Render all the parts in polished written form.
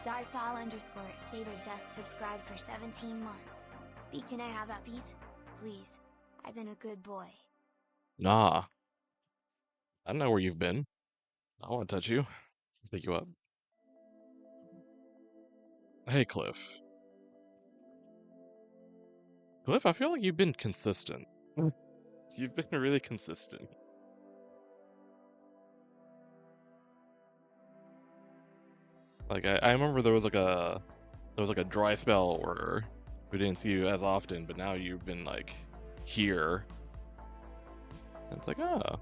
Darsal_Saber just subscribed for 17 months. B, can I have that piece? Please. I've been a good boy. Nah. I don't know where you've been. I want to touch you. Pick you up. Hey, Cliff. Cliff, I feel like you've been consistent. You've been really consistent. Like I remember there was like a dry spell where we didn't see you as often, but now you've been like here. And it's like, ah.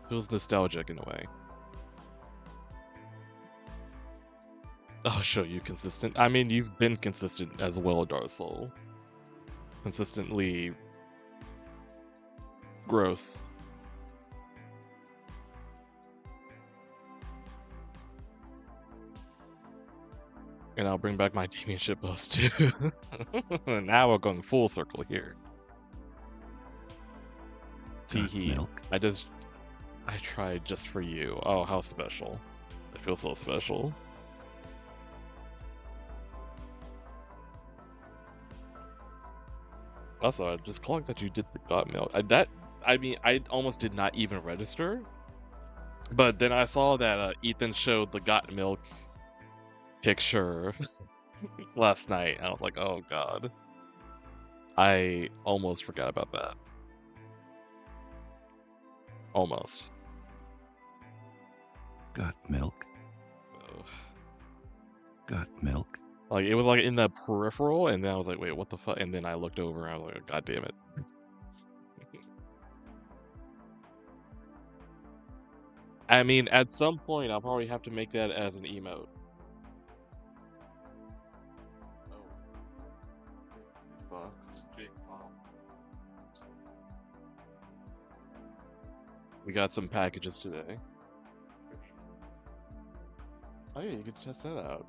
Feels nostalgic in a way. I'll show you consistent. I mean, you've been consistent as well, Dark Soul. Consistently gross. And I'll bring back my demon ship post too. Now we're going full circle here. Teehee. I tried just for you. Oh, how special. I feel so special. Also, I just clocked that you did the got milk. I mean, I almost did not even register. But then I saw that Ethan showed the got milk picture last night. And I was like, oh god. I almost forgot about that. Almost. Got milk. Oh. Got milk. Like, it was like in the peripheral, and then I was like, wait, what the fuck? And then I looked over and I was like, god damn it. I mean, at some point, I'll probably have to make that as an emote. Oh. Fox. We got some packages today. Oh yeah, you could test that out.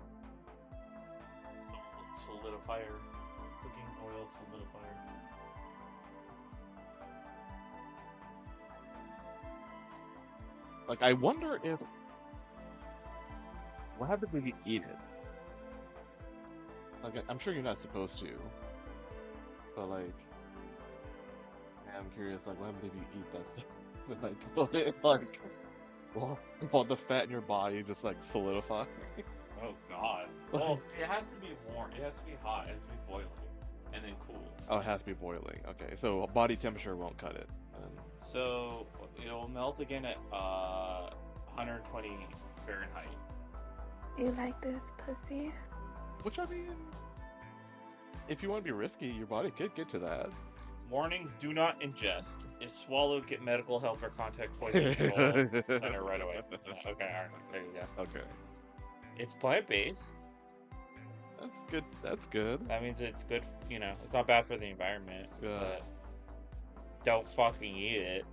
Solidifier. Cooking oil solidifier. Like, I wonder if... What happens if you eat it? Like, I'm sure you're not supposed to. But, like... Yeah, I'm curious, like, what happens if you eat that stuff? Like, all the fat in your body just, like, solidify. Oh god. Well, it has to be warm. It has to be hot. It has to be boiling. And then cool. Oh, it has to be boiling. Okay, so body temperature won't cut it. So, it'll melt again at 120 Fahrenheit. You like this pussy? Which, I mean... If you want to be risky, your body could get to that. Warnings, do not ingest. If swallowed, get medical help or contact poison control center right away. Yeah, okay, alright. There you go. Okay. It's plant-based. That's good. That's good. That means it's good, it's not bad for the environment. Yeah. But don't fucking eat it.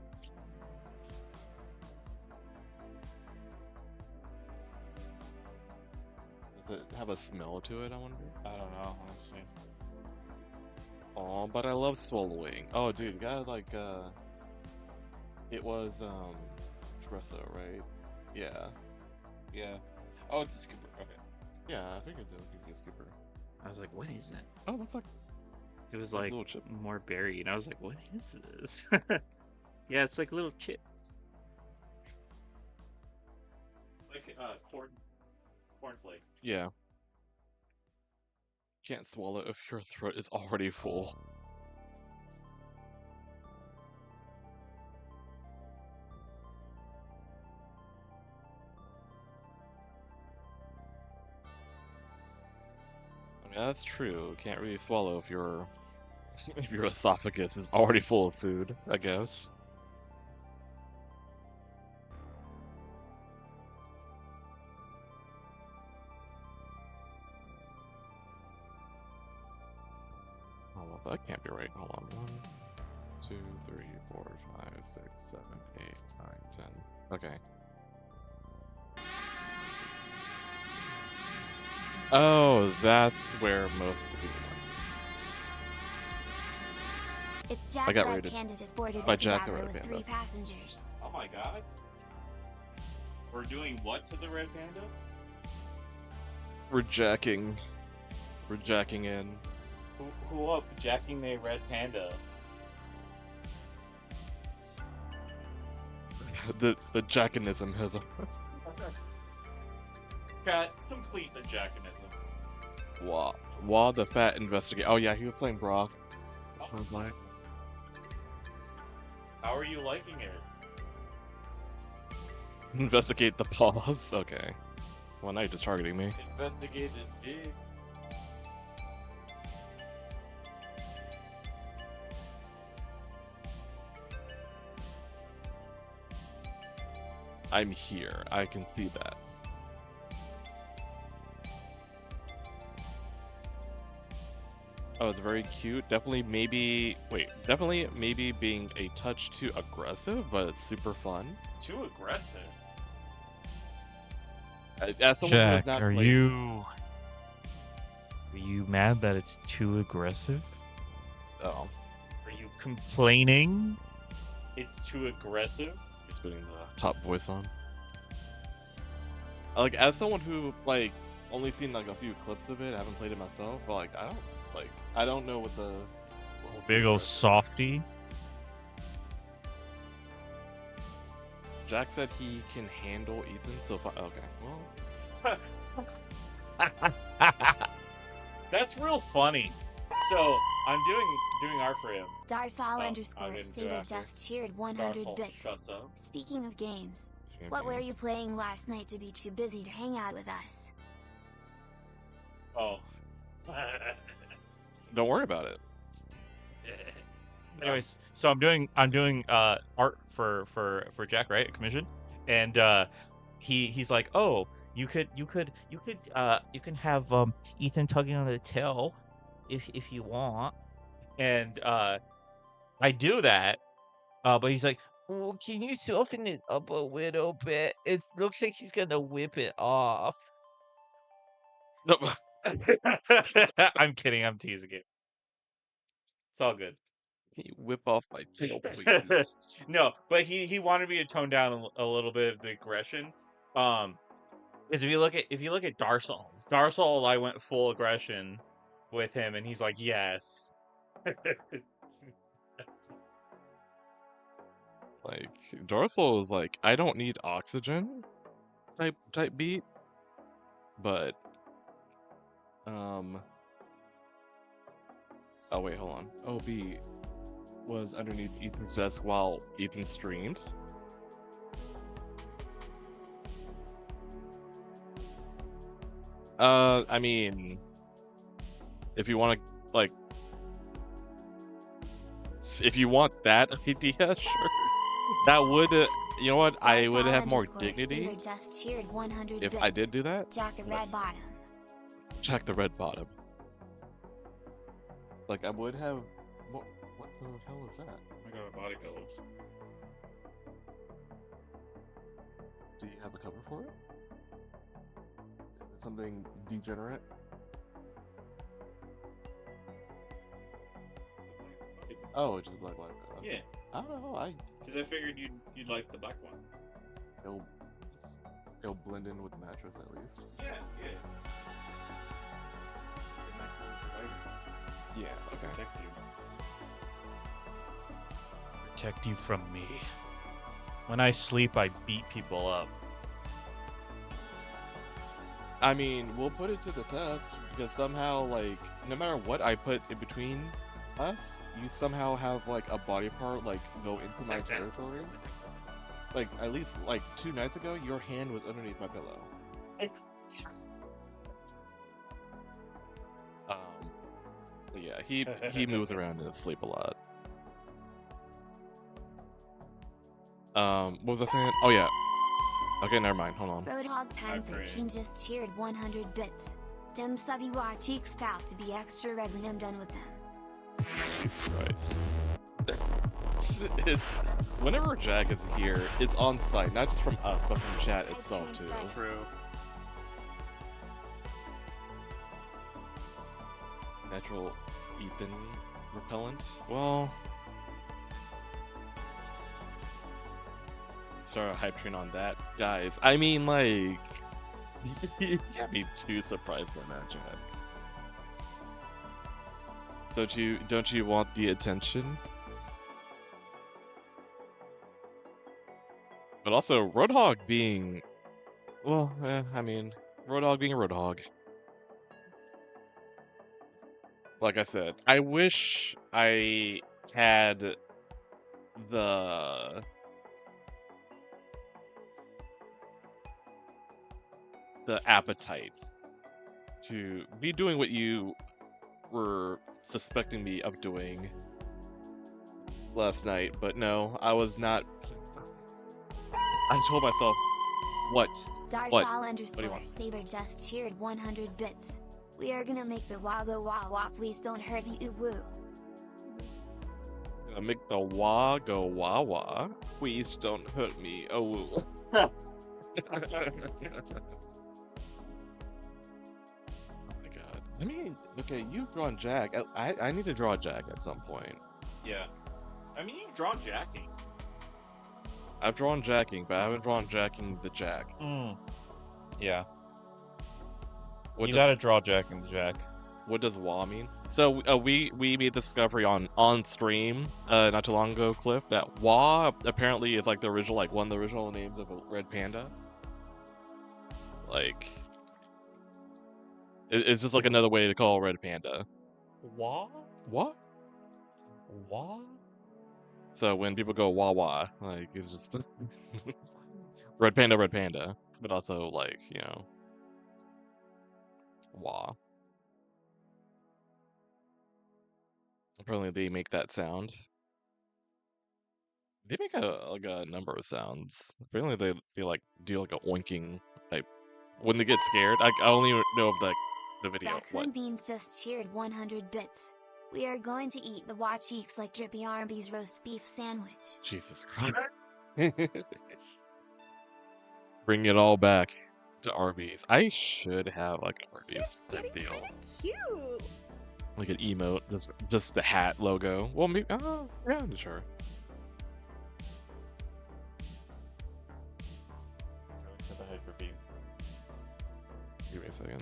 Does it have a smell to it, I wonder? I don't know, honestly. Oh, but I love swallowing. Oh, dude, you gotta, like, it was, espresso, right? Yeah. Yeah. Oh, it's a scooper. Okay. Yeah, I think it does give you a scooper. I was like, what is it? Oh, that's like... It was like like little chip. more berry, and I was like, what is this? Yeah, it's like little chips. Like, cornflake. Yeah. Can't swallow if your throat is already full. I mean, that's true. Can't really swallow if your esophagus is already full of food, I guess. Oh, well, that can't be right. Hold on. 1, 2, 3, 4, 5, 6, 7, 8, 9, 10. Okay. Oh, that's where most of the people went. It's Jack I got the Red raided Panda just boarded by with Jack the Yagger Red with Panda. 3 passengers. Oh my god. We're doing what to the red panda? We're jacking in. Who up jacking the red panda? The jackinism has. Cat, complete the jackinism. Wah the fat investigator. Oh yeah, he was playing Brock. Oh. I was like, How are you liking it? investigate the pause. Okay. Well, now you're just targeting me. Investigate it big. I'm here. I can see that. Oh, it's very cute. Definitely maybe being a touch too aggressive, but it's super fun. Too aggressive. As someone who has Jack, not are played, you mad that it's too aggressive? oh, Are you Complaining? It's too aggressive? he's putting the top voice on. Like, as someone who like only seen like a few clips of it, I haven't played it myself. But like, I don't know what the Big ol' softy. Jack said he can handle Ethan. So far, okay, well, That's real funny. So I'm doing art for him. Darsal I'm underscore gonna do Saber after. just cheered 100 Darsal bits. shuts up. Speaking of games, speaking of what were games. you playing last night to be too busy to hang out with us? Oh. Don't worry about it. Anyways, so I'm doing art for Jack, right? A commission, and he's like, oh, you can have Ethan tugging on the tail if you want, and I do that, but he's like, well, can you soften it up a little bit? It looks like he's gonna whip it off. No, I'm kidding. I'm teasing it. It's all good. can you whip off my tail, please? No, but he wanted me to tone down a little bit of the aggression. Because if you look at Darsal, I went full aggression with him, and he's like, yes. Like, Dorsal is like, I don't need oxygen type beat, but oh wait, hold on. OB was underneath Ethan's desk while Ethan streamed. I mean, if you want to, like, if you want that idea, sure. That would, you know what? I would have more dignity Just cheered 100 if bits. I did do that. Jack the but- red bottom. Jack the red bottom. Like, I would have. What the hell is that? I got body pillows. Do you have a cover for it? Is it something degenerate? Oh, it's just a black light. Okay. Yeah, I don't know. because I figured you'd like the black one. It'll blend in with the mattress at least. Yeah, yeah. Yeah. Okay. Protect you. Protect you from me. When I sleep, I beat people up. I mean, we'll put it to the test because somehow, like, no matter what I put in between us, you somehow have like a body part like go into my territory. Like, at least like 2 nights ago, your hand was underneath my pillow. But yeah, he moves around in his sleep a lot. What was I saying? Oh yeah. Okay, never mind. Hold on. Roadhog Time Agree. 13 just cheered 100 bits. Dem subby wa cheeks proud to be extra red when I'm done with them. Christ. It's whenever Jack is here, it's on site, not just from us, but from chat itself too. True. Natural Ethan repellent. Well, start a hype train on that, guys. I mean, like, you can't be too surprised by that, Jack. Don't you want the attention? But also, Roadhog being, well, I mean, Roadhog being a Roadhog. Like I said, I wish I had the appetite to be doing what you were suspecting me of doing last night, but no, I was not. I told myself, what? Darsal What do you underscore want? Saber just cheered 100 bits. We are gonna make the wah go wah wah, please don't hurt me, ooh woo. Gonna make the wah go wah wah. Please don't hurt me. Oh woo. Oh my god. I mean, okay, you've drawn Jack. I need to draw Jack at some point. Yeah. I mean, you've drawn Jackie. I've drawn Jacking, but I haven't drawn Jacking the Jack. Yeah. What You does, gotta draw Jack and Jack. what does wah mean? So we made the discovery on stream not too long ago, Cliff, that wah apparently is like the original, like one of the original names of a red panda. Like, it's just like another way to call a red panda. Wah? What? Wah? So when people go wah wah, like it's just red panda, but also like, you know, wah. Apparently they make that sound. They make like a number of sounds. Apparently they like do like a oinking type when they get scared. I only know of the video. Raccoon What? Beans just cheered 100 bits. We are going to eat the wah cheeks like Drippy Arby's roast beef sandwich. Jesus Christ. Bring it all back to Arby's. I should have like an Arby's type deal. Cute. Like an emote, just the hat logo. Well, maybe. Oh, yeah, sure. Give me a second.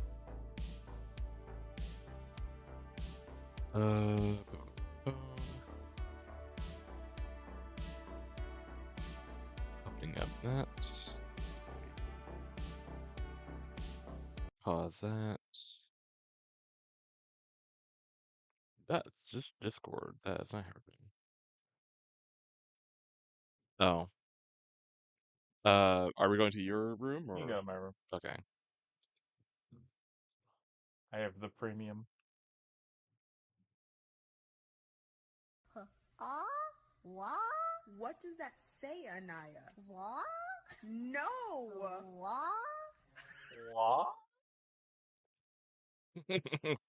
Opening up that. Pause that. That's just Discord. That's not happening. Oh. Are we going to your room or? You can go to my room. Okay. I have the premium. What? What does that say, Anaya? What? No. Wah?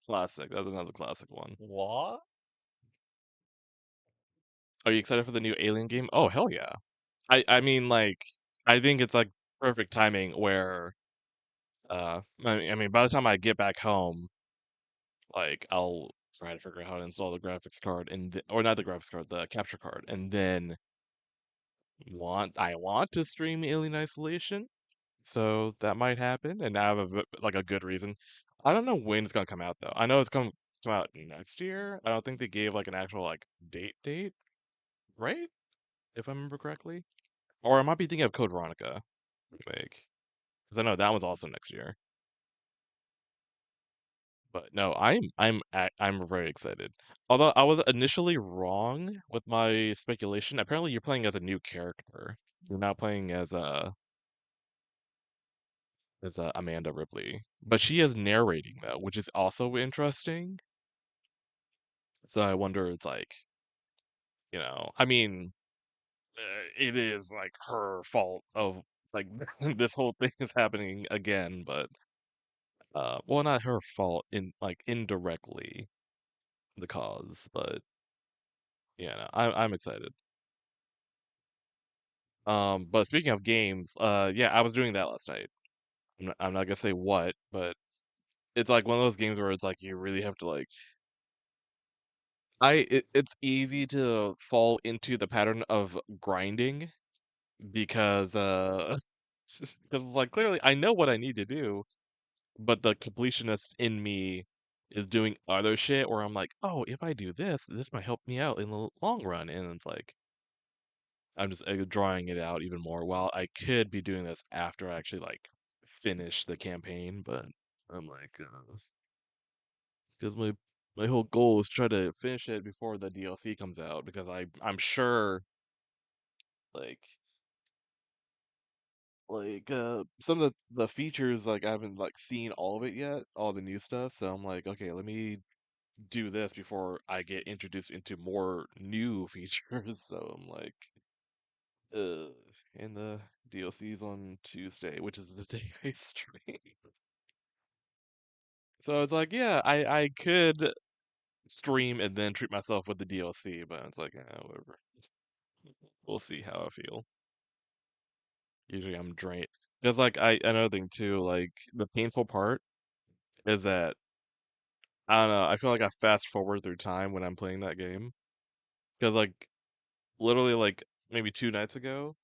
Classic. That's another classic one. Wah? Are you excited for the new Alien game? Oh, hell yeah. I mean, like, I think it's like perfect timing where, I mean, by the time I get back home, like, I'll try to figure out how to install the graphics card or not the graphics card, the capture card, and then I want to stream Alien Isolation, so that might happen, and I have like a good reason. I don't know when it's gonna come out though. I know it's gonna come out next year. I don't think they gave like an actual like date, right? If I remember correctly. Or I might be thinking of Code Veronica remake. Because I know that was also next year. But no, I'm very excited. Although I was initially wrong with my speculation. Apparently you're playing as a new character. You're not playing as Amanda Ripley. But she is narrating though, which is also interesting. So I wonder, it's like, I mean, it is like her fault of like this whole thing is happening again, but well, not her fault, indirectly the cause, but yeah, no, I'm excited. But speaking of games, yeah, I was doing that last night. I'm not gonna say what, but it's like one of those games where it's like you really have to like it's easy to fall into the pattern of grinding because because like clearly I know what I need to do, but the completionist in me is doing other shit where I'm like, oh, if I do this, this might help me out in the long run, and it's like I'm just drawing it out even more. While I could be doing this after I actually like finish the campaign, but I'm like, because my whole goal is try to finish it before the DLC comes out because I'm sure like some of the features like I haven't like seen all of it yet, all the new stuff. So I'm like, okay, let me do this before I get introduced into more new features. So I'm like, uh, and the DLC's on Tuesday, which is the day I stream. So it's like, yeah, I could stream and then treat myself with the DLC, but it's like, whatever. We'll see how I feel. Usually I'm drained. Because like another thing too, like the painful part is that I don't know, I feel like I fast forward through time when I'm playing that game. Because like literally like maybe 2 nights ago,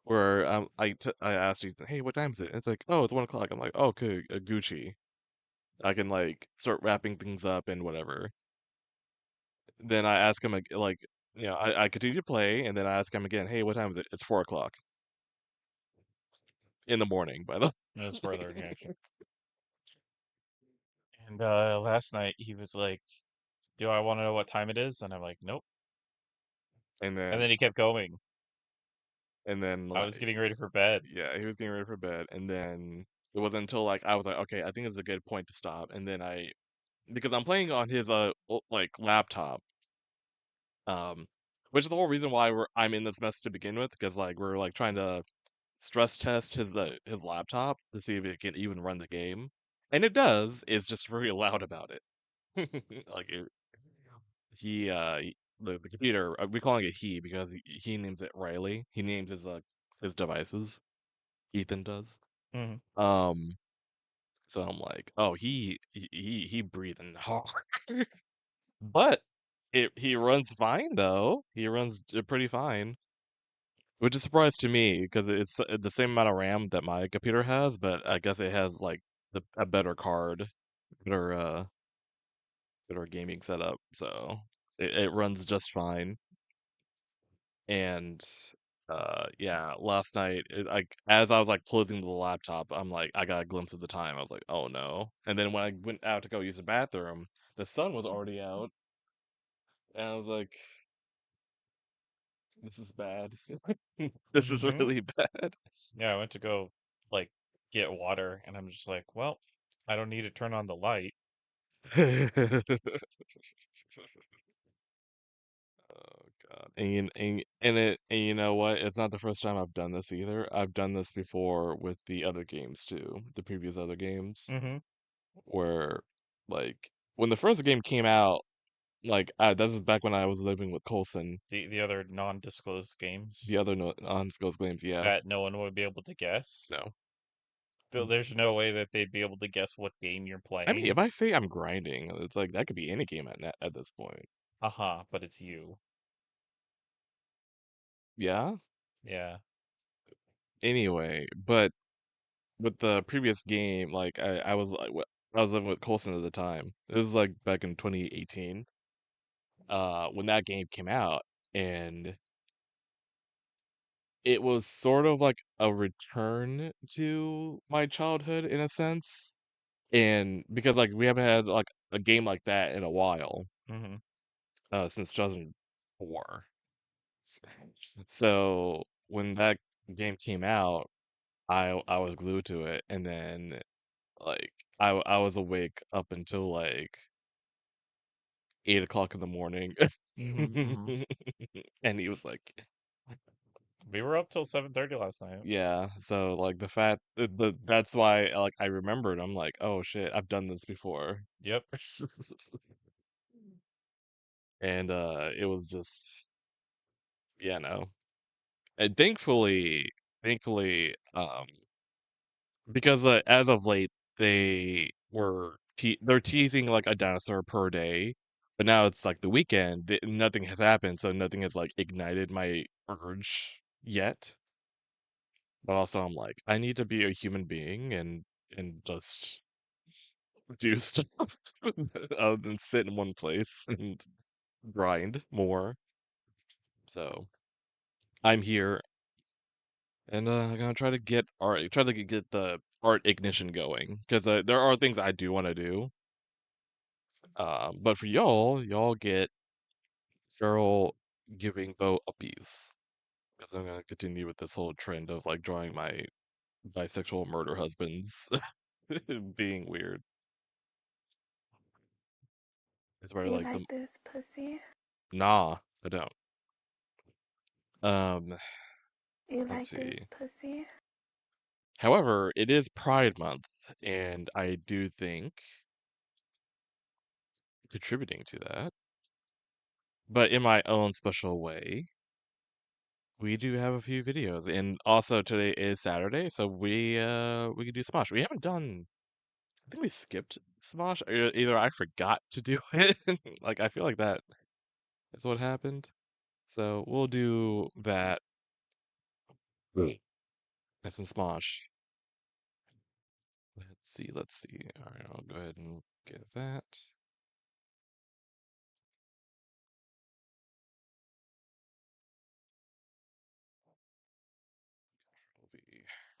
where I asked Ethan, hey, what time is it? And it's like, oh, it's 1 o'clock. I'm like, oh, okay, Gucci. I can like start wrapping things up and whatever. Then I ask him like, I continue to play, and then I ask him again, hey, what time is it? It's 4 o'clock in the morning, by the That's way. further reaction. And last night he was like, "Do I want to know what time it is?" And I'm like, "Nope." And And then then he kept going. I was like getting ready for bed. yeah, he was getting ready for bed, and then it wasn't until like I was like, okay, I think it's a good point to stop. And then because I'm playing on his like laptop, um, which is the whole reason why I'm in this mess to begin with, because like we're like trying to stress test his laptop to see if it can even run the game, and it does. It's just very loud about it. like it, the computer, we calling it he because he names it Riley. He names his devices. Ethan does. Hmm. Um, so I'm like, oh, he breathing hard, but he runs fine though. He runs pretty fine, which is a surprise to me because it's the same amount of RAM that my computer has, but I guess it has like a better card, better better gaming setup, so it runs just fine. And yeah, last night like as I was like closing the laptop, I'm like I got a glimpse of the time. I was like, oh no. And then when I went out to go use the bathroom, the sun was already out, and I was like, this is bad. This is Hmm. really bad. Yeah, I went to go like get water, and I'm just like, "Well, I don't need to turn on the light." Oh God. And you know what? It's not the first time I've done this either. I've done this before with the other games too, the previous other games, Hmm. where like when the first game came out, like this is back when I was living with Colson. The other non-disclosed The games other no undisclosed games, yeah, that no one would be able to guess. no. There's no way that they'd be able to guess what game you're I mean, if playing. I say I'm grinding, it's like that could be any game at this point. Haha, but it's you. Yeah. Yeah. Anyway, but with the previous game, like I was like I was living with Colson at the time. It was like back in 2018, when that game came out, and it was sort of like a return to my childhood in a sense. And because like we haven't had like a game like that in a while, Hmm. since 2004. S- So when that game came out, I was glued to it, and then like I was awake up until like 8 o'clock in the morning, Hmm. Hmm. and he was like, We were up till 7:30 last night. yeah. So like that's why like I remembered. I'm like, oh shit, I've done this before, Yep. and it was just yeah no. And thankfully, because as of late they're teasing like a dinosaur per day, but now it's like the weekend, nothing has happened, so nothing has like ignited my urge yet. But also I'm like, I need to be a human being and just do stuff other than sit in one place and grind more. So I'm here and I'm gonna try to get get the art ignition going because there are things I do want to do. But for y'all get Feral giving Bo uppies because I'm gonna continue with this whole trend of like drawing my bisexual murder husbands being weird. It's where You like like the this pussy? nah, I don't. Um, You let's like this see. pussy? However, it is Pride Month, and I do think contributing to that, but in my own special way, we do have a few videos, and also today is Saturday, so we can do Smosh. We haven't done. I think we skipped Smosh. Either I forgot to do it, like I feel like that is what happened. So we'll do that. That's in Smosh. Let's see. All right, I'll go ahead and get that. Control V.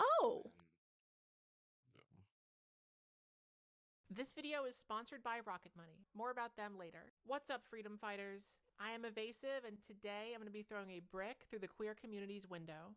Oh! And boom. This video is sponsored by Rocket Money. More about them later. What's up, freedom fighters? I am Evasive, and today I'm going to be throwing a brick through the queer community's window.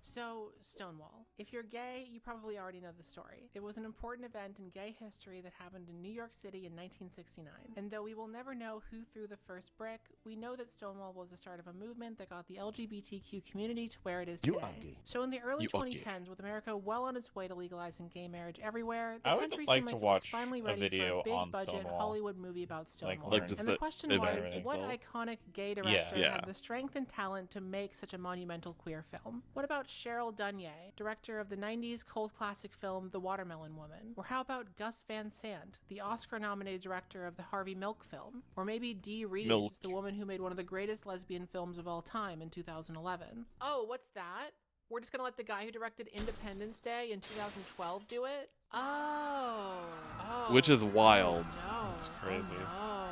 So, Stonewall. If you're gay, you probably already know the story. It was an important event in gay history that happened in New York City in 1969. And though we will never know who threw the first brick, we know that Stonewall was the start of a movement that got the LGBTQ community to where it is today. So in the early 2010s, with America well on its way to legalizing gay marriage everywhere, the I would country like seemed to like it was watch finally a ready for a video big on budget Stonewall. Hollywood movie about Stonewall. Like And the question was, event. what iconic gay director Yeah. had the strength and talent to make such a monumental queer film? What about Cheryl Dunye, director of the 90s cult classic film The Watermelon Woman? Or how about Gus Van Sant, the Oscar-nominated director of the Harvey Milk film? Or maybe Dee Reeves, the woman who made one of the greatest lesbian films of all time in 2011? Oh, what's that? We're just gonna let the guy who directed Independence Day in 2012 do it? Oh. Which is wild. No. That's crazy. Oh,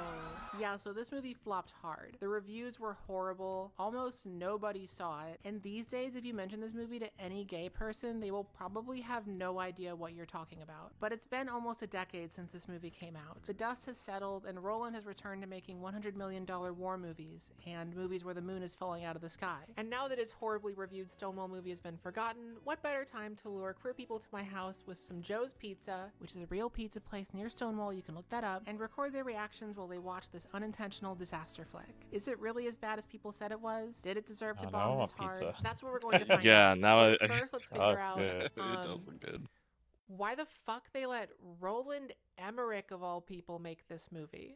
no. Yeah, so this movie flopped hard. The reviews were horrible. Almost nobody saw it. And these days, if you mention this movie to any gay person, they will probably have no idea what you're talking about. But it's been almost a decade since this movie came out. The dust has settled, and Roland has returned to making $100 million war movies, and movies where the moon is falling out of the sky. And now that his horribly reviewed Stonewall movie has been forgotten, what better time to lure queer people to my house with some Joe's Pizza, which is a real pizza place near Stonewall, you can look that up, and record their reactions while they watch this unintentional disaster flick. Is it really as bad as people said it was? Did it deserve to bomb this hard? Pizza. That's what we're going to find Yeah, out. now But first, let's figure out it does look good. why the fuck they let Roland Emmerich, of all people, make this movie.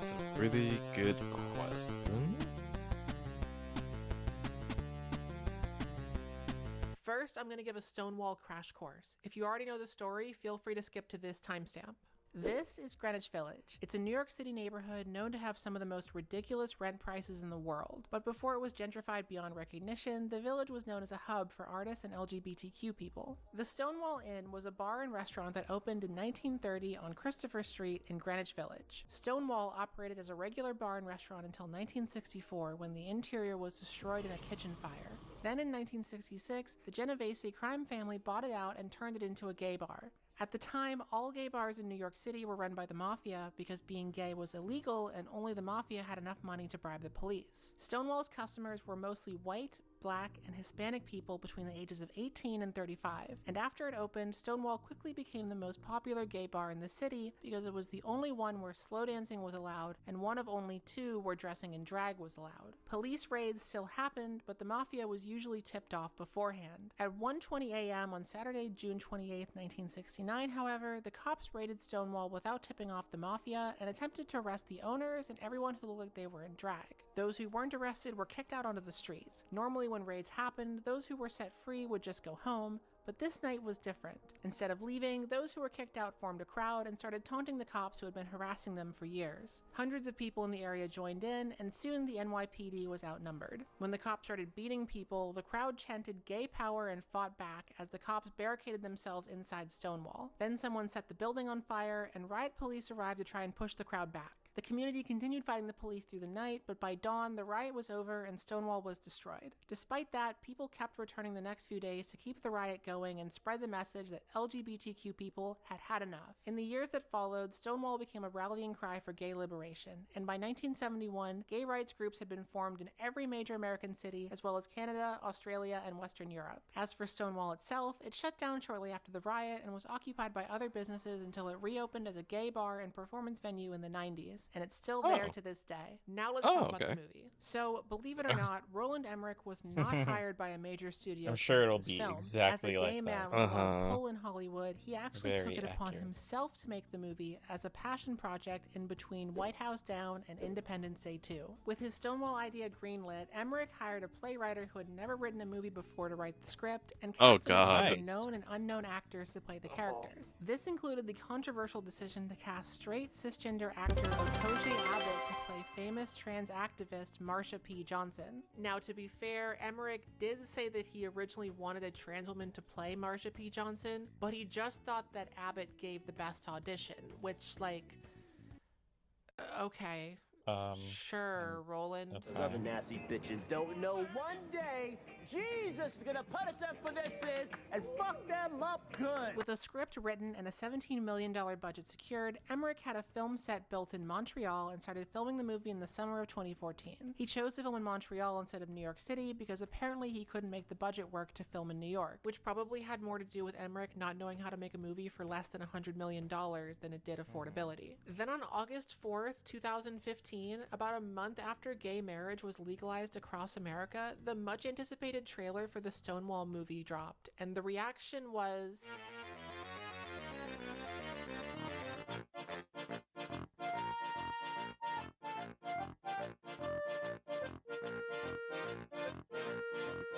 It's a really good question. First, I'm going to give a Stonewall crash course. If you already know the story, feel free to skip to this timestamp. This is Greenwich Village. It's a New York City neighborhood known to have some of the most ridiculous rent prices in the world. But before it was gentrified beyond recognition, the village was known as a hub for artists and LGBTQ people. The Stonewall Inn was a bar and restaurant that opened in 1930 on Christopher Street in Greenwich Village. Stonewall operated as a regular bar and restaurant until 1964, when the interior was destroyed in a kitchen fire. Then in 1966, the Genovese crime family bought it out and turned it into a gay bar. At the time, all gay bars in New York City were run by the mafia because being gay was illegal and only the mafia had enough money to bribe the police. Stonewall's customers were mostly white, Black, and Hispanic people between the ages of 18 and 35. And after it opened, Stonewall quickly became the most popular gay bar in the city because it was the only one where slow dancing was allowed and one of only two where dressing in drag was allowed. Police raids still happened, but the mafia was usually tipped off beforehand. At 1:20 a.m. on Saturday, June 28, 1969, however, the cops raided Stonewall without tipping off the mafia and attempted to arrest the owners and everyone who looked like they were in drag. Those who weren't arrested were kicked out onto the streets. Normally when raids happened, those who were set free would just go home, But this night was different. Instead of leaving, those who were kicked out formed a crowd and started taunting the cops who had been harassing them for years. Hundreds of people in the area joined in, and soon the NYPD was outnumbered. When the cops started beating people, the crowd chanted gay power and fought back as the cops barricaded themselves inside Stonewall. Then someone set the building on fire, and riot police arrived to try and push the crowd back. The community continued fighting the police through the night, but by dawn, the riot was over and Stonewall was destroyed. Despite that, people kept returning the next few days to keep the riot going and spread the message that LGBTQ people had had enough. In the years that followed, Stonewall became a rallying cry for gay liberation, and by 1971, gay rights groups had been formed in every major American city, as well as Canada, Australia, and Western Europe. As for Stonewall itself, it shut down shortly after the riot and was occupied by other businesses until it reopened as a gay bar and performance venue in the 90s. And it's still there to this day. Now let's talk about the movie. So, believe it or not, Roland Emmerich was not hired by a major studio. I'm sure it'll this be film. exactly as a like gay that. man with a lot of pull in Hollywood, he actually Very took it upon accurate. himself to make the movie as a passion project in between White House Down and Independence Day 2. With his Stonewall idea greenlit, Emmerich hired a playwright who had never written a movie before to write the script and cast a mix of Nice. known and unknown actors to play the characters. This included the controversial decision to cast straight cisgender actor Otoje Abbott to play famous trans activist Marsha P. Johnson. Now, to be fair, Emmerich did say that he originally wanted a trans woman to play Marsha P. Johnson, but he just thought that Abbott gave the best audition, which, like, okay. Sure, Roland. Those other nasty bitches don't know one day Jesus is gonna punish them for their sins and fuck them up good. With a script written and a $17 million budget secured, Emmerich had a film set built in Montreal and started filming the movie in the summer of 2014. He chose to film in Montreal instead of New York City because apparently he couldn't make the budget work to film in New York, which probably had more to do with Emmerich not knowing how to make a movie for less than $100 million than it did affordability. Then on August 4th, 2015, about a month after gay marriage was legalized across America, the much anticipated trailer for the Stonewall movie dropped, and the reaction was...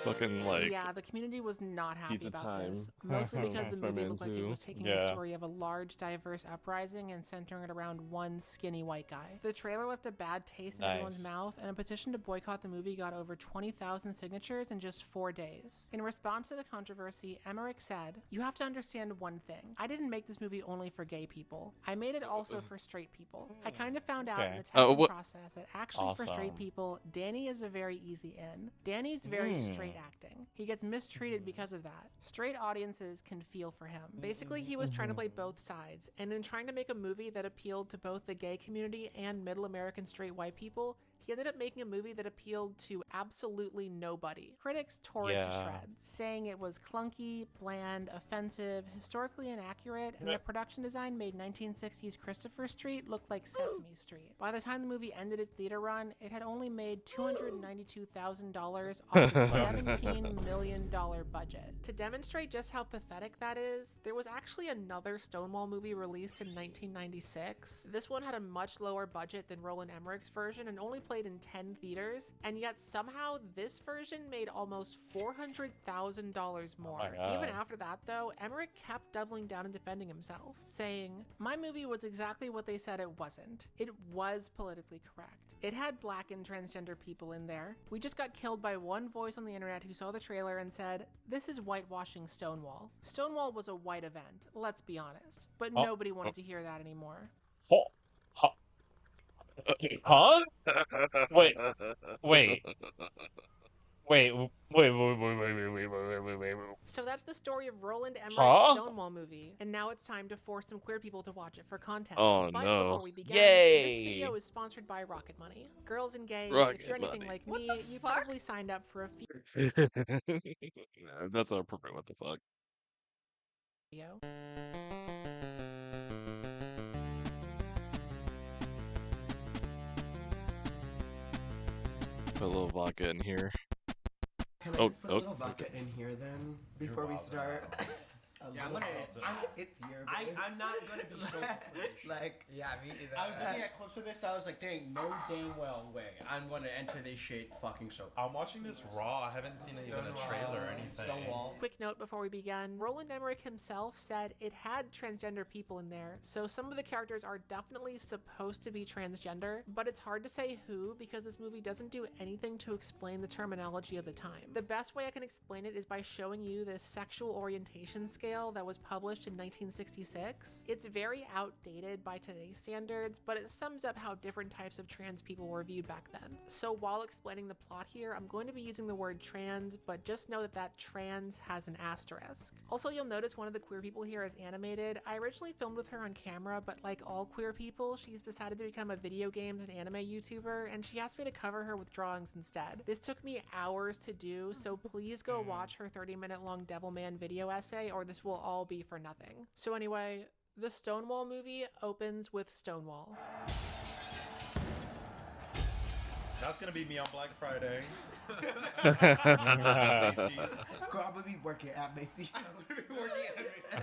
Fucking like. Yeah, the community was not happy Pizza about time. this, mostly because the That's my movie man looked like it too. was taking the Yeah. story of a large, diverse uprising and centering it around one skinny white guy. The trailer left a bad taste in everyone's Nice. mouth, and a petition to boycott the movie got over 20,000 signatures in just 4 days. In response to the controversy, Emmerich said, "You have to understand one thing. I didn't make this movie only for gay people. I made it also for straight people. I kind of found out in Okay. the testing what- process that actually for straight Awesome. people, Danny is a very easy in. Danny's very straight acting. He gets mistreated because of that. Straight audiences can feel for him. Basically, he was trying to play both sides, and in trying to make a movie that appealed to both the gay community and middle American straight white people, he ended up making a movie that appealed to absolutely nobody. Critics tore it to Yeah. shreds, saying it was clunky, bland, offensive, historically inaccurate, and the production design made 1960s Christopher Street look like Sesame Street. By the time the movie ended its theater run, it had only made $292,000 off its $17 million budget. To demonstrate just how pathetic that is, there was actually another Stonewall movie released in 1996. This one had a much lower budget than Roland Emmerich's version and only played in 10 theaters, and yet somehow this version made almost $400,000 more. my God. Even after that, though, Emmerich kept doubling down and defending himself, saying, "My movie was exactly what they said it wasn't. It was politically correct. It had black and transgender people in there. We just got killed by one voice on the internet who saw the trailer and said, 'This is whitewashing Stonewall.' Stonewall was a white event, let's be honest. But nobody wanted to hear that anymore." Huh? Huh? Wait. Wait. Wait. So that's the story of Roland Emmerich's Huh? Stonewall movie, and now it's time to force some queer people to watch it for content. Oh, but no. before we begin, Yay! this video is sponsored by Rocket Money. Girls and gays, Rocket if you're anything Money. like What me, the you fuck? probably signed up for a Yeah, that's appropriate. What the fuck? video. Put a little vodka in here. Can I Oh, just put a oh, little vodka in here then, before we start? Yeah, I'm gonna. It's here. I'm not gonna be so foolish. Like, yeah, me either. I was looking at clips of this. I was like, dang, no damn well way I'm gonna enter this shit fucking soap. I'm watching this raw. I haven't seen even a trailer or anything. Stonewall. Quick note before we begin, Roland Emmerich himself said it had transgender people in there, so some of the characters are definitely supposed to be transgender, but it's hard to say who because this movie doesn't do anything to explain the terminology of the time. The best way I can explain it is by showing you this sexual orientation scale that was published in 1966. It's very outdated by today's standards, but it sums up how different types of trans people were viewed back then. So while explaining the plot here, I'm going to be using the word trans, but just know that that trans has an asterisk. Also, you'll notice one of the queer people here is animated. I originally filmed with her on camera, but like all queer people, she's decided to become a video games and anime YouTuber, and she asked me to cover her with drawings instead. This took me hours to do, so please go watch her 30-minute long Devilman video essay, or this will all be for nothing. So anyway, the Stonewall movie opens with Stonewall. That's gonna be me on Black Friday. Probably working at Macy's.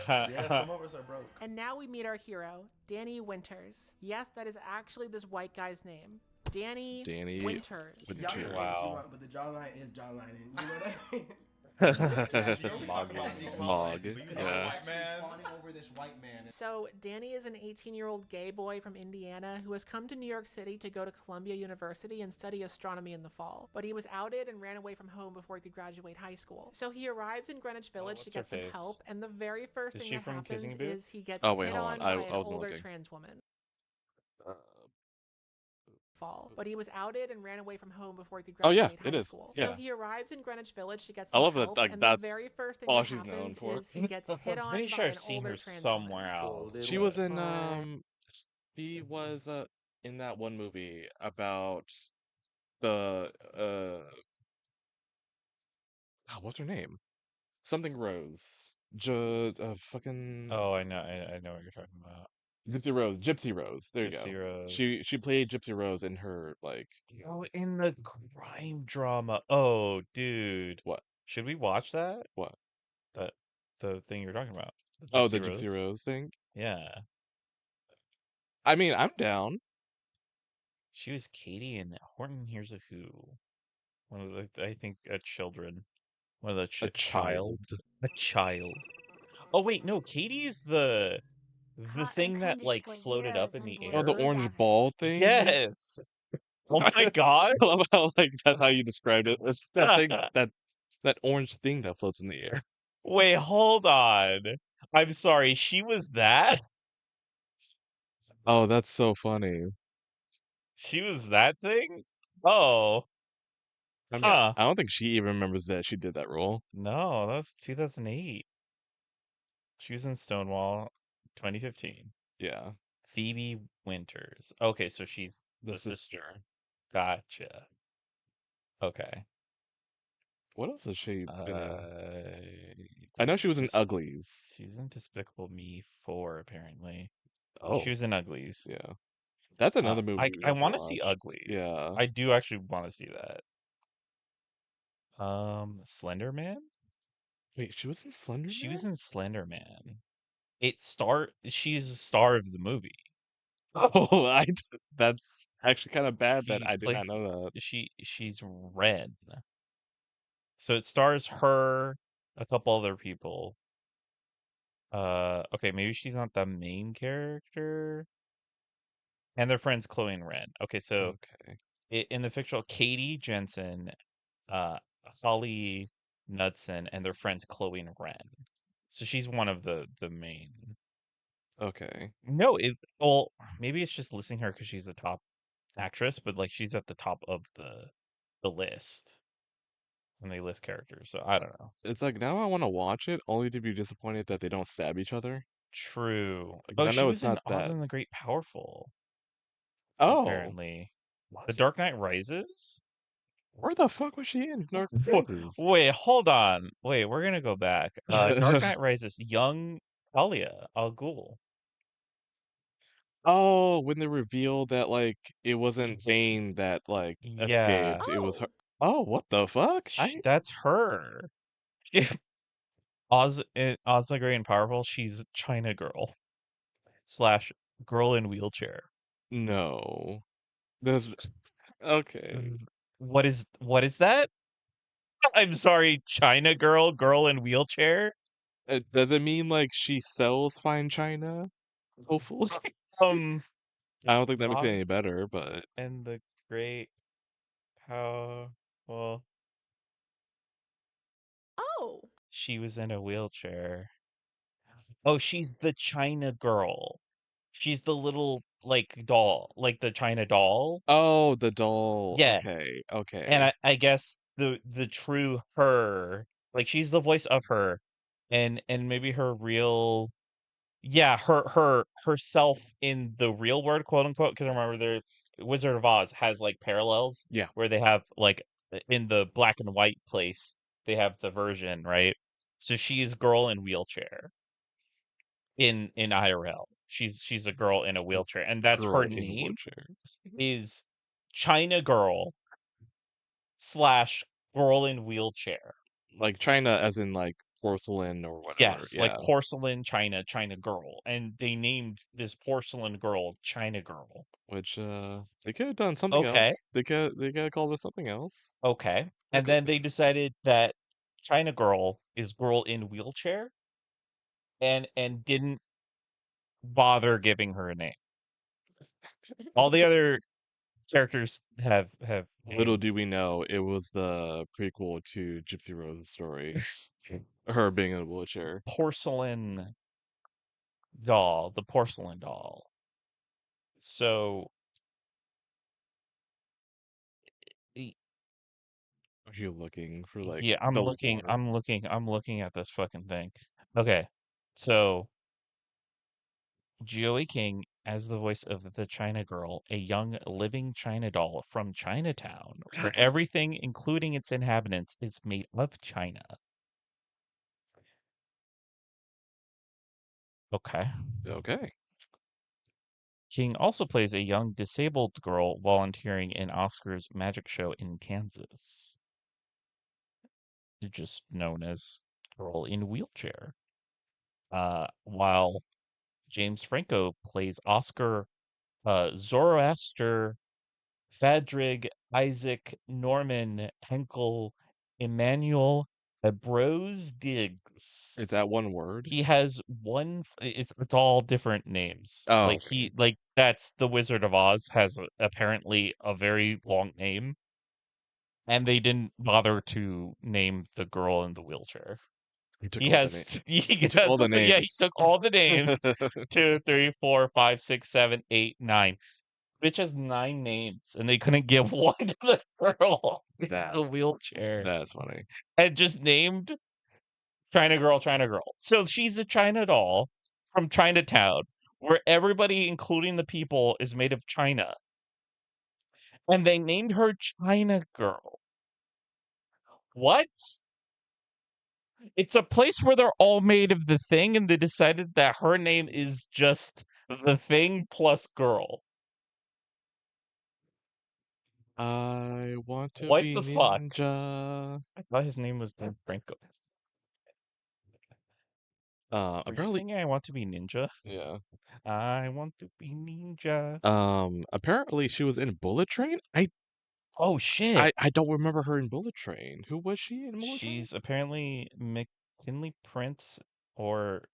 Yeah, some of us are broke. And now we meet our hero, Danny Winters. Yes, that is actually this white guy's name. Danny Winters. Y'all can say what you Wow. want, but the jawline is jawline. You know what I mean? Mog. Yeah. Fawning over this white man. So, Danny is an 18-year-old gay boy from Indiana who has come to New York City to go to Columbia University and study astronomy in the fall. But he was outed and ran away from home before he could graduate high school. So he arrives in Greenwich Village to get some help, and the very first thing that happens is he gets hit on by an older trans woman. But he was outed and ran away from home before he could graduate high school. Yeah. So he arrives in Greenwich Village to get some help, that. Like, and that's the very first thing all that she's known happens for. is he gets hit on Pretty by sure an I've seen older her trans somewhere woman. else. She was in she was in that one movie about the what's her name? Something Rose. Fucking Oh, I know what you're talking about. Gypsy Rose. There you go. Gypsy Rose. She played Gypsy Rose in her like Oh, in the crime drama. Oh, dude. what? Should we watch that? What? The thing you're talking about. The Gypsy Rose thing? Yeah. I mean, I'm down. She was Katie in Horton Hears a Who. One of the, I think, children. One of the A child. A child. Oh wait, no, Katie is the thing that like floated up in the air. Oh, the orange ball thing? Yes. Oh my god. I love how like that's how you described it. It's that thing that orange thing that floats in the air. Wait, hold on. I'm sorry, she was that? Oh, that's so funny. She was that thing? Oh. I mean, I don't think she even remembers that she did that role. No, that was 2008. She was in Stonewall 2015. Yeah. Phoebe Winters. Okay, so she's the sister. Gotcha. Okay. What else has she been in? I know she was in Uglies. She was in Despicable Me 4, apparently. Oh. She was in Uglies. Yeah. That's another movie. I want to see Uglies. Yeah. I do actually want to see that. Slender Man? Wait, she was in Slender Man? She was in Slender Man. She's the star of the movie. Oh, that's actually kind of bad that I did not know that. She's red. So it stars her, a couple other people. Okay, maybe she's not the main character. And their friends Chloe and Ren. Okay, so in the fictional, Katie Jensen, Holly Knudsen, and their friends Chloe and Ren. So she's one of the main. Okay. No, well, maybe it's just listing her because she's the top actress, but like she's at the top of the list when they list characters. So I don't know. It's like now I want to watch it only to be disappointed that they don't stab each other. True. I She know was it's in not Oz that. and the Great Powerful. Oh. Apparently. The Dark Knight Rises? Where the fuck was she in Dark Knight Rises? Wait, hold on. Wait, we're gonna go back. Dark Knight Rises, young Talia al Ghul. Oh, when they revealed that like it wasn't Bane that like escaped, it was her. Oh, what the fuck? That's her. Ozma Gray and Powerful. She's China Girl / girl in wheelchair. No. That's okay. What is that? I'm sorry, China girl in wheelchair. Does it mean like she sells fine china? Hopefully. I don't think that makes it any Oz better, but and the Great Powerful. Oh. She was in a wheelchair. Oh, she's the China girl. She's the little like doll, like the China doll. oh, the doll. Yes. Okay, And okay. I guess the true her, like she's the voice of her, and maybe her real, yeah, her herself in the real world, quote unquote. Because remember, the Wizard of Oz has like parallels Yeah. where they have like in the black and white place they have the version, right? So she's girl in wheelchair in IRL. She's a girl in a wheelchair, and that's her Girl in name wheelchair. is China Girl / girl in wheelchair. Like china as in like porcelain or whatever. Yes, like Yeah. porcelain China Girl, and they named this porcelain girl China Girl. Which they could have done something Okay, else. They could have called it something else. okay. And Okay. then they decided that China Girl is girl in wheelchair, and didn't bother giving her a name. All the other characters have Little names. do we know, it was the prequel to Gypsy Rose's story. Her being in a wheelchair. Porcelain doll, the porcelain doll. So y- Are you looking for like yeah, the lore? I'm looking at this fucking thing. Okay. So Joey King as the voice of the China Girl, a young living China doll from Chinatown, where everything, including its inhabitants, is made of China. Okay. Okay. King also plays a young disabled girl volunteering in Oscar's magic show in Kansas, just known as Girl in Wheelchair. While James Franco plays Oscar Zoroaster Fadrig Isaac Norman Henkel Emmanuel Abrose Diggs. Is that one word? He has it's all different names. Oh, Like okay. that's the Wizard of Oz has apparently a very long name, and they didn't bother to name the girl in the wheelchair. He took He all the has names. he Took all has the yeah, he names. took all the names. 2, 3, 4, 5, 6, 7, 8, 9. Bitch has 9 names, and they couldn't give one to the girl in That the wheelchair, that's funny. and just named China Girl, China Girl. So she's a China doll from Chinatown, where everybody, including the people, is made of China, and they named her China Girl. What? It's a place where they're all made of the thing, and they decided that her name is just the thing plus girl. I want to What be the fuck? ninja. I thought his name was Ben Franco. Were you Apparently, singing I Want to Be Ninja? yeah. I want to be ninja. Apparently she was in Bullet Train. Oh shit. I don't remember her in Bullet Train. Who was she in Bullet Train? She's apparently McKinley Prince or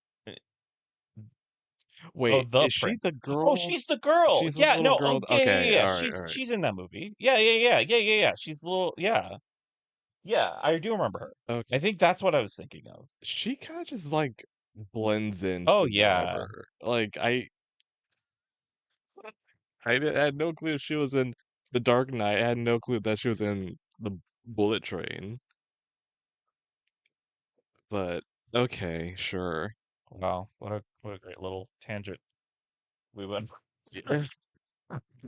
Wait, the is she Prince. the Oh, girl? she's the girl. She's the Yeah, little no. girl. Oh, yeah, yeah, Okay, yeah. all right, all right. She's in that movie. Yeah, yeah, yeah, yeah, yeah, yeah. She's the little. Yeah, yeah. I do remember her. Okay, I think that's what I was thinking of. she kind of just like blends Oh into yeah. whatever. Like I had no clue she was in The Dark Knight. I had no clue that she was in the Bullet Train. But okay, sure. Wow, what a great little tangent we went. Yeah.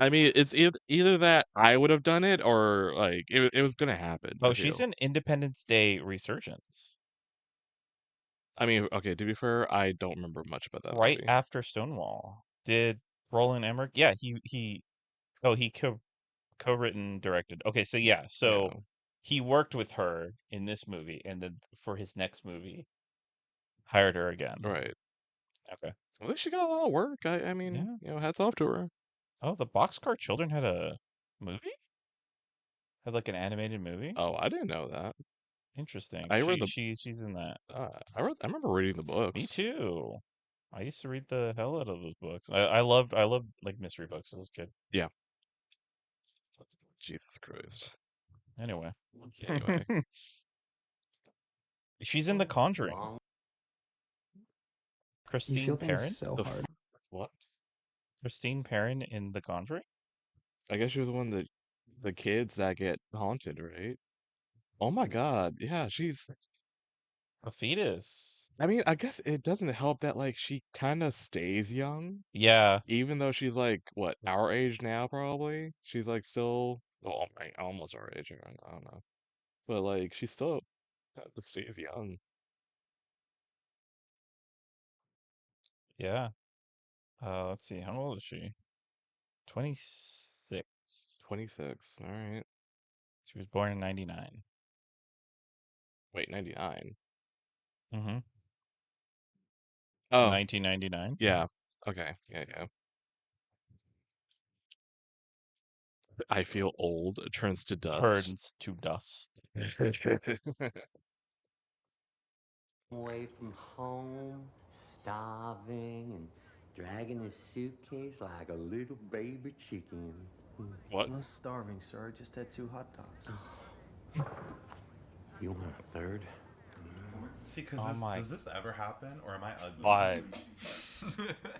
I mean, it's either that I would have done it or like it was gonna happen. I Oh, she's feel. in Independence Day Resurgence. I mean, okay, to be fair, I don't remember much about that Right movie. after Stonewall. Did Roland Emmerich? Yeah, he oh, he co-written, directed. Okay, so yeah, so Yeah. he worked with her in this movie, and then for his next movie, hired her again. Right. Okay. Well, she got a lot of work. I mean, Yeah. hats off to her. Oh, the Boxcar Children had a movie? Had like an animated movie? Oh, I didn't know that. Interesting. I read She's in that. I remember reading the books. Me too. I used to read the hell out of those books. I loved like mystery books as a kid. Yeah. Jesus Christ. Anyway. Anyway. She's in The Conjuring. Christine Perrin? so hard. What? Christine Perrin in The Conjuring? I guess she was one of the kids that get haunted, right? Oh my God. Yeah, she's a fetus. I mean, I guess it doesn't help that like she kind of stays young. Yeah. Even though she's like what, our age now probably? She's like still well, almost our age, I don't know. But like she still kind of stays young. Yeah. Let's see. How old is she? 26. 26. All right. She was born in 99. Wait, 99. Mm-hmm. Oh, 1999. yeah. Okay. Yeah. I feel old. It turns to dust. Turns to dust. Away from home, starving, and dragging his suitcase like a little baby chicken. What? I'm not starving, sir. I just had 2 hot dogs. You want a third? See, because Oh does this ever happen, or am I ugly? Why?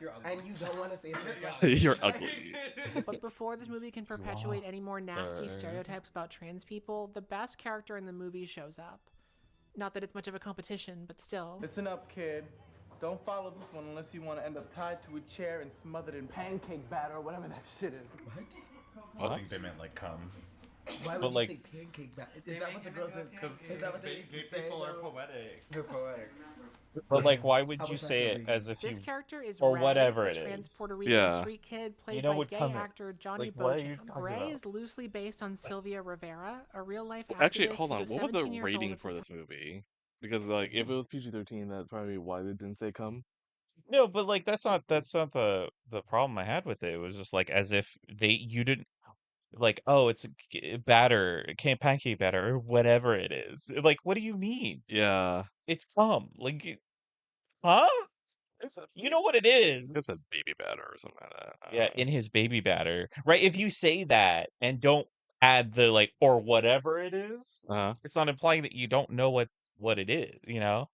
You're ugly. And you don't want to stay there. You're ugly. But before this movie can perpetuate any more nasty stereotypes about trans people, the best character in the movie shows up. Not that it's much of a competition, but still. Listen up, kid. Don't follow this one unless you want to end up tied to a chair and smothered in pancake batter or whatever that shit is. I think they meant like cum. Why would But, you like- say pancake batter? Is that what the girls in? Is that what they used to say? people are though? poetic. They're poetic. But like, why would How you much I say feel it read? as if This you character is or Ray, whatever a it trans is? Puerto Rican Yeah. street kid played You know by what gay cum actor is. Johnny Like, what are you Bocham. talking Ray about? is loosely based on Sylvia Rivera, a real-life activist. Actually, hold who on. was What was the 17 years old rating at for the this movie? Because like if it was PG-13, that's probably why they didn't say come. No, but like that's not the problem I had with it. It was just like as if you didn't like, oh, it's batter, pancake batter or whatever it is. Like, what do you mean? Yeah. It's cum. Like, huh? You know what it is. It's a baby batter or something like that. I Yeah, don't know. in his baby batter. Right? If you say that and don't add the like or whatever it is, Uh-huh. it's not implying that you don't know what it is, you know?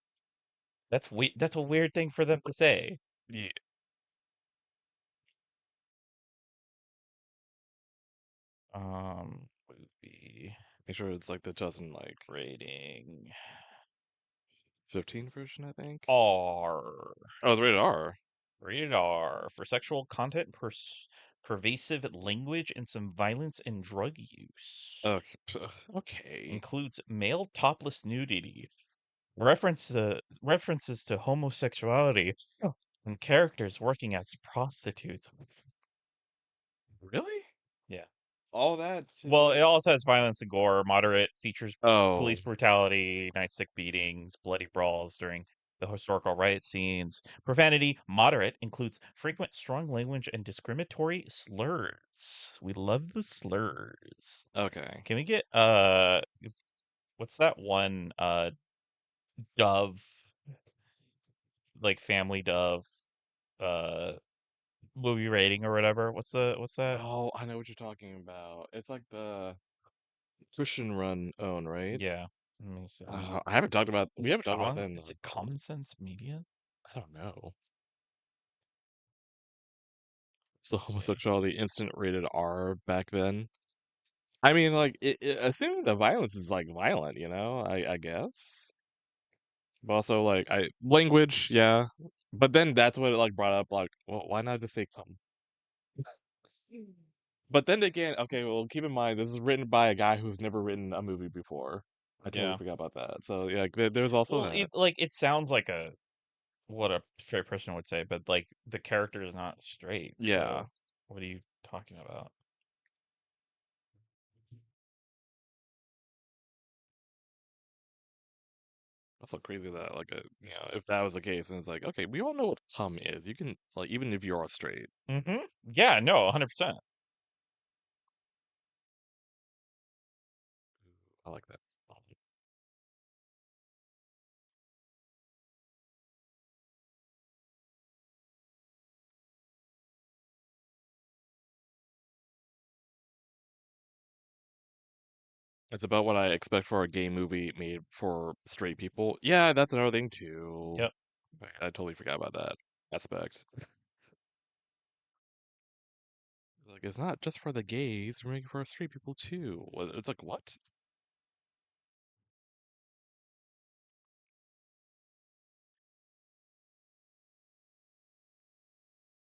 That's a weird thing for them to say. Yeah. Movie Make sure it's like the 2000 like rating 15 version, I think. R. Oh, it's rated R. Rated R for sexual content, pervasive language, and some violence and drug use. Okay. Includes male topless nudity, references to homosexuality, and characters working as prostitutes. Really? Yeah. All that? Well, it also has violence and gore. Moderate features Oh. police brutality, nightstick beatings, bloody brawls during the historical riot scenes. Profanity, moderate, includes frequent strong language and discriminatory slurs. We love the slurs. Okay. Can we get what's that one Dove, like Family Dove movie rating or whatever? What's that? Oh, I know what you're talking about. It's like the Christian Run own, right? Yeah. Let me see. I haven't talked about we haven't talked about that in Is it Common Sense Media? I don't know. It's the homosexuality instant rated R back then. I mean, like, assuming the violence is like violent, I guess. But also, like, language, yeah. But then that's what it like brought up, like, well, why not just say come? But then again, okay, well, keep in mind this is written by a guy who's never written a movie before. I totally Yeah. forgot about that. So yeah, there's also Well, that. it sounds like what a straight person would say, but like the character is not straight. Yeah. So what are you talking about? That's so crazy that like if that was the case, and it's like, okay, we all know what cum is. You can like even if you are straight. Mm-hmm. Yeah, no, 100%. I like that. It's about what I expect for a gay movie made for straight people. Yeah, that's another thing too. Yep. I totally forgot about that aspect. Like, it's not just for the gays, we're making it for straight people too. It's like, what?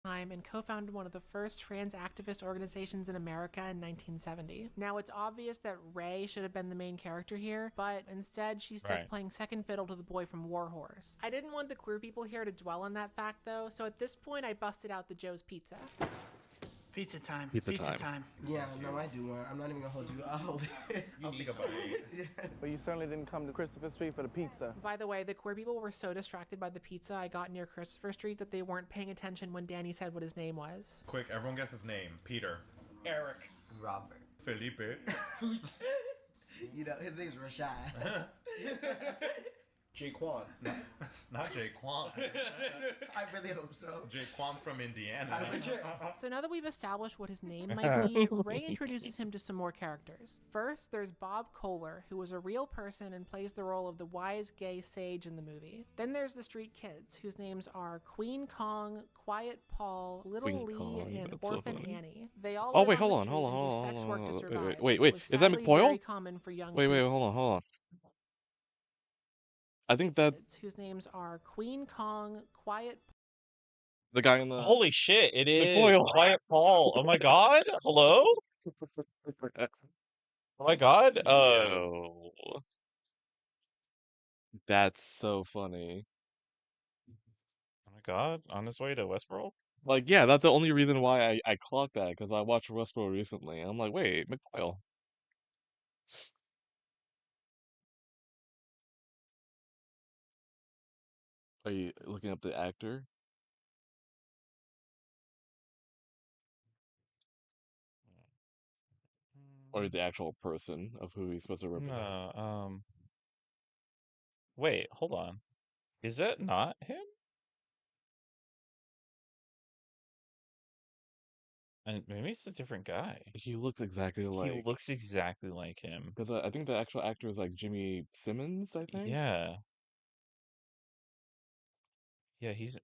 And co-founded one of the first trans activist organizations in America in 1970. Now, it's obvious that Ray should have been the main character here, but instead she stuck Right. playing second fiddle to the boy from Warhorse. I didn't want the queer people here to dwell on that fact, though, so at this point I busted out the Joe's Pizza. Pizza time. Pizza time. Yeah, no, I do want. I'm not even gonna hold you. I'll hold it. I'll take a bite. But you certainly didn't come to Christopher Street for the pizza. By the way, the queer people were so distracted by the pizza I got near Christopher Street that they weren't paying attention when Danny said what his name was. Quick, everyone guess his name. Peter. Eric. Robert. Felipe. You know, his name's Rashad. Jaquan. Not Jaquan. I really hope so. Jaquan from Indiana. So now that we've established what his name might be, Ray introduces him to some more characters. First, there's Bob Kohler, who is a real person and plays the role of the wise gay sage in the movie. Then there's the street kids, whose names are Queen Kong, Quiet Paul, Little Queen Lee, Kong, and that's so Orphan funny. Annie. They all Oh live wait, on hold the on, street hold on, and do hold sex on, work hold to on. survive, Wait, which was is that sadly McPoyle? very common for young Wait, people. hold on. I think that Whose names are Queen Kong, Quiet the guy in the Holy shit, it is McPoyle. Quiet Paul. Oh my god. Hello? Oh my god. Yo, that's so funny. Oh my god. On his way to Westworld? Like, yeah, that's the only reason why I clocked that because I watched Westworld recently. I'm like, wait, McPoyle. Are you looking up the actor or the actual person of who he's supposed to represent? No, wait, hold on. Is that not him? And maybe it's a different guy. He looks exactly He like looks exactly like him. because I think the actual actor is like Jimmy Simmons, I think. Yeah. Yeah, he's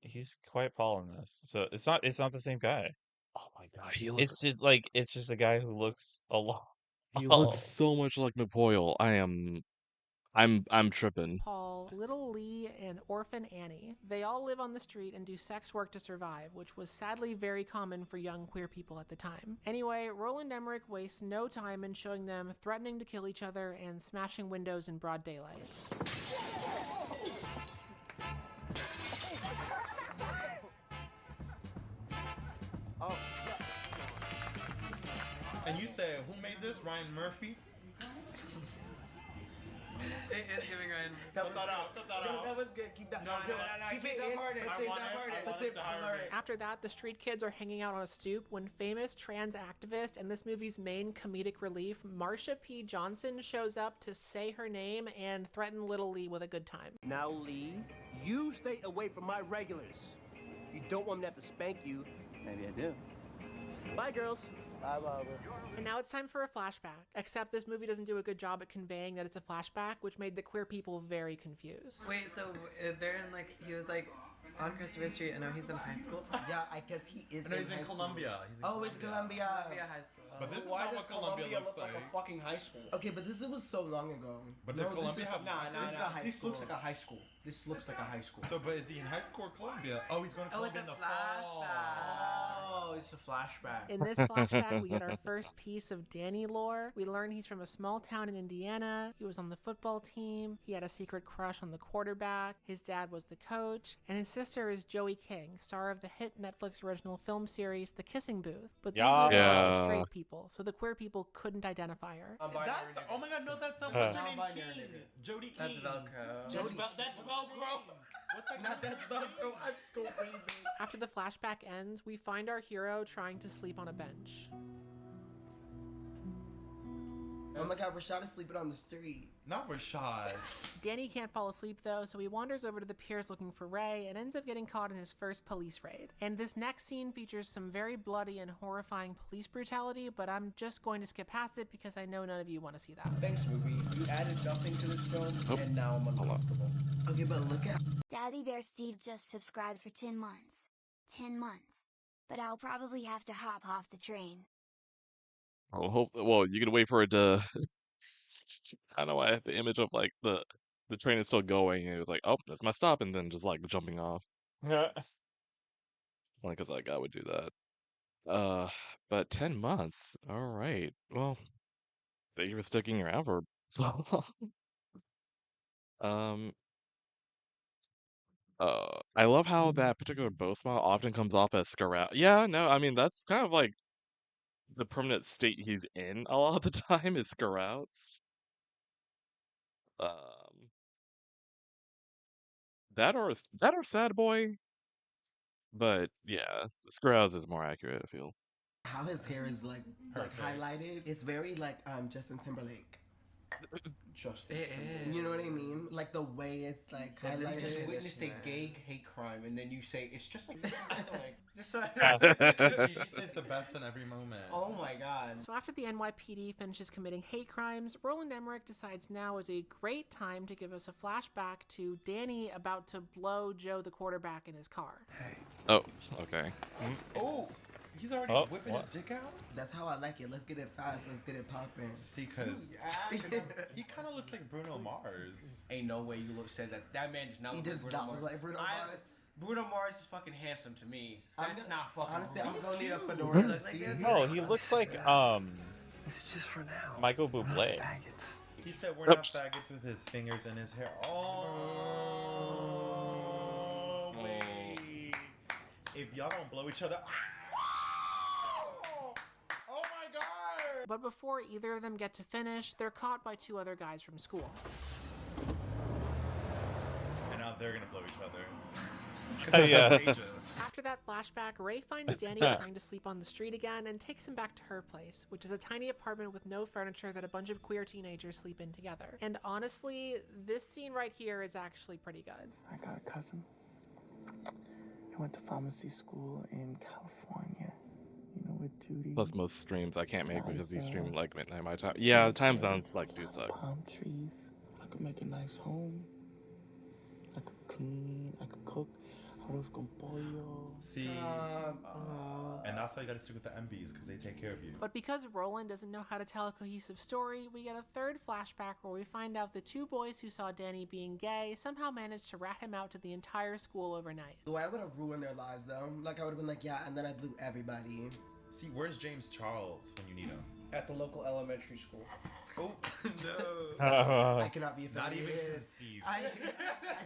Quiet Paul in this. So it's not the same guy. Oh my god, he looks It's just a guy who looks a lot. he looks so much like McPoyle. I'm tripping. Paul, Little Lee, and Orphan Annie. They all live on the street and do sex work to survive, which was sadly very common for young queer people at the time. Anyway, Roland Emmerich wastes no time in showing them threatening to kill each other and smashing windows in broad daylight. Oh. And you say, who made this? Ryan Murphy? It is giving Ryan. Cut that out. That was good. Keep that. No, Keep it in. But they blur it. After that, the street kids are hanging out on a stoop when famous trans activist and this movie's main comedic relief, Marsha P. Johnson, shows up to say her name and threaten Little Lee with a good time. Now, Lee, you stay away from my regulars. You don't want me to have to spank you. Maybe I do. Bye, girls. Bye, Barbara. And now it's time for a flashback, except this movie doesn't do a good job at conveying that it's a flashback, which made the queer people very confused. Wait, so they're in like, he was like on Christopher Street. I know he's in high school. Yeah, I guess he is. No, in he's in high school. Columbia. It's Columbia. Columbia High School. But this is Why not does what Columbia looks look like a fucking high school? Okay, but this was so long ago. But no, did Columbia have this is a high This school. looks like a high school. This looks like a high school. So, but is he in high school or Columbia? Oh, he's going to Oh, it's Columbia a in the fall. flashback. Oh, it's a flashback. In this flashback, we get our first piece of Danny lore. We learn he's from a small town in Indiana. He was on the football team. He had a secret crush on the quarterback. His dad was the coach. And his sister is Joey King, star of the hit Netflix original film series The Kissing Booth. But these movies are for straight people, so the queer people couldn't identify her. Oh my god, no, that's what's her name? King. Jody King. That's Velcro. That's Velcro. What's that? Not that's Velcro. I'm screaming. After the flashback ends, we find our hero trying to sleep on a bench. Oh my god, Rashad is sleeping on the street. Not Rashad. Danny can't fall asleep though, so he wanders over to the piers looking for Ray and ends up getting caught in his first police raid. And this next scene features some very bloody and horrifying police brutality, but I'm just going to skip past it because I know none of you want to see that. Thanks, movie. You added nothing to this film, and now I'm uncomfortable. Okay, but look at Daddy Bear Steve just subscribed for 10 months. 10 months. But I'll probably have to hop off the train. Oh, well, you can wait for it to. I don't know why I have the image of like the train is still going and it was like, oh, that's my stop, and then just like jumping off. Yeah. Only because like I would do that. But 10 months. All right. Well, thank you for sticking around for so long. I love how that particular bow smile often comes off as Scarab. Yeah, no, I mean that's kind of like the permanent state he's in a lot of the time is Scarouts. That or Sad Boy. But yeah, Scarouts is more accurate, I feel. how his hair is like highlighted. It's very like Justin Timberlake. Justin. You know what I mean? Like the way it's like highlighted. Just witnessed a gay hate crime, and then you say it's just like, just so. She says the best in every moment. Oh my god. So after the NYPD finishes committing hate crimes, Roland Emmerich decides now is a great time to give us a flashback to Danny about to blow Joe the quarterback in his car. Oh, okay. Oh, he's already whipping his dick out? That's how I like it. Let's get it fast. Let's get it popping. See, because he kind of looks like Bruno Mars. Ain't no way you said that. That man does not look like Bruno Mars. Look like Bruno Mars. Bruno Mars is fucking handsome to me. That's not fucking. Honestly, I'm gonna need a fedora to see. No, he looks like This is just for now. Michael Bublé. Faggots. He said we're not faggots with his fingers in his hair. Oh, wait. If y'all don't blow each other. Oh my god! But before either of them get to finish, they're caught by two other guys from school. And now they're gonna blow each other. Yeah. After that flashback, Ray finds Danny trying to sleep on the street again and takes him back to her place, which is a tiny apartment with no furniture that a bunch of queer teenagers sleep in together. And honestly, this scene right here is actually pretty good. I got a cousin. He went to pharmacy school in California. You know, with Judy. Plus most streams I can't make because he's streaming like midnight my time. Yeah, the time zones like do suck. Palm trees. I could make a nice home. I could clean. I could cook. Arroz con pollo. See, and that's why you gotta stick with the MBs because they take care of you. But because Roland doesn't know how to tell a cohesive story, we get a third flashback where we find out the two boys who saw Danny being gay somehow managed to rat him out to the entire school overnight. The way I would have ruined their lives though. Like I would have been like, yeah, and then I blew everybody. See, where's James Charles when you need him? At the local elementary school. Oh no! I cannot be affiliated. Not even conceived.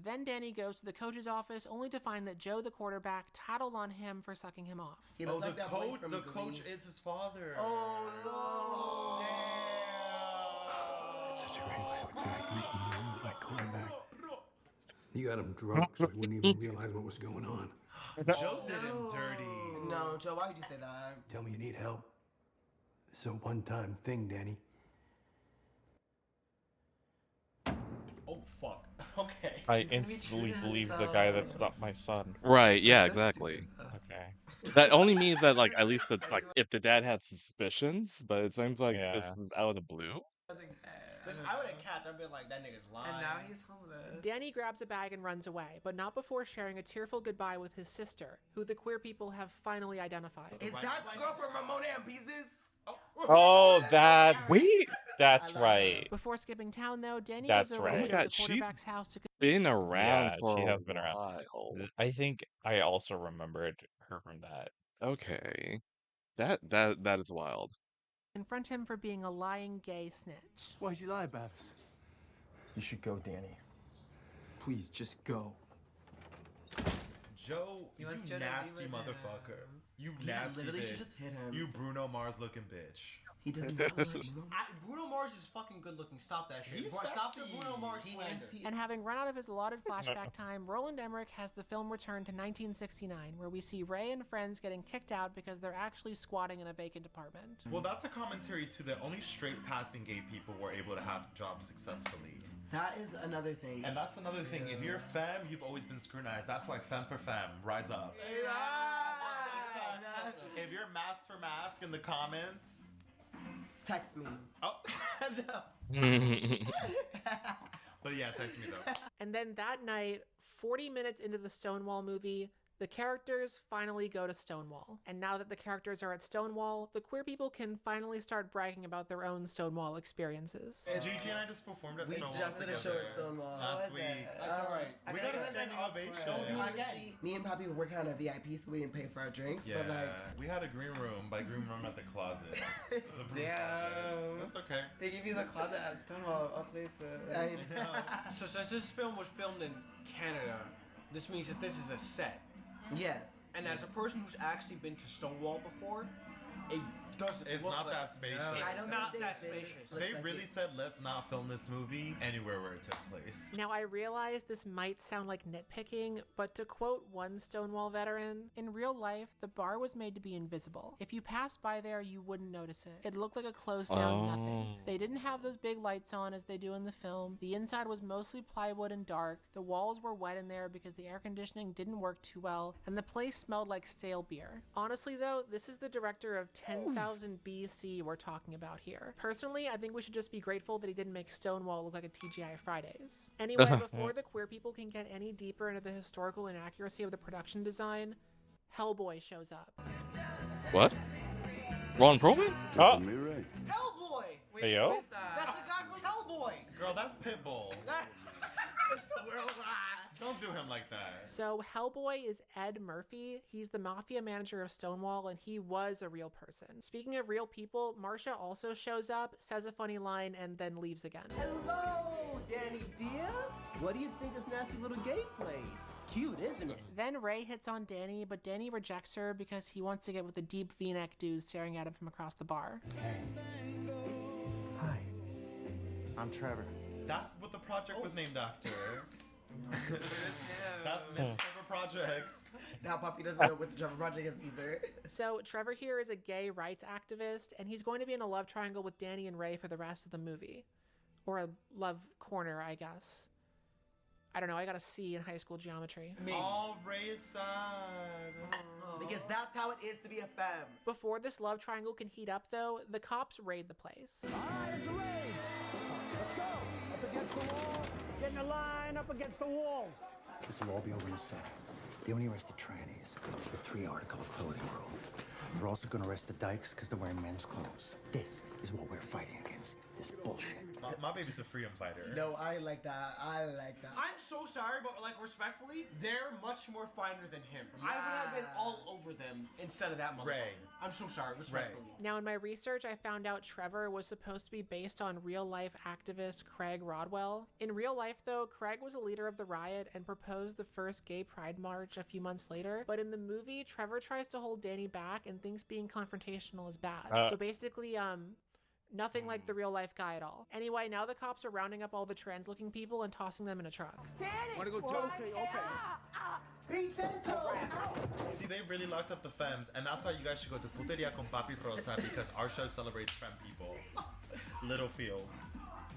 Then Danny goes to the coach's office, only to find that Joe the quarterback tattled on him for sucking him off. Oh, like the coach is his father. Oh no! That's such a great way to attack me, like quarterback. You got him drunk, so he wouldn't even realize what was going on. Joe did him dirty. No, Joe, why would you say that? Tell me you need help. It's a one-time thing, Danny. Oh fuck. Okay. I instantly believe the guy that stopped my son. Right, yeah, exactly. Okay. That only means that like at least like if the dad had suspicions, but it seems like this is out of the blue. I would have capped. I'd be like, that nigga's lying. And now he's homeless. Danny grabs a bag and runs away, but not before sharing a tearful goodbye with his sister, who the queer people have finally identified. Is that the girl from Ramona and Pieces? Oh, that's right. Before skipping town, though, Danny That's goes over right. to Oh my Joe God, the quarterback's house to. Been around Yeah, for she a has been around. while. I think I also remembered her from that. Okay. That is wild. Confront him for being a lying gay snitch. Why'd you lie about us? You should go, Danny. Please, just go. Joe, He you wants Joe to be nasty with motherfucker. him. You He nasty literally bitch. should just hit him. You Bruno Mars looking bitch. He does not look like Bruno. Bruno Mars is fucking good looking. Stop that shit. He's Stop the sexy. Bruno Mars He slander. is. And having run out of his allotted flashback time, Roland Emmerich has the film return to 1969, where we see Ray and friends getting kicked out because they're actually squatting in a vacant apartment. Well, that's a commentary too that only straight passing gay people were able to have jobs successfully. That is another thing. And that's another thing. If you're femme, you've always been scrutinized. That's why femme for femme, rise up. If you're mask for mask in the comments, text me. Oh, no. But yeah, text me though. And then that night, 40 minutes into the Stonewall movie, the characters finally go to Stonewall. And now that the characters are at Stonewall, the queer people can finally start bragging about their own Stonewall experiences. Gigi and I just performed at We Stonewall just did a show at Stonewall. last week. That's alright. We got a standing ovation. Honestly, me and Poppy were working on a VIP, so we didn't pay for our drinks. Yeah, But like, we had a green room. By green room, at the closet. It was a broom closet. That's okay. They give you the closet at Stonewall, a place. I know. So since this film was filmed in Canada, this means that this is a set. Yes. And as a person who's actually been to Stonewall before, it doesn't. It's look not like, that spacious. It's I don't not think that they've been- spacious. They like really it. said, let's not film this movie anywhere where it took place. Now, I realize this might sound like nitpicking, but to quote one Stonewall veteran, in real life, the bar was made to be invisible. If you passed by there, you wouldn't notice it. It looked like a closed down nothing. They didn't have those big lights on as they do in the film. The inside was mostly plywood and dark. The walls were wet in there because the air conditioning didn't work too well, and the place smelled like stale beer. Honestly, though, this is the director of 10,000 BC we're talking about here. Personally, I think we should just be grateful that he didn't make Stonewall look like a TGI Fridays. Anyway, before the queer people can get any deeper into the historical inaccuracy of the production design, Hellboy shows up. What? Ron Perlman? Oh, Hellboy! Wait, Hey, yo. who is that? That's the guy from Hellboy! Girl, that's Pitbull. Worldwide. Don't do him like that. So Hellboy is Ed Murphy. He's the mafia manager of Stonewall, and he was a real person. Speaking of real people, Marcia also shows up, says a funny line, and then leaves again. Hello, Danny dear. What do you think of this nasty little gay place? Cute, isn't it? Then Ray hits on Danny, but Danny rejects her because he wants to get with the deep V-neck dude staring at him from across the bar. Hi. I'm Trevor. That's what the project was named after. That's Miss Trevor Project. Now Poppy doesn't know what the Trevor Project is either. So Trevor here is a gay rights activist, and he's going to be in a love triangle with Danny and Ray for the rest of the movie. Or a love corner, I guess. I don't know, I got a C in high school geometry. Oh, Ray is sad. Because that's how it is to be a femme. Before this love triangle can heat up, though, the cops raid the place. Alright, it's a raid. Let's go. Up against the wall. Get in the line up against the walls. This will all be over in a second. They only arrested trannies. It's the 3-article of clothing rule. They're also going to arrest the dykes because they're wearing men's clothes. This is what we're fighting against. This bullshit. My baby's a freedom fighter. No, I like that. I like that. I'm so sorry, but like respectfully, they're much more finer than him. I would have been all over them instead of that motherfucker. Ray. I'm so sorry, respectfully. Now, in my research, I found out Trevor was supposed to be based on real-life activist Craig Rodwell. In real life, though, Craig was a leader of the riot and proposed the first gay pride march a few months later. But in the movie, Trevor tries to hold Danny back and thinks being confrontational is bad. So basically, nothing like the real-life guy at all. Anyway, now the cops are rounding up all the trans-looking people and tossing them in a truck. Danny! Wanna go Beat that toe! See, they really locked up the femmes, and that's why you guys should go to Puteria con Papi Rosa because our show celebrates femme people. Littlefield,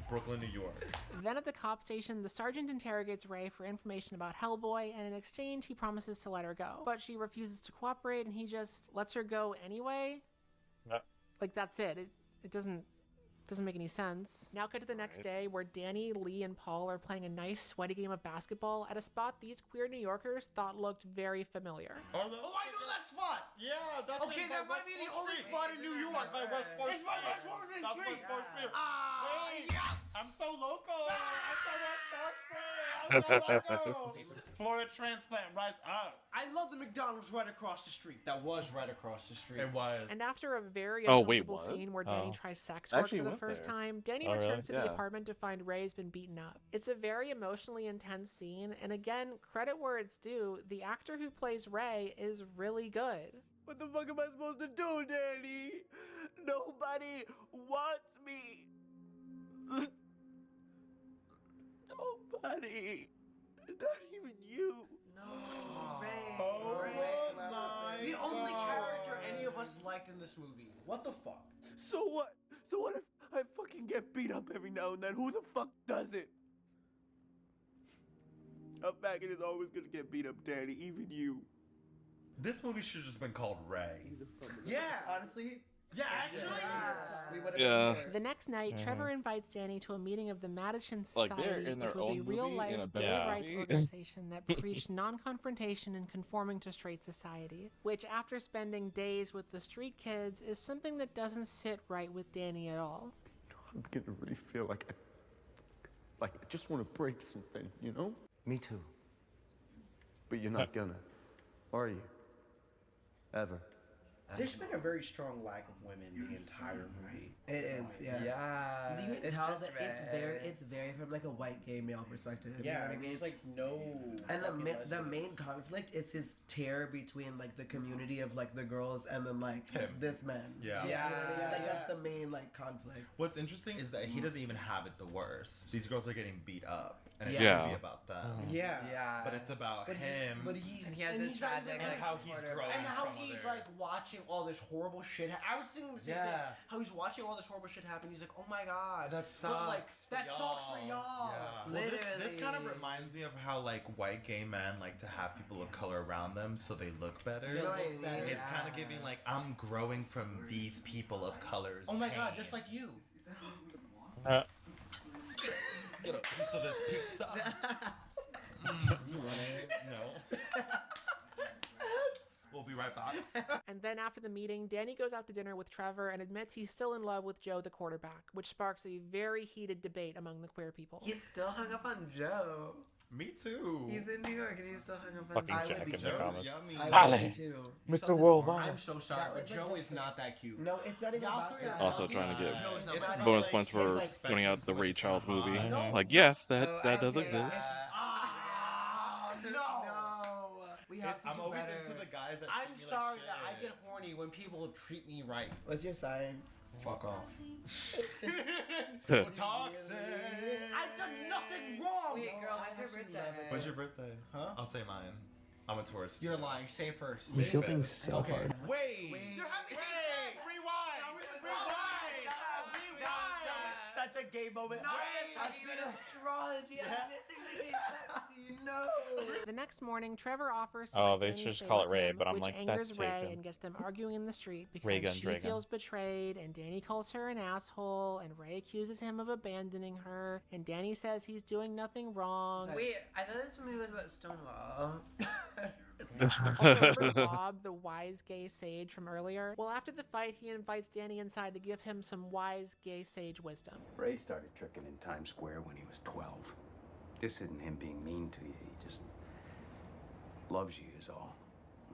Brooklyn, New York. Then at the cop station, the sergeant interrogates Ray for information about Hellboy, and in exchange, he promises to let her go. But she refuses to cooperate, and he just lets her go anyway. Like, that's it. It doesn't Doesn't make any sense. Now cut to the next day where Danny, Lee, and Paul are playing a nice sweaty game of basketball at a spot these queer New Yorkers thought looked very familiar. Oh, I know that spot! Yeah, that's okay, that might be the only spot in New York. That's my West 4th It's my West 4th Street! That's West 4th Street. Wait, I'm so local! I'm so West 4th Street! I'm so local! Florida transplant, rise up. I love the McDonald's right across the street. That was right across the street. It was. And after a very Oh, wait, uncomfortable what? scene where Danny Oh. tries sex I work actually for the went first there. time, Danny Oh, really? returns to the Yeah. apartment to find Ray's been beaten up. It's a very emotionally intense scene, and again, credit where it's due, the actor who plays Ray is really good. What the fuck am I supposed to do, Danny? Nobody wants me. Nobody. Not even you. The only character any of us liked in this movie. What the fuck? So what? So what if I fucking get beat up every now and then? Who the fuck does it? A faggot is always gonna get beat up, Danny. Even you. This movie should have just been called Ray. Yeah. Honestly. Yeah, actually. We would have Yeah. been there. The next night, Trevor invites Danny to a meeting of the Madison Like, Society, they're in their which was a own movie real-life in a gay better rights movie. organization that preached non-confrontation and conforming to straight society, which after spending days with the street kids is something that doesn't sit right with Danny at all. I'm beginning to really feel like I just want to break something, you know? Me too. But you're not gonna, are you? Ever. There's been a very strong lack of women the entire movie. It is, yeah. Yeah. You can it's tell just that it's very from like a white gay male perspective. Yeah, you know what I mean? there's like no. And fucking the lesbians. main conflict is his terror between like the community of like the girls and then like Him. this man. Yeah. You know what I mean? Yeah. Like that's the main like conflict. What's interesting is that he doesn't even have it the worst. These girls are getting beat up, and it Yeah. should be about them. Yeah. Yeah. But it's about But him. But he's And he has and this he's not tragic, doing- and how he's quarterback. growing and how from he's other- like watching all this horrible shit. I was thinking the same thing. Yeah. How he's watching all this horrible shit happen. He's like, oh my god, That But like sucks that for sucks for y'all. y'all. Yeah. Well, this kind of Literally. reminds me of how like white gay men like to have people of color around them so they look better. You know what I mean? It's kind of giving like I'm growing from these people of colors. Oh my god, pain. just like you. Get a piece of this pizza. Do you want it? No. We'll be right back. And then after the meeting, Danny goes out to dinner with Trevor and admits he's still in love with Joe, the quarterback, which sparks a very heated debate among the queer people. He's still hung up on Joe. Me too. He's in New York and he's still hung up on Fucking I Joe. would Jack be in the Joe. comments. Yummy. I would be Ale. too. Mr. Worldwide. I'm so sorry, That but was like Joe the- is not that cute. No, it's not even Y'all about three that. are Also lucky. trying to get Joe's not It's that not bonus cute. points for it's like pointing out the Ray Charles movie. No. Like, yes, that Oh, does okay. exist. No. No, we have to I'm do always better. into the guys that I'm treat me sorry like that I shit. get horny when people treat me right. What's your sign? Fuck off. Toxic. I've done nothing wrong. Wait, girl, I when's your actually birthday? love it. When's your birthday? Huh? I'll say mine. I'm a tourist. You're lying. Say it first. You feel things so Okay. hard. Wait. You're having Rewind. Rewind. Such a gay moment. No, it's not even astrology. I'm missing the gay sexy. No. The next morning, Trevor offers to Oh, let they Danny should just stay call it with Ray, him, but I'm which like, angers that's Ray taken. and gets them arguing in the street because Ray gun, she Dragon. feels betrayed, and Danny calls her an asshole, and Ray accuses him of abandoning her, and Danny says he's doing nothing wrong. Wait, I thought this movie was about Stonewall. Also, remember Bob, the wise gay sage from earlier? Well, after the fight, he invites Danny inside to give him some wise gay sage wisdom. Ray started tricking in Times Square when he was 12. This isn't him being mean to you. He just loves you is all.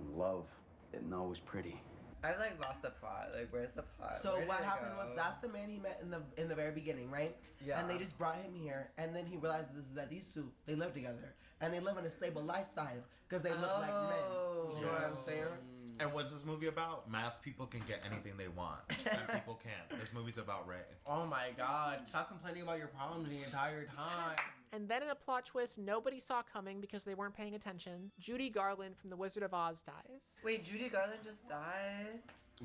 And love isn't always pretty. I like lost the plot. Like, where's the plot? So Where did what it happened go? was that's the man he met in the very beginning, right? Yeah. And they just brought him here, and then he realized this is that these two they live together, and they live in a stable lifestyle because they look like men. You know what I'm saying? And what's this movie about? Masked people can get anything they want. And people can't. This movie's about Ray. Oh my god. Stop complaining about your problems the entire time. And then in a plot twist nobody saw coming because they weren't paying attention, Judy Garland from The Wizard of Oz dies. Wait, Judy Garland just died?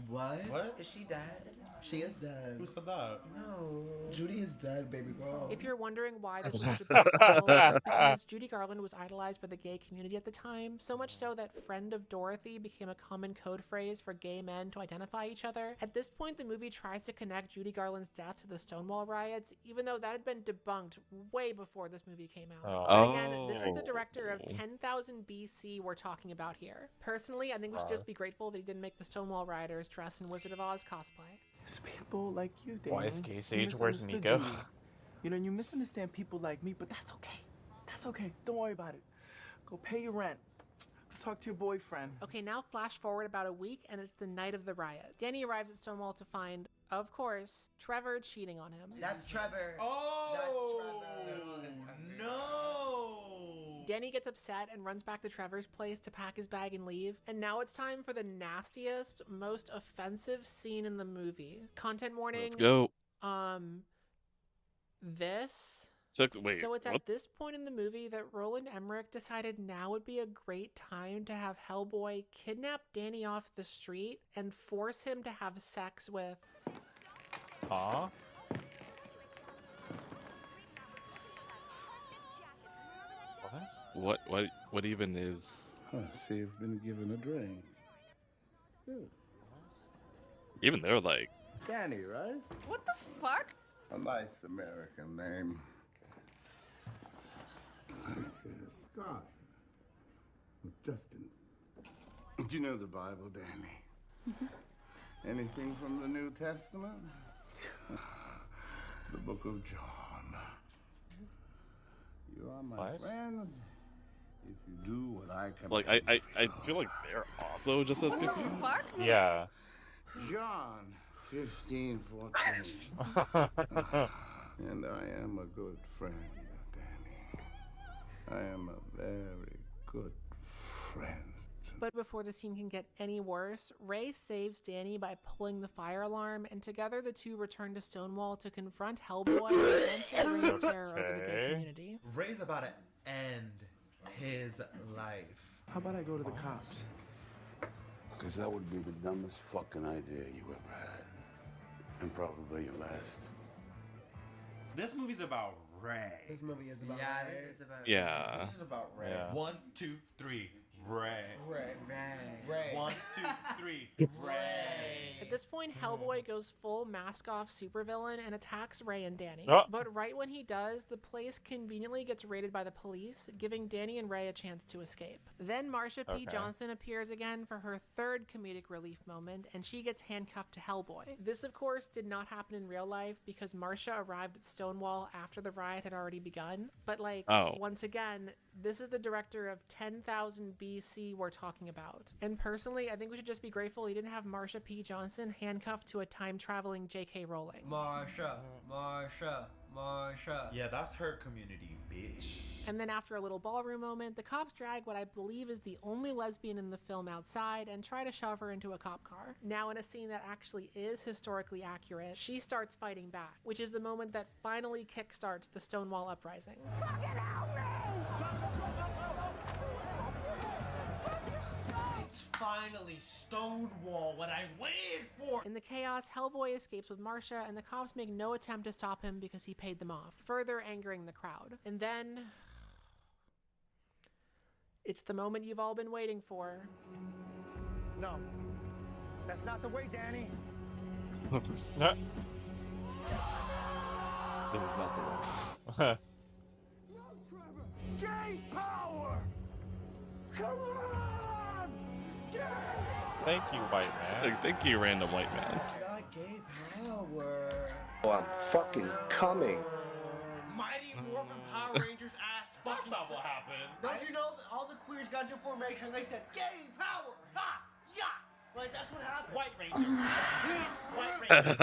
What? What? Is she dead? She is dead. Who said that? No. Judy is dead, baby girl. If you're wondering why this was such a big deal, it's because Judy Garland was idolized by the gay community at the time, so much so that friend of Dorothy became a common code phrase for gay men to identify each other. At this point, the movie tries to connect Judy Garland's death to the Stonewall riots, even though that had been debunked way before this movie came out. But again, this is the director of 10,000 BC we're talking about here. Personally, I think we should just be grateful that he didn't make the Stonewall rioters dress in Wizard of Oz cosplay. There's people like you, Danny. Why is Gay who Sage? Where's misunderstood Nico? Judy. You know, you misunderstand people like me, but that's okay. That's okay. Don't worry about it. Go pay your rent. Go talk to your boyfriend. Okay, now flash forward about a week, and it's the night of the riot. Danny arrives at Stonewall to find, of course, Trevor cheating on him. That's Trevor. Oh, no. Danny gets upset and runs back to Trevor's place to pack his bag and leave. And now it's time for the nastiest, most offensive scene in the movie. Content warning. Let's go. This. Wait, so it's what? at this point in the movie that Roland Emmerich decided now would be a great time to have Hellboy kidnap Danny off the street and force him to have sex with. Huh? What even is? See, you've been given a drink. Good. Even they're like, Danny, right? What the fuck? A nice American name. Like Scott. Justin. Do you know the Bible, Danny? Anything from the New Testament? The book of John. You are my friends. If you do what I command. like I feel like they're also just as confused. Yeah. John 15, 14. And I am a good friend, Danny. I am a very good friend. But before the scene can get any worse, Ray saves Danny by pulling the fire alarm, and together the two return to Stonewall to confront Hellboy and the reign of terror over the gay community. Ray's about to end his life. How about I go to the cops? Because that would be the dumbest fucking idea you ever had. And probably your last. This movie's about Ray. This movie is about Yeah, Ray. this is about Yeah. This is about Ray. Yeah. 1, 2, 3. Ray. Ray. Ray. Ray. 1, 2, 3. Ray. At this point, Hellboy goes full mask-off supervillain and attacks Ray and Danny. Oh. But right when he does, the place conveniently gets raided by the police, giving Danny and Ray a chance to escape. Then Marsha P. Okay. Johnson appears again for her third comedic relief moment, and she gets handcuffed to Hellboy. This, of course, did not happen in real life because Marsha arrived at Stonewall after the riot had already begun. But, once again, this is the director of 10,000 BC we're talking about. And personally, I think we should just be grateful he didn't have Marsha P. Johnson handcuffed to a time-traveling J.K. Rowling. Marsha. Yeah, that's her community, bitch. And then after a little ballroom moment, the cops drag what I believe is the only lesbian in the film outside and try to shove her into a cop car. Now, in a scene that actually is historically accurate, she starts fighting back, which is the moment that finally kickstarts the Stonewall uprising. It's finally Stonewall, what I waited for! In the chaos, Hellboy escapes with Marsha, and the cops make no attempt to stop him because he paid them off, further angering the crowd. And then... it's the moment you've all been waiting for. No. That's not the way, Danny. No. This is not the one. Gay power! Come on! Thank you, white man. Thank you, random white man. Got gay power. Oh, I'm fucking coming. Mighty Morphin Power Rangers ass fucking. That's not what happened. Don't you know that all the queers got into formation and they said, gay power! Ha! Yeah! Like, that's what happened. White Rangers. White Rangers.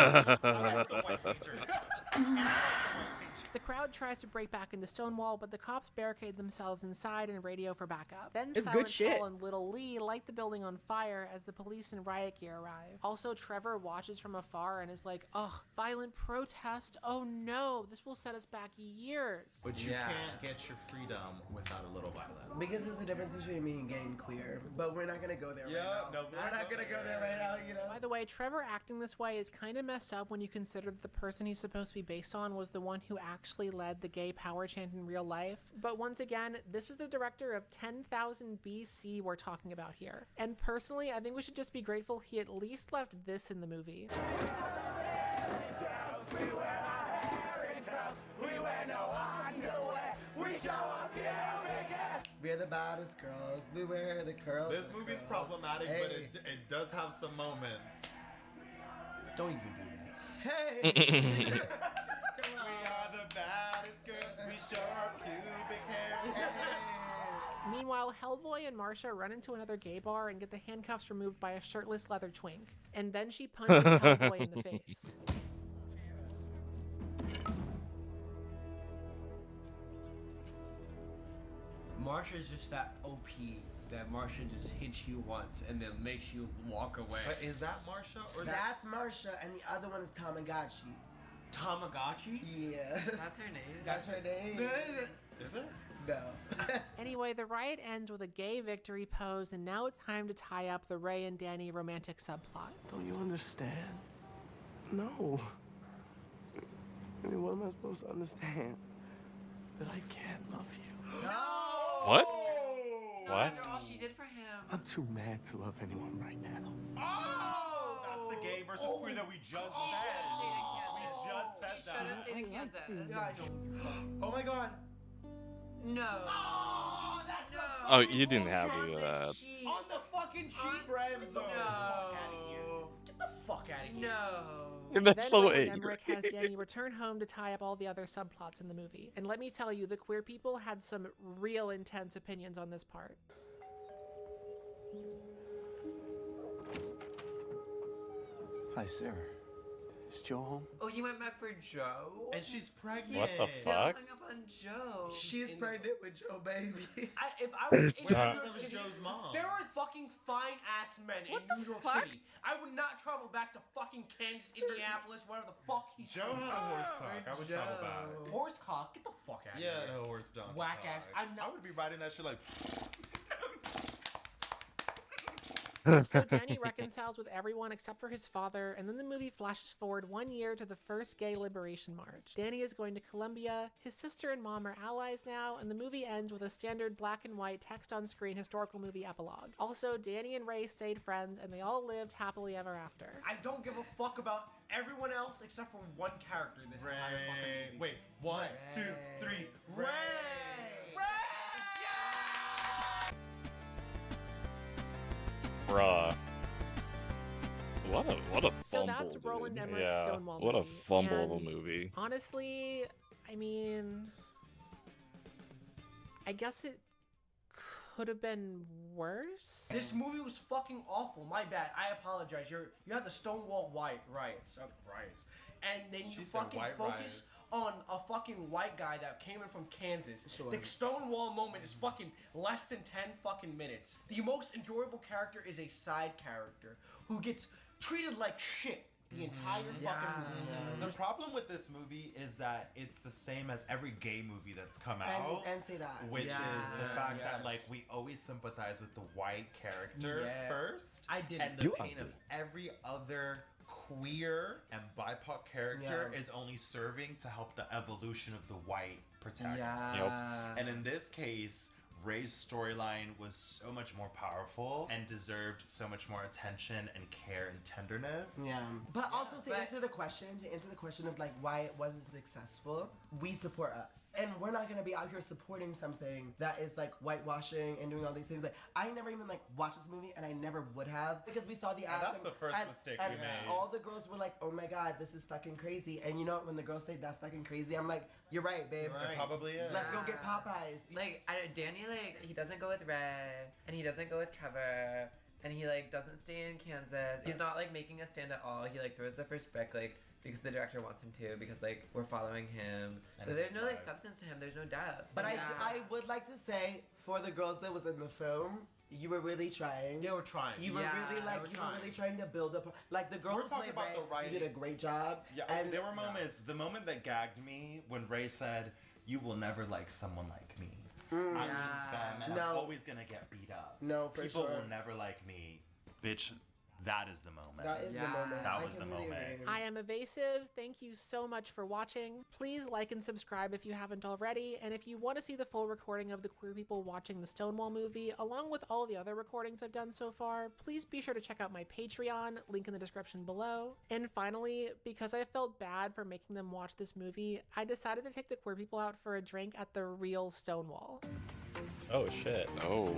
I like the White Rangers. I like the White Rangers. The crowd tries to break back into Stonewall, but the cops barricade themselves inside and radio for backup. Then It's good Silent shit. Paul and Little Lee light the building on fire as the police and riot gear arrive. Also, Trevor watches from afar and is like, ugh, violent protest? Oh no, this will set us back years. But you can't get your freedom without a little violence. Because there's a difference between being gay and queer. But we're not gonna go there right now. No, We're not gonna go there right now, you know? By the way, Trevor acting this way is kind of messed up when you consider that the person he's supposed to be based on was the one who actually led the gay power chant in real life. But once again, this is the director of 10,000 BC we're talking about here. And personally, I think we should just be grateful he at least left this in the movie. We're the baddest girls. We wear the curls. This movie's problematic, but it does have some moments. Don't even do that. Hey! We are the baddest girls. We show our pubic hair. Meanwhile, Hellboy and Marcia run into another gay bar and get the handcuffs removed by a shirtless leather twink. And then she punches Hellboy in the face. Marsha's just that OP that Marsha just hits you once and then makes you walk away. But is that Marsha or That's Marsha, and the other one is Tamagotchi. Tamagotchi? Yeah. That's her name. That's her name. Is it? No. Anyway, the riot ends with a gay victory pose, and now it's time to tie up the Ray and Danny romantic subplot. Don't you understand? No. I mean, what am I supposed to understand? That I can't love you. No! What? No, What? after all she did for him. I'm too mad to love anyone right now. Oh! That's the gay versus queer that we just said. We just said that. Stayed in Kansas. Oh my god. No. Oh, that's no. Oh, you didn't have to do that. On the fucking cheap friend zone. No. Get the fuck out of here. No. That's Then so Ray and angry. Emmerich has Danny return home to tie up all the other subplots in the movie. And let me tell you, the queer people had some real intense opinions on this part. Hi, Sarah. Is Joe home? Oh, he went back for Joe? And she's pregnant. What the Still fuck? hung up on Joe. She's pregnant with Joe, baby. If I was in New That York was City, Joe's mom. there are fucking fine ass men in New York City. I would not travel back to fucking Kansas, Indianapolis, whatever the fuck he's Joe had a horse cock. I would travel back. Horse cock? Get the fuck out of here. Yeah, the horse donkey. Whack ass. cock. I would be riding that shit like. So Danny reconciles with everyone except for his father, and then the movie flashes forward 1 year to the first gay liberation march. Danny is going to Colombia, his sister and mom are allies now, and the movie ends with a standard black and white text-on-screen historical movie epilogue. Also, Danny and Ray stayed friends, and they all lived happily ever after. I don't give a fuck about everyone else except for one character in this entire fucking movie. Wait, 1, 2, 3, Ray! Bruh. What a fumble. So that's dude. Roland Emmerich's Yeah, Stonewall what a movie, fumble of a and movie. Honestly, I mean, I guess it could have been worse. This movie was fucking awful. My bad. I apologize. You had the Stonewall riots, and then you She said fucking white focus riots. on a fucking white guy that came in from Kansas. Sure. The Stonewall moment is fucking less than 10 fucking minutes. The most enjoyable character is a side character who gets treated like shit the entire fucking movie. The problem with this movie is that it's the same as every gay movie that's come out. And say that. Which is the fact Yes. that like we always sympathize with the white character Yeah. first. I did. And the You pain of every other queer and BIPOC character is only serving to help the evolution of the white protagonist. Yeah. And in this case, Ray's storyline was so much more powerful and deserved so much more attention and care and tenderness. Yeah. But also to answer the question of like why it wasn't successful, we support us. And we're not gonna be out here supporting something that is like whitewashing and doing all these things. Like I never even like watched this movie and I never would have because we saw the ads. that's the first mistake we made. All the girls were like, oh my god, this is fucking crazy. And you know what, when the girls say that's fucking crazy, I'm like, you're right, babes. It probably is. Let's go get Popeyes. Like, Danny, like, he doesn't go with Ray, and he doesn't go with Trevor, and he like doesn't stay in Kansas. He's not like making a stand at all. He like throws the first brick like because the director wants him to, because like we're following him. But there's no like substance to him. There's no depth. But I would like to say, for the girls that was in the film, you were really trying. They were trying. You were really like you were really trying to build up. Like the girl We're who talking played about Ray, the writing. you did a great job. Yeah, and there were moments. The moment that gagged me when Ray said, "You will never like someone like me. I'm just femme, and I'm always gonna get beat up. No, for People sure. will never like me, bitch." That is the moment. That is the moment. That was the moment. I am Evasive. Thank you so much for watching. Please like and subscribe if you haven't already. And if you want to see the full recording of the queer people watching the Stonewall movie, along with all the other recordings I've done so far, please be sure to check out my Patreon, link in the description below. And finally, because I felt bad for making them watch this movie, I decided to take the queer people out for a drink at the real Stonewall. Oh shit. Oh.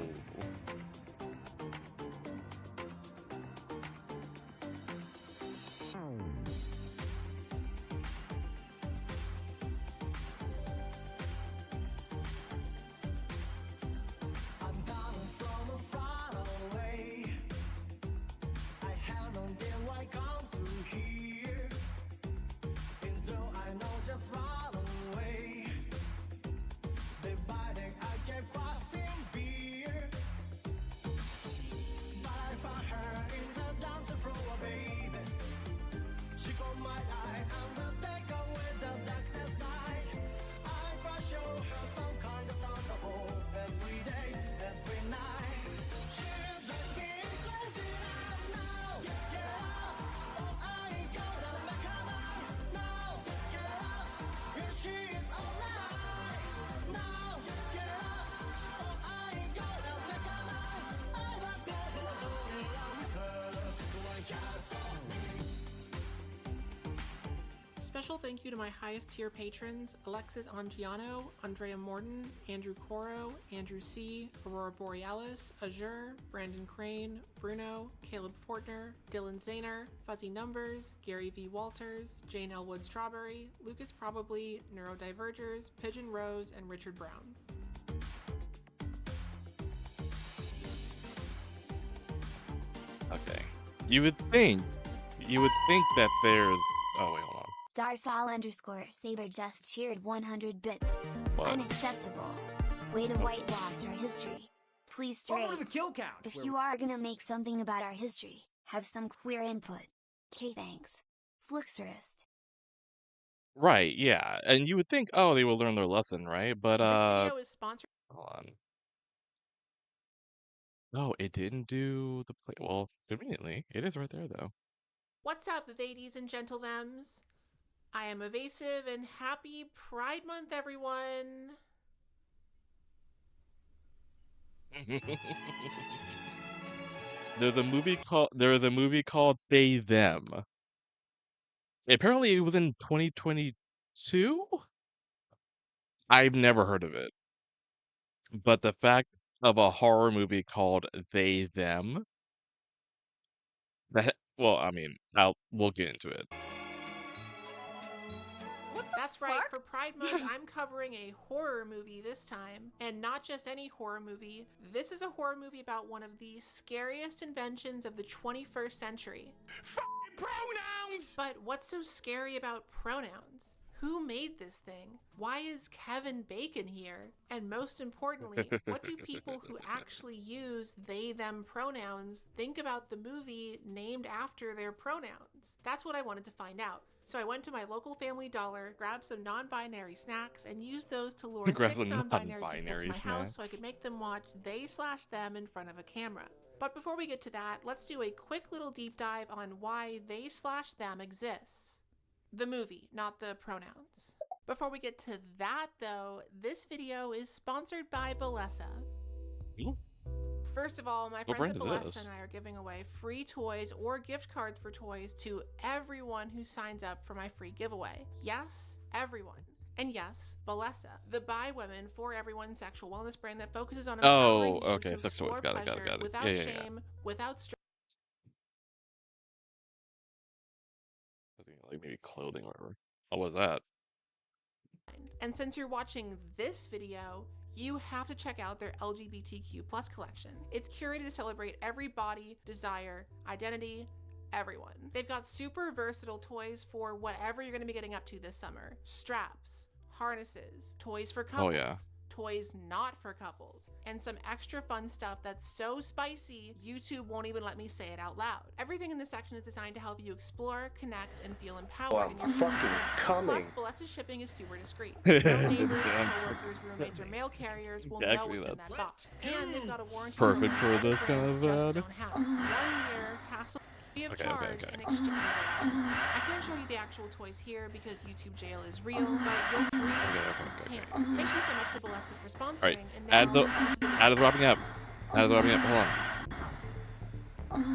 Special thank you to my highest tier patrons, Alexis Angiano, Andrea Morton, Andrew Coro, Andrew C., Aurora Borealis, Azure, Brandon Crane, Bruno, Caleb Fortner, Dylan Zahner, Fuzzy Numbers, Gary V. Walters, Jane Elwood Strawberry, Lucas Probably, Neurodivergers, Pigeon Rose, and Richard Brown. Okay. You would think that there's... Oh, wait, hold on. Darsal_Saber just cheered 100 bits. What? Unacceptable. Way to whitewash our history. Please, Welcome to the Strays, kill count, if where you are gonna make something about our history, have some queer input. Okay, thanks. Flixerist. Right, yeah. And you would think, oh, they will learn their lesson, right? But, This video is sponsored. hold on. No, it didn't do the play. Well, conveniently, it is right there, though. What's up, ladies and gentlethems? I am Evasive, and happy Pride Month, everyone! There was a movie called They Them. Apparently it was in 2022? I've never heard of it. But the fact of a horror movie called They Them, well, I mean, we'll get into it. That's right, for Pride Month, I'm covering a horror movie this time. And not just any horror movie. This is a horror movie about one of the scariest inventions of the 21st century. F***ing pronouns! But what's so scary about pronouns? Who made this thing? Why is Kevin Bacon here? And most importantly, what do people who actually use they, them pronouns think about the movie named after their pronouns? That's what I wanted to find out. So I went to my local Family Dollar, grabbed some non-binary snacks, and used those to lure 6 non-binary people to my house so I could make them watch they/them in front of a camera. But before we get to that, let's do a quick little deep dive on why they/them exists. The movie, not the pronouns. Before we get to that though, this video is sponsored by Bellesa. First of all, my friends at Bellesa and I are giving away free toys or gift cards for toys to everyone who signs up for my free giveaway. Yes, everyone. And yes, Bellesa, the by women for everyone sexual wellness brand that focuses on empowering you to Sex toys, explore got pleasure it. without shame, without stress. Like maybe clothing or whatever. What was that? And since you're watching this video, you have to check out their LGBTQ+ collection. It's curated to celebrate every body, desire, identity, everyone. They've got super versatile toys for whatever you're going to be getting up to this summer. Straps, harnesses, toys for couples. Oh yeah. Toys not for couples, and some extra fun stuff that's so spicy, YouTube won't even let me say it out loud. Everything in this section is designed to help you explore, connect, and feel empowered. Oh, I'm fucking coming. Plus, Bless's shipping is super discreet. No neighbors, Damn. coworkers, roommates, or mail carriers will Exactly, know what's in that's that box. And they've got a warranty. perfect for this kind of brands just ad. don't have. 1 year, hassle free of charge, and exchange. I can't show you the actual toys here because YouTube jail is real, but you'll free. Okay. Thank you so much to Blessa for sponsoring. All right, And now ad is wrapping up. Ad is wrapping up. Hold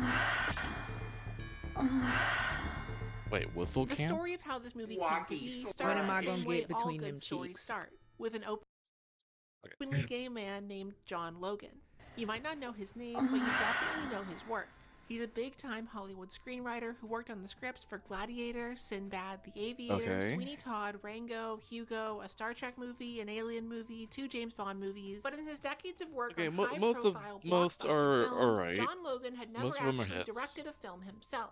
on. Wait, whistle the cam? story of how this movie came to be started When am I the gonna same way get all between good them stories cheeks? start, with an openly gay man named John Logan. You might not know his name, but you definitely know his work. He's a big-time Hollywood screenwriter who worked on the scripts for Gladiator, Sinbad, The Aviator, Okay. Sweeney Todd, Rango, Hugo, a Star Trek movie, an Alien movie, 2 James Bond movies. But in his decades of work Okay, on most high-profile are films, alright. John Logan had never Most of them are actually hits. directed a film himself.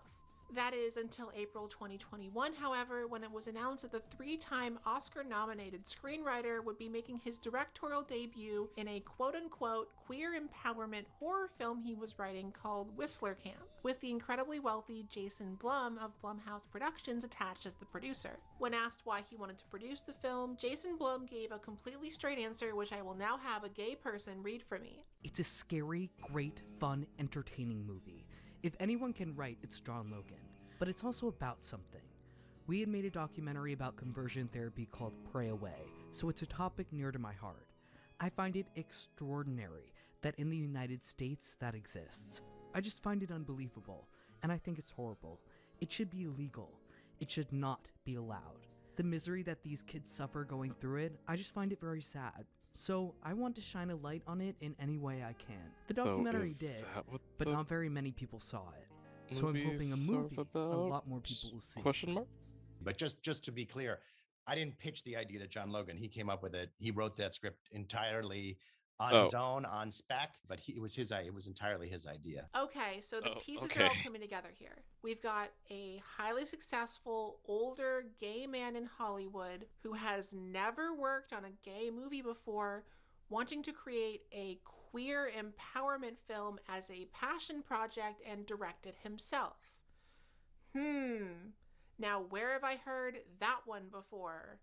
That is until April 2021, however, when it was announced that the 3-time Oscar-nominated screenwriter would be making his directorial debut in a quote-unquote queer empowerment horror film he was writing called Whistler Camp, with the incredibly wealthy Jason Blum of Blumhouse Productions attached as the producer. When asked why he wanted to produce the film, Jason Blum gave a completely straight answer, which I will now have a gay person read for me. It's a scary, great, fun, entertaining movie. If anyone can write, it's John Logan. But it's also about something. We had made a documentary about conversion therapy called Pray Away, so it's a topic near to my heart. I find it extraordinary that in the United States that exists. I just find it unbelievable, and I think it's horrible. It should be illegal. It should not be allowed. The misery that these kids suffer going through it, I just find it very sad. So I want to shine a light on it in any way I can. The documentary did, but not very many people saw it. So I'm hoping a movie a lot more people will see. Question mark? But just to be clear, I didn't pitch the idea to John Logan. He came up with it. He wrote that script entirely on his own, on spec, but it was entirely his idea. Okay, so the pieces are all coming together here. We've got a highly successful, older gay man in Hollywood who has never worked on a gay movie before, wanting to create a queer empowerment film as a passion project and direct it himself. Now where have I heard that one before?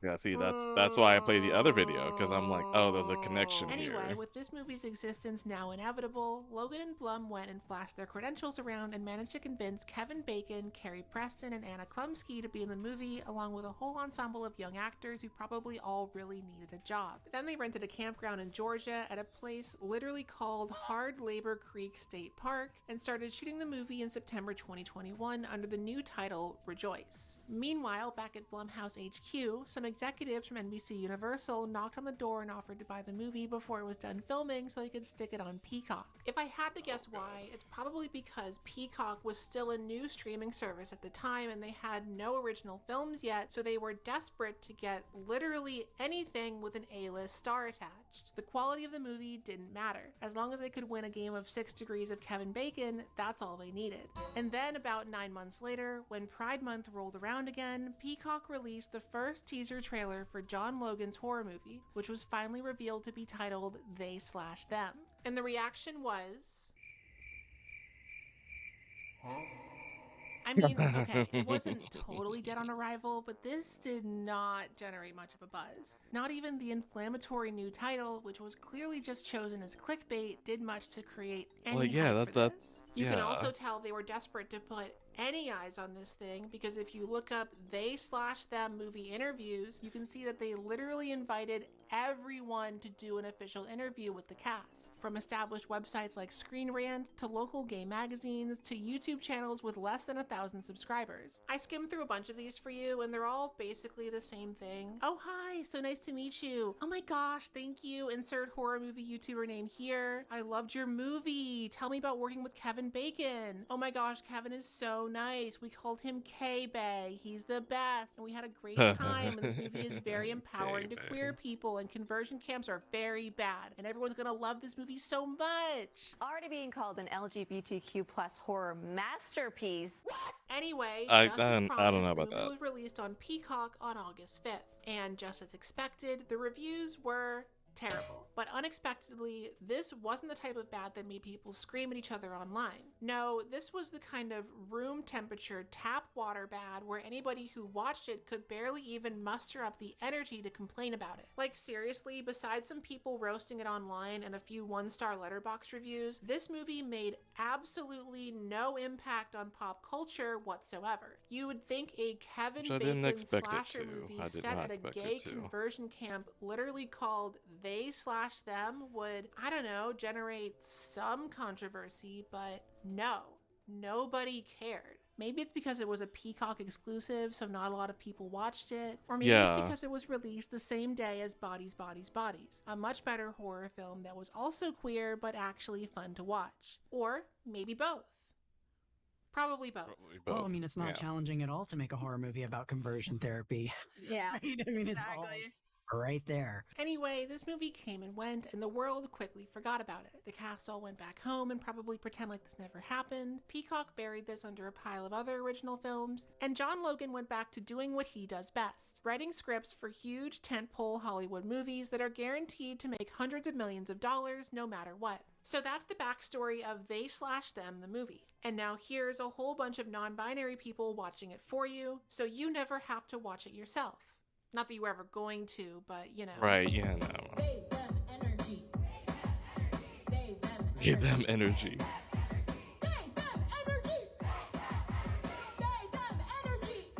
Yeah, see, that's why I played the other video, because I'm like, oh, there's a connection Anyway, here. with this movie's existence now inevitable, Logan and Blum went and flashed their credentials around and managed to convince Kevin Bacon, Carrie Preston, and Anna Klumsky to be in the movie, along with a whole ensemble of young actors who probably all really needed a job. Then they rented a campground in Georgia at a place literally called Hard Labor Creek State Park and started shooting the movie in September 2021 under the new title Rejoice. Meanwhile, back at Blumhouse HQ, some executives from NBC Universal knocked on the door and offered to buy the movie before it was done filming so they could stick it on Peacock. If I had to guess why, it's probably because Peacock was still a new streaming service at the time and they had no original films yet, so they were desperate to get literally anything with an A-list star attached. The quality of the movie didn't matter. As long as they could win a game of 6 Degrees of Kevin Bacon, that's all they needed. And then about 9 months later, when Pride Month rolled around again, Peacock released the first teaser trailer for John Logan's horror movie, which was finally revealed to be titled They/Them. And the reaction was... I mean, okay, it wasn't totally dead on arrival, but this did not generate much of a buzz. Not even the inflammatory new title, which was clearly just chosen as clickbait, did much to create any hype for this. You can also tell they were desperate to put any eyes on this thing, because if you look up They/Them movie interviews, you can see that they literally invited everyone to do an official interview with the cast. From established websites like Screen Rant to local gay magazines to YouTube channels with less than 1,000 subscribers. I skimmed through a bunch of these for you and they're all basically the same thing. Oh hi, so nice to meet you. Oh my gosh, thank you. Insert horror movie YouTuber name here. I loved your movie. Tell me about working with Kevin Bacon. Oh my gosh, Kevin is so nice. We called him K-Bay. He's the best. And we had a great time. And this movie is very empowering to queer people and conversion camps are very bad. And everyone's gonna love this movie so much. Already being called an LGBTQ plus horror masterpiece. Anyway, I just as don't promised, know the about movie that. was released on Peacock on August 5th. And just as expected, the reviews were terrible. But unexpectedly, this wasn't the type of bad that made people scream at each other online. No, this was the kind of room temperature tap water bad where anybody who watched it could barely even muster up the energy to complain about it. Like seriously, besides some people roasting it online and a few 1-star letterbox reviews, this movie made absolutely no impact on pop culture whatsoever. You would think a Kevin Which I didn't Bacon expect it slasher to. movie I did set not at a expect gay it to. conversion camp literally called They/Them would, I don't know, generate some controversy, but no, nobody cared. Maybe it's because it was a Peacock exclusive, so not a lot of people watched it. Or maybe Yeah. it's because it was released the same day as Bodies, Bodies, Bodies, a much better horror film that was also queer, but actually fun to watch. Or maybe both. Probably both. Well, I mean, it's not challenging at all to make a horror movie about conversion therapy. Yeah. Right? I mean, it's all right there. Anyway, this movie came and went, and the world quickly forgot about it. The cast all went back home and probably pretend like this never happened. Peacock buried this under a pile of other original films, and John Logan went back to doing what he does best, writing scripts for huge tentpole Hollywood movies that are guaranteed to make hundreds of millions of dollars no matter what. So that's the backstory of They/Them, the movie. And now here's a whole bunch of non-binary people watching it for you, so you never have to watch it yourself. Not that you were ever going to, but you know. Right, yeah, no. They, them, energy. They, them, Give them energy. They, them, energy. They, them, energy.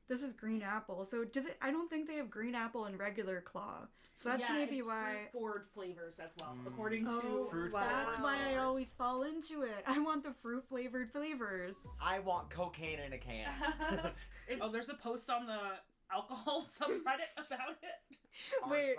This is green apple. So I don't think they have green apple and regular claw. So that's yeah, maybe it's why. fruit forward flavors as well, according to Oh, that's why I always fall into it. I want the fruit flavored flavors. I want cocaine in a can. Oh, there's a post on the alcohol subreddit about it. Wait,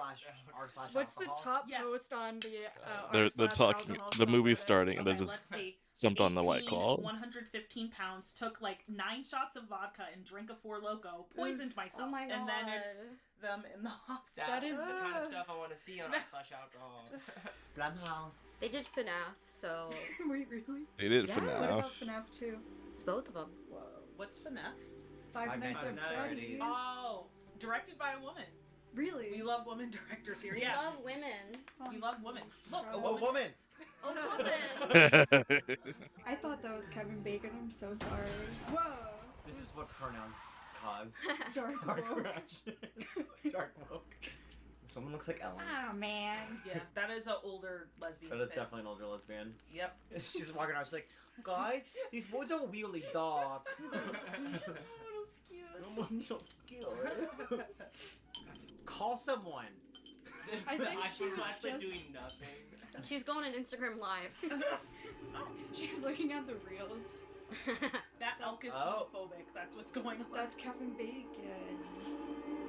what's the top post on the? They're talking. The movie's starting, and they're Okay, just let's see. stumped on the White Claw. 115 pounds, took like 9 shots of vodka and drank a Four Loko, poisoned myself, Oh my and then it's God. them in the hospital. That is the kind of stuff I want to see on /alcohol. Blumhouse. They did FNAF, so. Wait, really? They did What FNAF. about FNAF 2? Both of them. Whoa. What's FNAF? Five Nights at Freddy's. Oh, directed by a woman. Really? We love women directors here. We yeah. love women. We love women. Look, A woman. A woman. I thought that was Kevin Bacon. I'm so sorry. Whoa. This is what pronouns cause. Dark Car woke. crash. Dark woke. This woman looks like Ellen. Oh man. Yeah, that is an older lesbian. That is fit. definitely an older lesbian. Yep. She's walking around. She's like, guys, these woods are really dark. Call someone. I think She's actually doing nothing. She's going on Instagram Live. She's looking at the reels. That elk is homophobic. That's what's going on. That's Kevin Bacon.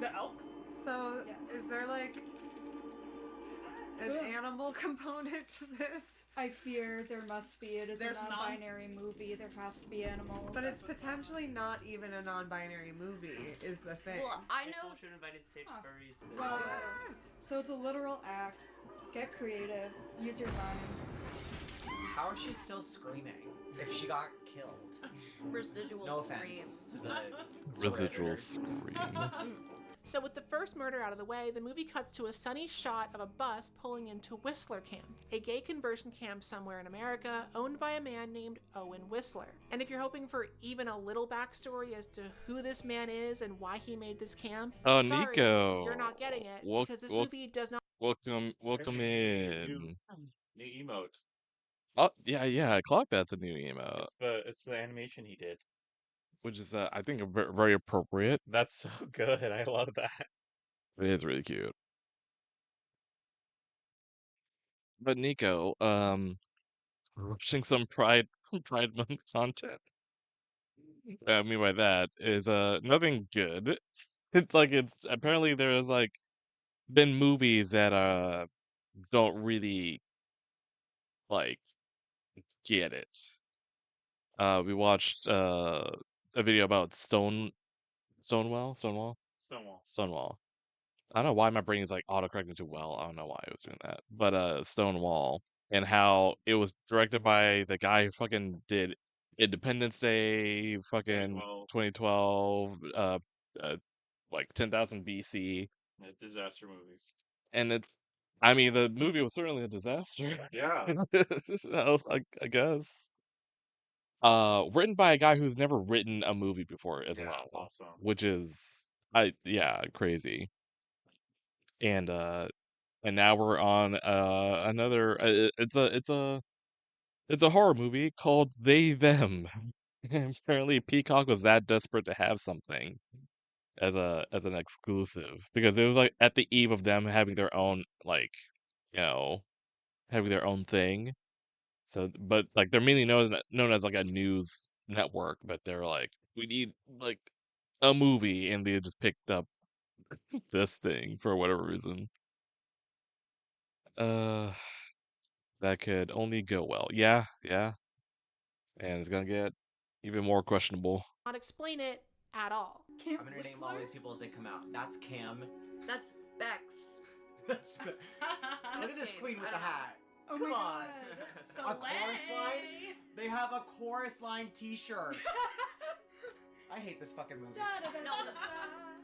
The elk? So, is there like an animal component to this? I fear there must be. It is There's a non-binary movie. There has to be animals. But it's potentially not even a non-binary movie, is the thing. Well, I know. Should have invited 6 furries to this. Well, so it's a literal axe. Get creative. Use your mind. How is she still screaming if she got killed? Residual No scream. offense to the Residual scream. So with the first murder out of the way, the movie cuts to a sunny shot of a bus pulling into Whistler Camp, a gay conversion camp somewhere in America owned by a man named Owen Whistler. And if you're hoping for even a little backstory as to who this man is and why he made this camp, Oh, sorry, Nico. you're not getting it Wel- because this wel- movie does not. Welcome in. New emote. Oh yeah, I clocked that's a new emote, It's the animation he did. which is I think very appropriate. That's so good. I love that. It is really cute. But Nico, watching some Pride Month content. What I mean by that is nothing good. It's like it's apparently there's like been movies that don't really like get it. We watched a video about Stonewall. I don't know why my brain is like autocorrecting to well. I don't know why it was doing that. But Stonewall and how it was directed by the guy who fucking did Independence Day, fucking 2012, like 10,000 BC. Yeah, disaster movies. And I mean, the movie was certainly a disaster. Yeah. I guess. Written by a guy who's never written a movie before as well, awesome. which is crazy. And now we're on another. It's a horror movie called They Them. And apparently, Peacock was that desperate to have something as an exclusive because it was like at the eve of them having their own having their own thing. So, but like they're mainly known as like a news network, but they're like we need like a movie, and they just picked up this thing for whatever reason. That could only go well. Yeah, and it's gonna get even more questionable. Not explain it at all. I'm gonna name all these people as they come out. That's Cam. That's Bex. That's Bex. Look at this queen with the hat. Oh Come my on. God. A chorus line? They have a chorus line t-shirt. I hate this fucking movie. No,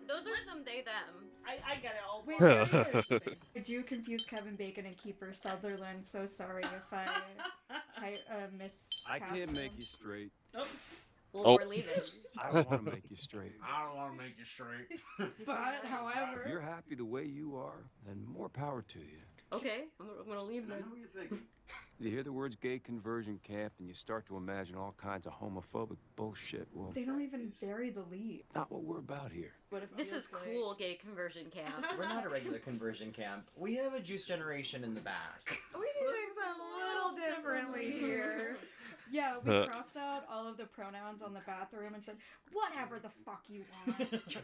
those are some they thems. I get it all. Wait, there it is. I do confuse Kevin Bacon and Kiefer Sutherland. So sorry if I miss. I can't make you straight. Well, we're leaving. I don't want to make you straight. I don't want to make you straight. But, however, If you're happy the way you are, then more power to you. Okay, I'm gonna leave then. You hear the words gay conversion camp and you start to imagine all kinds of homophobic bullshit. Well, they don't even bury the lead. not what we're about here. This is cool, gay conversion camp. We're not a regular conversion camp. We have a juice generation in the back. We do things a little differently here. Yeah, we crossed out all of the pronouns on the bathroom and said, whatever the fuck you want.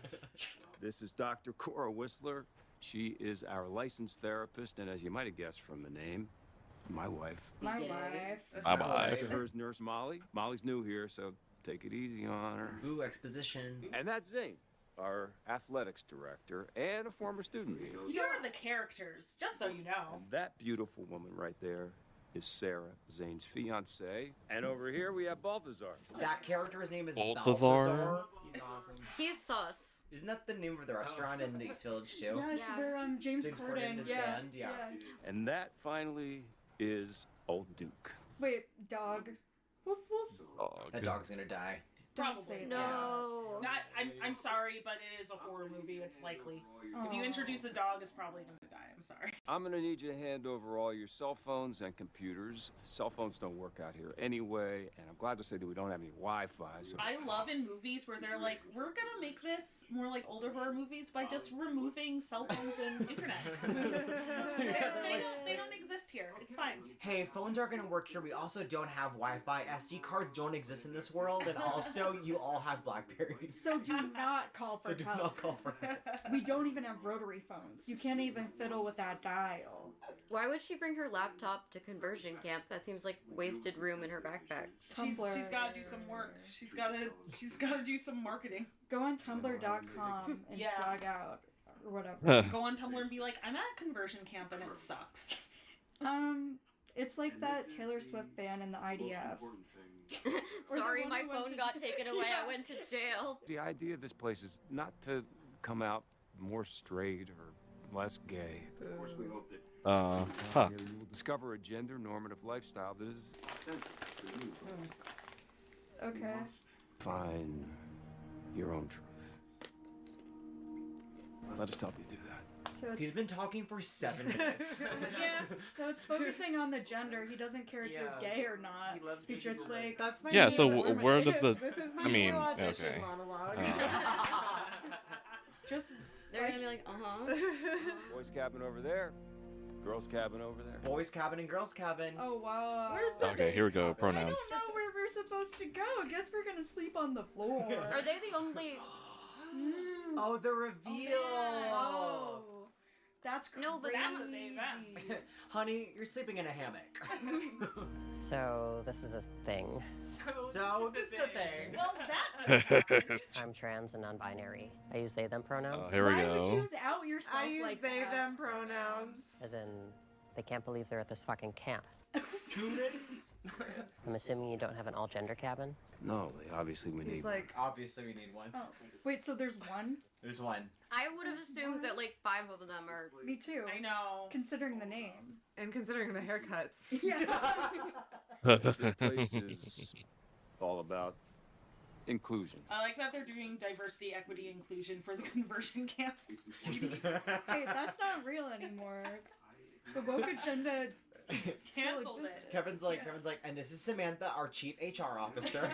This is Dr. Cora Whistler. She is our licensed therapist, and as you might have guessed from the name, my wife. My wife. My wife. Hers, Nurse Molly. Molly's new here, so take it easy on her. Ooh, exposition. And that's Zane, our athletics director and a former student here. You're the characters, just so you know. And that beautiful woman right there is Sarah, Zane's fiance. And over here we have Balthazar. That character's name is Balthazar? Balthazar. He's awesome. He's sus. Isn't that the name of the restaurant in the East Village too? Yes, we're James Corden. His Yeah. band, yeah. And that finally is Old Duke. Wait, dog. Woof woof. That dog's gonna die. Don't say No. Not. I'm sorry, but it is a horror movie. It's likely. If you introduce a dog, it's probably gonna die. I'm sorry. I'm gonna need you to hand over all your cell phones and computers. Cell phones don't work out here anyway, and I'm glad to say that we don't have any Wi-Fi. So I love in movies where they're like, we're gonna make this more like older horror movies by just removing cell phones and internet. they don't exist here. It's fine. Hey, phones aren't gonna work here. We also don't have Wi-Fi. SD cards don't exist in this world, and also you all have Blackberries. So do not call for do help. not call for help. We don't even have rotary phones. You can't even fiddle with that dial. Why would she bring her laptop to conversion camp? That seems like wasted room in her backpack. She's gotta do some work. She's gotta do some marketing. Go on Tumblr.com and Yeah. swag out or whatever. Go on Tumblr and be like, I'm at conversion camp and it sucks. It's like that Taylor Swift fan in the IDF. Sorry, my phone got taken away. I went to jail. the idea of this place is not to come out more straight or less gay. Of course we hope that. You will discover a gender normative lifestyle that is Okay. find your own truth. Let us help you do that. So He's been talking for 7 minutes. yeah. So it's focusing on the gender. He doesn't care if you're gay or not. He's just like, that's my Yeah, name. so where does the? This is my I mean, new audition okay. monologue. Just They're gonna be like, Boys cabin over there. Girls cabin over there. Boys cabin and girls cabin. Oh wow. Where's the Okay, here we go. I Pronouns. don't know where we're supposed to go. Guess we're gonna sleep on the floor. Are they the only? Oh, the reveal. Oh, that's crazy. No, but That's a baby. Honey, you're sleeping in a hammock. So this is a thing. So this is the thing. Well, that I'm trans and non-binary. I use they them pronouns. Oh, here we Why go. would you out yourself I use like they that? them pronouns. As in, they can't believe they're at this fucking camp. Tooted? I'm assuming you don't have an all-gender cabin? No, obviously we He's need. like, Obviously, we need one. Oh, wait. So there's one. There's one. I would have assumed that like 5 of them are. Me too. I know. Considering the name. and considering the haircuts. Yeah. This place is all about inclusion. I like that they're doing diversity, equity, inclusion for the conversion camp. Hey, that's not real anymore. The woke agenda still Canceled existed. it. Kevin's like, and this is Samantha, our chief HR officer.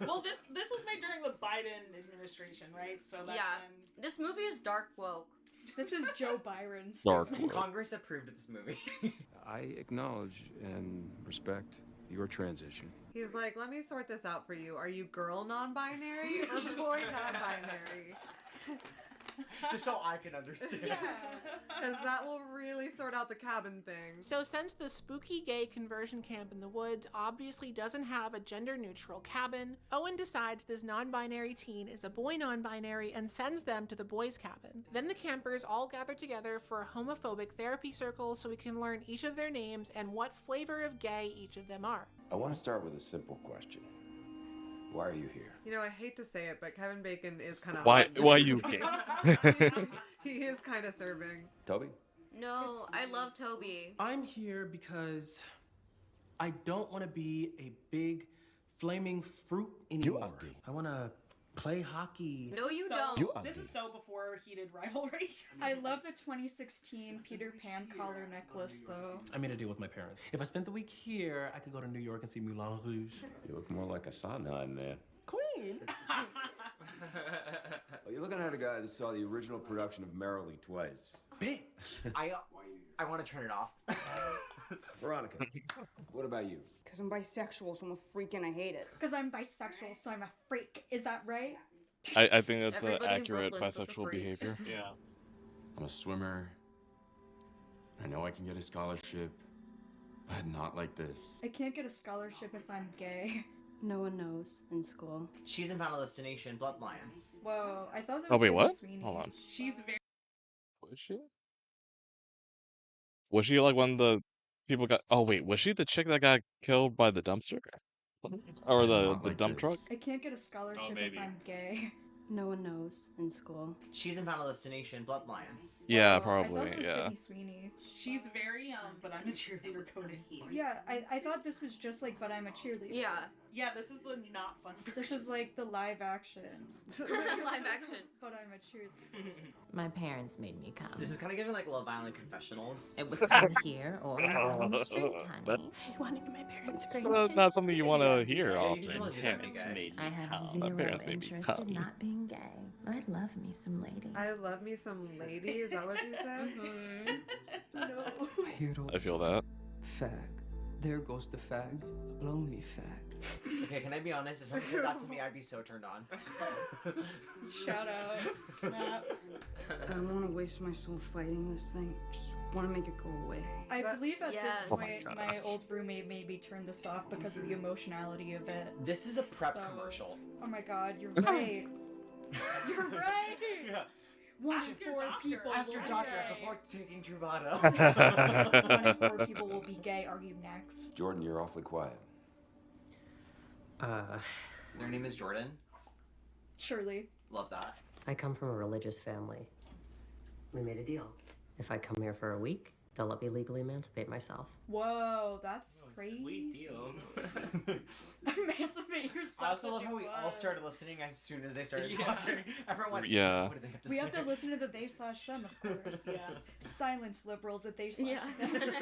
Well, this was made during the Biden administration, right? So that's when... This movie is dark woke. This is Joe Byron's. Dark. Congress approved of this movie. I acknowledge and respect your transition. He's like, let me sort this out for you. Are you girl non-binary or boy non-binary? Just so I can understand. Yeah, because that will really sort out the cabin thing. So since the spooky gay conversion camp in the woods obviously doesn't have a gender-neutral cabin, Owen decides this non-binary teen is a boy non-binary and sends them to the boys' cabin. Then the campers all gather together for a homophobic therapy circle so we can learn each of their names and what flavor of gay each of them are. I want to start with a simple question. Why are you here? You know, I hate to say it, but Kevin Bacon is kind of Why you gay? He is kind of serving. Toby? No, I love Toby. I'm here because I don't want to be a big flaming fruit anymore. I want to play hockey. No, you So, don't. This is so before heated rivalry. I love the 2016 Peter Pan collar necklace, though. I made a deal with my parents. If I spent the week here, I could go to New York and see Moulin Rouge. You look more like a Sondheim man. Queen! Well, you're looking at a guy that saw the original production of Merrily twice. Bitch! I want to turn it off. Veronica, what about you? Because I'm bisexual, so I'm a freak and I hate it. Because I'm bisexual, so I'm a freak. Is that right? I think that's Everybody in accurate Brooklyn's such a bisexual freak. behavior. Yeah. I'm a swimmer. I know I can get a scholarship, but not like this. I can't get a scholarship if I'm gay. No one knows in school. She's in Final Destination, Bloodlines. Whoa, I thought that Oh was wait, Sydney what? Sweeney. Hold on. She's very. Was she? Was she like one of the people got? Oh wait, was she the chick that got killed by the dumpster, or the dump truck? I can't get a scholarship if maybe. I'm gay. No one knows in school. She's in Final Destination, Bloodlines. Yeah, I probably. thought it was Yeah. Sydney Sweeney. She's very but I'm a cheerleader coded. Yeah, I thought this was just like, but I'm a cheerleader. Yeah. Yeah, this is the not fun version. This is like the live action. Live action. But I'm a cheerleader. My parents made me come. This is kind of giving like Love Island confessionals. It was come here or on the street, That- honey. I wanted my parents' That's not something you want to hear Yeah, you often. can totally do that when you're gay. I have My zero parents made me interest come. in not being gay. I love me some lady. I love me some lady. Is that what you said? No. Here to I feel that. fag. There goes the fag. Blow me fag. Okay, can I be honest? If someone said that to me, I'd be so turned on. Shout out. Snap. I don't want to waste my soul fighting this thing. Just want to make it go away. I believe at Yes. this Oh my point, gosh. my old roommate made me turn this off because of the emotionality of it. This is a prep So- commercial. Oh my god, you're right. You're right! Yeah. One Ask in your four doctor. people Ask will your be doctor gay. before taking Truvada. One in four people will be gay. Are you next? Jordan, you're awfully quiet. Their name is Jordan. Surely. Love that. I come from a religious family. We made a deal. If I come here for a week, they'll let me legally emancipate myself. Whoa, that's crazy. Sweet deal. Emancipate yourself. I also to love do how we all what? started listening as soon as they started Yeah. talking. Everyone, Yeah. what do they have to We say? have to listen to the they/them, of course. Yeah. Silence liberals at they/them. Yeah. Now we've been introduced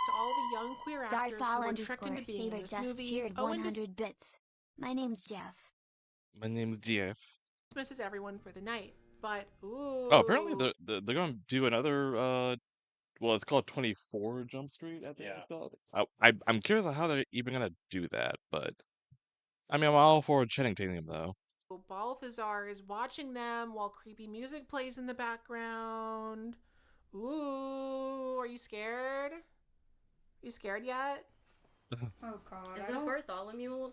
to all the young queer actors who Darsal were tricked into underscore being in Saber this just movie. cheered Owen 100 bits. My name's Jeff. My name's Jeff. dismisses everyone for the night. But ooh. Oh, apparently they're going to do another. Well, it's called 24 Jump Street. I think it's called. I'm curious on how they're even going to do that, but I mean, I'm all for Channing Tatum though. Balthazar is watching them while creepy music plays in the background. Ooh, are you scared? You scared yet? Oh god. Is I that don't- Bartholomew?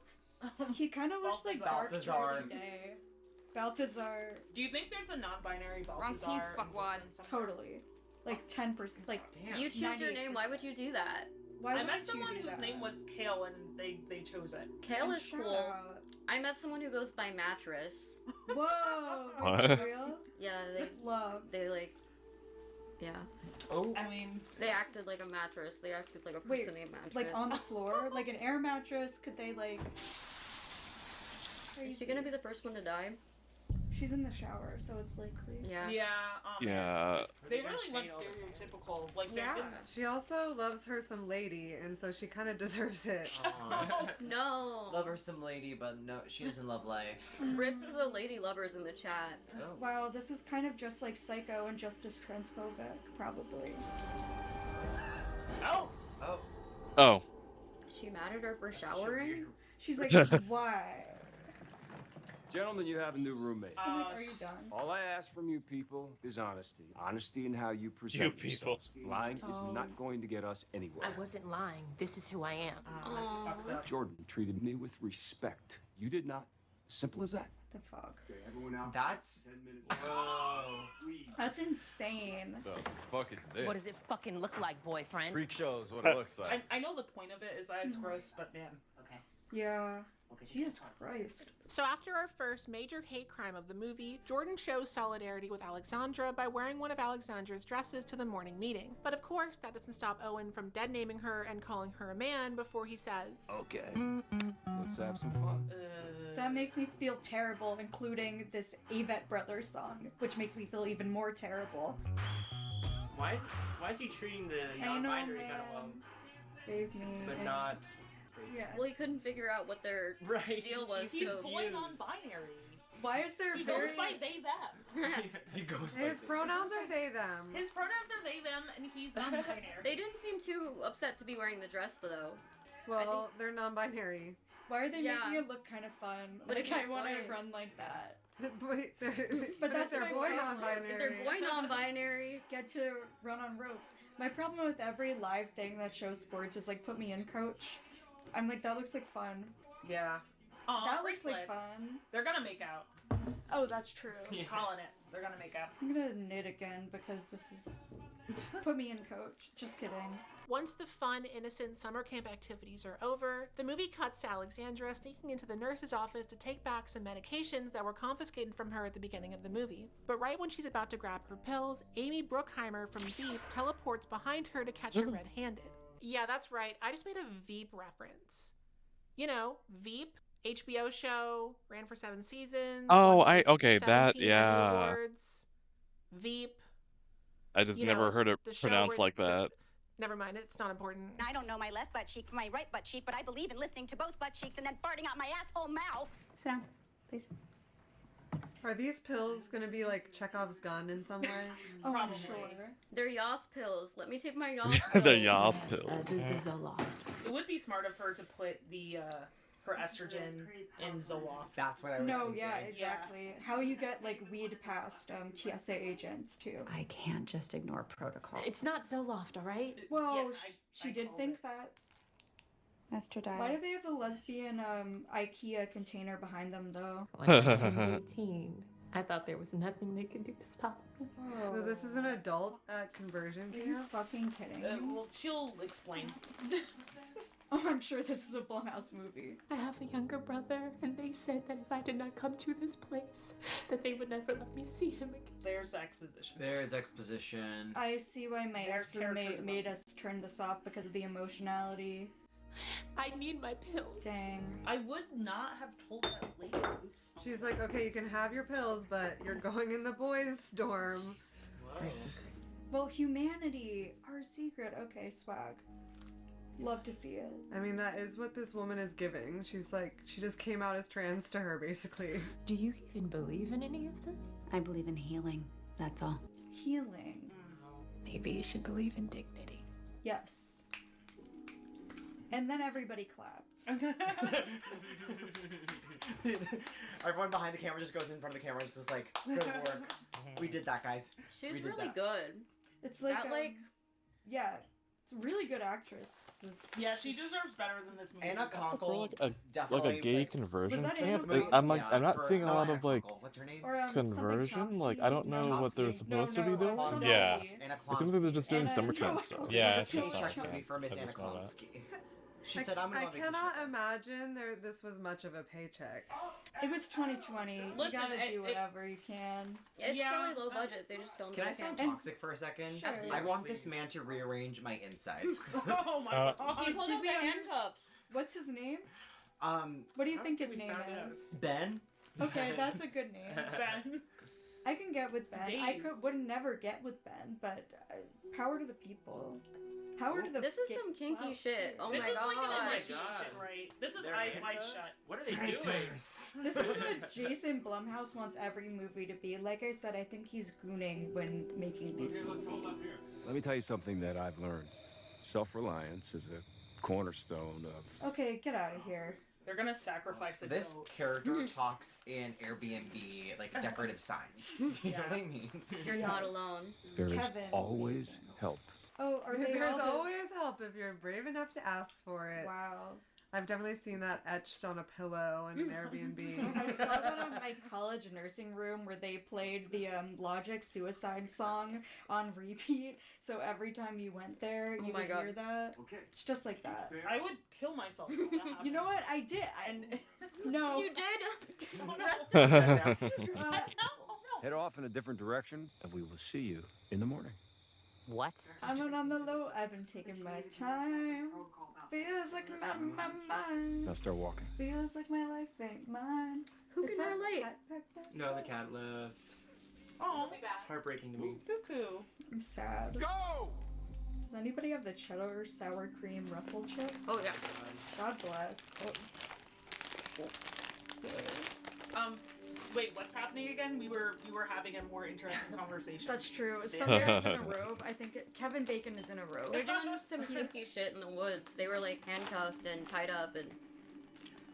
He kind of looks like Dark Balthazar. Day. Balthazar. Do you think there's a non-binary Wrong Balthazar? team, fuckwad. Totally. Like 10%. Like, You choose your name. Why would you do that? Why I would met you someone do whose that? name was Kale, and they chose it. Kale And is shout cool. out. I met someone who goes by Mattress. Whoa. What? For real? Yeah, Love. they like, yeah. Oh. I mean, They acted like a mattress. They acted like a person Wait, named Mattress. like on the floor? Like an air mattress? Could they like... Is she gonna be the first one to die? She's in the shower, so it's likely. Yeah. yeah. Yeah. They really went stereotypical. Like, they Yeah. didn't. She also loves her some lady, and so she kind of deserves it. No. Love her some lady, but no, she doesn't love life. Rip to the lady lovers in the chat. Oh. Wow, this is kind of just like Psycho and just as transphobic, probably. Oh. Oh. Oh. She mad at her for showering? She's like, why? Gentlemen, you have a new roommate. I'm like, are you done? All I ask from you people is honesty. Honesty in how you present You people. yourselves. Lying is not going to get us anywhere. I wasn't lying. This is who I am. That's fucked up. Jordan treated me with respect. You did not. Simple as that. The fuck? Okay, everyone out. That's. 10 minutes. Whoa. That's insane. The fuck is this? What does it fucking look like, boyfriend? Freak show is what it looks like. I know the point of it is that it's gross, but man. Okay. Yeah. Jesus Christ. So after our first major hate crime of the movie, Jordan shows solidarity with Alexandra by wearing one of Alexandra's dresses to the morning meeting. But of course, that doesn't stop Owen from dead naming her and calling her a man before he says, Okay. Let's have some fun. That makes me feel terrible, including this Avett Brothers song, which makes me feel even more terrible. Why is he treating the I know, non-binary kind of well, man. Save me. but not? Yeah. Well, he couldn't figure out what their Right. deal was. He's so boy non-binary. Why is there He very... goes by they them. He goes. His pronouns are they, them. His pronouns are they them, and he's non-binary. They didn't seem too upset to be wearing the dress, though. Well, they're non-binary. Why are they Yeah. making it look kind of fun? But Like, if I he's want to boy- run like that. But that's their my boy problem. non-binary. If they're boy non-binary, Get to run on ropes. My problem with every live thing that shows sports is like, put me in, coach. I'm like, that looks like fun. Yeah. Aw, That looks like bracelets. fun. They're gonna make out. Oh, that's true. I'm calling it. They're gonna make out. I'm gonna knit again because this is... Put me in, coach. Just kidding. Once the fun, innocent summer camp activities are over, the movie cuts to Alexandra sneaking into the nurse's office to take back some medications that were confiscated from her at the beginning of the movie. But right when she's about to grab her pills, Amy Bruckheimer from Veep teleports behind her to catch her red-handed. Yeah, that's right. I just made a Veep reference. You know, Veep, HBO show, ran for 7 seasons. Oh, won okay, that, 17 Emmy yeah. Awards. Veep. I just You never know, heard it the show pronounced where like that. Never mind, it's not important. I don't know my left butt cheek from my right butt cheek, but I believe in listening to both butt cheeks and then farting out my asshole mouth. Sit down, please. Are these pills gonna be like Chekhov's gun in some way? Oh, I'm Probably. sure. they're Yas pills. Let me take my Yas pills. They're Yas pills. This is a lot. It would be smart of her to put the her estrogen in Zoloft. That's what I was No, thinking. yeah, exactly. How you get like weed past TSA agents too. I can't just ignore protocol. It's not Zoloft, all right? Well, Yeah, she I did called think it. that. Estradiol. Why do they have the lesbian IKEA container behind them though? When I turned 18, I thought there was nothing they could do to stop me. So this is an adult at conversion Are you camp? fucking kidding me? Well, she'll explain. Oh, I'm sure this is a Blumhouse movie. I have a younger brother, and they said that if I did not come to this place, that they would never let me see him again. There's exposition. There's exposition. I see why my There's ex-roommate character made us turn this off because of the emotionality. I need my pills. Dang. I would not have told that lady. Oops. She's like, okay, you can have your pills, but you're going in the boys' dorm. Well, humanity, our secret. Okay, swag. Love to see it. I mean, that is what this woman is giving. She's like, she just came out as trans to her, basically. Do you even believe in any of this? I believe in healing. That's all. Healing. Maybe you should believe in dignity. Yes. And then everybody claps. Everyone behind the camera just goes in front of the camera and is just like, good work. We did that, guys. She's We did really that. good. It's like, That, like, yeah, it's a really good actress. Yeah, she deserves better than this movie. Anna For Conkle, like a definitely, gay conversion that camp. Anna I'm like, Yeah, I'm not for- seeing a not lot Anna of like Conkle. What's her name? Or, something conversion. Like Chomsky. I don't know what they're Chomsky. supposed to be No, doing. Chomsky. Yeah. Anna It seems like they're just doing Anna- summer camp no. stuff. Yeah, She's it's a just paycheck summer movie camp for Miss at Anna this moment. Klumsky. She said, I'm I going on vacation cannot with this." imagine this was much of a paycheck. It was 2020. Listen, you gotta it- do whatever you can. It's Yeah, probably low budget. They just filmed Can I it. sound And- toxic for a second? Sure. I want this man to rearrange my insides. Oh my god. He pulled Did out we the under- handcuffs. What's his name? Um, What do you How think did his we name find out? is? Ben? Okay, that's a good name. Ben. I can get with Ben. I Dave. would never get with Ben, but power to the people. Power to the. This is some kinky shit. Oh This my is like an god. initiation, right? This is They're Eyes Wide handcuffed? Shut. What are they doing? Traitors. This is what Jason Blumhouse wants every movie to be. Like I said, I think he's gooning when making these movies. Let me tell you something that I've learned. Self-reliance is a cornerstone of... Okay, get out of here. They're gonna sacrifice a This goat. character talks in Airbnb, like decorative signs. You know what I mean? You're not alone. There is Kevin. always help. Oh, are they There's all the- always help if you're brave enough to ask for it. Wow. I've definitely seen that etched on a pillow in an Airbnb. I saw that on my college nursing room where they played the Logic Suicide song on repeat. So every time you went there, you my would God. hear that. It's just like that. I would kill myself. If that happened. You know what? I did. No. You did? Oh, no. Uh, Head off in a different direction, and we will see you in the morning. What? I'm on the low. I've been taking my time. Feels like my mind. Now start walking. Feels like my life ain't mine. Who Is can that relate? No, the cat left. Oh, It's heartbreaking to me. cuckoo. I'm sad. Go! Does anybody have the cheddar sour cream ruffle chip? Oh yeah. God bless. Oh. Wait, what's happening again? We were having a more interesting conversation. That's true. Some guy's in a robe. I think Kevin Bacon is in a robe. They're doing some kinky shit in the woods. They were like handcuffed and tied up and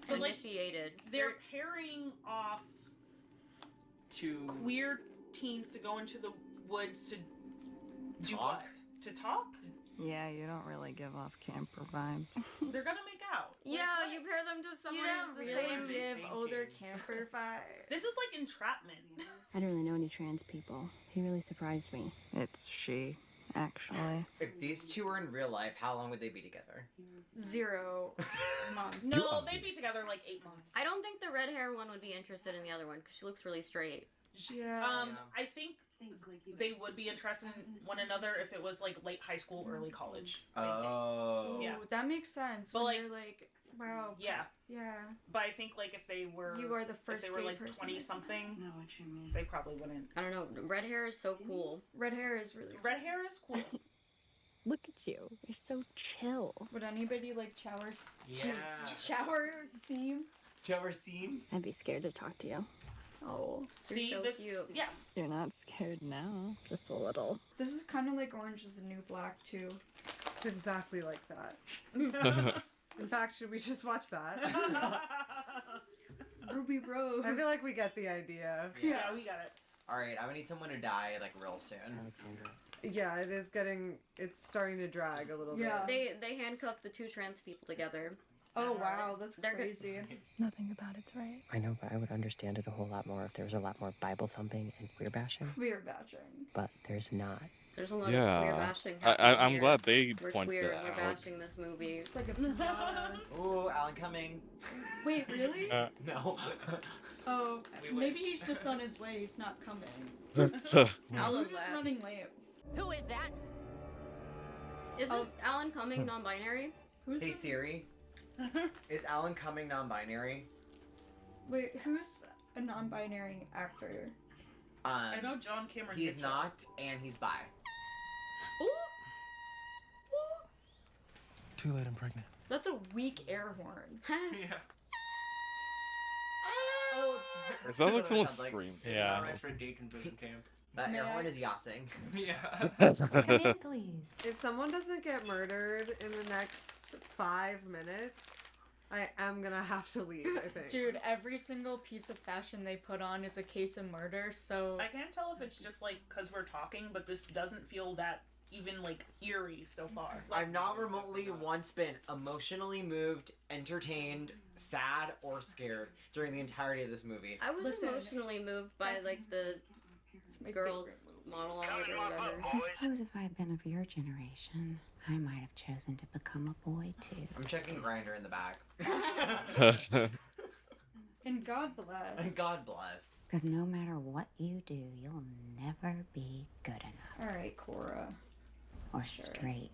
So, like, initiated. They're pairing off To queer teens to go into the woods to do Talk? what? To talk? Yeah, you don't really give off camper vibes. They're gonna make out. Yeah, you pair them to someone You who's don't the really same. give older camper vibes. This is like entrapment. I don't really know any trans people. He really surprised me. It's she, actually. If these two were in real life, how long would they be together? 0 months. No, they'd be together like 8 months. I don't think the red hair one would be interested in the other one because she looks really straight. Yeah. I think they would be interested in one another if it was like late high school, early college. Oh. Yeah. Ooh, that makes sense. But, When like- you're like, wow. Yeah. Yeah. But I think like if they were You are the if first they were gay like person. 20 something, they probably wouldn't. I don't know. Red hair is so cool. Red hair is really. Red hair is cool. Look at you. You're so chill. Would anybody like shower? Yeah. Shower seam? Did you ever see? I'd be scared to talk to you. Oh. You're See, so the- cute. Yeah. You're not scared now. Just a little. This is kind of like Orange is the New Black too. It's exactly like that. In fact, should we just watch that? Ruby Rose. I feel like we get the idea. Yeah, we got it. All right, I'm gonna need someone to die like real soon. Yeah, it's starting to drag a little Yeah. bit. They handcuffed the two trans people together. Oh wow, that's They're good. crazy. Nothing about it's right. I know, but I would understand it a whole lot more if there was a lot more Bible thumping and queer bashing. Queer batching. But there's not. There's a lot of queer Yeah, bashing I'm happening here. glad they We're pointed queer. that We're out. bashing this movie. Just like a. Ooh, Alan Cumming. Wait, really? No. Oh, maybe he's just on his way. He's not coming. Alan We're just laughed. running late. Who is that? Isn't Alan Cumming non-binary? Who's Hey the- Siri, is Alan Cumming non-binary? Wait, who's a non-binary actor? I know John Cameron. He's Mitchell. not, and he's bi. Ooh. Too late, I'm pregnant. That's a weak air horn. Yeah. Oh. It sounds like That's someone what it sounds like. screamed. It's Yeah. not right for a Dayton prison camp. That air May horn I? is yasing. Yeah. Come in, please. If someone doesn't get murdered in the next 5 minutes, I am gonna have to leave, I think. Dude, every single piece of fashion they put on is a case of murder, so... I can't tell if it's just like because we're talking, but this doesn't feel that even like eerie so far. I've not remotely once been emotionally moved, entertained, sad, or scared during the entirety of this movie. I was Listen, emotionally moved by that's- like the my girls' favorite monologue or whatever. I suppose if I had been of your generation, I might have chosen to become a boy too. I'm checking Grindr in the back. And God bless. And God bless. Because no matter what you do, you'll never be good enough Alright, Cora. or Sure. straight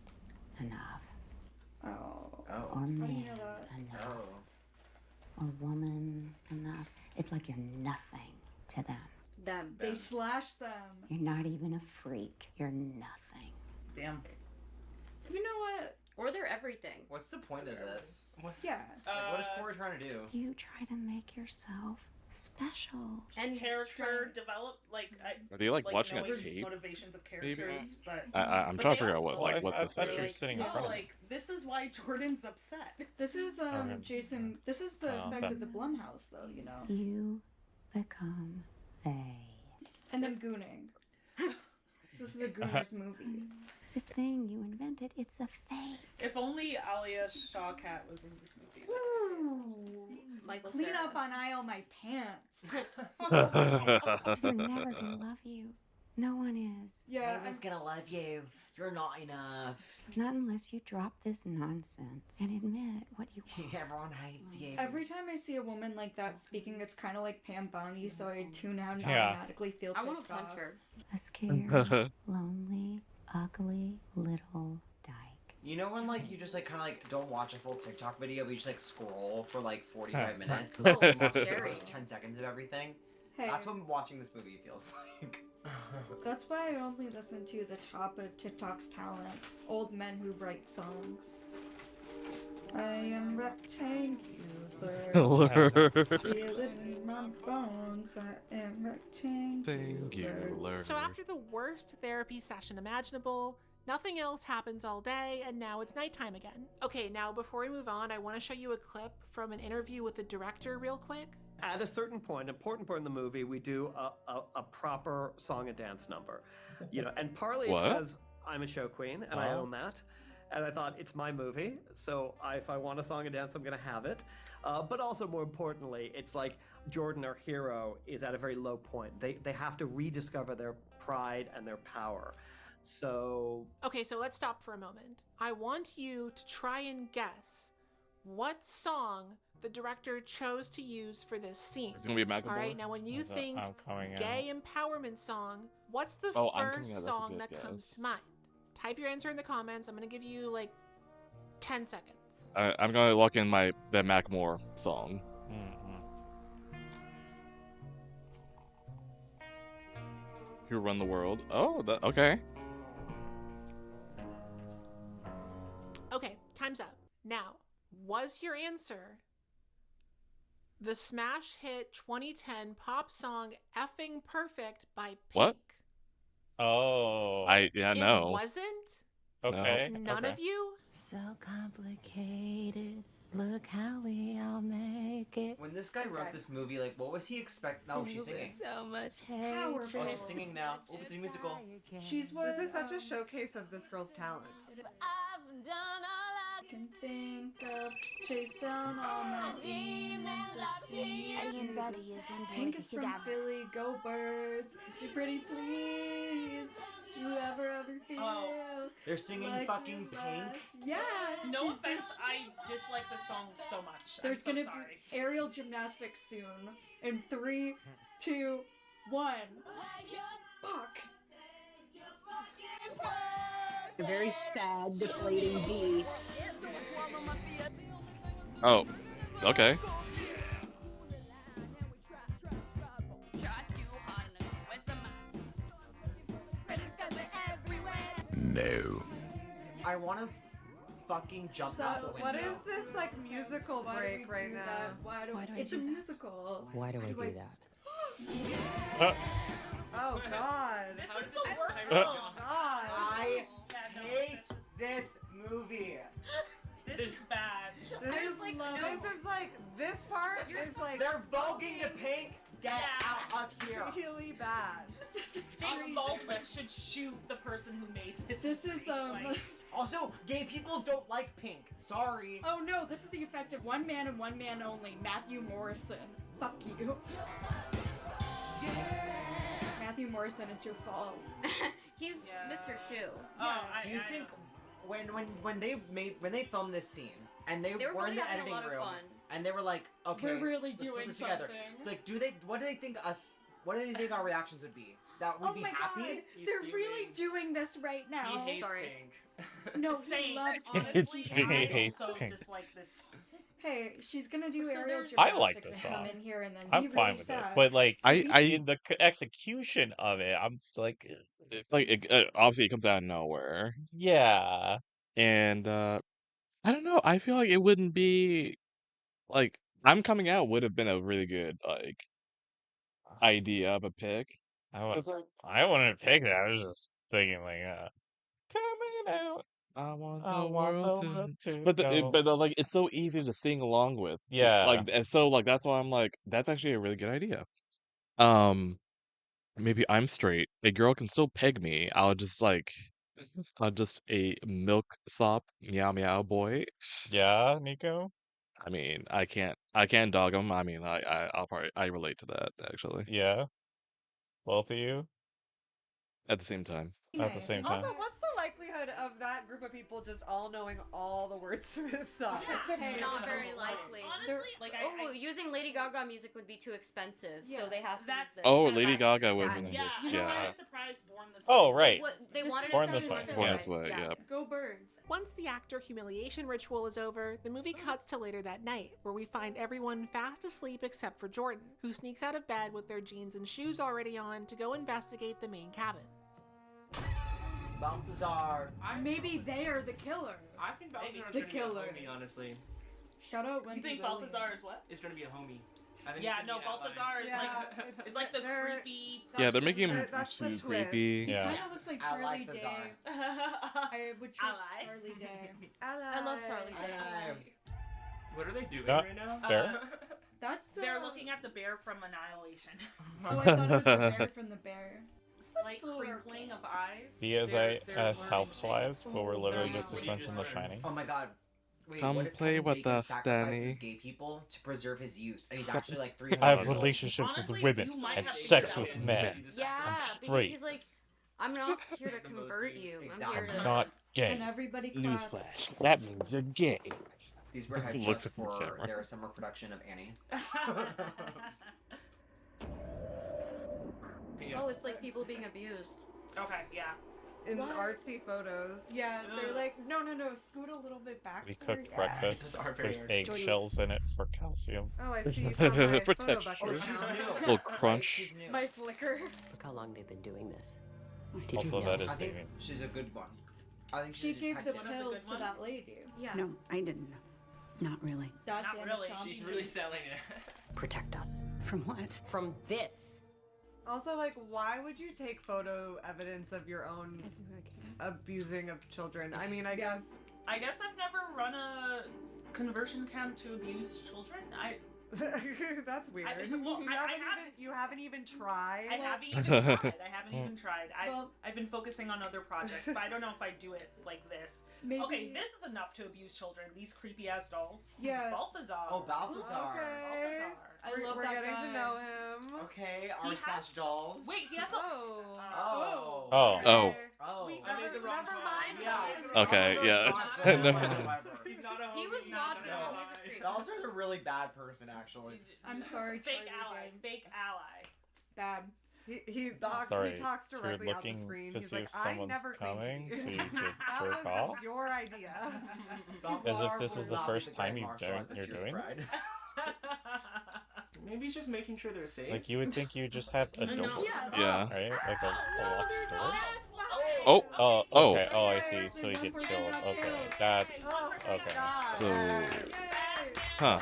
enough Oh. Oh. or How do you man know that? enough Oh. or woman enough. It's like you're nothing to them. Them. They slash them. You're not even a freak. You're nothing. Damn. You know what? Or they're everything. What's the point of this? Yeah. Like, what is Corey trying to do? You try to make yourself special. And character develop, like Are they like watching a knowing tape? Motivations of Maybe? characters, but I'm but trying they to figure out what also- like what I this thought you were is. sitting in No, front of me. like this is why Jordan's upset. This is Okay. Jason. This is the Oh, effect okay. of the Blumhouse, though. You know. You become they. And then gooning. This is a Gooners movie. This thing you invented, it's a fake. If only Alia Shawkat was in this movie. Ooh. Michael Clean Cera. up on aisle my pants. They're never gonna love you. No one is. Yeah. No one's gonna love you. You're not enough. Not unless you drop this nonsense and admit what you want. Everyone hates you. Every time I see a woman like that speaking, it's kind of like Pam Bondi, so I tune out and Yeah. automatically feel I want pissed to punch off. her. A scared, lonely, ugly little dyke. You know when like you just like kind of like don't watch a full TikTok video, but you just like scroll for like 45 minutes Oh, and watch the scary. first 10 seconds of everything? Hey, That's what watching this movie feels like. that's why I only listen to the top of TikTok's talent, old men who write songs. I am rectangular. Feel it in my bones. I am rectangular. So after the worst therapy session imaginable, nothing else happens all day, and now it's nighttime again. Okay, now before we move on, I want to show you a clip from an interview with the director real quick. At a certain point, important point in the movie, we do a proper song and dance number, you know, and partly it's What? because I'm a show queen and I Oh. own that, and I thought it's my movie, so if I want a song and dance, I'm gonna have it. But also more importantly, it's like Jordan, our hero, is at a very low point. They have to rediscover their pride and their power. So Okay, so let's stop for a moment. I want you to try and guess what song the director chose to use for this scene. It's gonna be a Macklemore. All right, now when you Is it think I'm Coming gay empowerment song, what's the Oh, I'm Coming first Out, that's a song good that comes guess. to mind? Type your answer in the comments. I'm gonna give you like 10 seconds. I'm gonna lock in that Macklemore song. Who Run the World? Oh, okay. Okay, time's up. Now, was your answer the smash hit 2010 pop song Effing Perfect by Pink? What? Oh. Yeah, It no. wasn't? Okay. None okay. of you? So complicated. Look how we all make it. When this guy wrote this movie, like, what was he expect? Oh, she's singing. So much Oh, hatred. she's singing now. Oh, it's a musical. This is such a showcase of this girl's talents. I've done all I can think of, chased down all my demons. I've seen Eddie and you. Betty is in Pink is from Abracadabra. Philly, go birds. Be pretty, please. Do you ever feel? They're singing like fucking you Pink. must? Yeah. No she's- offense, I dislike the song so much. There's I'm so gonna sorry. be aerial gymnastics soon. In 3, 2, 1. Fuck. A very sad, deflating beat. Oh, okay. No. I want to fucking jumped So, out the window. What is this like musical break right now? Why do I it's do a that? musical. Why do I do that? Oh God. This is the worst Oh song. God. I hate this movie. This is bad. This is like this part is like They're voguing to Pink. Get out of here. really bad. James Baldwin should shoot the person who made this. This is Also, gay people don't like Pink. Sorry. Oh no, this is the effect of one man and one man only, Matthew Morrison. Fuck you. Matthew Morrison, it's your fault. He's Mr. Shoe. Do you think when they filmed this scene and they were really in the having a editing lot of room fun. and they were like, okay, We're really let's put doing this together. something. Like, what do they think our reactions would be? That would Oh be my happy? God, they're really doing this right now. He hates Sorry. Pink. No, he Same. loves Honestly, He I hates so Pink. dislike this. Hey, she's gonna do So aerial there's- I gymnastics like this and come song. in here and then I'm be fine really with sad. it, but like I in the execution of it, I'm just like, like obviously it comes out of nowhere, yeah, and I don't know. I feel like it wouldn't be like I'm coming out would have been a really good like idea of a pick. I wouldn't pick that. I was just thinking like, coming out. I want I the want world the to. world to But go. like it's so easy to sing along with. Yeah. Like and so like that's why I'm like that's actually a really good idea. Maybe I'm straight. A girl can still peg me. I'll just a milksop meow meow boy. Yeah, Nico. I mean, I can't dog him. I mean, I relate to that actually. Yeah, both of you At the same time. at the same time. Also, what's the likelihood of that group of people just all knowing all the words to this song? Not very likely. Honestly, like using Lady Gaga music would be too expensive, so they have to use this. Oh, So Lady that's Gaga would bad. have been. Yeah, Yeah. I'm surprised Born This Oh, Way. right. They wanted Born to This sound Way. Born This Way. Yeah. Yeah. Go Birds. Once the actor humiliation ritual is over, the movie cuts to later that night, where we find everyone fast asleep except for Jordan, who sneaks out of bed with their jeans and shoes already on to go investigate the main cabin. Balthazar. Maybe they are the killer. I think Balthazar is The gonna killer. be a homie, honestly. Shout out Wendy You think Williams. Balthazar is what? Is gonna be a homie. I think Yeah, he's no, gonna be an ally. Balthazar is Yeah, is like the they're- creepy. Yeah, they're making him That's the too twist. creepy. He Yeah. kind of looks like I Charlie like Day. Thazar. I would trust Ally. Charlie Day. I love Charlie Day. What are they doing Yeah. right now? Fair. That's They're looking at the bear from Annihilation. Oh, I thought it was the bear from the bear. Slight crinkling of eyes. BSA They're as learning housewives, but we're literally Yeah, just what suspension you in The just learned. Shining. Oh my god. Wait, Come what if play Kevin with Bacon us, sacrifices Danny. gay people to preserve his youth, and he's actually like 300 I have years old? relationships Honestly, with women you might and have to sex get with out. men. Yeah, because straight. he's like, I'm not here to convert you. I'm here Exactly. to. Not And gay. everybody clapped. Newsflash. That means you're gay. These were Looks headshots at the for camera. their summer production of Annie. Oh, it's like people being abused. Okay, yeah. In What? artsy photos. Yeah, they're like, no, scoot a little bit back. We cooked These breakfast. are very There's artistic. eggshells in it for calcium. Oh, I see you found my For photo texture. bucket She's account. new. Little Right? crunch. She's new. My flicker. Look how long they've been doing this. Did Also, you know? that is I think Damien. she's a good one. I think She she's a gave the detective. One of the pills good to ones? that lady. Yeah. No, I didn't. Not really. That's Not Anna really. Chomsky. She's really selling it. Protect us From what? from this. Also, like, why would you take photo evidence of your own abusing of children? I mean, I guess. I guess I've never run a conversion camp to abuse children. That's weird. Well, You haven't even tried. I haven't even tried. I haven't even tried. Well- I've been focusing on other projects, but I don't know if I do it like this. Maybe. Okay, this is enough to abuse children. These creepy ass dolls. Yeah. Balthazar. Oh, Balthazar. Okay. I love We're that getting guy. to know him. Okay, He r has- slash dolls. Wait, he has a. Oh. Oh. Oh. Okay. Oh. Wait, I made the wrong Never call. mind. Yeah. Okay, Balthazar's yeah. not good Never- whatsoever. He's not a homie. He was he's not watching an him. ally. He's a creep. Balthazar's a really bad person, actually. I'm sorry, Fake Charlie ally. Day. Fake ally. Bad. He Sorry, talks you're directly out the looking screen. to He's see like, if I someone's never coming, claimed so to you be." could That jerk was off. your idea. Balthazar this will is the not be first the time Grand you've Marshal done- at this you're year's doing Pride. this? Maybe he's just making sure they're safe. Like you would think you just had a door, Yeah. right? Like a locked door. Oh. Oh, Oh. okay. Oh, I see. So he gets killed. Okay, that's Okay. God. So, huh?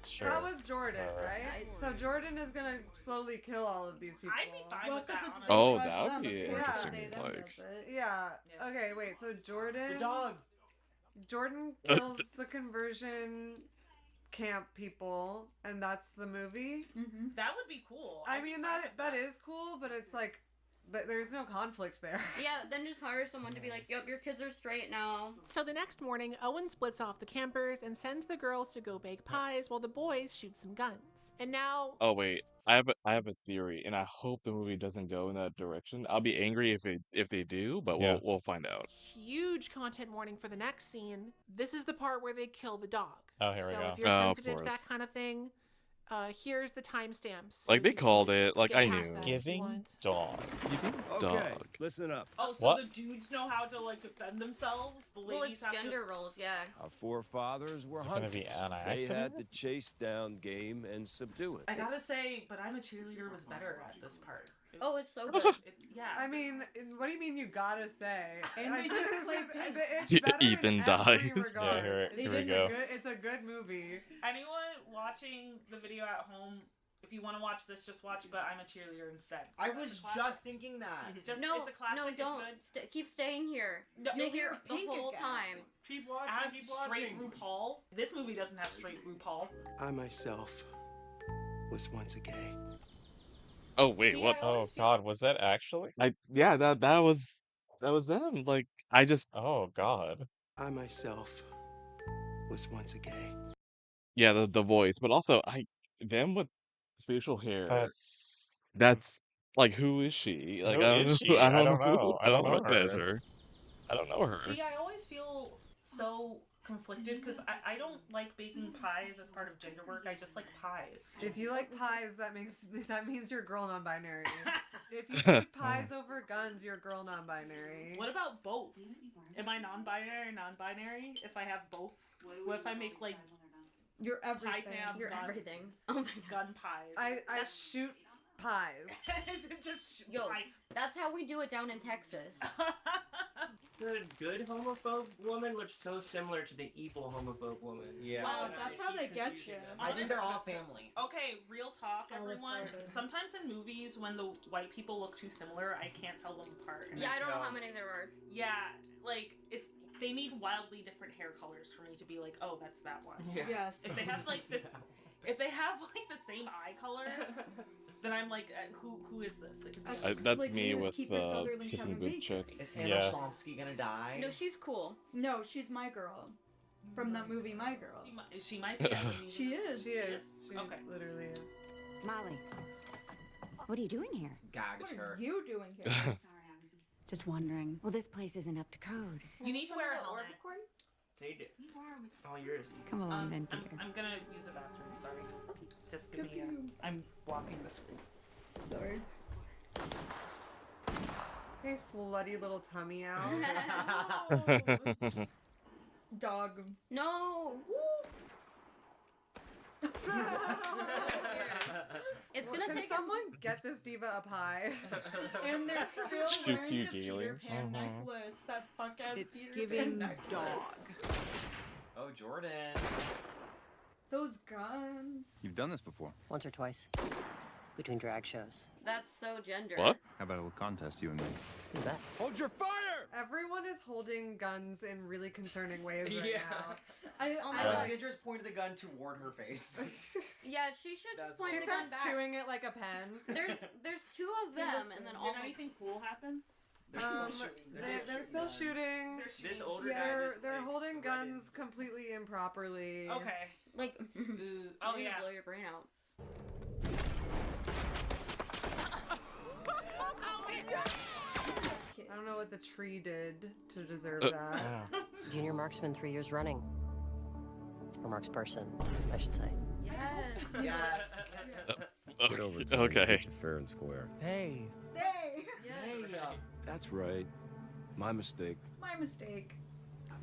Sure. That was Jordan, right? So Jordan is gonna slowly kill all of these people. I'd be fine with that. Honestly. Oh, that would be interesting. Like, Yeah. Okay, wait. So Jordan. The dog. Jordan kills the conversion camp people, and that's the movie. That would be cool. I mean, that is cool, but it's like there's no conflict there. Yeah, then just hire someone to be like, yep, your kids are straight now. So the next morning, Owen splits off the campers and sends the girls to go bake pies while the boys shoot some guns. And now... oh wait, I have a theory, and I hope the movie doesn't go in that direction. I'll be angry if they do, but we'll find out. Huge content warning for the next scene. This is the part where they kill the dog. Oh, here we So go. if you're Oh, of sensitive to that course. kind of thing, here's the timestamps. Like, they called it. Like, I knew. Giving dog. Dog. Listen up. Oh, so What? the dudes know how to like defend themselves. The Well, ladies it's have gender roles, yeah. Our forefathers were Is it gonna hunters. be an They accident? had to chase down game and subdue it. I gotta say, but I'm a cheerleader was better at this part. Oh, it's so good. Yeah. I mean, what do you mean you gotta say? And they just play pigs. It's better in Ethan every dies. regard. Yeah, here we It's go. It's a good movie. Anyone watching the video at home, if you want to watch this, just watch. But I'm a cheerleader instead. I was just thinking that. Just, No, it's a classic. no, it's don't. good. Keep staying here. No, Stay you'll here hear the pink whole again. time. Keep watching. As Keep straight watching. RuPaul. This movie doesn't have straight RuPaul. I myself was once a gay. Oh wait, See, what? I always Oh God, was that actually? Yeah, that was them. Like, I just Oh God. I myself was once a gay. yeah, the voice, but also them with facial hair. That's like, who is she? Like, Who I don't is know. she? I don't know. I don't know recognize her. her. I don't know her. See, I always feel so conflicted because I don't like baking pies as part of gender work. I just like pies. If you like pies, that means you're girl non-binary. If you choose pies over guns, you're girl non-binary. What about both? Am I non-binary or non-binary if I have both? What if I make like You're pie everything. Sam You're guns, everything. Oh my God. gun pies? I shoot pies. Is it just Yo, pie? that's how we do it down in Texas. The good homophobe woman looks so similar to the evil homophobe woman. Yeah. Wow, that's how they get you. I think they're all family. Okay, real talk, All everyone. afforded. Sometimes in movies, when the white people look too similar, I can't tell them apart. Yeah, I don't know how many there are. Yeah, like they need wildly different hair colors for me to be like, oh, that's that one. Yeah. Yes. If they have like this, if they have like the same eye color, then I'm like, who is this? It could be That's like me you would with keep your Sutherland kissing Kevin good Bacon. chick. Is Hannah Yeah. Schlumsky gonna die? No, she's cool. No, she's my girl. From that movie, My Girl. She might be. I wouldn't even- She is. She is. She Okay. literally is. Molly, what are you doing here? Gagged What her. are you doing here? Just wondering. Well, this place isn't up to code. You need to wear a helmet. Take it. All yours. Come along then, dear. I'm gonna use the bathroom. Sorry. Just give me. I'm blocking the screen. Sorry. Hey, slutty little tummy out. Dog. No. It's gonna Can take. someone get this diva a pie? And they're still Shoots wearing you the gaily. Peter Pan Mhm. necklace. That fuck ass It's Peter giving Pan necklace. dog. Oh, Jordan. Those guns. You've done this before. Once or twice. Between drag shows. That's so gender. What? How about a little contest, you and me? Who's that? Hold your fire! Everyone is holding guns in really concerning ways right Yeah. now. Oh my I God. Alexandra's pointed the gun toward her face. Yeah, she should just point She the gun starts back. chewing it like a pen. There's two of them, and then all. Did anything cool happen? They're still shooting. This older guy. They're just, they're like, holding threatened- guns completely improperly. Okay. Like, Oh you're gonna yeah. blow your brain out. I don't know what the tree did to deserve Uh, that. Junior marksman 3 years running. Or marksperson, I should say. Yes. Yes. Get over it, son. Okay. Get you fair and square. Hey. Hey! That's right. My mistake. My mistake.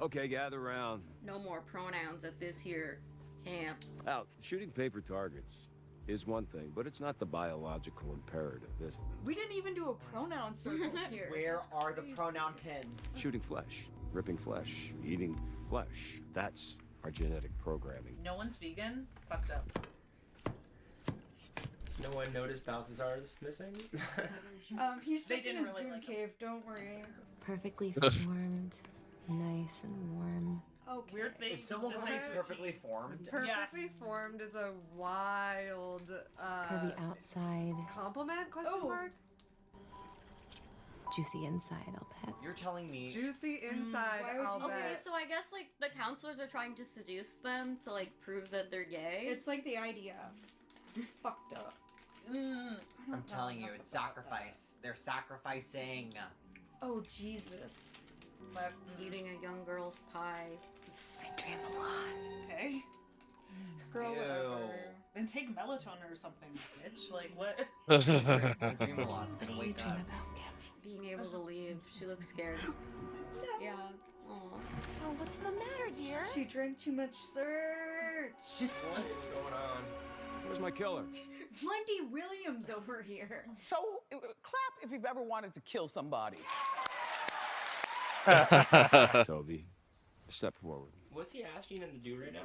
Okay, gather round. No more pronouns at this here camp. Out. Shooting paper targets is one thing, but it's not the biological imperative, is it? We didn't even do a pronoun circle here. Where are the Crazy. pronoun pins? Shooting flesh. ripping flesh, eating flesh. That's our genetic programming. No one's vegan? Fucked up. Does no one notice Balthazar's missing? He's They just in didn't his really goon like him. cave, don't worry. Perfectly formed, nice and warm. Okay. Weird thing If someone to was say like to a perfectly teen. formed, Perfectly formed is a wild Curvy outside, compliment? Question Oh. mark. juicy inside, I'll bet. you're telling me Juicy inside. why would I'll you- Okay, bet. so I guess like the counselors are trying to seduce them to like prove that they're gay. It's like the IDF. It's fucked up. I'm telling you, it's sacrifice. They're sacrificing. Oh, Jesus. But eating a young girl's pie. I dream a lot. Okay. Girl, Ew. whatever. Then take melatonin or something, bitch. Like, what? I dream a lot. I'm What do gonna you wake dream up. about, Kim? Being able to leave. She looks scared. Yeah. Aw. Oh, what's the matter, dear? She drank too much search. What is going on? Where's my killer? Wendy Williams over here. So, clap if you've ever wanted to kill somebody. Toby, step forward. What's he asking him to do right now?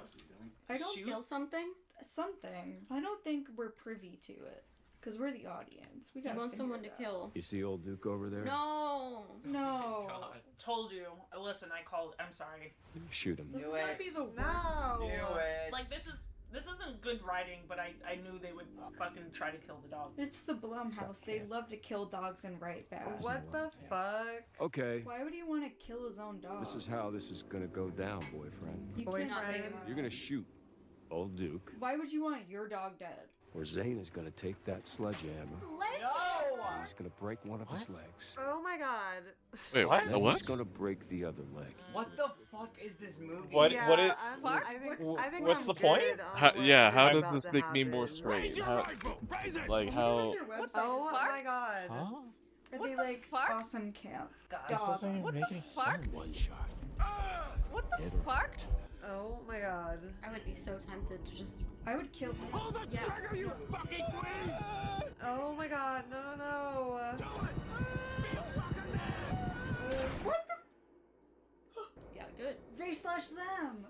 I don't Kill something? something. I don't think we're privy to it. Because we're the audience. We You gotta want figure someone to it out. kill. You see old Duke over there? No. No. God. Told you. Listen, I called. I'm sorry. Shoot him. This is Do gonna it. be the worst. No. Do it. Like, this isn't good writing, but I knew they would fucking try to kill the dog. It's the Blumhouse. They love to kill dogs and write bad. What the fuck? Okay, Why would he want to kill his own dog? this is how this is gonna go down, boyfriend. You Boyfriend. can't say that. You're gonna shoot old Duke, Why would you want your dog dead? or Zane is gonna take that sledgehammer. He's gonna break one of his legs. Oh my god. Wait, What? a Then what? he's gonna break the other leg. What the fuck is this movie? What? Yeah, What is? I think what's I'm the point? good on How, what yeah, is how about does this to make me more happen. straight? How, like Look how? at their website. Oh fuck? my god. Huh? Are What they the like fuck? awesome camp? This Dog. doesn't even What make the any fuck? sense. One shot. What the fuck? Oh my god. I would be so tempted to just. I would kill him. Yeah. Oh my god. No, no, no. What Yeah, good. the? They slash them.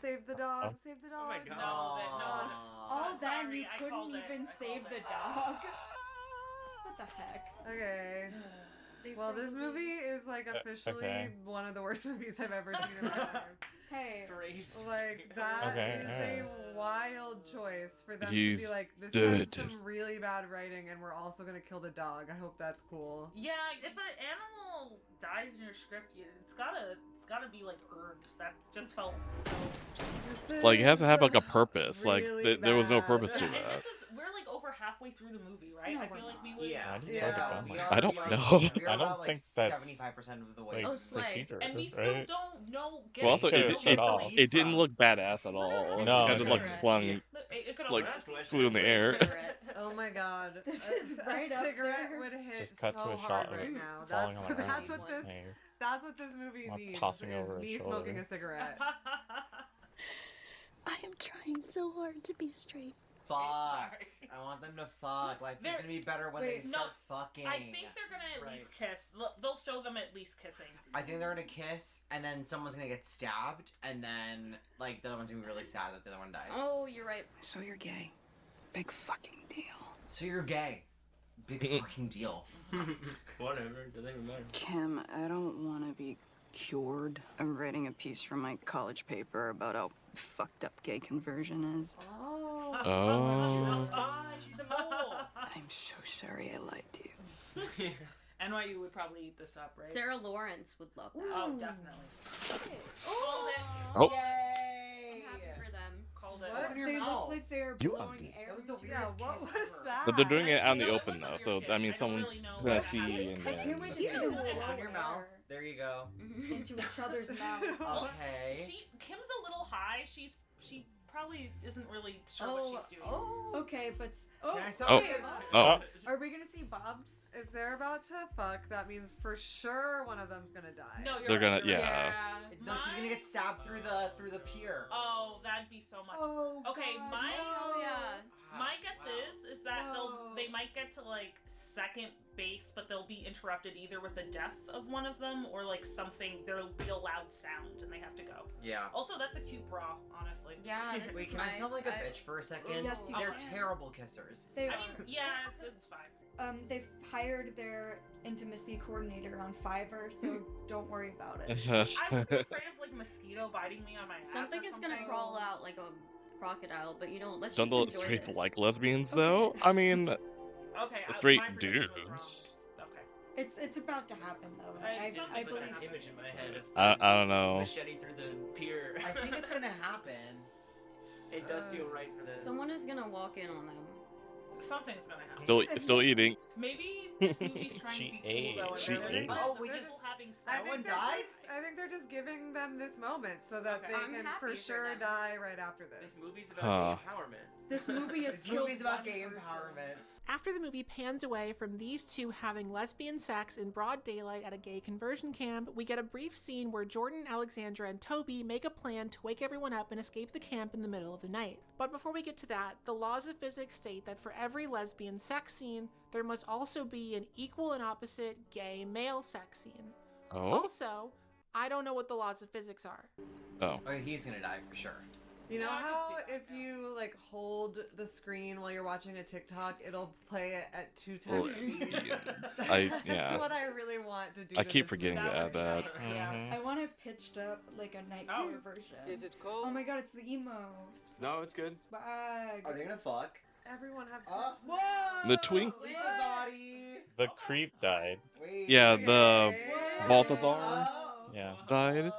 Save the dog. Save the dog. Oh my God. No. All So that and sorry, you I couldn't called it. even I save called the it. dog. What the heck? Okay. They Well, this probably- movie is like officially okay. one of the worst movies I've ever seen in my life. Hey. Grace. Like that Okay, is alright. a wild choice for them to He's be like, this has dead. some really bad writing, and we're also gonna kill the dog. I hope that's cool. Yeah, if an animal dies in your script, it's gotta be like earned. That just felt so. This Like it has to have is like a purpose. really Like there was no bad. purpose to And that. we're like over halfway through the movie, right? No, I we're feel like not. we would. Yeah. I didn't Yeah. start it done We like are- I don't we are- know. We are I don't about, like, think that's, 75% of the way. like Oh, slay. procedure, And we still right? don't know. Well, also Could've it, shut it, off. it didn't look badass at all. No, It kind of it like could've. flung, It could like have flew in the air. Oh my god. This A- is right a up cigarette there. would hit Just cut so to a hard shot of right it now. falling That's, on the ground. that's what this. Hey, That's what this movie While needs. tossing is over a me shoulder. smoking a cigarette. I am trying so hard to be straight. Fuck. Sorry. I want them to fuck. Life is They're- gonna be better when Wait, they no, start fucking. I think they're gonna at least kiss. They'll show them at least kissing. I think they're gonna kiss, and then someone's gonna get stabbed, and then like the other one's gonna be really sad that the other one died. Oh, you're right. So you're gay. Big fucking deal. So you're gay. Big fucking deal. Whatever, doesn't even matter. Kim, I don't want to be cured. I'm writing a piece for my college paper about how fucked up gay conversion is. Oh. Oh. She's a spy. She's a mole. I'm so sorry I lied to you. NYU would probably eat this up, right? Sarah Lawrence would love that. Oh, definitely. Oh. Oh. Yay! I'm happy for them. Called it. What? Open your They mouth. look like they're You blowing ugly. air. That was the into Yeah, weirdest what kiss was ever. that? But they're doing it out in No, the it open wasn't though, your so kiss. I mean, I don't someone's really know gonna what see, happened. and I can't then wait to see them blow On your mouth. air There you go. into each other's mouths. Okay. Kim's a little high. She probably isn't really sure Oh. what she's doing. Oh. Okay, but Can I suck Oh. it? Oh. are we gonna see Bob's? If they're about to fuck, that means for sure one of them's gonna die. No, you're They're right, gonna- you're right. yeah. No, she's gonna get stabbed through the pier. Oh, that'd be so much. Oh. Okay, God, my no. Oh yeah. My guess is that they might get to like second base, but they'll be interrupted either with the death of one of them or like something. There'll be a loud sound and they have to go. Yeah. Also, that's a cute bra, honestly. Yeah, this Wait, is can nice. I sound like a bitch for a second? Yes, you They're can. terrible kissers. They I mean, yeah, it's fine. They've hired their intimacy coordinator on Fiverr, so don't worry about it. I would be afraid of like mosquito biting me on my ass. Something or is gonna crawl out like a crocodile, but you know, let's Don't just the enjoy straights this. like lesbians though? I mean, Okay, straight my prediction was dudes. wrong. Okay. It's about to happen though. I I put believe. an image in my head of I don't know. machete through the pier. I think it's gonna happen. It does feel right for this. Someone is gonna walk in on them. Something's gonna happen. Still eating. Maybe this movie's trying to be cool though. She and they're ate. like, Oh, we they're just- having I sex. think, I think they're just giving them this moment so that Okay. they I'm can happy for for sure them. die right after this. This movie's about Huh. gay empowerment. This movie has This killed movie's about one gay person. empowerment. After the movie pans away from these two having lesbian sex in broad daylight at a gay conversion camp, we get a brief scene where Jordan, Alexandra, and Toby make a plan to wake everyone up and escape the camp in the middle of the night. But before we get to that, the laws of physics state that for every lesbian sex scene, there must also be an equal and opposite gay male sex scene. Oh? Also, I don't know what the laws of physics are. Oh. Okay, he's gonna die for sure. You know Yeah, I can how see that, if you like hold the screen while you're watching a TikTok, it'll play it at 2 Well, times speed? yes. That's yeah. what I really want to do. I to keep this forgetting to movie. add that. Yeah. I want it pitched up like a Night Fear version. Is it cold? Oh my god, it's the emo. No, it's good. Swag. Are they gonna fuck? Everyone have sex. Whoa! The twink. Sleep body. The creep died. Wait. Yeah, the Whoa! Balthazar Yeah. died,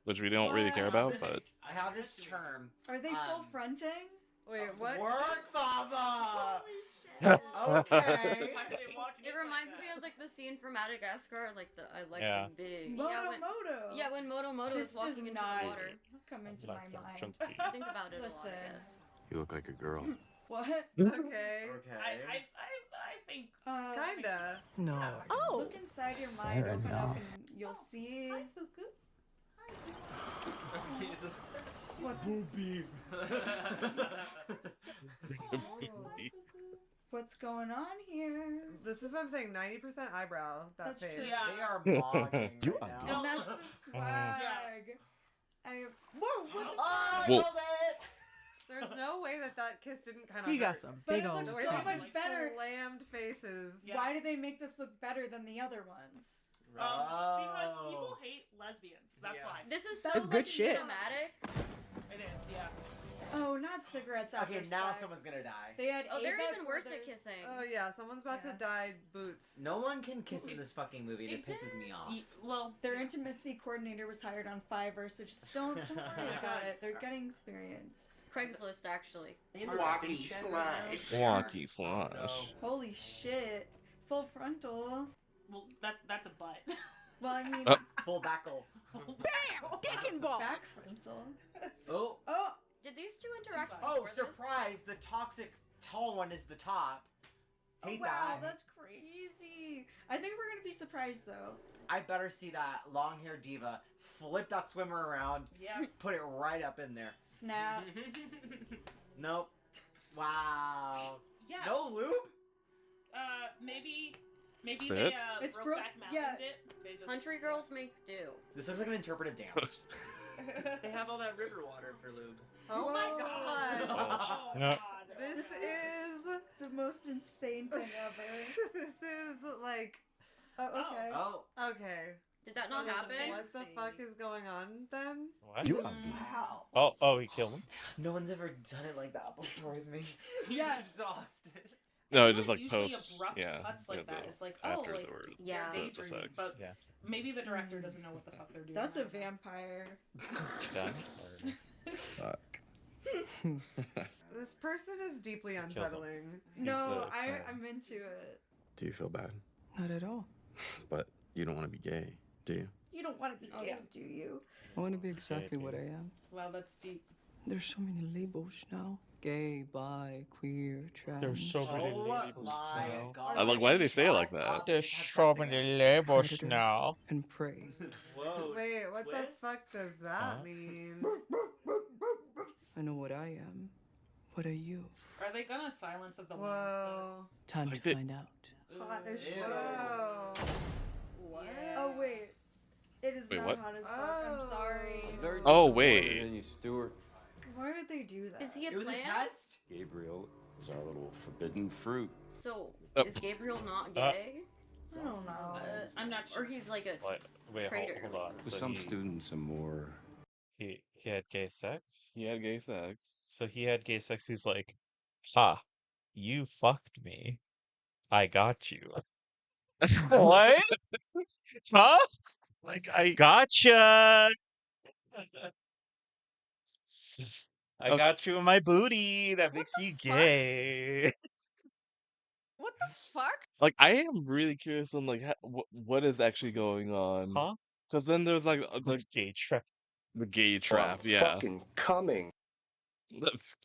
which we don't really care about, but I have this term. Are they full fronting? Wait, what? Work, Baba. Holy shit! Okay. It reminds me of like the scene from Madagascar, like the Yeah. the big Moto. yeah, when Moto This is walking does into not the water. come into my mind. Chunky. Think about it Listen. a lot, I guess. You look like a girl. What? Okay. Okay. I think. Kinda. No. Oh! Look inside your mind, Fair open up, enough. and you'll see. Hi, Fuku. What? Boopy. What's going on here? This is what I'm saying. 90% eyebrow. That's face. true. Yeah. They are blogging. You right are now. And that's the swag. Whoa! What the Oh, I Whoa. nailed it. There's no way that kiss didn't kind of. He got some But big it old looks The way so they much just better. Slammed faces. Yeah. Why do they make this look better than the other ones? Because people hate lesbians. That's Yeah. why. This is so That's good fucking shit. cinematic. It is, yeah. Oh, not cigarettes after Okay, now sex. someone's gonna die. They had Oh, they're Ava even worse at brothers. kissing. Oh yeah, someone's about to Yeah. die. Boots. No one can kiss in this fucking movie. and It It pisses me off. Well, Their intimacy coordinator was hired on Fiverr, so just don't worry about it. They're getting experience. Craigslist, actually. Walkie slide. wonky slash. Holy shit. Full frontal. well, that's a butt. Well, I mean, Full backle. Bam! Dick and balls! back frontal. Oh. Oh! Did these two interact Oh, before this? surprise! The toxic tall one is the top. Hate wow, that. that's crazy. I think we're gonna be surprised though. I better see that long haired diva flip that swimmer around. Yeah. Put it right up in there. Snap. Nope. Wow. Yeah. No lube? Maybe Spit? they It's Brokeback bro- Mountain yeah. it. They just, Country girls make do. This looks like an interpretive dance. They have all that river water for lube. Oh my Whoa. god. Oh, No. God. This is. The most insane thing ever. This is like. Oh, okay. Oh. Okay. Did that not So happen? What the fuck is going on then? What? You ugly. Wow. Oh, he killed him. No one's ever done it like that before with me. Yeah. Exhausted. No, I just feel like usually post. abrupt Yeah. cuts like yeah, that. the- It's like, after oh, like, the word. Yeah. they're the daydreaming, sex. but Yeah. maybe the director doesn't know what the fuck they're doing. That's I a don't know. vampire. Done. This person is deeply him. unsettling. No, the I'm into it. Do you feel bad? Not at all. But you don't want to be gay, do you? You don't want to be gay, do you? I want to be exactly what I am. Wow, that's deep. There's so many labels now. Gay, bi, queer, trans. There's so many Oh labels my now. god. I'm like, why do they say it like that? There's so many labels Predator. now. And prey. Whoa. Wait, what the twist? fuck does that Huh? mean? I know what I am. What are you? Are they gonna Silence of the Whoa. Lambs Time to find out. Hot as shit. Whoa. What? Oh wait, it is Wait, not what? hot as fuck. I'm sorry. I'm very Oh, disappointed wait. in you, Stuart. Why would they do that? Is he a It was a plant? test. Gabriel is our little forbidden fruit. So, Oh. is Gabriel not gay? I don't know. I'm not sure. Or he's like a Wait, traitor. hold on. For So some students, some more. he had gay sex? He had gay sex. So he had gay sex. He's like, ha, you fucked me. I got you. What? Huh? Like, I. Gotcha. I Okay. got you in my booty. That makes you gay. What the fuck? Like, I am really curious on, like, what is actually going on. Huh? Because then there's, like, The gay trap. the gay I'm trap, yeah. fucking coming. That's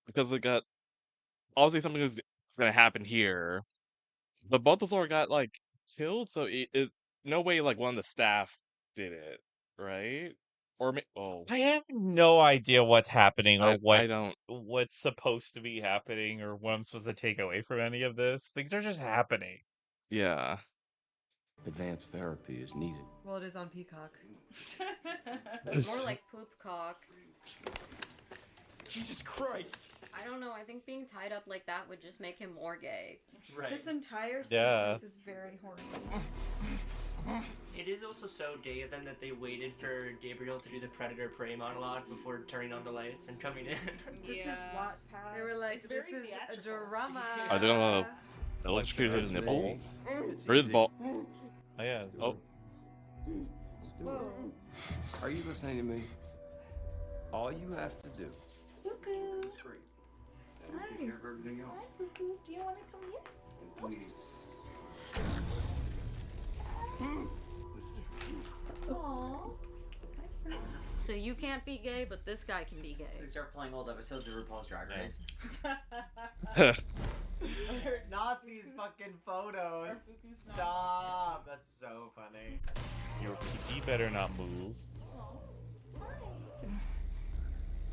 because it got obviously something is gonna happen here, but Balthazar got like killed, so it no way like one of the staff did it, right? Or oh, I have no idea what's happening or I don't. what's supposed to be happening or what I'm supposed to take away from any of this. Things are just happening. Yeah. Advanced therapy is needed. Well, it is on Peacock. More like poop cock. Jesus Christ! I don't know. I think being tied up like that would just make him more gay. Right. This entire Yeah. sequence is very horny. It is also so gay then that they waited for Gabriel to do the Predator Prey monologue before turning on the lights and coming in. This is Wattpad. They were like, It's this very is a theatrical. drama. Are they gonna electrocute his Trust me. nipples It's or his easy. ball? Oh yeah. Oh, Stuart, are you listening to me? All you have to do. Hi. Take care of everything else. Hi, Cuckoo. Do you want to come in? Please. Aww. So you can't be gay, but this guy can be gay. They start playing old episodes of RuPaul's Drag Race. okay. Not these fucking photos. Stop. That's so funny. Your PP better not move.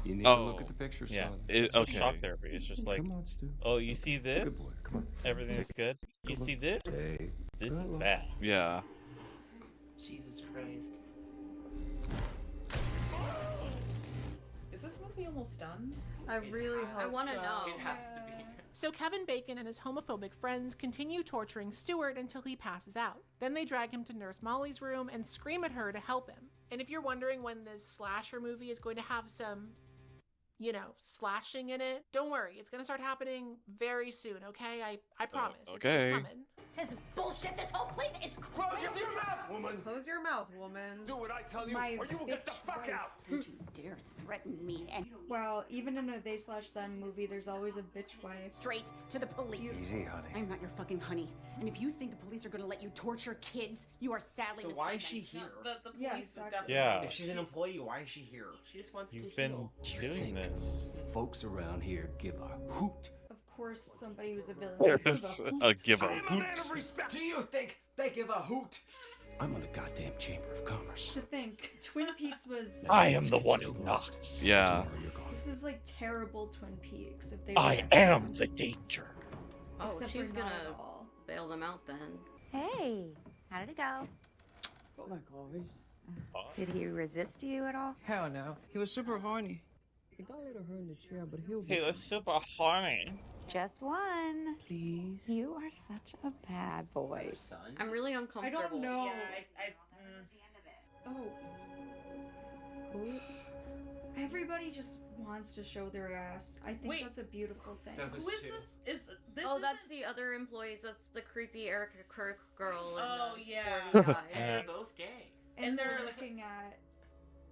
You need to look at the picture, Yeah. son. It's just okay. shock therapy. It's just like, Come on, Stu. oh, you see Good this? boy. Come on. Everything's good. You Good see look. this? Hey, This good is look. bad. Yeah. Jesus Christ. Is this movie almost done? I really hope I want to so. know. It has to be. So Kevin Bacon and his homophobic friends continue torturing Stuart until he passes out. Then they drag him to Nurse Molly's room and scream at her to help him. And if you're wondering when this slasher movie is going to have some, you know, slashing in it, don't worry. It's going to start happening very soon, okay? I promise. okay. It's coming. This is bullshit. This whole place is Close your mouth, woman! Close your mouth, woman. Do what I tell you, My or you will get the bitch fuck wife. out! Don't you dare threaten me and Well, even in a They Slash Them movie, there's always a bitch wife. straight to the police. Easy, honey. I'm not your fucking honey. And if you think the police are gonna let you torture kids, you are sadly So mistaken. why is she here? The Yeah, police exactly. definitely. Yeah. If she's an employee, why is she here? She just wants You've to been heal. doing this. Folks around here give a hoot. Of course, somebody who's a villain. Yes, give a I am a man hoot. of respect! Do you think they give a hoot? I'm on the goddamn Chamber of Commerce. To think, Twin Peaks was. I am the one who knocks. Yeah. Tomorrow you're gone. This is like terrible Twin Peaks. If they. I were- am the danger. Oh, Except she's for not gonna at all. bail them out then. Hey, how did it go? Like always. Did he resist you at all? Hell no. He was super horny. It got a little her in the chair, but he'll be He was super horny. Just one. Please. You are such a bad boy. Son? I'm really I uncomfortable. don't know. Yeah, Oh. Everybody just wants to show their ass. I think Wait. that's a beautiful thing. Those Who is two. this? Is this? Oh, isn't- that's the other employees. That's the creepy Erica Kirk girl and Oh, the yeah. sporty guy. And they're both gay. And they're they're- looking at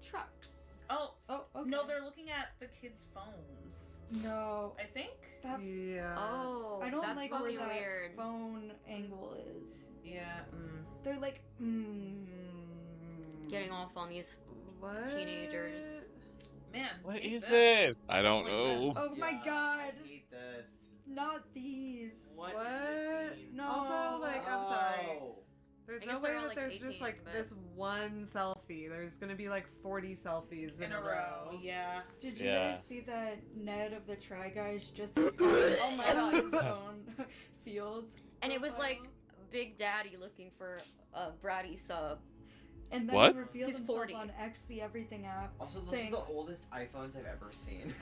trucks. Oh, okay. no, they're looking at the kids' phones. No. I think. That, Yeah. Oh, I don't that's like fucking where that weird. phone angle is. Yeah. They're like, Getting off on these What? teenagers. Man. What hate is this. this? I don't know. Oh my Yeah, god. I hate this. Not these. What? What? is this scene? No. Also, like, I'm sorry. Oh. There's I no guess way they're all, that like, there's 18, just like but- this one selfie. There's gonna be like 40 selfies In a row, yeah. Did you Yeah. guys see that Ned of the Try Guys just oh my god, his own fields? And it was like Big Daddy looking for a bratty sub. And then What? he revealed He's himself 40. on X the Everything app, Also, those saying, are the oldest iPhones I've ever seen.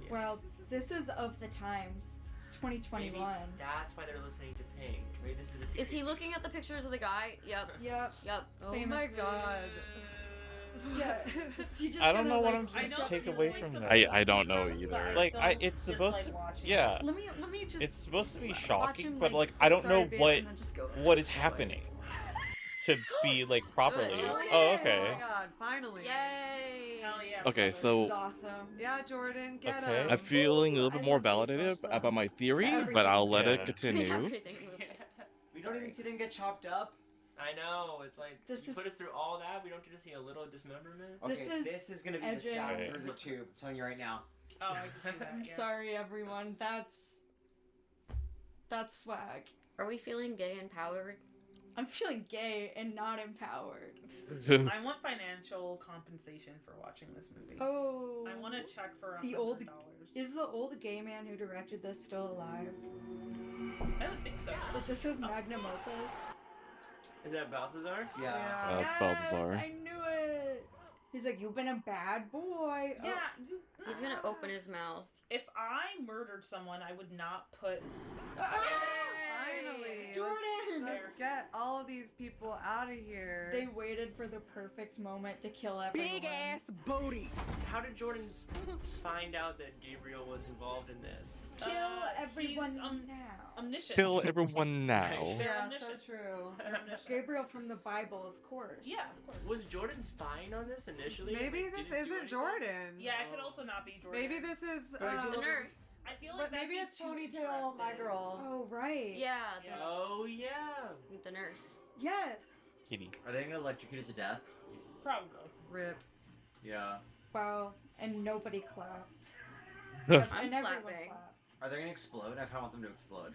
well, this is of the times, 2021. Maybe that's why they're listening to Pink. Maybe this is a Is he looking at the pictures of the guy? Yep. Yep. Yep. Oh my Famously. god. Yeah. Is he just I don't gonna, know what like, I'm push supposed up to take his away legs from up? that. I don't know either. Like it's supposed to, yeah. Let me just. It's supposed to be watch shocking, him, but like say I don't sorry, know babe, what and then just go, what is happening to be like properly. Jordan! Oh, okay. Oh my god, finally. Yay! Hell yeah. Okay, This is so awesome. Yeah, Jordan, get Okay. him. I'm feeling a little bit I more love these validative stuff. about my theory, Everything. but I'll let it Yeah. continue. Everything movie. We don't even see them get chopped up. I know. It's like This you put is- us through all that. We don't get to see a little dismemberment. Okay, This is gonna be the edging. sound Right. through the tube. I'm telling you right now. Oh, I can see that. I'm yeah. sorry, everyone. That's swag. Are we feeling gay empowered? I'm feeling gay and not empowered. I want financial compensation for watching this movie. Oh. I want to check for The $100. old- Is the old gay man who directed this still alive? I would think so. Is this his magnum opus? Is that Balthazar? Yeah. That's Balthazar. I knew it. He's like, you've been a bad boy. Yeah. He's gonna open his mouth. If I murdered someone, I would not put. Finally. Jordan! Let's get all of these people out of here. They waited for the perfect moment to kill everyone. booty. So how did Jordan find out that Gabriel was involved in this? Kill everyone he's, now. Omniscient. Kill everyone now. They're Yeah, so omniscient. true. They're omniscient. Gabriel from the Bible, of course. Yeah, of course. Was Jordan spying on this initially? Maybe Like, this didn't do isn't anything? Jordan. Yeah, it could also not be Jordan. Maybe this is. The nurse. I feel like But maybe that'd it's be too Ponytail, my interesting. girl. Oh, right. Yeah. Oh yeah. The nurse. Yes. Kitty. Are they gonna electrocute us to death? Probably. Rip. Yeah. Wow. And nobody clapped. I'm and everyone clapping. clapped. Are they gonna explode? I kind of want them to explode.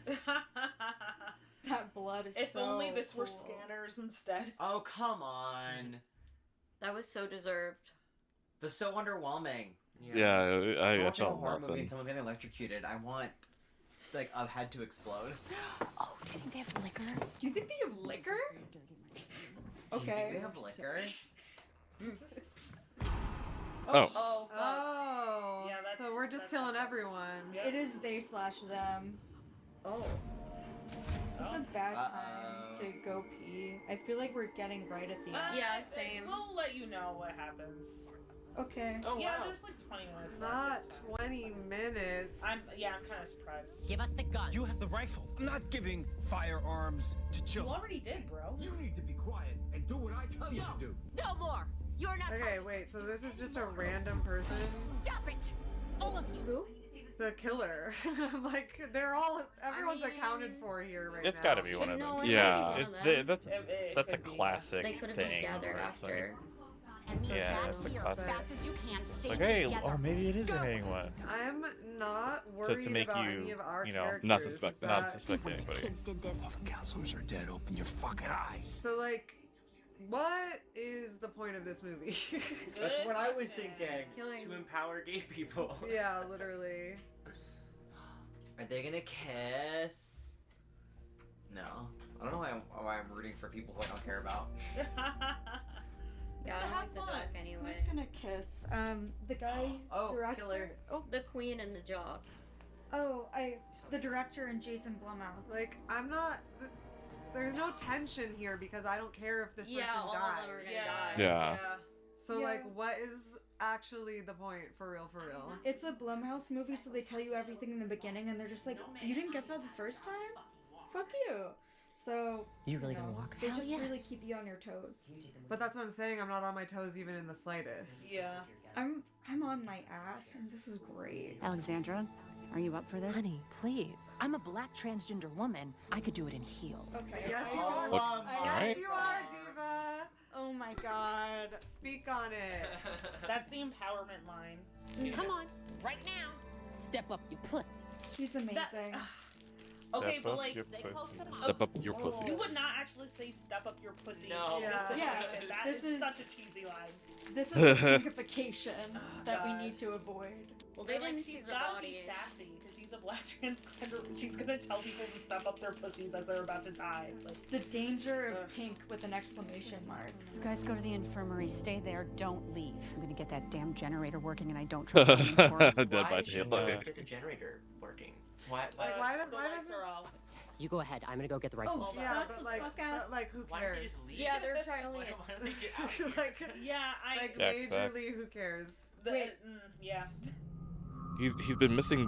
That blood is If so only this were cool. scanners instead. Oh, come on. That was so deserved. But so underwhelming. Yeah, I'm I watching a felt horror movie and nothing. someone getting electrocuted. I want like a head to explode. Oh, do you think they have liquor? Do you think they have liquor? Do you Okay. think they have liquor? Oh. Oh, fuck. Oh. Yeah, that's- so we're just that's killing not- everyone. Yeah. It is they/them. Oh. This is a bad time to go pee. I feel like we're getting right at the end. Yeah, same. We'll let you know what happens. Okay. Oh Yeah, wow. there's like 20 minutes. Not left, it's fine. 20 minutes. I'm kind of surprised. Give us the gun. You have the rifle. I'm not giving firearms to You children. already did, bro. You need to be quiet and do what I tell you to do. No more. You're not. Okay, wait, so this is just a random person? Stop it. All of you. Who? The killer. Like, everyone's accounted for here right It's now. got to be one of No, them. it Yeah. might be one of them. That's a could be. classic They could have thing. just gathered where it's like- after. Yeah, that's a classic. Fast as you can. Stay Okay, together. or maybe it is a main one. I'm not To worried make about you, any of our you know, characters. Not suspect- is not that- suspect anybody. Kids did this. All the counselors are dead. Open your fucking eyes. So, like, what is the point of this movie? That's what I was thinking. To empower gay people. Yeah, literally. Are they gonna kiss? No. I don't know why I'm rooting for people who I don't care about. Yeah, I don't like the joke anyway. Who's gonna kiss? The guy, Oh, director. killer. Oh, The queen and the jock. the director and Jason Blumhouse. Like, I'm not. There's no tension here because I don't care if this Yeah, person all dies. of them are gonna die. Yeah. So, Yeah. like, what is actually the point for real? It's a Blumhouse movie, so they tell you everything in the beginning, and they're just like, "You didn't get that the first time? Fuck you." So You really gonna walk? They Hell just really yes. keep you on your toes. But that's what I'm saying. I'm not on my toes even in the slightest. Yeah. I'm on my ass, and this is great. Alexandra, are you up for this? Honey, please. I'm a black transgender woman. I could do it in heels. Okay. Yes, you are. Look, Yes, alright. you are, Diva. Oh my god. Speak on it. That's the empowerment line. Come on, right now. Step up, you pussies. She's amazing. Okay, Step but up like, your pussy. Step up your pussy. you would not actually say "step up your pussy." No. In this Yeah. situation. That This is is- such a cheesy line. This is the pinkification that we need to avoid. Well, they And, like, didn't see she's the gotta body. be sassy because she's a black transgender. She's gonna tell people to step up their pussies as they're about to die. Like, The danger of pink with an exclamation mark. You guys go to the infirmary. Stay there. Don't leave. I'm gonna get that damn generator working, and I don't trust it anymore. Dead by Why should we daylight. get the generator working? Why? Like, why the lights are off. You go ahead. I'm gonna go get the rifles. Oh, Yeah, that's but a like, fuck-ass- but like, who Why don't they cares? just leave? Yeah, they're trying to Why leave. don't they get out of here? Like, Yeah, like Facts, facts. majorly, who cares? Wait. Yeah. He's been missing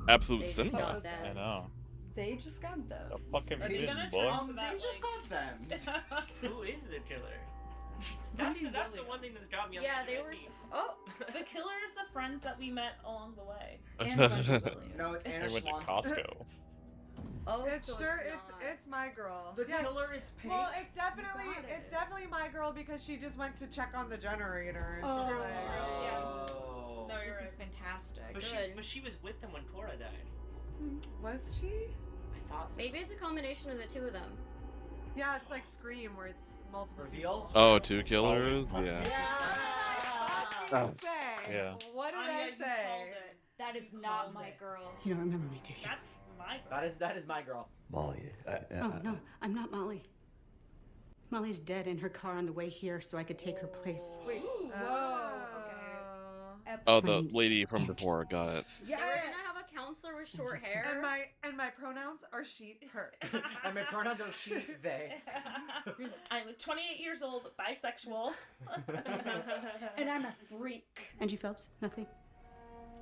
absolute They just cinema. got that. I know. They just got them. A fucking Are they big gonna boy. turn into that, They just like- got them. Who is the killer? That's the one thing that's got me on Yeah, the they edge of were. my seat. Oh, The killer is the friends that we met along the way. And Wendy Williams. No, it's Anna They went to Schwam's. Costco. oh, It's so sure it's not. it's my girl. The Yeah, killer is pink. well, it's definitely Got it. it's definitely my girl because she just went to check on the generator and Oh. she's like, Oh. No, you're This right. is fantastic. But she was with them when Cora died. was she? I thought so. Maybe it's a combination of the two of them. Yeah, it's like Scream where it's multiple. Reveal? Oh, two killers? Yeah. Fucking say. Yeah. What did Anya, I you say? called it. That is You not called my it. girl. You don't remember me, do you? That's my girl. That is my girl. Molly, Oh, no, I'm not Molly. Molly's dead in her car on the way here, so I could take her place. Wait. Oh. Whoa. Okay. Oh, the lady from before got. They were gonna have a counselor with short hair. And my pronouns are she, her. And my pronouns are she, they. I'm 28 years old, bisexual. And I'm a freak. Angie Phelps, nothing.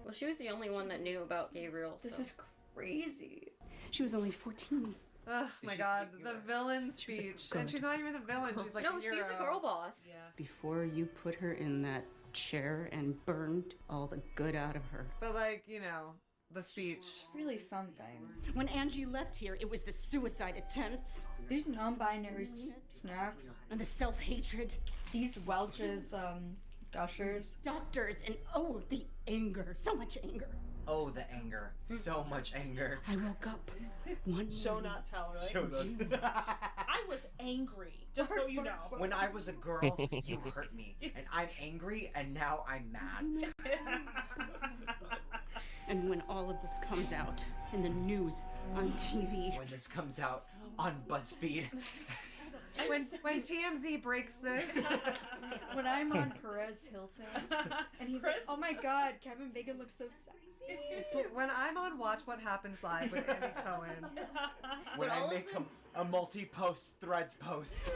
Well, she was the only one that knew about Gabriel. This so. is crazy. She was only 14. Oh my She's god, speaking the of- villain speech. good And she's not even the villain, she's like no, a she's hero. a girl boss. Yeah. Before you put her in that chair and burned all the good out of her. But like, you know, the speech. Really something. When Angie left here, it was the suicide attempts These non-binary snacks. and the self-hatred. These Welch's gushers. Doctors and oh, the anger. So much anger. Oh, the anger. So much anger. I woke up one Show morning. not tell, right? Show those. I was angry, just so you know. When I was a girl, you hurt me. And I'm angry, and now I'm mad. And when all of this comes out in the news, on TV, When this comes out on BuzzFeed. When TMZ breaks this. When I'm on Perez Hilton, and he's like, "Oh my God, Kevin Bacon looks so sexy." When I'm on Watch What Happens Live with Andy Cohen. When But all I of make them- a multi-post threads post.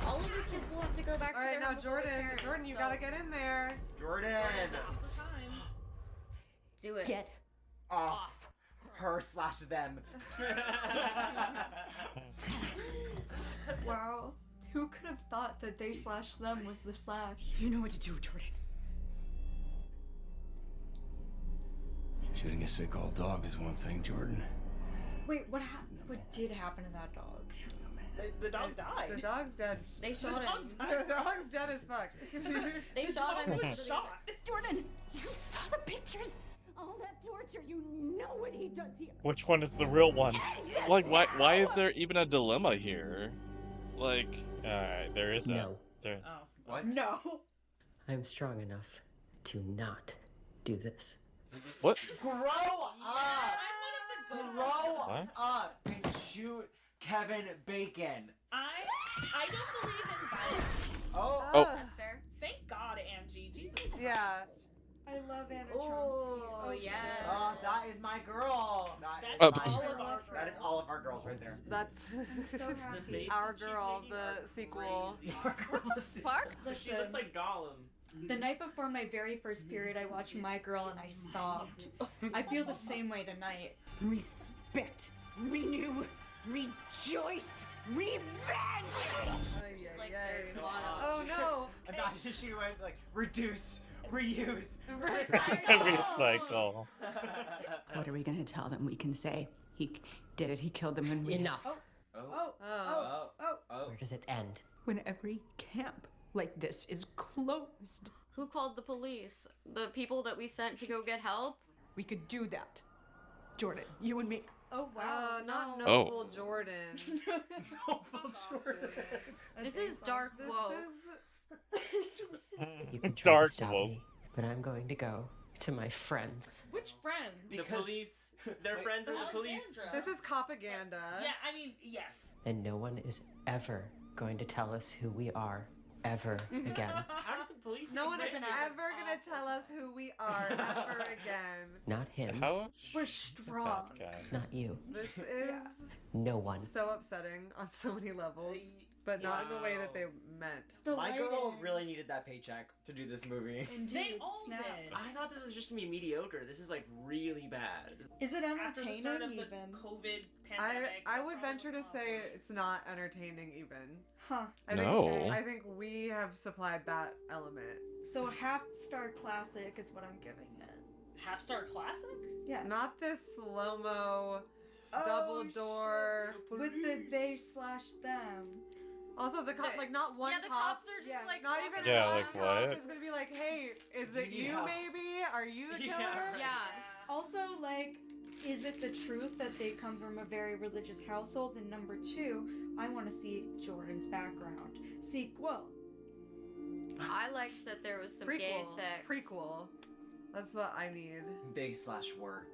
All of the kids will have to go back All to right, their now homes with their Jordan, parents, Jordan, you so gotta get in there. Jordan! do it. get Off. Her/them. Wow. Who could have thought that they slash them was the slash? You know what to do, Jordan. Shooting a sick old dog is one thing, Jordan. Wait, what happened? What did happen to that dog? The dog died. The dog's dead. They shot him. The dog's dead as fuck. They shot him. Dog into was the- shot. Jordan, you saw the pictures. All that torture. You know what he does here. Which one is the real one? Like, why is there even a dilemma here? Like, Alright, there is No. There. Oh. What? No. I'm strong enough to not do this. what? Grow up! I'm one of the good Grow What? up and shoot Kevin Bacon. I don't believe in violence. Oh. Oh. That's fair. Thank God, Angie. Jesus. Yeah. I love Anna Oh, Chomsky. yeah. Oh, that is my girl. That's That is all of our that is all of our girls right there. That's So happy. Our Girl, the sequel. Fuck. She Listen, looks like Gollum. the night before my very first period, I watched My Girl and I sobbed. I feel the same way tonight. Respect, renew, rejoice, revenge. Like their motto. Oh no. Imagine she went like reduce, reuse, Recycle. What are we gonna tell them? We can say he did it. He killed them, and we Enough. Oh. Where does it end? When every camp like this is closed, Who called the police? The people that we sent to go get help? we could do that. Jordan, you and me. Oh wow, not Oh. Noble Jordan. Noble Jordan. This is dark woke. You can try Dark to stop woke. me, but I'm going to go to my friends. Which friend? The police. Their friends are the police. This is propaganda. Yeah, I mean, yes. And no one is ever going to tell us who we are, ever again. How did the police? No one is get ever gonna tell us who we are ever again. Not him. How? We're strong. Not you. This is No one. so upsetting on so many levels, but not in the way that they meant. My girl really needed that paycheck to do this movie. Indeed, They all snap. did. I thought this was just gonna be mediocre. This is like really bad. Is it After the start of entertaining the even? COVID pandemic. I would venture to say it's not entertaining even. Huh. I think we have supplied that element. So a half-star classic is what I'm giving it. Half-star classic? Yeah. Not this slow-mo, double door. With the they/them. Also, the cop, like, not one Yeah, the cop. cops are just like Not walking even Yeah, one like, cop what? is gonna be like, hey, is it you, Yeah. maybe? Are you the killer? Yeah. Also, like, is it the truth that they come from a very religious household? And number two, I want to see Jordan's background. Sequel. I liked that there was some gay Prequel. sex. Prequel. That's what I need. Big/were.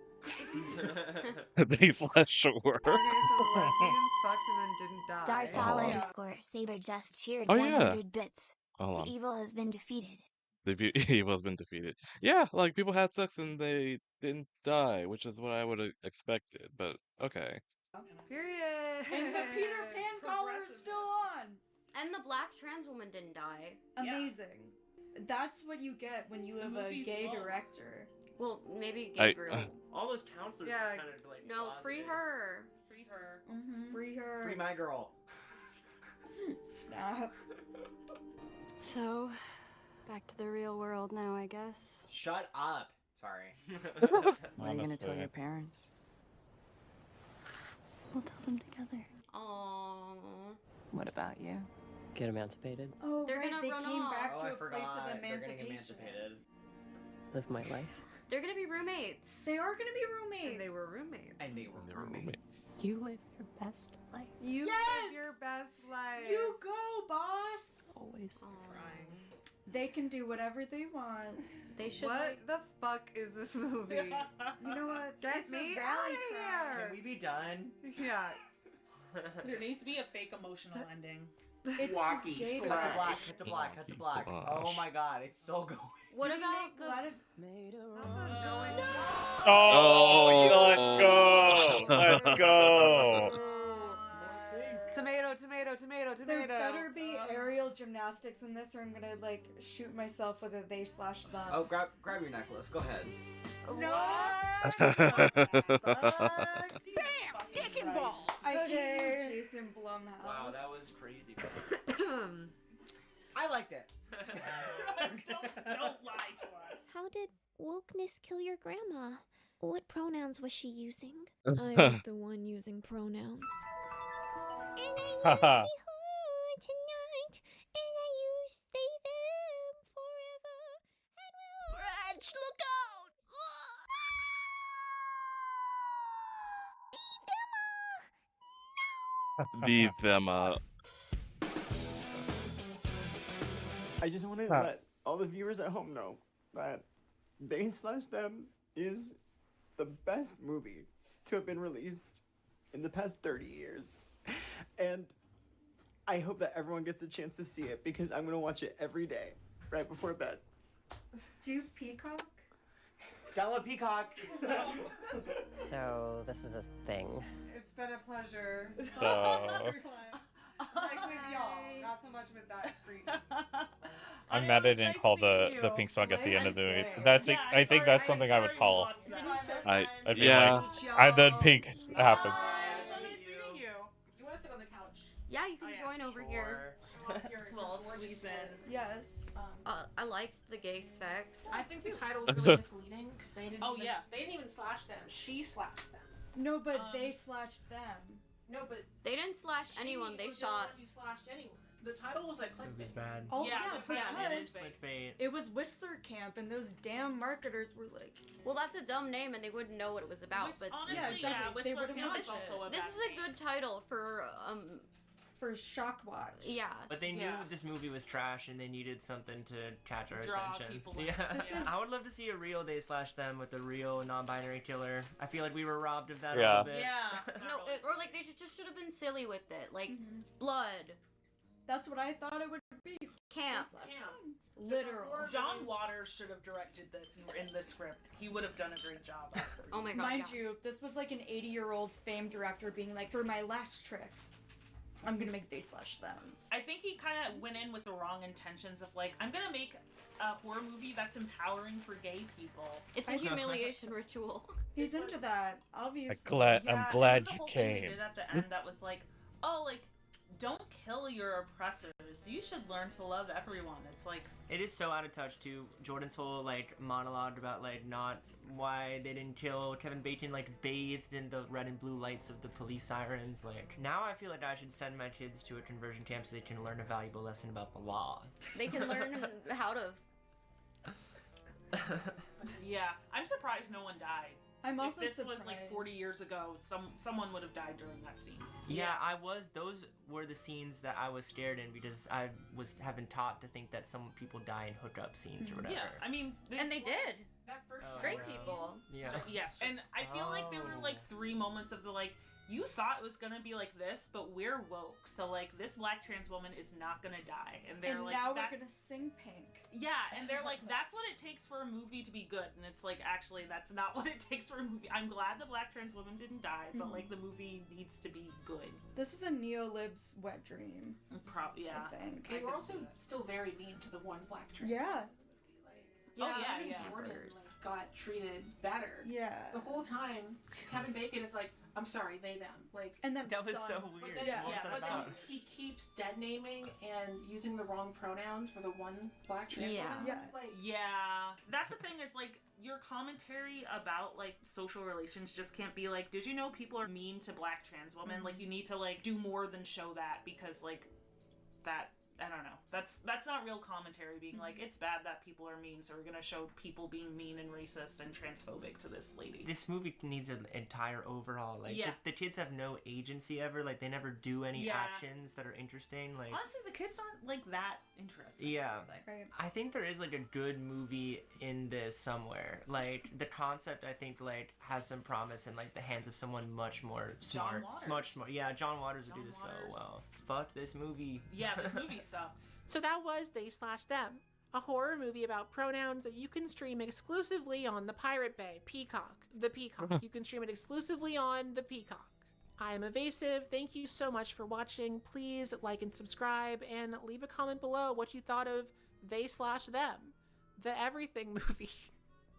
They slash sure. Okay, so the lesbians fucked and then didn't die. Darsal Oh. underscore Saber just cheered Oh, yeah. 100 bits. Hold on. The evil has been defeated. The evil has been defeated. Yeah, like people had sex and they didn't die, which is what I would have expected. But okay. Period. And the Peter Pan collar is still on. And the black trans woman didn't die. Amazing. That's what you get when you have a movie's gay long. director. Well, maybe I- Gabriel. All those counselors Yeah. are kind of like. No, free closeted. her. Free her. Free her. Free my girl. Snap. So, back to the real world now, I guess. Shut up. Sorry. What are you gonna tell your parents? We'll tell them together. Aww. What about you? Get emancipated. Oh, They're right, gonna they run came off. back Oh, to I a forgot. place of They're getting emancipation. emancipated. Live my life. They're gonna be roommates. They are gonna be roommates. And they were roommates. And they were roommates. You live your best life. You Yes! live your best life. You go, boss. Always. They can do whatever they want. They should. What Like, the fuck is this movie? You know what? Get It's a me valley out crowd. of Can we be done? here! Yeah. There needs to be a fake emotional ending. It's Wacky. this gay Cut to director. black, cut to black, cut to black. Oh my god, it's so going. what Do we about make the? blood of- Oh, let's go. Tomato, tomato, tomato, There tomato. better be aerial gymnastics in this, or I'm gonna like shoot myself with a they/them. Oh, grab your necklace. Go ahead. No! Bam! Dick and balls! I Okay. hate you, Jason Blumhouse. Wow, that was crazy. I liked it. Don't lie to us. How did wokeness kill your grandma? What pronouns was she using? I was the one using pronouns. And I wanna see her tonight, and I use they them forever. And we'll Reg, look out! Leave them up. I just want to let all the viewers at home know that They/Them is the best movie to have been released in the past 30 years. And I hope that everyone gets a chance to see it because I'm going to watch it every day, right before bed. Do you Peacock? Download Peacock. So, this is a thing. It's been a pleasure. So- Like with y'all, not so much with that screen. I'm mad I didn't call the pink song at the end of the movie. That's I think that's something I would call. I I'd be yeah. like, the pink happens. You want to sit on the couch? Yeah, you can join over here. Well, Yes. I liked the gay sex. I think the title was really misleading because they didn't. Oh, even, yeah. They didn't even slash them. She slapped them. No, but they/them. No, but They didn't slash she anyone. They was the only shot. one who slashed anyone. The title was like It was bad. Oh Yeah, yeah, the title because is Clickbait. it was Whistler Camp, and those damn marketers were like, Well, that's a dumb name, and they wouldn't know what it was about. But honestly, Yeah, exactly. They Whistler would've Camp watched is also a this bad is a good title for Shock Watch. Yeah. But they knew Yeah. this movie was trash, and they needed something to catch our Draw attention. people Yeah. in. This is- I would love to see a real They Slash Them with a real non-binary killer. I feel like we were robbed of that a Yeah. little bit. Yeah. No, or like they should have been silly with it, like blood, That's what I thought it would be. camp. Literal. John Waters should have directed this in the script. He would have done a great job. Oh my god. Mind you, this was like an 80-year-old famed director being like, for my last trick, I'm gonna make They Slash Thems. I think he kind of went in with the wrong intentions of like, I'm gonna make a horror movie that's empowering for gay people. It's a humiliation ritual. He's into that, obviously. I'm Yeah, glad and then the you whole thing came. They did at the end that was like, oh, like, don't kill your oppressors. You should learn to love everyone. It's like, It is so out of touch too. Jordan's whole like monologue about like not why they didn't kill Kevin Bacon, like bathed in the red and blue lights of the police sirens. Like now I feel like I should send my kids to a conversion camp so they can learn a valuable lesson about the law. They can learn how to. yeah, I'm surprised no one died. I'm also if this was surprised. like 40 years ago, someone would have died during that scene. Yeah, those were the scenes that I was scared in because I have been taught to think that some people die in hookup scenes or whatever. Yeah, I mean, And they did. That first Great wow. people. Yeah. Yes, and I feel like there were like 3 moments of the like, you thought it was gonna be like this, but we're woke, so like this black trans woman is not gonna die, and they're And like, now that's... we're gonna sing Pink. Yeah, and they're like, that's what it takes for a movie to be good, and it's like, actually, that's not what it takes for a movie. I'm glad the black trans woman didn't die, but like the movie needs to be good. This is a neo-lib's wet dream. Yeah. I think. They were also still very mean to the one black trans. Yeah. Yeah, yeah, even yeah. Jordan like, got treated better. Yeah. The whole time, Kevin Bacon is like, I'm sorry, they, them. Like, And then That was son. so but weird. then, Yeah. What was yeah, that but then about? he keeps dead naming and using the wrong pronouns for the one black trans Yeah. woman. Yeah. Like, Yeah, that's the thing is like your commentary about like social relations just can't be like, did you know people are mean to black trans women? Like you need to like do more than show that because like that I don't know. That's not real commentary being like it's bad that people are mean, so we're gonna show people being mean and racist and transphobic to this lady. This movie needs an entire overhaul. Like Yeah. the kids have no agency ever. Like they never do any Yeah. actions that are interesting. Like Honestly, the kids aren't like that interesting. yeah. Right. I think there is like a good movie in this somewhere. Like the concept, I think like has some promise in like the hands of someone much more smart, Waters. much smart. Yeah, John Waters would John do this Waters. so well. Fuck this movie. Yeah, this movie sucks. So that was They Slash Them, a horror movie about pronouns that you can stream exclusively on the Pirate Bay, Peacock. The Peacock. You can stream it exclusively on the Peacock. I am Evasive. Thank you so much for watching. Please like and subscribe and leave a comment below what you thought of They Slash Them, the everything movie.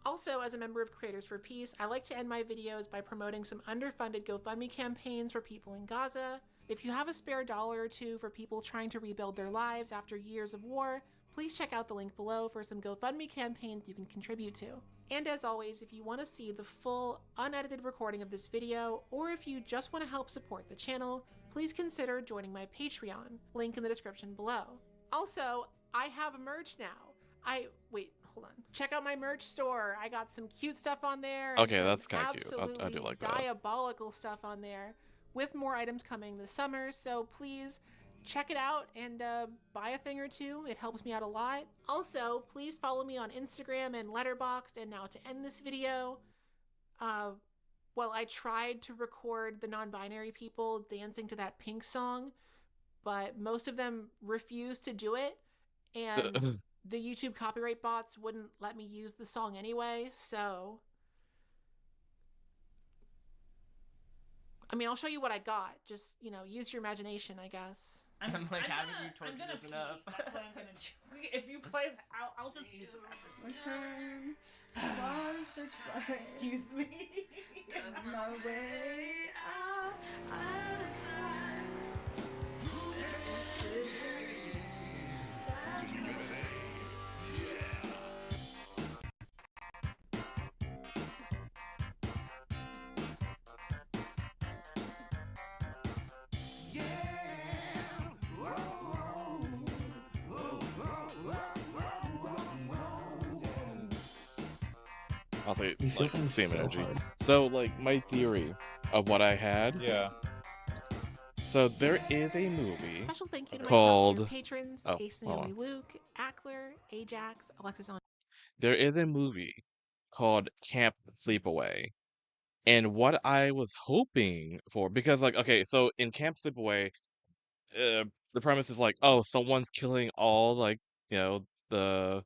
Also, as a member of Creators for Peace, I like to end my videos by promoting some underfunded GoFundMe campaigns for people in Gaza. If you have a spare $1 or $2 for people trying to rebuild their lives after years of war, please check out the link below for some GoFundMe campaigns you can contribute to. And as always, if you want to see the full, unedited recording of this video, or if you just want to help support the channel, please consider joining my Patreon, link in the description below. Also, I have merch now. Wait, hold on. Check out my merch store. I got some cute stuff on there. and Okay, some that's kinda cute. I do absolutely like that. diabolical stuff on there, with more items coming this summer, so please check it out and buy a thing or two. It helps me out a lot. Also, please follow me on Instagram and Letterboxd. And now to end this video, well, I tried to record the non-binary people dancing to that Pink song, but most of them refused to do it, and the YouTube copyright bots wouldn't let me use the song anyway, so... I mean, I'll show you what I got. Just, you know, use your imagination, I guess. I'm like, haven't you I'm tortured gonna us pee. enough? That's what I'm gonna do. If you play, I'll just use it. Return. One search flight. Excuse me. My way out of time. Yeah. Whoa, whoa. I'll say You feel like them same so energy. hard. So like my theory of what I had. Yeah. So there is a movie Special thank you to my top tier called patrons: oh Ace hold Naomi on. Luke, Ackler, Ajax, Alexis on. There is a movie called Camp Sleepaway. And what I was hoping for, because like, okay, so in Camp Sleepaway, the premise is like, oh, someone's killing all like, the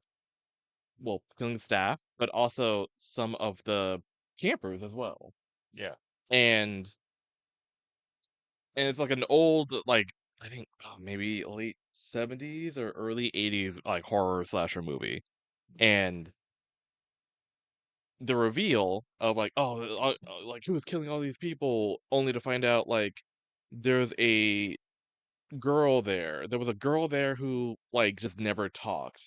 killing the staff, but also some of the campers as well. Yeah. And it's like an old like I think maybe late 70s or early 80s like horror slasher movie. And the reveal of like, oh, like who's killing all these people, only to find out like there's a girl there. There was a girl there who like just never talked,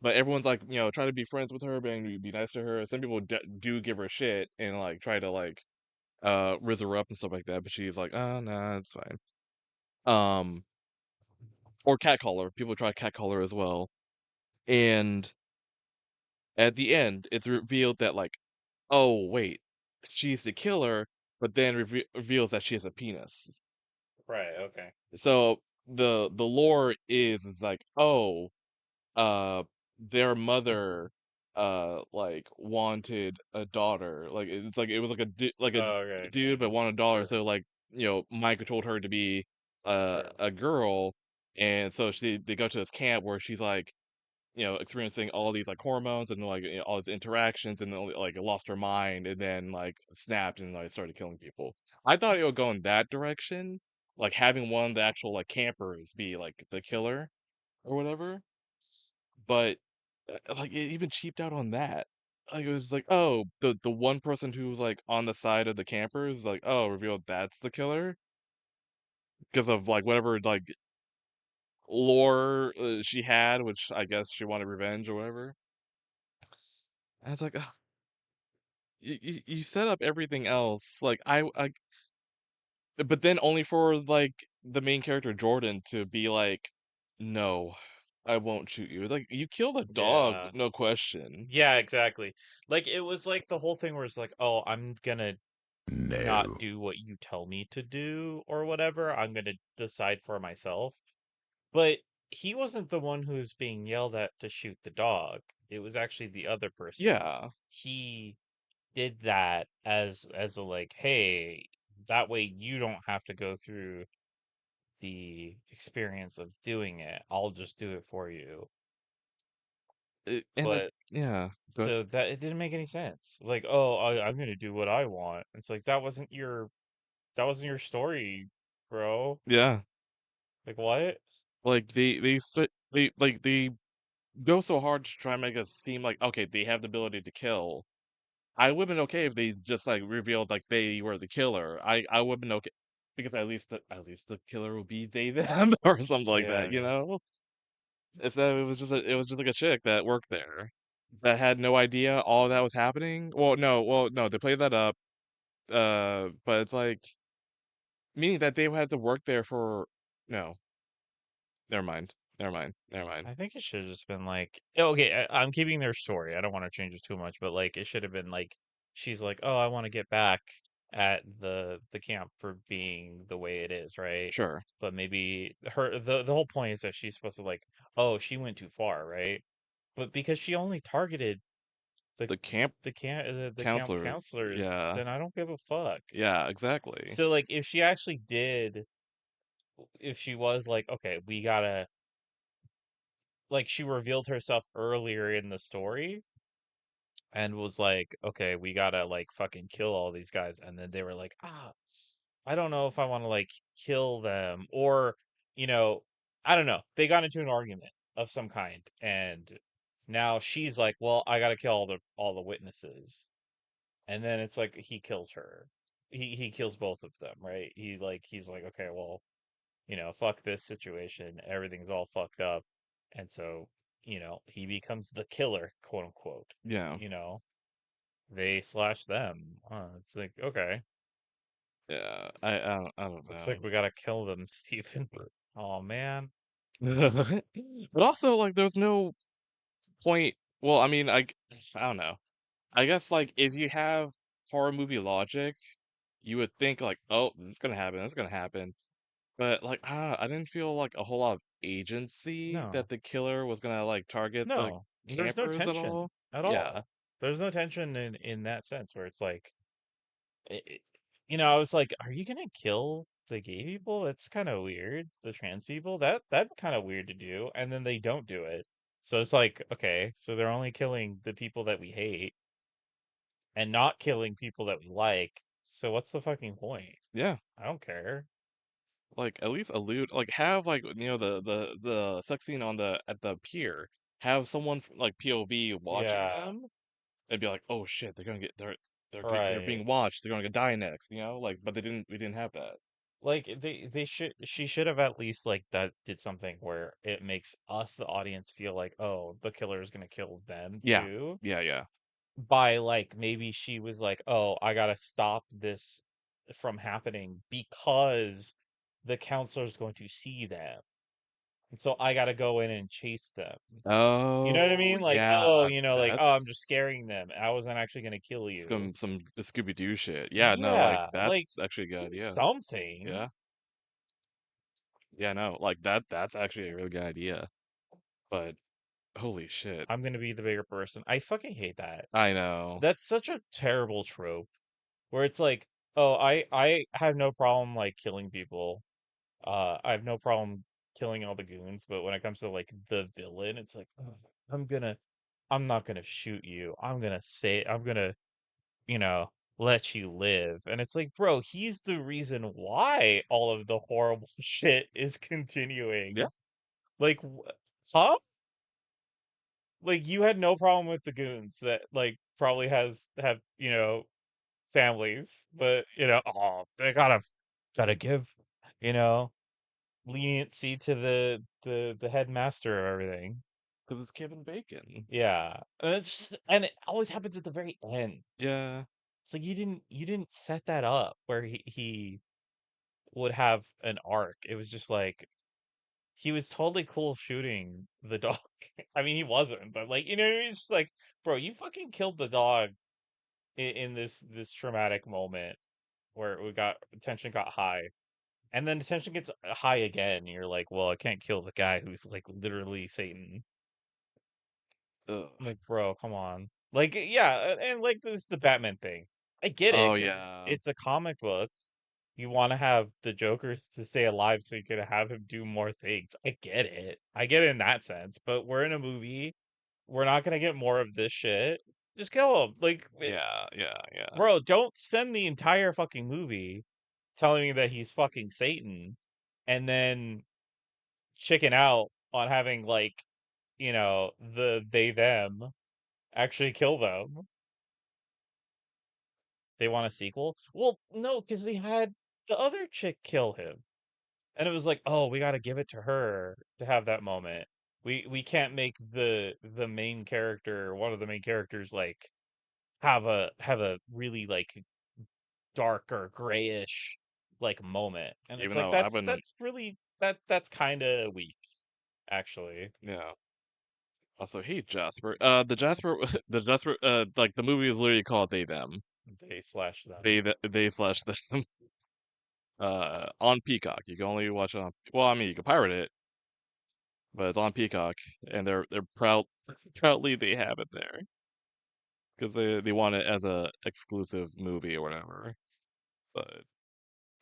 but everyone's like, trying to be friends with her, being be nice to her. Some people do give her shit and like try to like riz her up and stuff like that, but she's like, oh nah, it's fine. Um, or catcall her. People try to catcall her as well, and at the end, it's revealed that like, oh wait, she's the killer, but then reveals that she has a penis. Right. Okay. So the lore is like, oh, uh, their mother, like wanted a daughter. Like it's like it was like like a Oh, okay. dude, but wanted a daughter. Sure. So like mind controlled her to be Sure. a girl, and so they go to this camp where she's like experiencing all these like hormones and like all these interactions and then, like lost her mind and then like snapped and like started killing people. I thought it would go in that direction, like having one of the actual like campers be like the killer or whatever. But like it even cheaped out on that. Like it was like, oh, the one person who was like on the side of the campers, like, oh, revealed that's the killer because of like whatever like lore she had, which I guess she wanted revenge or whatever. And it's like, ugh, you set up everything else, like but then only for like the main character Jordan to be like, no, I won't shoot you. It's like you killed a dog, Yeah. no question. Yeah, exactly. Like it was like the whole thing where it's like, oh, I'm gonna not do what you tell me to do or whatever. I'm gonna decide for myself. But he wasn't the one who was being yelled at to shoot the dog. It was actually the other person. Yeah. He did that as a like, hey, that way you don't have to go through the experience of doing it. I'll just do it for you. And like, But yeah, but so that it didn't make any sense. Like, oh, I'm gonna do what I want. It's like that wasn't your story, bro. yeah, Like what? like they go so hard to try and make us seem like okay, they have the ability to kill. I would have been okay if they just like revealed like they were the killer. I would have been okay because at least the killer will be they them or something like Yeah, that, you yeah. know? Instead, it was just like a chick that worked there that had no idea all that was happening. Well, no, they played that up. But it's like meaning that they had to work there for no, never mind, never mind, never mind. I think it should have just been like, oh, okay, I'm keeping their story. I don't want to change it too much, but like it should have been like she's like, "Oh, I want to get back at the camp for being the way it is, right?" Sure. But maybe the whole point is that she's supposed to like, "Oh, she went too far, right?" But because she only targeted the The camp the camp counselors, counselors, yeah, then I don't give a fuck. yeah, exactly. So like if she actually did if she was like, "Okay, we gotta like she revealed herself earlier in the story and was like, okay, we gotta like fucking kill all these guys. And then they were like, I don't know if I want to like kill them or, you know, I don't know. They got into an argument of some kind. And now she's like, well, I gotta kill all the witnesses. And then it's like he kills her. He kills both of them, right? He's like, okay, well, fuck this situation. Everything's all fucked up. And so, he becomes the killer, quote unquote. Yeah. They slash them. It's like, okay. Yeah, I don't Looks know. like we gotta kill them, Stephen. Oh man. But also, like, there's no point. Well, I mean, I don't know. I guess like if you have horror movie logic, you would think like, oh, this is gonna happen, this is gonna happen. But like, I didn't feel like a whole lot of agency No. that the killer was gonna like target the No. There's no campers at tension all. at Yeah. all. There's no tension in that sense where it's like, I was like, are you gonna kill the gay people? That's kind of weird. The trans people? That's kind of weird to do. And then they don't do it. So it's like, okay, so they're only killing the people that we hate and not killing people that we like. So what's the fucking point? Yeah. I don't care. Like at least allude, like have like the sex scene on the at the pier. Have someone from, like POV watching Yeah. them and be like, oh shit, they're Right. being watched. They're gonna die next. Like, but we didn't have that. Like she should have at least like that did something where it makes us the audience feel like, oh, the killer is gonna kill them Yeah. too. Yeah. By like maybe she was like, oh, I gotta stop this from happening because the counselor's going to see them. And so I gotta go in and chase them. You know what I Oh mean? Like, oh, yeah, like, oh, I'm that's just scaring them. I wasn't actually gonna kill you. some Scooby Doo shit. Yeah, no, like Yeah, like that's actually a good do idea. something. Yeah. Yeah, no, like that's actually a really good idea. But holy shit. I'm gonna be the bigger person. I fucking hate that. I know. That's such a terrible trope where it's like, oh, I have no problem like killing people. I have no problem killing all the goons, but when it comes to like the villain, it's like, "Ugh, I'm not gonna shoot you. I'm gonna, you know, let you live." And it's like, bro, he's the reason why all of the horrible shit is Yeah. continuing. Like, huh? Like you had no problem with the goons that like probably have families, but oh, they gotta give, you know, leniency to the headmaster of everything. Because it's Kevin Bacon. Yeah, and and it always happens at the very end. Yeah. It's like you didn't set that up where he would have an arc. It was just like he was totally cool shooting the dog. I mean, he wasn't, but like it's just like, bro, you fucking killed the dog in this traumatic moment where tension got high. And then the tension gets high again. And you're like, well, I can't kill the guy who's like literally Satan. Ugh. I'm like, bro, come on. Like, yeah, and like this the Batman thing. I get it Oh because yeah. it's a comic book. You want to have the Joker to stay alive so you can have him do more things. I get it. I get it in that sense. But we're in a movie. We're not gonna get more of this shit. Just kill him. Like, Yeah. bro, don't spend the entire fucking movie telling me that he's fucking Satan and then chicken out on having like, they them actually kill them. They want a sequel? Well, no, because they had the other chick kill him. And it was like, oh, we gotta give it to her to have that moment. We can't make the main character, one of the main characters, like have a really like dark or grayish like moment. And it's Even like though I've been that's really that's kind of weak, actually. yeah. Also, hey Jasper. The Jasper, the Jasper, like the movie is literally called They Them. They/them. They slash them. On Peacock. You can only watch it on. Well, I mean, you can pirate it, but it's on Peacock, and they're proudly they have it there because they want it as a exclusive movie or whatever. But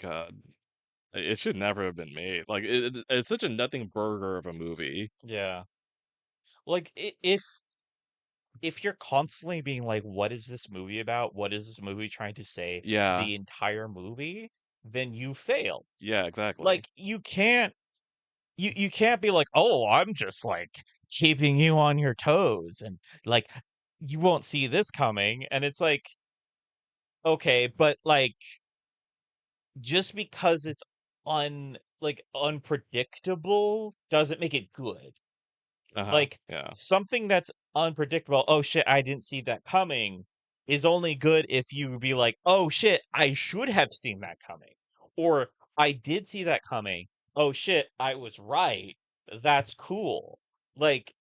God, it should never have been made. Like it's such a nothing burger of a movie. Yeah. Like if you're constantly being like, what is this movie about? What is this movie trying to say? Yeah. The entire movie, then you failed. Yeah, exactly. Like you can't be like, oh, I'm just like keeping you on your toes and like you won't see this coming. And it's like, okay, but like just because it's unpredictable doesn't make it good. Like Yeah. something that's unpredictable, oh shit, I didn't see that coming, is only good if you be like, oh shit, I should have seen that coming. Or I did see that coming. Oh shit, I was right. That's cool. Like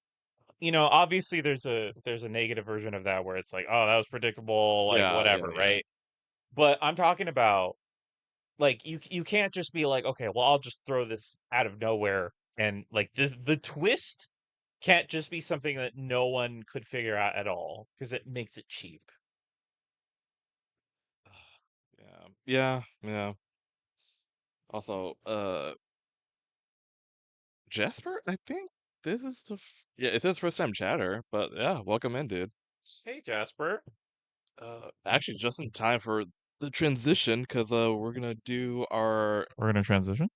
you know, obviously there's a negative version of that where it's like, oh, that was predictable, like Yeah, whatever, yeah. right? But I'm talking about like you can't just be like, okay, well, I'll just throw this out of nowhere and like the twist can't just be something that no one could figure out at all because it makes it cheap. Yeah. Also, Jasper, I think this is yeah, it says first time chatter, but yeah, welcome in, dude. Hey, Jasper. Actually, just in time for the transition, because we're gonna do our. We're gonna transition.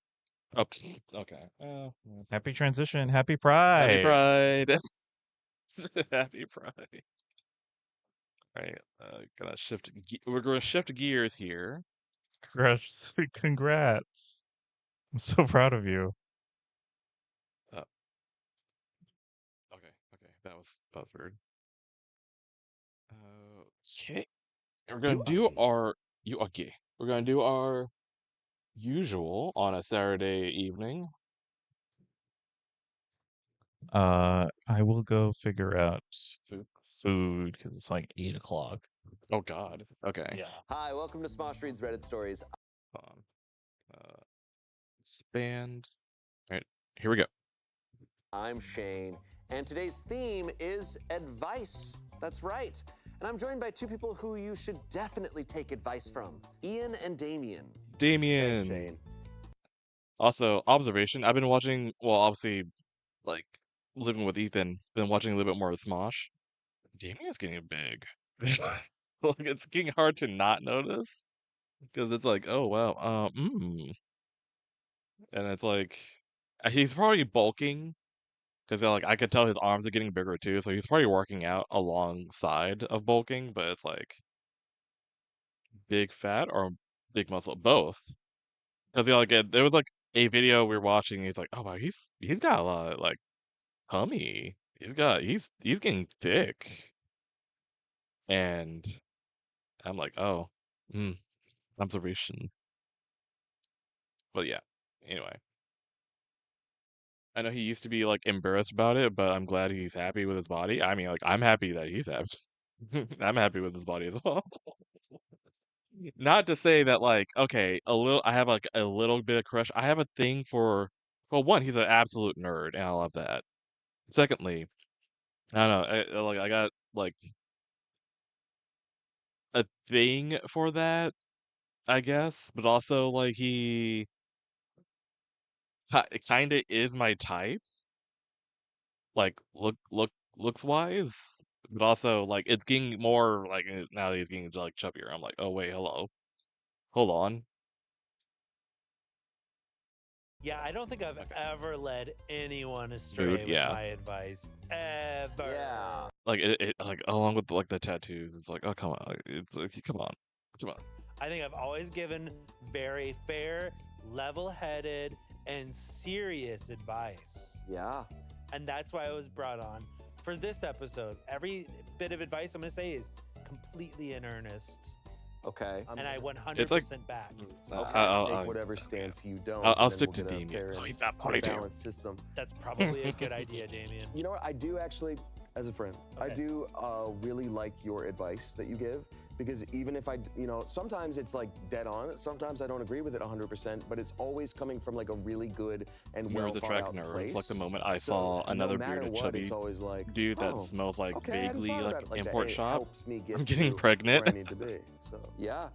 Oh, okay. Happy transition. Happy Happy Pride. Pride. Happy Pride. Right. Gonna shift. We're gonna shift gears here. Congrats. I'm so proud of you. Okay. That was weird. Okay. We're gonna do our We're gonna do our usual on a Saturday evening. I will go figure out food because it's like 8 o'clock. Oh God. Okay. Yeah. Hi, welcome to Smosh Reads Reddit Stories. Hold on. Expand. All right. Here we go. I'm Shane, and today's theme is advice. That's right. And I'm joined by two people who you should definitely take advice from, Ian and Damien. Damien. Thanks, Shane. Also, observation. I've been watching. Well, obviously, like living with Ethan. Been watching a little bit more of Smosh. Damien's getting big. Like it's getting hard to not notice because it's like, oh wow, and it's like he's probably bulking because like I could tell his arms are getting bigger too, so he's probably working out alongside of bulking, but it's like big fat or big muscle, both. Because like there was like a video we were watching, he's like, oh wow, he's got a lot of, like tummy. He's getting thick, and I'm like, oh, observation. But yeah, anyway. I know he used to be like embarrassed about it, but I'm glad he's happy with his body. I mean, like I'm happy that he's happy. I'm happy with his body as well. Not to say that like, okay, I have like a little bit of crush. I have a thing for, well, one, he's an absolute nerd, and I love that. Secondly, I don't know, like I got like a thing for that, I guess, but also like he kind of is my type, like looks wise, but also like it's getting more like now that he's getting like chubbier. I'm like, oh wait, hello, hold on. Yeah, I don't think I've ever led anyone astray with yeah. my advice ever. Yeah. Like it like along with like the tattoos, it's like, oh come on, it's like, come on. I think I've always given very fair, level-headed, and serious advice. Yeah. And that's why I was brought on for this episode. Every bit of advice I'm going to say is completely in earnest. Okay. And I 100% back. Okay. Take whatever stance you don't. I'll stick to Damien. Oh, he's got ponytail. System. That's probably a good idea, Damien. You know what? I do actually, as a friend, I do really like your advice that you give. Because even if sometimes it's like dead on. Sometimes I don't agree with it 100%, but it's always coming from like a really good and well thought out place. Like the moment I saw another bearded chubby dude that smells like vaguely like import shop, I'm getting pregnant. Where I need to be. So yeah.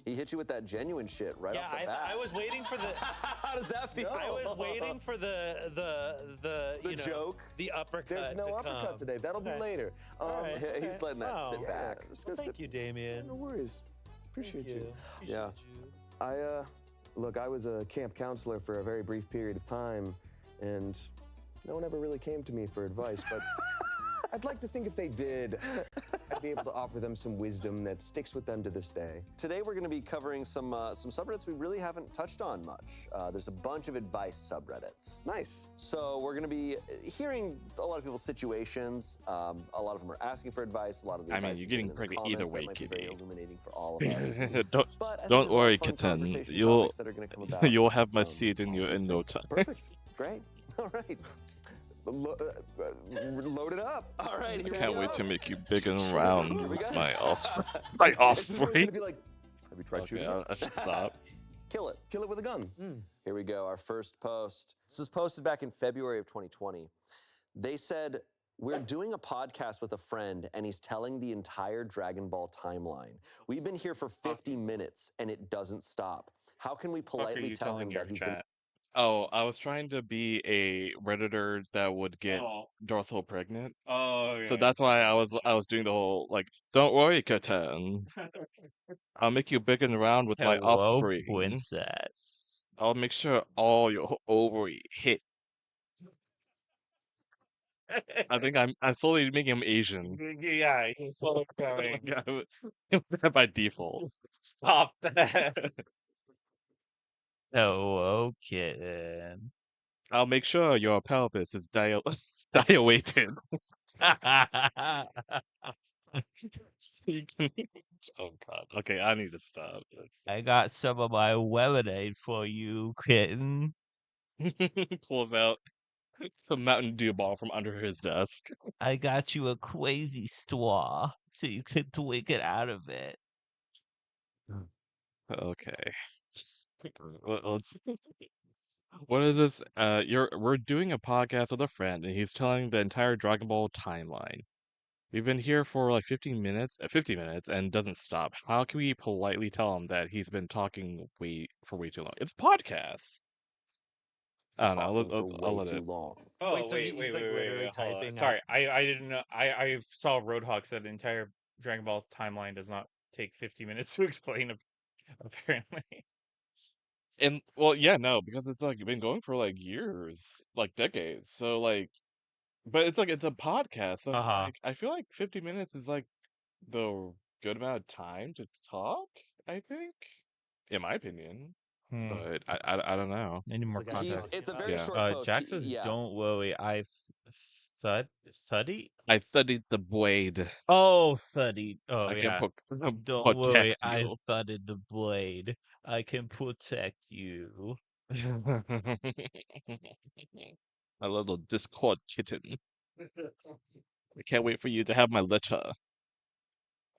He hit you with that genuine shit right off the bat. I was waiting for the. How does that feel? I was waiting for the joke, the uppercut. There's no uppercut today. That'll be later. He's letting that sit back. Thank you, Damien. No worries. Appreciate you. Yeah. Look, I was a camp counselor for a very brief period of time, and no one ever really came to me for advice, but. I'd like to think if they did, I'd be able to offer them some wisdom that sticks with them to this day. Today we're going to be covering some subreddits we really haven't touched on much. There's a bunch of advice subreddits. Nice. So we're going to be hearing a lot of people's situations. A lot of them are asking for advice. A lot of the advice you're getting pregnant either way, Kitty. Very illuminating for all of us. don't worry, kitten. You'll have my seed in no time. Perfect. Great. All right. Load it up. All right, here Can't we wait go. to make you big and round Here we with go. my offspring. My This is what it's offspring. gonna be like. Have you tried Okay, shooting it? I should stop. Kill it. Kill it with a gun. Here we go, our first post. This was posted back in February of 2020. They said, we're doing a podcast with a friend, and he's telling the entire Dragon Ball timeline. We've been here for 50 minutes, and it doesn't stop. How can we Fuck are politely you tell telling him your that he's chat? Oh, I was trying to be a Redditor that would get Dorsal pregnant. Oh, So okay. that's why I was doing the whole like, don't worry, kitten. I'll make you big and round with my Hello, offspring. princess. I'll make sure all your ovary hit. I think I'm slowly making him Asian. Yeah, he's slowly going. By default. Stop that. Hello, kitten. I'll make sure your pelvis is dilated. So you can... Oh god. Okay, I need to stop. I got some of my lemonade for you, kitten. Pulls out the Mountain Dew ball from under his desk. I got you a crazy straw so you could drink it out of it. Okay. Let's. What is this? We're doing a podcast with a friend, and he's telling the entire Dragon Ball timeline. We've been here for like 50 minutes, and doesn't stop. How can we politely tell him that he's been talking for way too long? It's a podcast. I don't know. I'll let it. long. Oh, Wait, so he's like literally hold on. typing Sorry, I didn't know. I saw Roadhog said the entire Dragon Ball timeline does not take 50 minutes to explain, apparently. And well, yeah, no, because it's like been going for like years, like decades. So like, but it's like it's a podcast, so like I feel like 50 minutes is like the good amount of time to talk, I think, in my opinion. But I don't know. Any more context? It's a very Yeah. short post. Jack says, "Don't worry, I thuddy." I studied the blade. Oh, thuddy. Oh, I can yeah. Don't worry, protect I you. thudded the blade. I can protect you. A little Discord kitten. I can't wait for you to have my litter.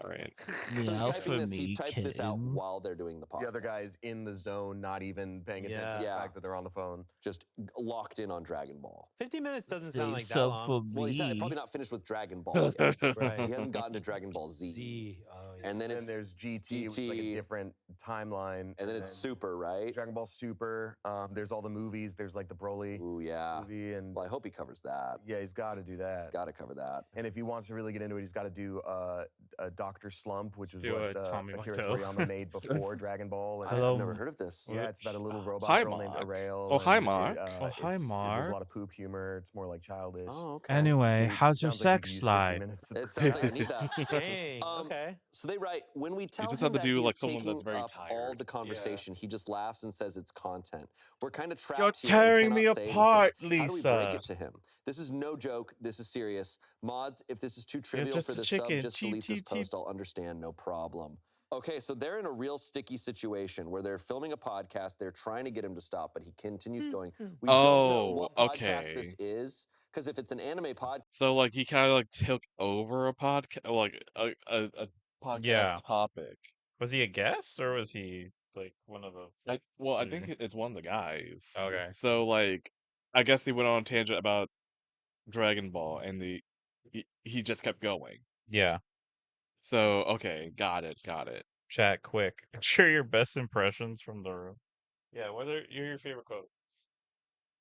All right. So he's Meow typing for this. He me, typed this out kitten. while they're doing the podcast. The other guy's in the zone, not even paying attention to the fact that they're on the phone. Just locked in on Dragon Ball. 50 minutes doesn't Say sound like that some long. for Well, he's me. probably not finished with Dragon Ball yet. Right. He hasn't gotten to Dragon Ball Z. Z. Oh, yeah. And then there's GT, which is like a different timeline. And then it's Super, right? Dragon Ball Super. There's all the movies. There's like the Broly movie. And well, I hope he covers that. Yeah, he's got to do that. He's got to cover that. And if he wants to really get into it, he's got to do Dr. Slump, which is Do what a Tommy Akira Moto. Toriyama made before Dragon Ball. And I've never heard of this. Yeah, it's about a little robot Hi, girl named Mark. Arail. Oh, hi, and Mark. Hi, There's a Mark. lot of poop humor. It's more like childish. Oh, okay. Anyway, See, how's your sounds like you could sex use 50 life? minutes. It sounds like I need that. Dang. Okay. So they write, when we tell just him have to that do, he's like, someone that's taking very up all tired. the conversation, he just laughs and says it's content. We're kind of trapped You're here and tearing me cannot say apart, anything. How do we Lisa. break it to him? This is no joke. This is serious. Mods, if this is too trivial just for a the chicken. sub, just Cheep, delete this cheep, cheep. post. I'll understand. No problem. Okay, so they're in a real sticky situation where they're filming a podcast. They're trying to get him to stop, but he continues going. We don't know what podcast this is, because if it's an anime podcast, So like he kind of like took over a podcast, like a podcast Yeah. topic. Was he a guest or was he like one of the? I think it's one of the guys. Okay. So like, I guess he went on a tangent about Dragon Ball, and he just kept going. Yeah. So okay, got it. Chat quick. Share your best impressions from the room. Yeah. What are your favorite quotes?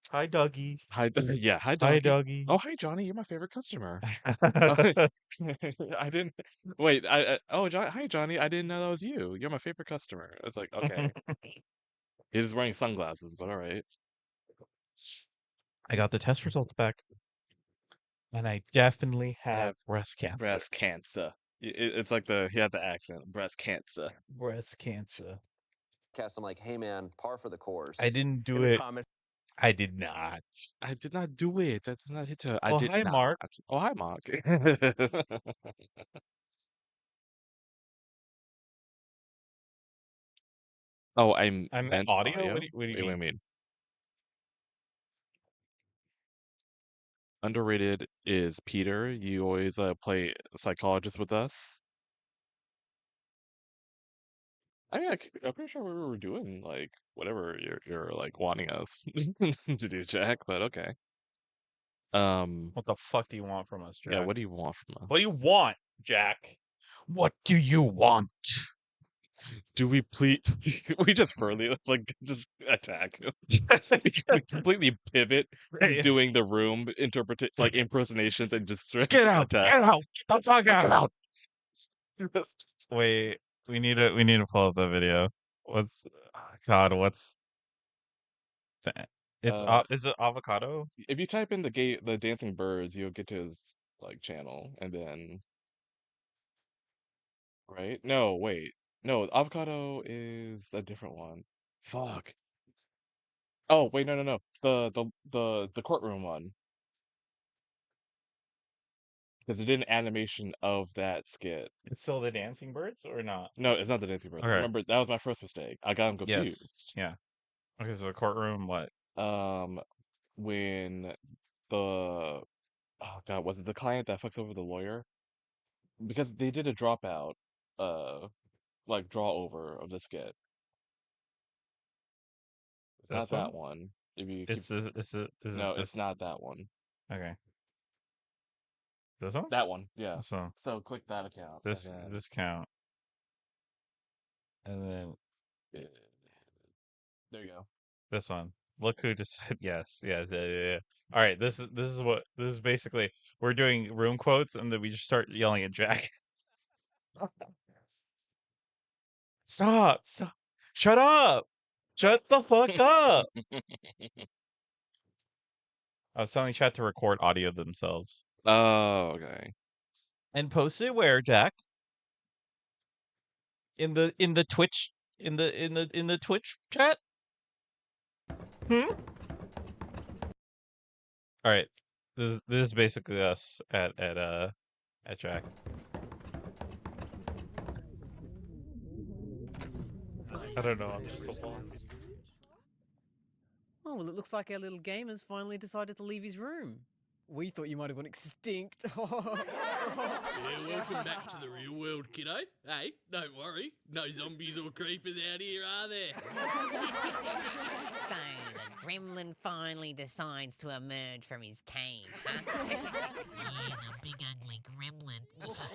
Hi, doggy. Hi, yeah, hi, Hi, doggy. doggy. Oh, hi, Johnny. You're my favorite customer. I didn't wait. Hi, Johnny. I didn't know that was you. You're my favorite customer. It's like okay. He's wearing sunglasses, but all right. I got the test results back. And I definitely have breast cancer. Breast cancer. It's like he had the accent. Breast cancer. Breast cancer. I'm like, hey man, par for the course. I didn't do In the it. comments, I did not. I did not do it. I did not hit her. I Oh, did hi, not. Mark. Oh, hi, Mark. Oh, I meant audio? audio. What do you Wait, mean? Underrated is Peter. You always play psychologist with us. I mean, I'm pretty sure we were doing like whatever you're like wanting us to do, Jack. But okay. What the fuck do you want from us, Jack? Yeah, what do you want from us? What do you want, Jack? What do you want? Do we please? We just further like just attack. We completely pivot from Right. doing the room like impersonations and just Get out! attack. Get out! Get the fuck out! Wait, we need to pull up the video. What's God? What's that? Is it avocado? If you type in the dancing birds, you'll get to his like channel, and then right? No, wait, no, avocado is a different one. Fuck. Oh wait, no. The courtroom one because it did an animation of that skit. It's still the dancing birds or not? No, it's not the dancing birds. Okay. Remember that was my first mistake. I got them Yes. confused. Yeah. Okay, so the courtroom, what? When the oh god, was it the client that fucks over the lawyer? Because they did a dropout, like draw over of the skit. It's not This one? that one. If you Is keep it no, this? it's not that one. Okay. This one? That one, yeah. This one. So click that account. This and then, this count. And then there you go. this one. Look who just said yes. Yes. Yeah. All right. This is basically we're doing room quotes and then we just start yelling at Jack. Stop. Stop. Shut up. Shut the fuck up. I was telling chat to record audio themselves. Oh, okay. And post it where, Jack? In the Twitch in the Twitch chat? Hmm? All right. This is basically us at Jack. I don't know. I'm just so lost. Oh, well, it looks like our little gamer's finally decided to leave his room. We thought you might have gone extinct. Yeah, welcome back to the real world, kiddo. Hey, don't worry. No zombies or creepers out here, are there? So the gremlin finally decides to emerge from his cave, huh? Yeah, the big ugly gremlin.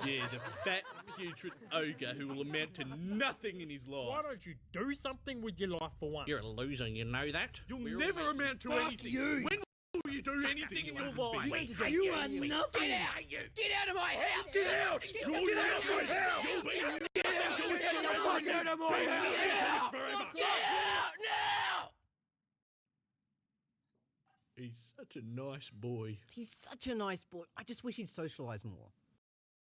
Yeah, the fat, putrid ogre who will amount to nothing in his life. Why don't you do something with your life for once? You're a loser, you know that? You'll never amount to Fuck anything. you. When will you do anything in your life? You are nothing. Get out! Get out of my house! Get out! Get out of my house! Get out of my house! Get out now! He's such a nice boy. He's such a nice boy. I just wish he'd socialise more.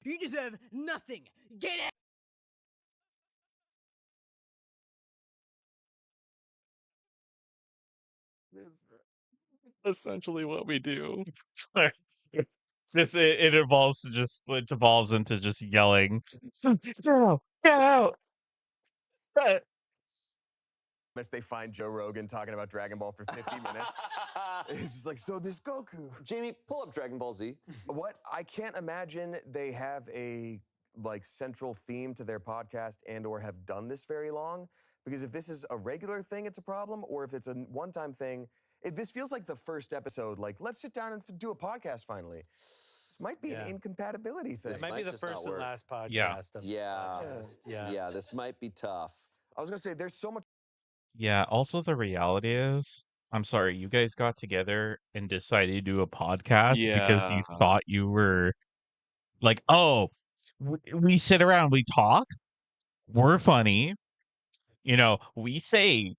You deserve nothing. Get out! Essentially what we do. Just it evolves into just yelling. Get out! Get out! They find Joe Rogan talking about Dragon Ball for 50 minutes. It's just like, so this Goku. Jamie, pull up Dragon Ball Z. What? I can't imagine they have a like central theme to their podcast and or have done this very long. Because if this is a regular thing, it's a problem. Or if it's a one-time thing, this feels like the first episode. Like, let's sit down and do a podcast finally. This might be an incompatibility thing. This might be the first and last podcast Yeah. of this Yeah. podcast. Yeah. Yeah, this might be tough. I was gonna say there's so much. Yeah, also the reality is, I'm sorry, you guys got together and decided to do a podcast because you Yeah. thought you were like, oh, we sit around, we talk, we're funny, we say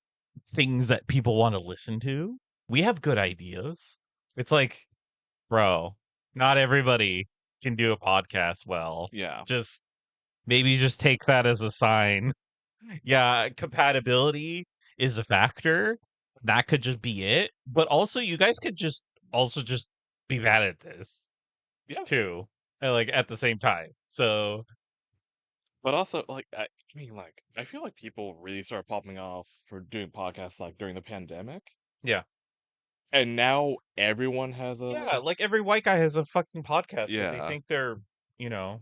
things that people want to listen to. We have good ideas. It's like, bro, not everybody can do a podcast well. Yeah. Maybe just take that as a sign. Yeah, compatibility is a factor. That could just be it. But also, you guys could just be bad at this. Yeah. Too. Like at the same time. So But also, like, I mean, like, I feel like people really started popping off for doing podcasts like during the pandemic. Yeah. And now everyone has Yeah, a like every white guy has a fucking podcast because they yeah. think they're, you know,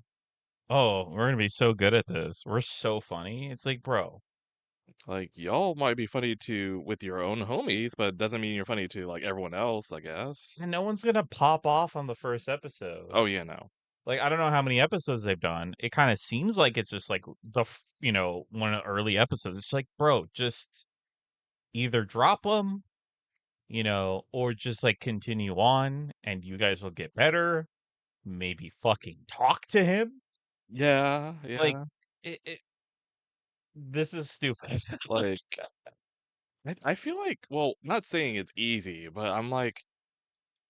oh, we're gonna be so good at this. We're so funny. It's like, bro, Like y'all might be funny to with your own homies, but doesn't mean you're funny to like everyone else, I guess. and no one's gonna pop off on the first episode. Oh yeah, no. Like, I don't know how many episodes they've done. It kind of seems like it's just like you know, one of the early episodes. It's like, bro, just either drop them, you know, or just like continue on and you guys will get better. Maybe fucking talk to him. Yeah, Like, yeah. this is stupid. Like I feel like, well, not saying it's easy, but I'm like,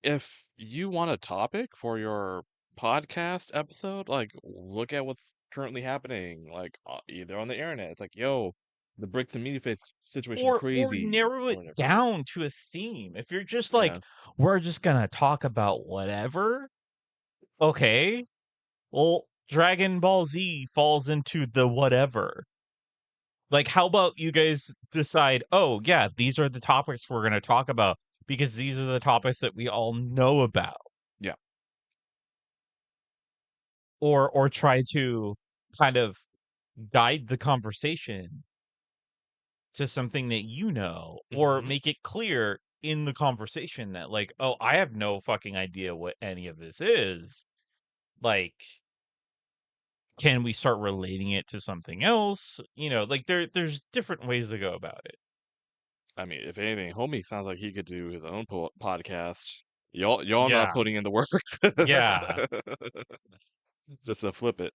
if you want a topic for your podcast episode, like look at what's currently happening, like either on the internet. It's like, yo, the bricks and meat fish situation is Or crazy, narrow or it whatever. down to a theme. If you're just like, Yeah. we're just gonna talk about whatever, okay. Well, Dragon Ball Z falls into the whatever. Like, how about you guys decide, oh yeah, these are the topics we're gonna talk about because these are the topics that we all know about. Yeah. Or try to kind of guide the conversation to something that you know, or Mhm. make it clear in the conversation that like, oh, I have no fucking idea what any of this is. Like, can we start relating it to something else? You know, like there's different ways to go about it. I mean, if anything, homie sounds like he could do his own podcast. Y'all not Yeah. putting in the work. Yeah. Just to flip it.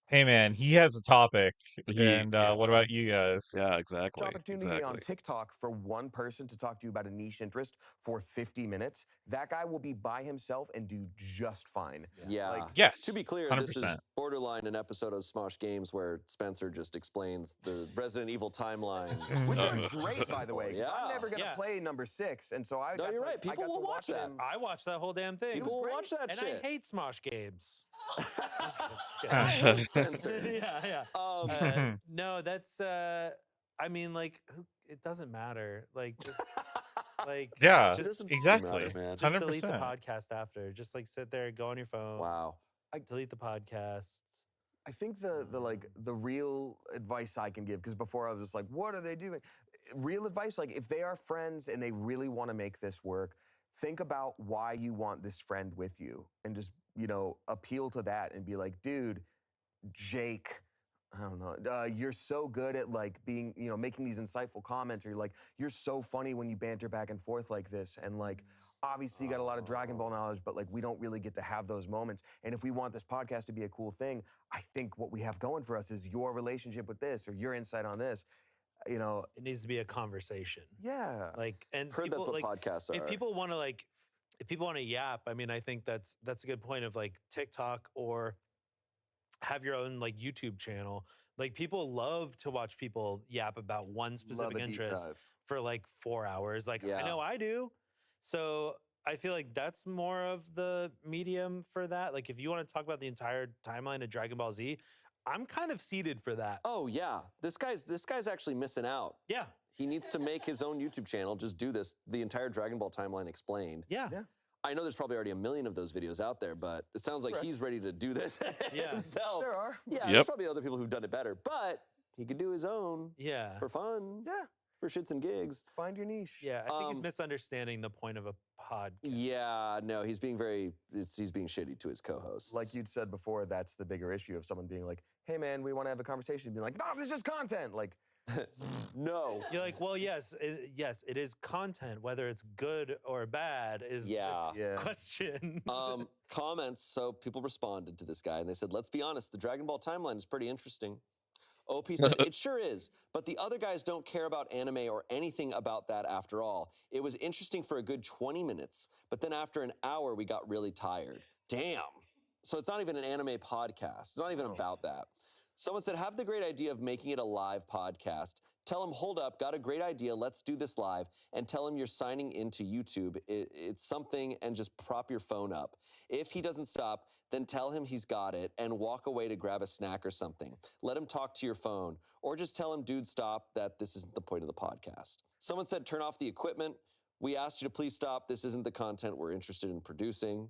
Hey man, he has a topic. And Yeah. what about you guys? Yeah, exactly. Opportunity on TikTok for one person to talk to you about a niche interest for 50 minutes, that guy will be by himself and do just fine. Yeah. Like, Yes. To be clear, this is 100%. borderline an episode of Smosh Games where Spencer just explains the Resident Evil timeline. which was great, by the way. 'Cause Yeah. I'm never gonna Yeah. play number 6, and so I No, got you're to, right. I People got will to watch watch that. him. I watched that whole damn thing. People will watch that and shit. I hate Smosh games. I hate Spencer. Yeah. No, that's I mean, like, it doesn't matter. Like, just like, Yeah, just exactly. Just, man. just delete the 100%. podcast after. Just like sit there, go on your phone. Wow. Delete the podcast. I think the real advice I can give, because before I was just like, what are they doing? Real advice, like if they are friends and they really want to make this work, think about why you want this friend with you and just, appeal to that and be like, dude, Jake, I don't know, you're so good at like being, making these insightful comments, or you're so funny when you banter back and forth like this. And like, obviously you got a lot of Dragon Ball knowledge, but like we don't really get to have those moments. And if we want this podcast to be a cool thing, I think what we have going for us is your relationship with this or your insight on this. It needs to be a conversation. Yeah. Like, and Heard people, that's what like, podcasts are. if people want to yap, I mean, I think that's a good point of like TikTok, or have your own like YouTube channel. Like, people love to watch people yap about one specific a deep interest dive. for like 4 hours. Like, Yeah. I know I do. So I feel like that's more of the medium for that. Like, if you want to talk about the entire timeline of Dragon Ball Z, I'm kind of seated for that. Oh yeah, this guy's actually missing out. Yeah. He needs to make his own YouTube channel. Just do this, the entire Dragon Ball timeline explained. Yeah. I know there's probably already a million of those videos out there, but it sounds like he's ready to do this himself. There are. Yeah, Yep. there's probably other people who've done it better, but he could do his own. Yeah. For fun. Yeah. For shits and gigs. Find your niche. Yeah, I think he's misunderstanding the point of a podcast. Yeah, no, he's being he's being shitty to his co-hosts. Like you'd said before, that's the bigger issue of someone being like, hey man, we want to have a conversation. And being like, no, this is content. Like, no. You're like, well, yes, it is content. Whether it's good or bad is the question. Comments. So people responded to this guy and they said, let's be honest, the Dragon Ball timeline is pretty interesting. OP said, it sure is, but the other guys don't care about anime or anything about that after all. It was interesting for a good 20 minutes, but then after an hour, we got really tired. Damn. So it's not even an anime podcast. It's not even about that. Someone said, have the great idea of making it a live podcast. Tell him, hold up, got a great idea, let's do this live, and tell him you're signing into YouTube. It's something, and just prop your phone up. If he doesn't stop, then tell him he's got it and walk away to grab a snack or something. Let him talk to your phone, or just tell him, dude, stop, that this isn't the point of the podcast. Someone said, turn off the equipment. We asked you to please stop. This isn't the content we're interested in producing.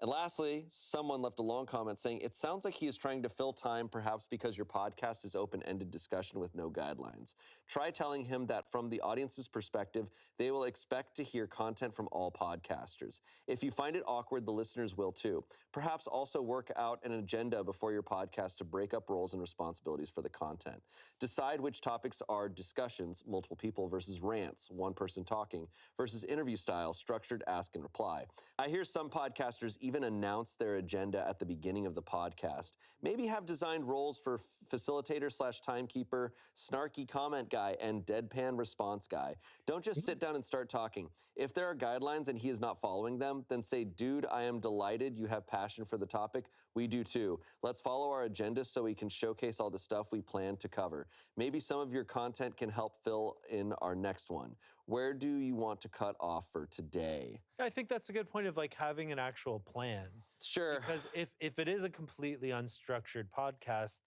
And lastly, someone left a long comment saying, it sounds like he is trying to fill time, perhaps because your podcast is open-ended discussion with no guidelines. Try telling him that from the audience's perspective, they will expect to hear content from all podcasters. If you find it awkward, the listeners will too. Perhaps also work out an agenda before your podcast to break up roles and responsibilities for the content. Decide which topics are discussions, multiple people, versus rants, one person talking, versus interview style, structured ask and reply. I hear some podcasters even announce their agenda at the beginning of the podcast. Maybe have designed roles for facilitator / timekeeper, snarky comment guy, and deadpan response guy. Don't just sit down and start talking. If there are guidelines and he is not following them, then say, dude, I am delighted you have passion for the topic. We do too. Let's follow our agenda so we can showcase all the stuff we plan to cover. Maybe some of your content can help fill in our next one. Where do you want to cut off for today? I think that's a good point of like having an actual plan. Sure. Because if it is a completely unstructured podcast,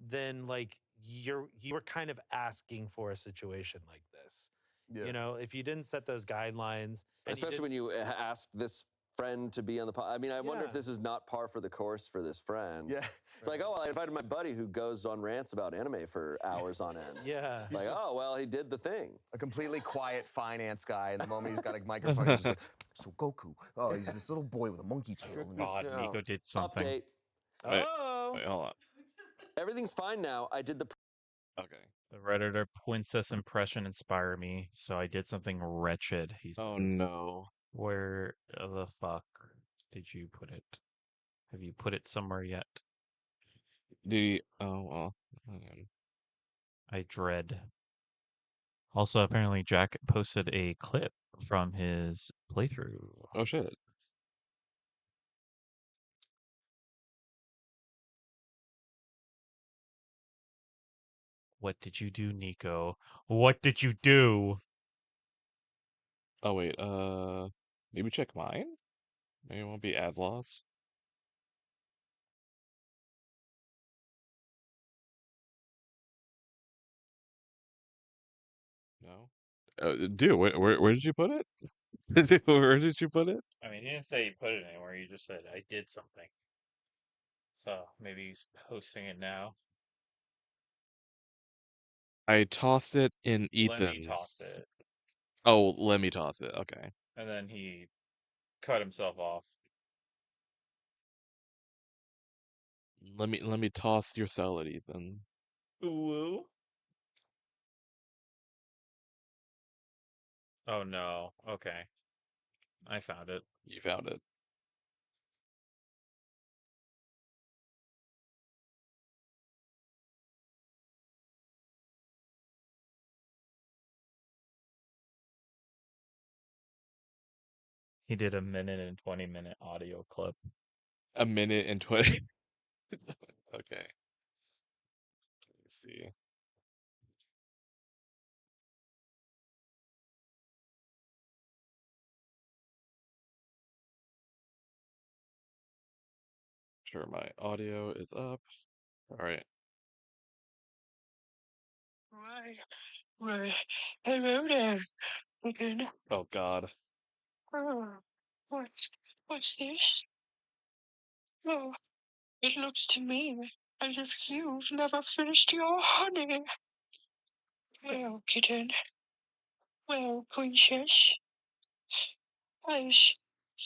then like you were kind of asking for a situation like this. Yeah. You know, if you didn't set those guidelines, and Especially when you ask this friend to be on the pod. I mean, I wonder if this is not par for the course for this friend. Yeah. It's like, oh, well, I invited my buddy who goes on rants about anime for hours on end. Yeah. It's like, oh, well, he did the thing. A completely quiet finance guy, and the moment he's got a microphone, he's just like, so Goku, oh, he's this little boy with a monkey tail. God, Nico did something. Update. Wait, hold on. Everything's fine now. I did the... Okay. The Redditor Princess impression inspired me, so I did something wretched. He says. Oh no. Where the fuck did you put it? Have you put it somewhere yet? Oh well. Hang on. I dread. Also, apparently, Jack posted a clip from his playthrough. Oh shit. What did you do, Nico? What did you do? Oh wait, maybe check mine? Maybe it won't be as lost. No. Dude, where did you put it? Where did you put it? I mean, he didn't say he put it anywhere. He just said, I did something. So maybe he's posting it now. I tossed it in Lemmy tossed Ethan's. it. Oh, let me toss it. Okay. And then he cut himself off. Let me toss your salad, Ethan. Ooh. Oh no. Okay. I found it. You found it. He did a 1:20 audio clip. A minute and 20. Okay. Let me see. Sure, my audio is up. All right. Why, hello there, again. Oh God. What's this? Oh, it looks to me as if you've never finished your honey. Well, kitten. Well, princess. As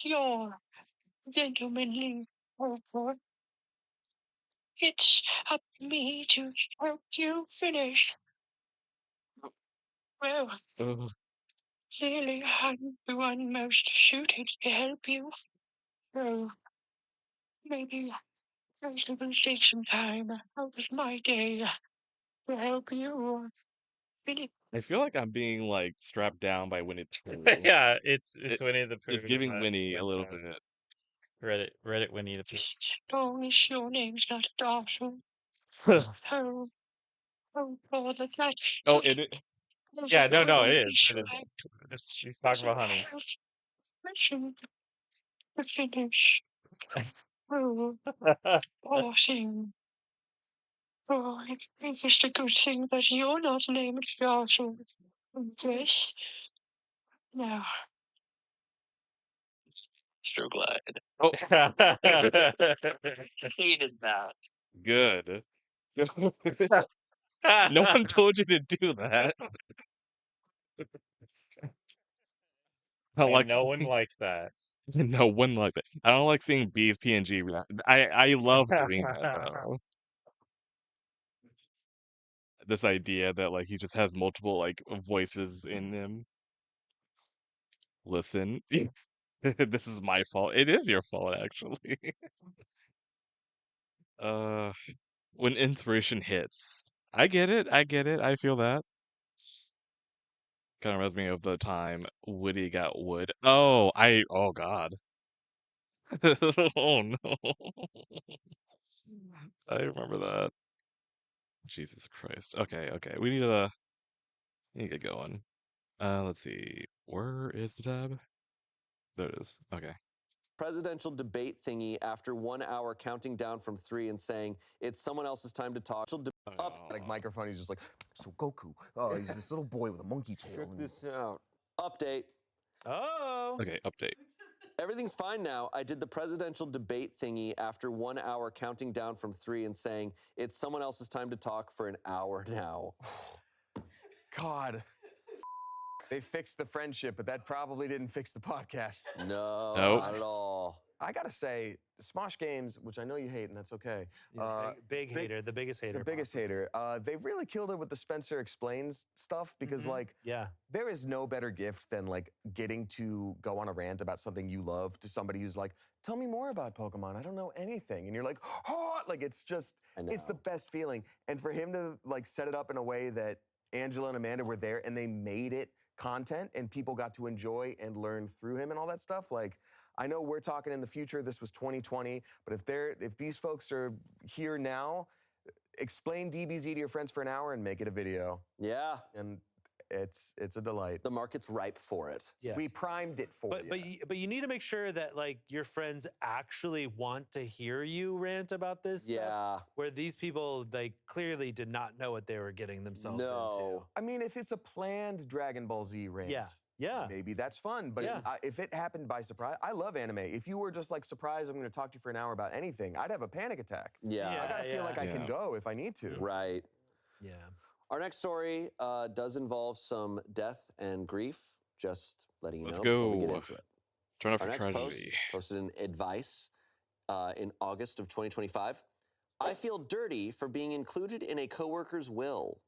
your gentlemanly helper, it's up to me to help you finish. Well, Ugh. clearly I'm the one most suited to help you. So, maybe I should take some time out of my day to help you finish. I feel like I'm being like strapped down by Winnie the Pooh. Yeah, it's Winnie the Pooh. It's giving Winnie a little bit. Reddit Winnie the Pooh. Long as your name's not Dawson. Oh, that's not. Oh, and it. Yeah, no, it Well, is. It is. She's talking about honey. Mission to finish. Oh, Dawson. Oh, it's just a good thing that you're not named Dawson. Yes. No. So glad. Oh. Hated that. Good. No one told you to do that. I don't And like no one seeing, liked that. no one like that. I don't like seeing B's PNG. I love doing that though. This idea that like he just has multiple like voices in him. Listen, this is my fault. It is your fault actually. uh, when inspiration hits, I get it. I get it. I feel that. Kind of reminds me of the time Woody got wood. Oh God. Oh no. I remember that. Jesus Christ. Okay, okay. We need to get going. Let's see. Where is the tab? There it is. Okay. Presidential debate thingy after 1 hour counting down from 3 and saying it's someone else's time to talk. Like microphone, he's just like, so Goku, he's this little boy with a monkey tail. Check this out. Update. Oh. Okay, update. Everything's fine now. I did the presidential debate thingy after 1 hour counting down from 3 and saying it's someone else's time to talk for an hour now. God. They fixed the friendship, but that probably didn't fix the podcast. No, Nope. not at all. I gotta say, Smosh Games, which I know you hate, and that's okay. Big hater, the biggest hater. The biggest hater. They really killed it with the Spencer Explains stuff because, like, yeah, there is no better gift than like getting to go on a rant about something you love to somebody who's like, "Tell me more about Pokemon. I don't know anything," and you're like, "Oh!" Like it's just, it's the best feeling. And for him to like set it up in a way that Angela and Amanda were there and they made it content and people got to enjoy and learn through him and all that stuff, like. I know we're talking in the future. This was 2020, but if these folks are here now, explain DBZ to your friends for an hour and make it a video. Yeah, and it's a delight. The market's ripe for it. Yeah. We primed it for you. But you need to make sure that like your friends actually want to hear you rant about this stuff. Where these people like clearly did not know what they were getting themselves into. I mean, if it's a planned Dragon Ball Z rant, yeah, maybe that's fun. But if it happened by surprise, I love anime. If you were just like surprised, I'm going to talk to you for an hour about anything, I'd have a panic attack. I gotta feel like I can go if I need to. Right. Yeah. Our next story does involve some death and grief. Just letting you Let's know before we get go. into it. Turn off Our for next post tragedy. posted an advice in August of 2025. I feel dirty for being included in a coworker's will.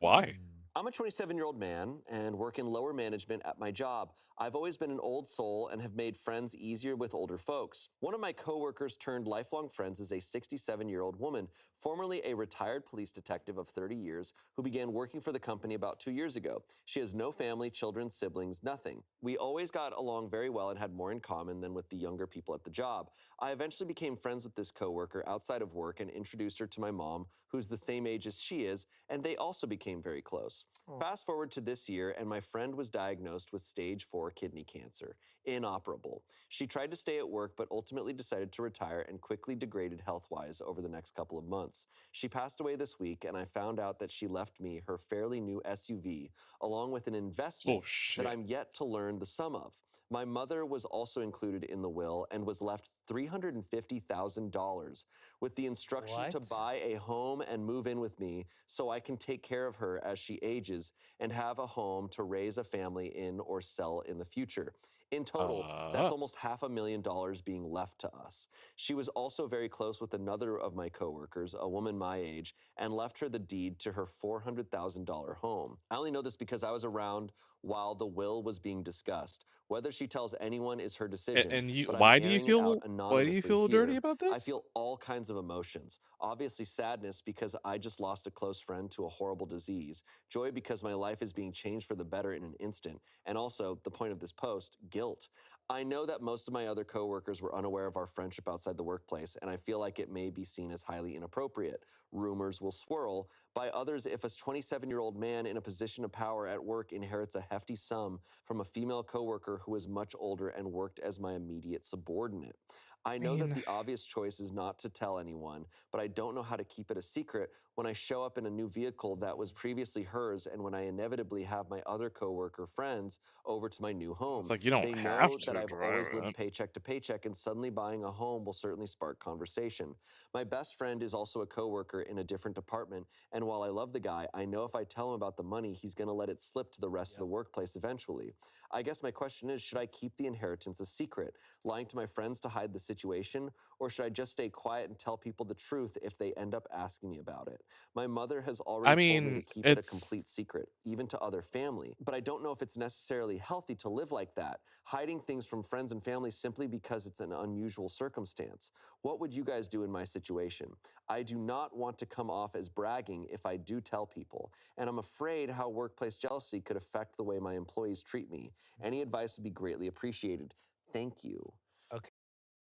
Why? I'm a 27-year-old man and work in lower management at my job. I've always been an old soul and have made friends easier with older folks. One of my coworkers turned lifelong friends is a 67-year-old woman, formerly a retired police detective of 30 years, who began working for the company about 2 years ago. She has no family, children, siblings, nothing. We always got along very well and had more in common than with the younger people at the job. I eventually became friends with this coworker outside of work and introduced her to my mom, who's the same age as she is, and they also became very close. Fast forward to this year, and my friend was diagnosed with stage 4 kidney cancer, inoperable. She tried to stay at work, but ultimately decided to retire and quickly degraded health-wise over the next couple of months. She passed away this week, and I found out that she left me her fairly new SUV, along with an investment that I'm yet to learn the sum of. My mother was also included in the will and was left $350,000 with the instruction to buy a home and move in with me so I can take care of her as she ages and have a home to raise a family in or sell in the future. In total, that's almost $500,000 being left to us. She was also very close with another of my coworkers, a woman my age, and left her the deed to her $400,000 home. I only know this because I was around while the will was being discussed. Whether she tells anyone is her decision, And you, but I'm why do you airing it out feel anonymously here. dirty about this? I feel all kinds of emotions. Obviously sadness because I just lost a close friend to a horrible disease. Joy because my life is being changed for the better in an instant. And also, the point of this post, guilt. I know that most of my other coworkers were unaware of our friendship outside the workplace, and I feel like it may be seen as highly inappropriate. Rumors will swirl. By others, if a 27-year-old man in a position of power at work inherits a hefty sum from a female coworker who is much older and worked as my immediate subordinate. I know that the obvious choice is not to tell anyone, but I don't know how to keep it a secret when I show up in a new vehicle that was previously hers, and when I inevitably have my other coworker friends over to my new home. It's like you don't They have know that to I've always drive lived it. paycheck to paycheck, and suddenly buying a home will certainly spark conversation. My best friend is also a coworker in a different department, and while I love the guy, I know if I tell him about the money, he's going to let it slip to the rest of the workplace eventually. I guess my question is, should I keep the inheritance a secret, lying to my friends to hide the situation, or should I just stay quiet and tell people the truth if they end up asking me about it? My mother has I already told me to mean, keep it a it's complete secret, even to other family, but I don't know if it's necessarily healthy to live like that, hiding things from friends and family simply because it's an unusual circumstance. What would you guys do in my situation? I do not want to come off as bragging if I do tell people, and I'm afraid how workplace jealousy could affect the way my employees treat me. Any advice would be greatly appreciated. Thank you. Okay.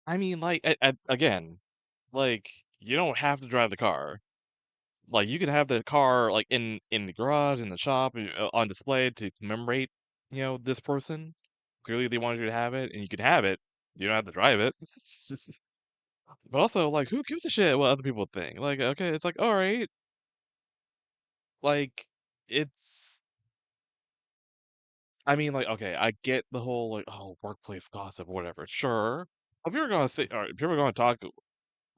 I mean, like again, like you don't have to drive the car. Like you can have the car like in the garage, in the shop, on display to commemorate, this person. Clearly, they wanted you to have it, and you can have it. You don't have to drive it. It's just, but also, like, who gives a shit what other people think? Like, okay, it's like, all right, like, it's. I mean, like, okay, I get the whole like, oh, workplace gossip, whatever. Sure, if you're gonna say, or if you're gonna talk,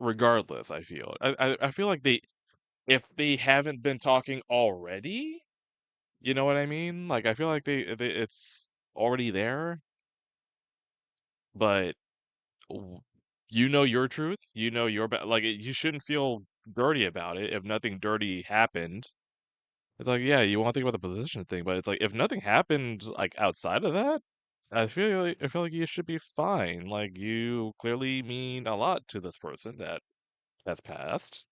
regardless, I feel like if they haven't been talking already, you know what I mean? Like, I feel like it's already there, but w- you know your truth, you know your like you shouldn't feel dirty about it if nothing dirty happened. It's like, yeah, you want to think about the position thing, but it's like if nothing happened like outside of that, I feel like you should be fine. Like you clearly mean a lot to this person that has passed.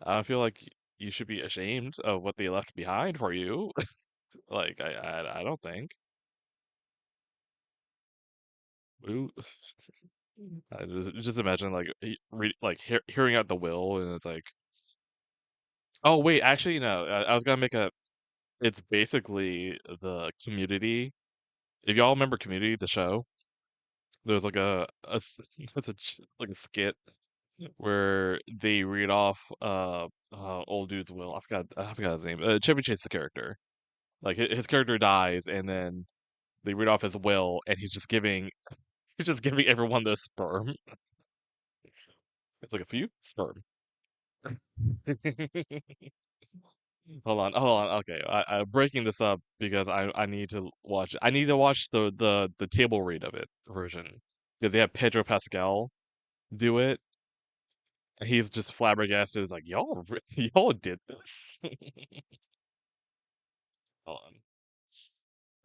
I feel like you should be ashamed of what they left behind for you. Like I don't think. Ooh. I just imagine like hearing out the will, and it's like, oh wait, actually no, I was gonna make a. It's basically the Community. If y'all remember Community, the show, there's like there's like a skit where they read off old dude's will. I forgot his name. Chevy Chase's character. Like his character dies, and then they read off his will, and he's just giving everyone the sperm. It's like a few sperm. Hold on. Okay, I'm breaking this up because I need to watch. I need to watch the table read of it version because they have Pedro Pascal do it, and he's just flabbergasted. He's like, y'all did this. Hold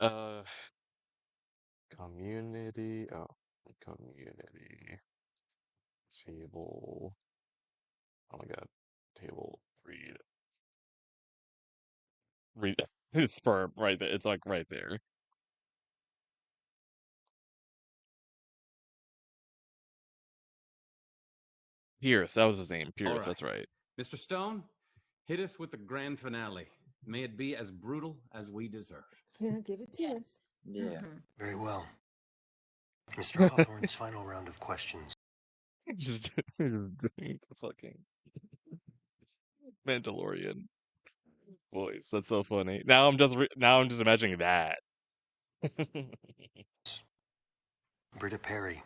on. Community. Oh, community table. Oh my god, table read his sperm right there. It's like right there. Pierce, that was his name. All Pierce, right. that's right. Mr. Stone, hit us with the grand finale. May it be as brutal as we deserve. Yeah, give it to us. Yeah. Very well. Mr. Hawthorne's final round of questions. Just doing the fucking Mandalorian voice. That's so funny. Now I'm just imagining that. Britta Perry,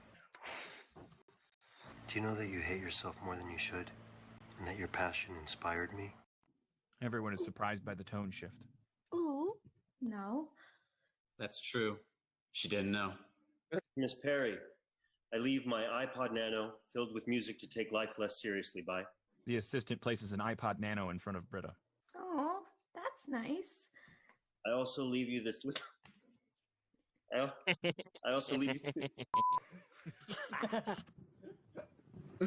do you know that you hate yourself more than you should? And that your passion inspired me? Everyone is surprised by the tone shift. Oh, no. That's true. She didn't know. Miss Perry, I leave my iPod Nano filled with music to take life less seriously by. The assistant places an iPod Nano in front of Britta. Oh, that's nice. I also leave you this. I also leave you. I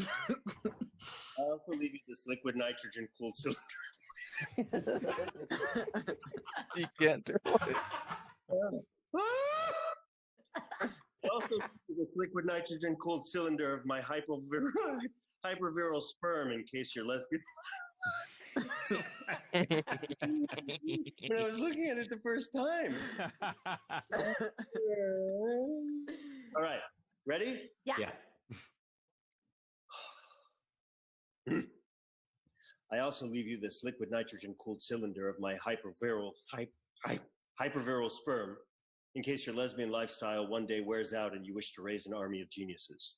also leave you this liquid nitrogen cooled cylinder. You can't do it. I also leave you this liquid nitrogen cooled cylinder of my hyperviral sperm in case you're lesbian. When I was looking at it the first time. All right, ready? Yeah. Yeah. I also leave you this liquid nitrogen-cooled cylinder of my hyperviral sperm, in case your lesbian lifestyle one day wears out and you wish to raise an army of geniuses.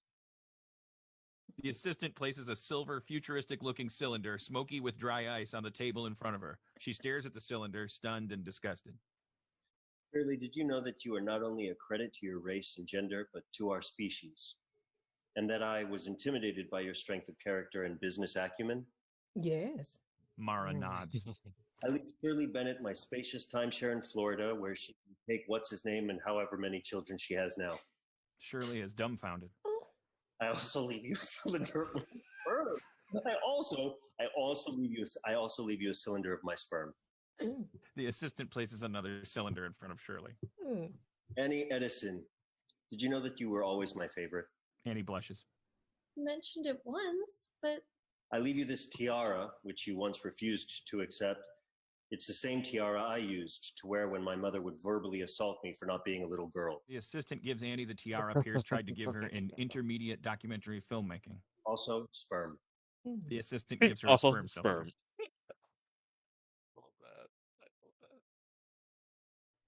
The assistant places a silver, futuristic-looking cylinder, smoky with dry ice, on the table in front of her. She stares at the cylinder, stunned and disgusted. Shirley, did you know that you are not only a credit to your race and gender, but to our species? And that I was intimidated by your strength of character and business acumen? Yes. Mara nods. I leave Shirley Bennett my spacious timeshare in Florida, where she can take what's his name and however many children she has now. Shirley is dumbfounded. I also leave you a cylinder of my sperm. I also leave you a cylinder of my sperm. The assistant places another cylinder in front of Shirley. Annie Edison, did you know that you were always my favorite? Annie blushes. You mentioned it once, but I leave you this tiara, which you once refused to accept. It's the same tiara I used to wear when my mother would verbally assault me for not being a little girl. The assistant gives Annie the tiara Pierce tried to give her in intermediate documentary filmmaking. Also, sperm. The assistant gives her Also, a sperm cylinder. sperm.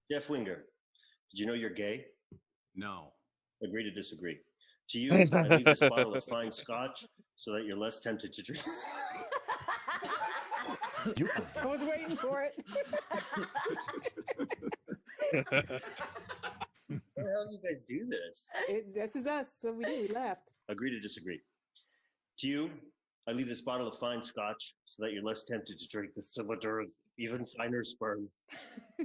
Jeff Winger, did you know you're gay? No. Agree to disagree. To you, I leave this bottle of fine scotch so that you're less tempted to drink. I was waiting for it. How the hell do you guys do this? This is us, so we did. We laughed. Agree to disagree. To you, I leave this bottle of fine scotch so that you're less tempted to drink the cylinder of even finer sperm.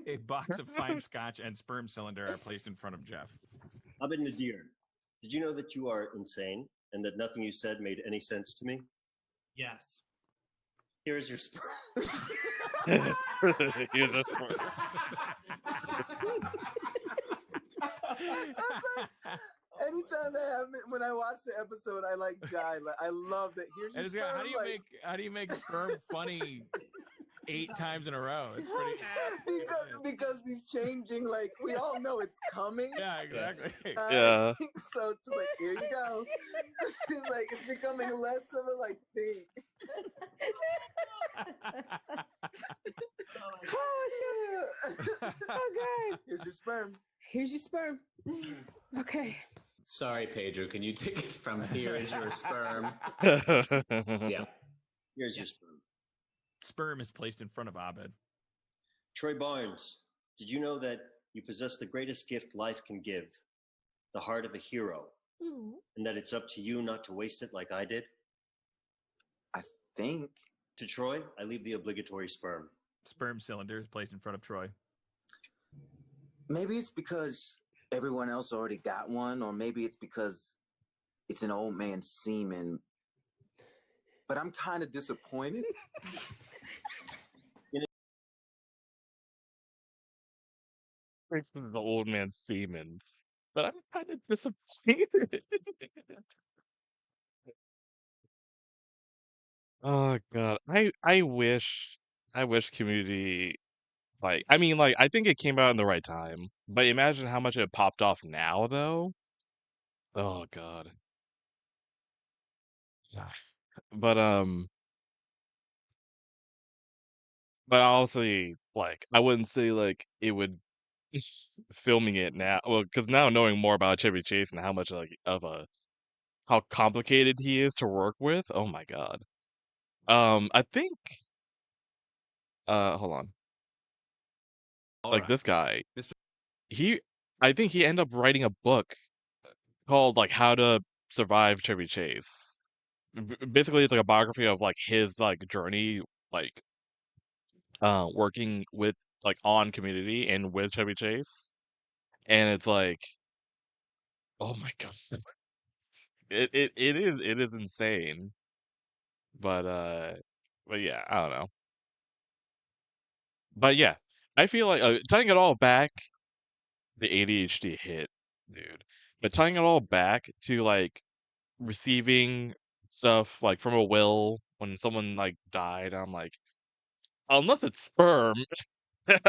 A box of fine scotch and sperm cylinder are placed in front of Jeff. Abed Nadir, did you know that you are insane and that nothing you said made any sense to me? Yes. Here's your sperm. Here's a sperm. Anytime that happens, when I watch the episode, I like die. Like, I love that. Here's your sperm. How do you make sperm funny 8 times in a row? It's pretty. because he's changing. Like, we all know it's coming. Yeah, exactly. Yeah. So it's like, here you go. It's like it's becoming less of a like thing. Okay. Here's your sperm. Here's your sperm. Okay. Sorry, Pedro. Can you take it from here is your sperm? Yeah. Here's your sperm. Sperm is placed in front of Abed. Troy Barnes, did you know that you possess the greatest gift life can give? The heart of a hero. And that it's up to you not to waste it like I did? I think. To Troy, I leave the obligatory sperm. Sperm cylinder is placed in front of Troy. Maybe it's because everyone else already got one, or maybe it's because it's an old man's semen. But I'm kind of disappointed. Thanks for the old man semen. But I'm kind of disappointed. Oh god. I wish Community, like, I mean, like, I think it came out in the right time. But imagine how much it popped off now though. Oh god. But honestly, like, I wouldn't say like it would filming it now. Well, because now knowing more about Chevy Chase and how much like of a how complicated he is to work with. Oh my god. I think hold on. Like this guy, he I think he ended up writing a book called like How to Survive Chevy Chase. Basically, it's like a biography of like his like journey, like working with like on Community and with Chevy Chase, and it's like, oh my god, it is insane. But yeah, I don't know. But yeah, I feel like tying it all back, the ADHD hit, dude. But tying it all back to like receiving stuff like from a will when someone like died, I'm like, unless it's sperm,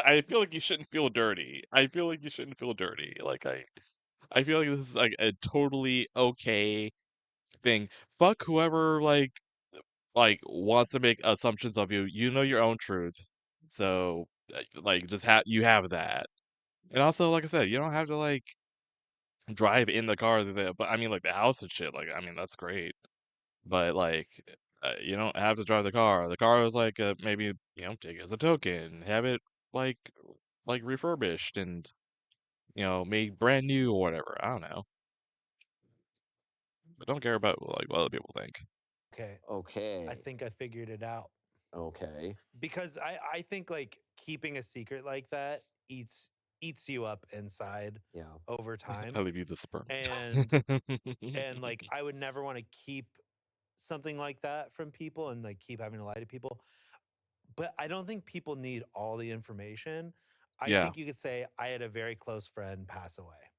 I feel like you shouldn't feel dirty. I feel like you shouldn't feel dirty. Like I feel like this is like a totally okay thing. Fuck whoever like like wants to make assumptions of you. You know your own truth, so like just you have that. And also, like I said, you don't have to like drive in the car but I mean like the house and shit. Like I mean that's great, but like you don't have to drive the car. The car is like maybe take it as a token, have it like refurbished and made brand new or whatever. I don't know, but don't care about like what other people think. Okay. Okay. I think I figured it out. Okay. Because I think like keeping a secret like that eats you up inside over time. I leave you the sperm. And like I would never want to keep something like that from people and like keep having to lie to people. But I don't think people need all the information. I Yeah. think you could say I had a very close friend pass away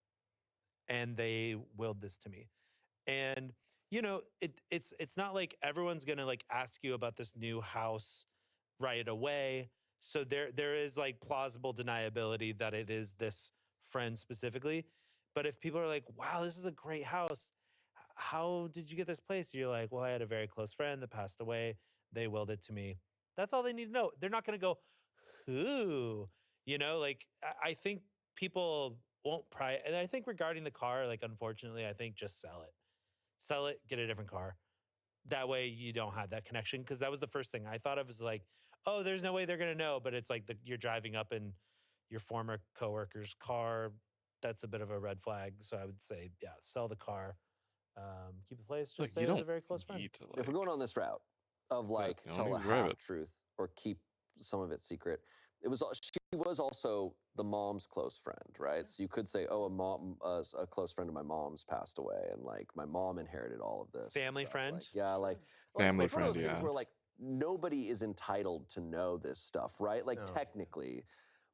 and they willed this to me. And it's not like everyone's going to like ask you about this new house right away. So there is like plausible deniability that it is this friend specifically. But if people are like, "Wow, this is a great house. How did you get this place?" You're like, "Well, I had a very close friend that passed away. They willed it to me." That's all they need to know. They're not going to go, "Who?" Like I think people won't pry. And I think regarding the car, like unfortunately, I think just sell it, get a different car. That way you don't have that connection. Cause that was the first thing I thought of is like, oh, there's no way they're going to know. But it's like you're driving up in your former coworker's car. That's a bit of a red flag. So I would say, yeah, sell the car. Keep the place. Just Like say you it was a don't very close friend. need to If we're going on this route of like tell a grab half it. truth or keep some of it secret, she was also the mom's close friend, right? So you could say, oh, a close friend of my mom's passed away, and like my mom inherited all of this. Family friend. Like, yeah, like Family it's one of friend, those things yeah. where like nobody is entitled to know this stuff, right? Like technically.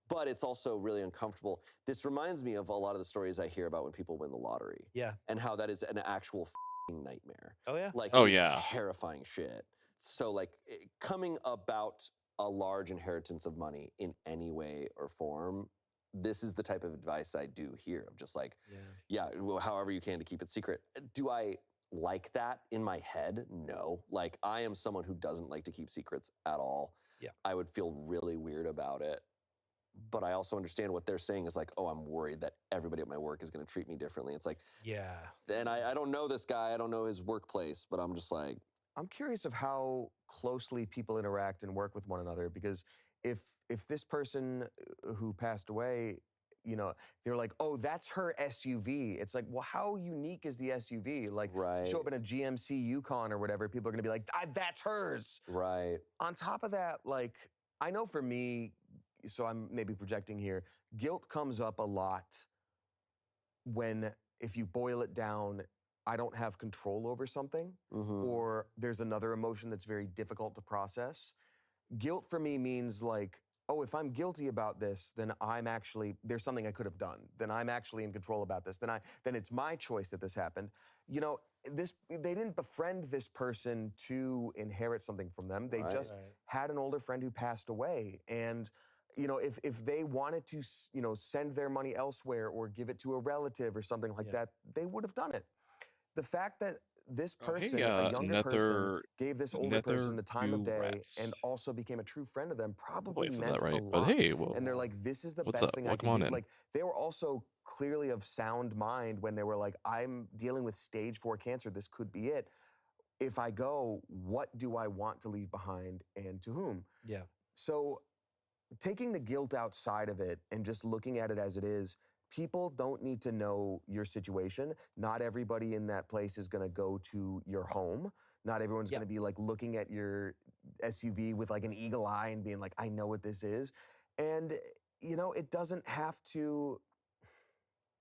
But it's also really uncomfortable. This reminds me of a lot of the stories I hear about when people win the lottery. Yeah. And how that is an actual nightmare. Oh yeah. Like Oh, it is yeah. terrifying shit. So like coming about a large inheritance of money in any way or form, this is the type of advice I do here of just like, yeah, well, however you can to keep it secret. Do I like that in my head? No. Like I am someone who doesn't like to keep secrets at all. Yeah. I would feel really weird about it. But I also understand what they're saying is like, oh, I'm worried that everybody at my work is going to treat me differently. It's like, yeah. And I don't know this guy. I don't know his workplace, but I'm just like, I'm curious of how closely people interact and work with one another because if this person who passed away, they're like, oh, that's her SUV. It's like, well, how unique is the SUV? Like, show up in a GMC Yukon or whatever, people are gonna be like, that's hers. Right. On top of that, like, I know for me, so I'm maybe projecting here, guilt comes up a lot when, if you boil it down, I don't have control over something, or there's another emotion that's very difficult to process. Guilt for me means like, oh, if I'm guilty about this, then there's something I could have done. Then I'm actually in control about this. Then it's my choice that this happened. They didn't befriend this person to inherit something from them. They just had an older friend who passed away. And if they wanted to, send their money elsewhere or give it to a relative or something like that, they would have done it. The fact that this person, a younger person, gave this older person the time of day and also became a true friend of them probably said meant that right, a but lot. hey, well, And they're like, this is the what's best up? thing I Welcome can on do. in. Like, they were also clearly of sound mind when they were like, I'm dealing with stage 4 cancer. This could be it. If I go, what do I want to leave behind and to whom? Yeah. So taking the guilt outside of it and just looking at it as it is, people don't need to know your situation. Not everybody in that place is going to go to your home. Not everyone's going to be like looking at your SUV with like an eagle eye and being like, I know what this is. And, it doesn't have to,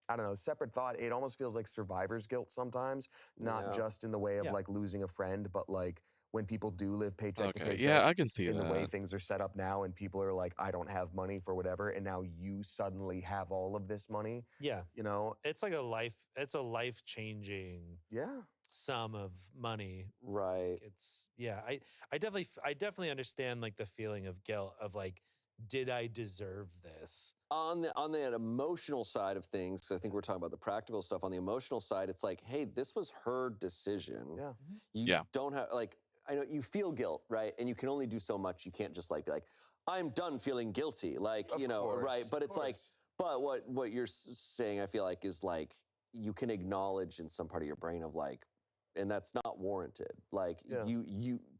I don't know, separate thought. It almost feels like survivor's guilt sometimes, not just in the way of like losing a friend, but like when people do live paycheck to Okay, paycheck yeah, I can see in the way that. things are set up now and people are like, I don't have money for whatever. And now you suddenly have all of this money. Yeah. It's like it's a life changing sum of money. Right. I definitely understand like the feeling of guilt of like, did I deserve this? On the emotional side of things, 'cause I think we're talking about the practical stuff. On the emotional side, it's like, hey, this was her decision. Yeah. You don't have like I know you feel guilt, right? And you can only do so much. You can't just like be like, I'm done feeling guilty, like Of course, right? But of it's like, course. but what you're saying, I feel like, is like you can acknowledge in some part of your brain of like, and that's not warranted. Like Yeah.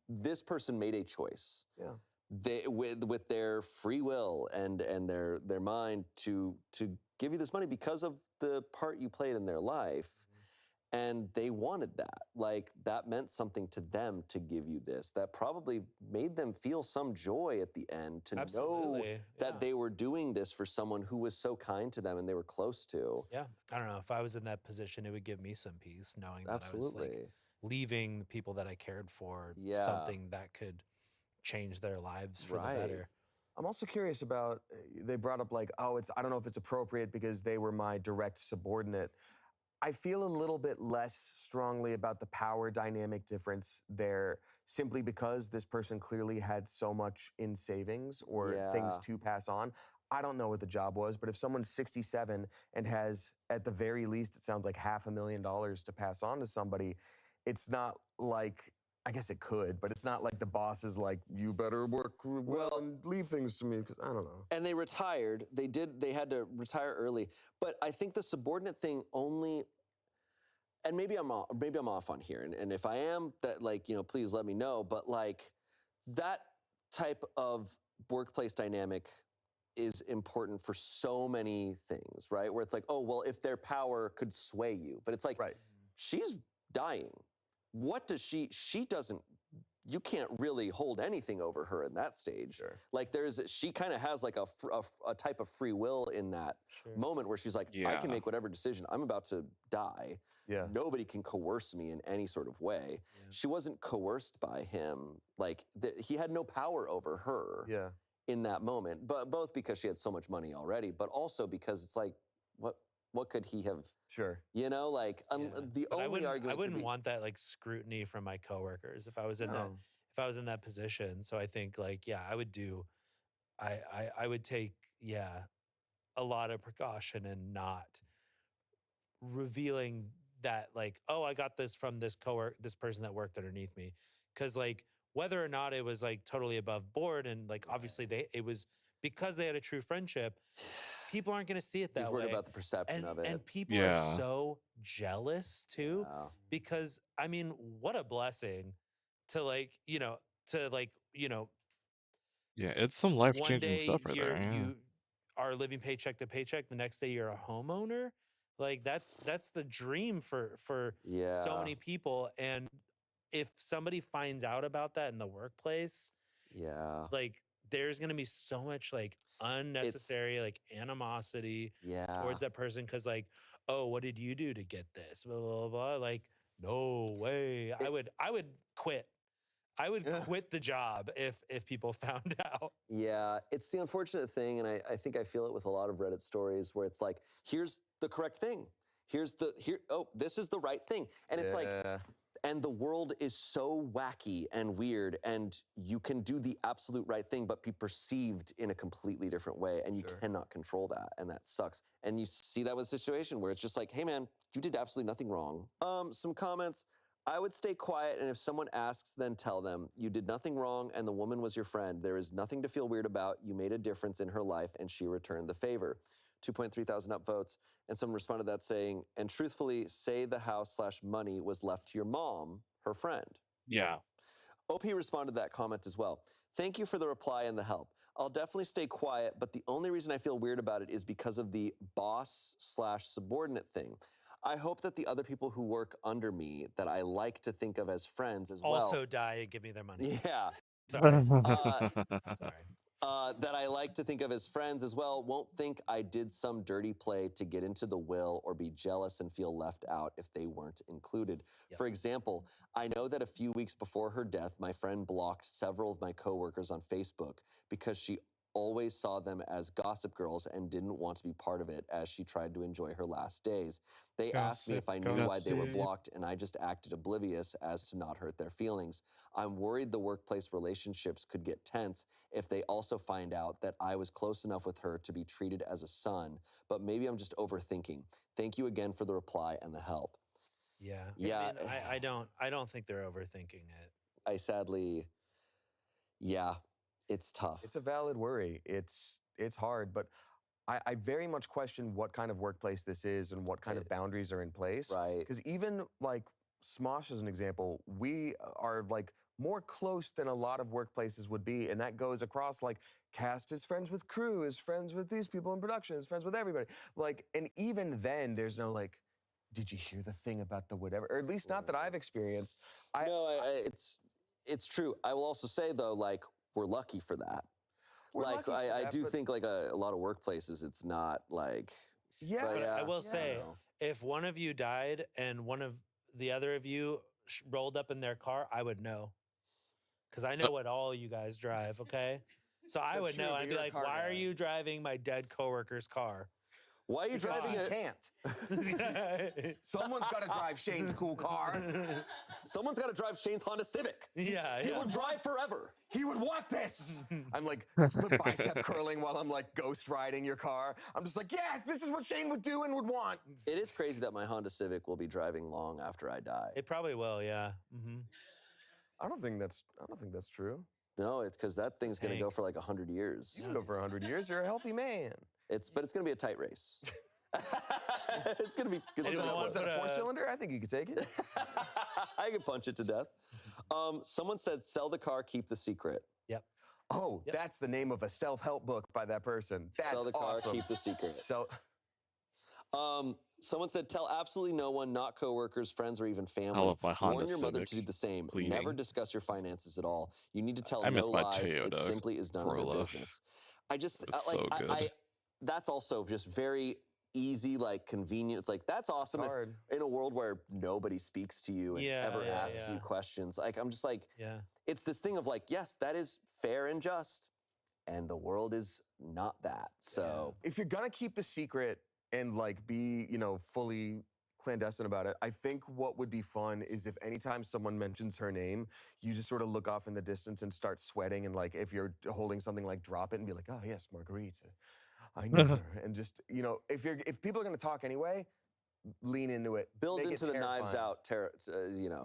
this person made a choice. Yeah. They with their free will and their mind to give you this money because of the part you played in their life. And they wanted that. Like, that meant something to them to give you this. That probably made them feel some joy at the end to know Absolutely, that they were doing this for someone who was so kind to them and they were close to. Yeah, I don't know. If I was in that position, it would give me some peace knowing that I was like Absolutely. leaving the people that I cared for Yeah. something that could change their lives for the better. I'm also curious about, they brought up like, oh, I don't know if it's appropriate because they were my direct subordinate. I feel a little bit less strongly about the power dynamic difference there simply because this person clearly had so much in savings or things Yeah. to pass on. I don't know what the job was, but if someone's 67 and has, at the very least, it sounds like $500,000 to pass on to somebody, it's not like, I guess it could, but it's not like the boss is like, you better work well and leave things to me, because I don't know. And they retired. They had to retire early. But I think the subordinate thing only, and maybe I'm off on here. And if I am, that like, please let me know. But like that type of workplace dynamic is important for so many things, right? Where it's like, oh, well, if their power could sway you. But it's like, she's dying. What does she doesn't, you can't really hold anything over her in that stage. Like she kind of has like a type of free will in that moment where she's like, I can make whatever decision. I'm about to die. Yeah. Nobody can coerce me in any sort of way. She wasn't coerced by him. Like he had no power over her in that moment, but both because she had so much money already, but also because it's like, what could he have? Like the But only argument I could wouldn't be, want that like scrutiny from my coworkers if I was in that position. So I think like, yeah, I would do, I would take, a lot of precaution and not revealing that like, oh, I got this from this this person that worked underneath me. Cause like whether or not it was like totally above board and like obviously it was because they had a true friendship, people aren't gonna see it that he's way. worried about the perception of it. And people are so jealous too, because I mean, what a blessing to like, Yeah, it's some one life-changing day stuff right there, yeah. you are living paycheck to paycheck, the next day you're a homeowner. Like that's the dream for so many people. And if somebody finds out about that in the workplace, like there's gonna be so much like unnecessary like animosity towards that person because like, oh, what did you do to get this? Blah blah blah. Like, no way. I would quit. I would quit the job if people found out. Yeah, it's the unfortunate thing, and I think I feel it with a lot of Reddit stories where it's like, here's the correct thing. This is the right thing. And it's like, and the world is so wacky and weird, and you can do the absolute right thing, but be perceived in a completely different way, and you cannot control that, and that sucks. And you see that with a situation where it's just like, hey man, you did absolutely nothing wrong. Some comments. I would stay quiet, and if someone asks, then tell them. You did nothing wrong, and the woman was your friend. There is nothing to feel weird about. You made a difference in her life, and she returned the favor. 2.3 thousand upvotes, and someone responded to that saying, and truthfully, say the house/money was left to your mom, her friend. Yeah. OP responded to that comment as well. Thank you for the reply and the help. I'll definitely stay quiet, but the only reason I feel weird about it is because of the boss/subordinate thing. I hope that the other people who work under me that I like to think of as friends as well. Also die and give me their money. Yeah. Sorry. That I like to think of as friends as well won't think I did some dirty play to get into the will or be jealous and feel left out if they weren't included. For example, I know that a few weeks before her death, my friend blocked several of my coworkers on Facebook because she always saw them as gossip girls and didn't want to be part of it as she tried to enjoy her last days. They asked me if I knew why they were blocked, and I just acted oblivious as to not hurt their feelings. I'm worried the workplace relationships could get tense if they also find out that I was close enough with her to be treated as a son, but maybe I'm just overthinking. Thank you again for the reply and the help. Yeah. Yeah. I mean, I don't think they're overthinking it. I sadly, yeah, it's tough. It's a valid worry. It's hard, but I very much question what kind of workplace this is and what kind of boundaries are in place. Right. Because even like Smosh as an example, we are like more close than a lot of workplaces would be, and that goes across like cast is friends with crew, is friends with these people in production, is friends with everybody. Like, and even then, there's no like, did you hear the thing about the whatever? Or at least not that I've experienced. It's true. I will also say though, like we're lucky for that. We're like lucky for I that, do but- think like a lot of workplaces, it's not like. Yeah, but But I will yeah, say, don't know. if one of you died and one of the other of you rolled up in their car, I would know. Because I know what all you guys drive, okay? So I That's would true, know. but I'd be you're a like, car why are guy. you driving my dead coworker's car? Why are you Because driving he a? can't. Someone's got to drive Shane's cool car. Someone's got to drive Shane's Honda Civic. Yeah, He yeah. will drive forever. He would want this. I'm like the bicep curling while I'm like ghost riding your car. I'm just like, yeah, this is what Shane would do and would want. It is crazy that my Honda Civic will be driving long after I die. It probably will, yeah. Mm-hmm. I don't think that's true. No, it's because that thing's going to go tank. for like 100 years. You can go for 100 years. You're a healthy man. But it's going to be a tight race. It's going to be. Is that a four-cylinder? I think you could take it. I could punch it to death. Someone said, "Sell the car, keep the secret." Yep. Oh, that's the name of a self-help book by that person. That's Sell the car, awesome. keep the secret. So, Someone said, "Tell absolutely no one, not coworkers, friends, or even family. I love my Honda Warn your mother Civic to do the same. cleaning. Never discuss your finances at all. You need to tell I no miss my lies. It Toyota simply is none of their Corolla. business." I just It's like so good. that's also just very easy, like convenient. It's like that's awesome if, hard. in a world where nobody speaks to you and Yeah, ever yeah, asks you yeah. questions. Like I'm just like, Yeah. it's this thing of like, yes, that is fair and just, and the world is not that. So if you're gonna keep the secret and like be, fully clandestine about it, I think what would be fun is if anytime someone mentions her name, you just sort of look off in the distance and start sweating, and like if you're holding something, like drop it and be like, oh yes, Marguerite, I know her, and just if people are gonna talk anyway, lean into it. build Make it into the Knives terrifying.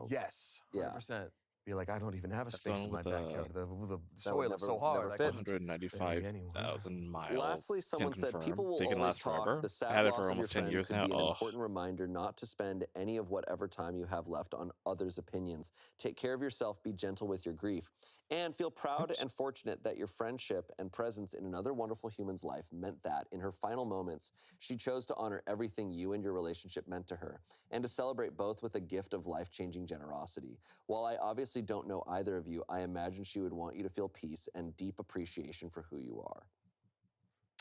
Out, Yes, Yeah. 100%. Be like, I don't even have a That space song in my with, backyard. The That soil would is so hard. never I fit. couldn't bury anyone. 195,000 mile. Lastly, someone can said confirm. people will They can always last talk. forever. The I sad had it loss for of your almost 10 friend years could now. be an Oh, important reminder not to spend any of whatever time you have left on others' opinions. Take care of yourself, be gentle with your grief, and feel proud and fortunate that your friendship and presence in another wonderful human's life meant that, in her final moments, she chose to honor everything you and your relationship meant to her, and to celebrate both with a gift of life-changing generosity. While I obviously don't know either of you, I imagine she would want you to feel peace and deep appreciation for who you are.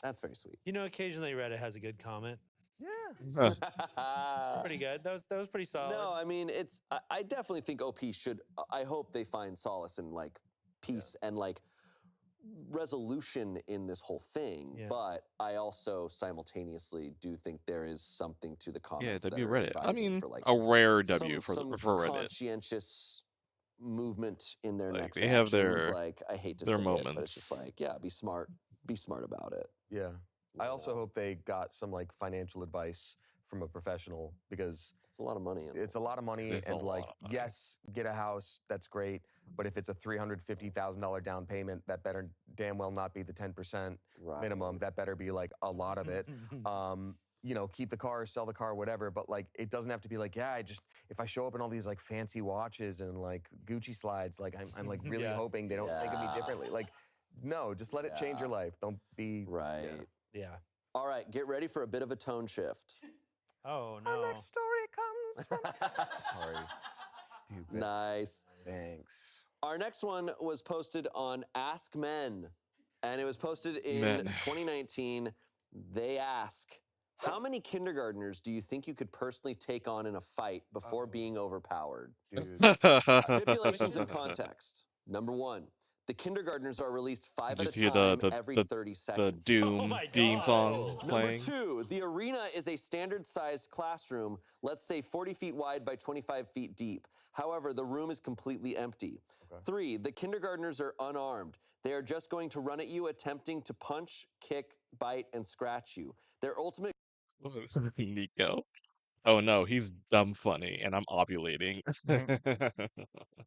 That's very sweet. Occasionally Reddit has a good comment. Yeah. Pretty good. That was pretty solid. No, I mean I definitely think OP should. I hope they find solace in like peace and like resolution in this whole thing. Yeah. But I also simultaneously do think there is something to the yeah, comments that W are Reddit. I advising mean, for like a rare W some for Reddit. conscientious movement in their Like next they have actions. their Like I hate to their say it, but it's just moments. like yeah, be smart about it. Yeah. I also hope they got some like financial advice from a professional, because it's a lot of money. It's a lot of money, It's a and like lot of money. yes, get a house, that's great. But if it's a $350,000 down payment, that better damn well not be the 10% minimum. That better be like a lot of it. Keep the car, sell the car, whatever. But like, it doesn't have to be like, yeah, if I show up in all these like fancy watches and like Gucci slides, like I'm like really hoping they don't think of me differently. Like, no, just let it change your life. Don't be right. Yeah. All right, get ready for a bit of a tone shift. Oh no. Our next story comes from. Sorry, stupid. Nice. Thanks. Our next one was posted on Ask Men, and it was posted in Men. 2019. They ask, how many kindergartners do you think you could personally take on in a fight before being overpowered? Dude. Stipulations and context. Number 1, the kindergartners are released 5 Did at you a hear the time every 30 the seconds. Doom theme song Number playing? 2, the arena is a standard-sized classroom, let's say 40 feet wide by 25 feet deep. However, the room is completely empty. 3, the kindergartners are unarmed. They are just going to run at you, attempting to punch, kick, bite, and scratch you. Their ultimate Nico. Oh no, he's dumb funny, and I'm ovulating.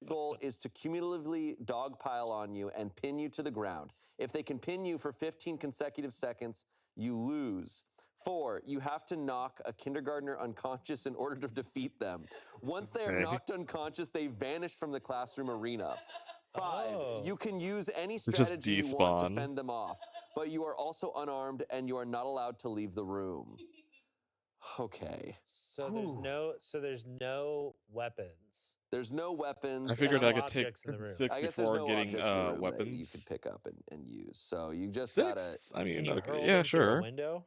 Goal is to cumulatively dogpile on you and pin you to the ground. If they can pin you for 15 consecutive seconds, you lose. 4, you have to knock a kindergartner unconscious in order to defeat them. Once they are Okay. knocked unconscious, they vanish from the classroom arena. 5, Oh. you can use any They just strategy you want to despawn. fend them off, but you are also unarmed and you are not allowed to leave the room. Okay. So there's no weapons. There's no weapons. I and figured I'm I could take objects in the room. 6 I guess there's before no getting objects in the room that you could weapons. pick up and use. So you just 6? I Can mean, you okay, hurl yeah, them through a sure. window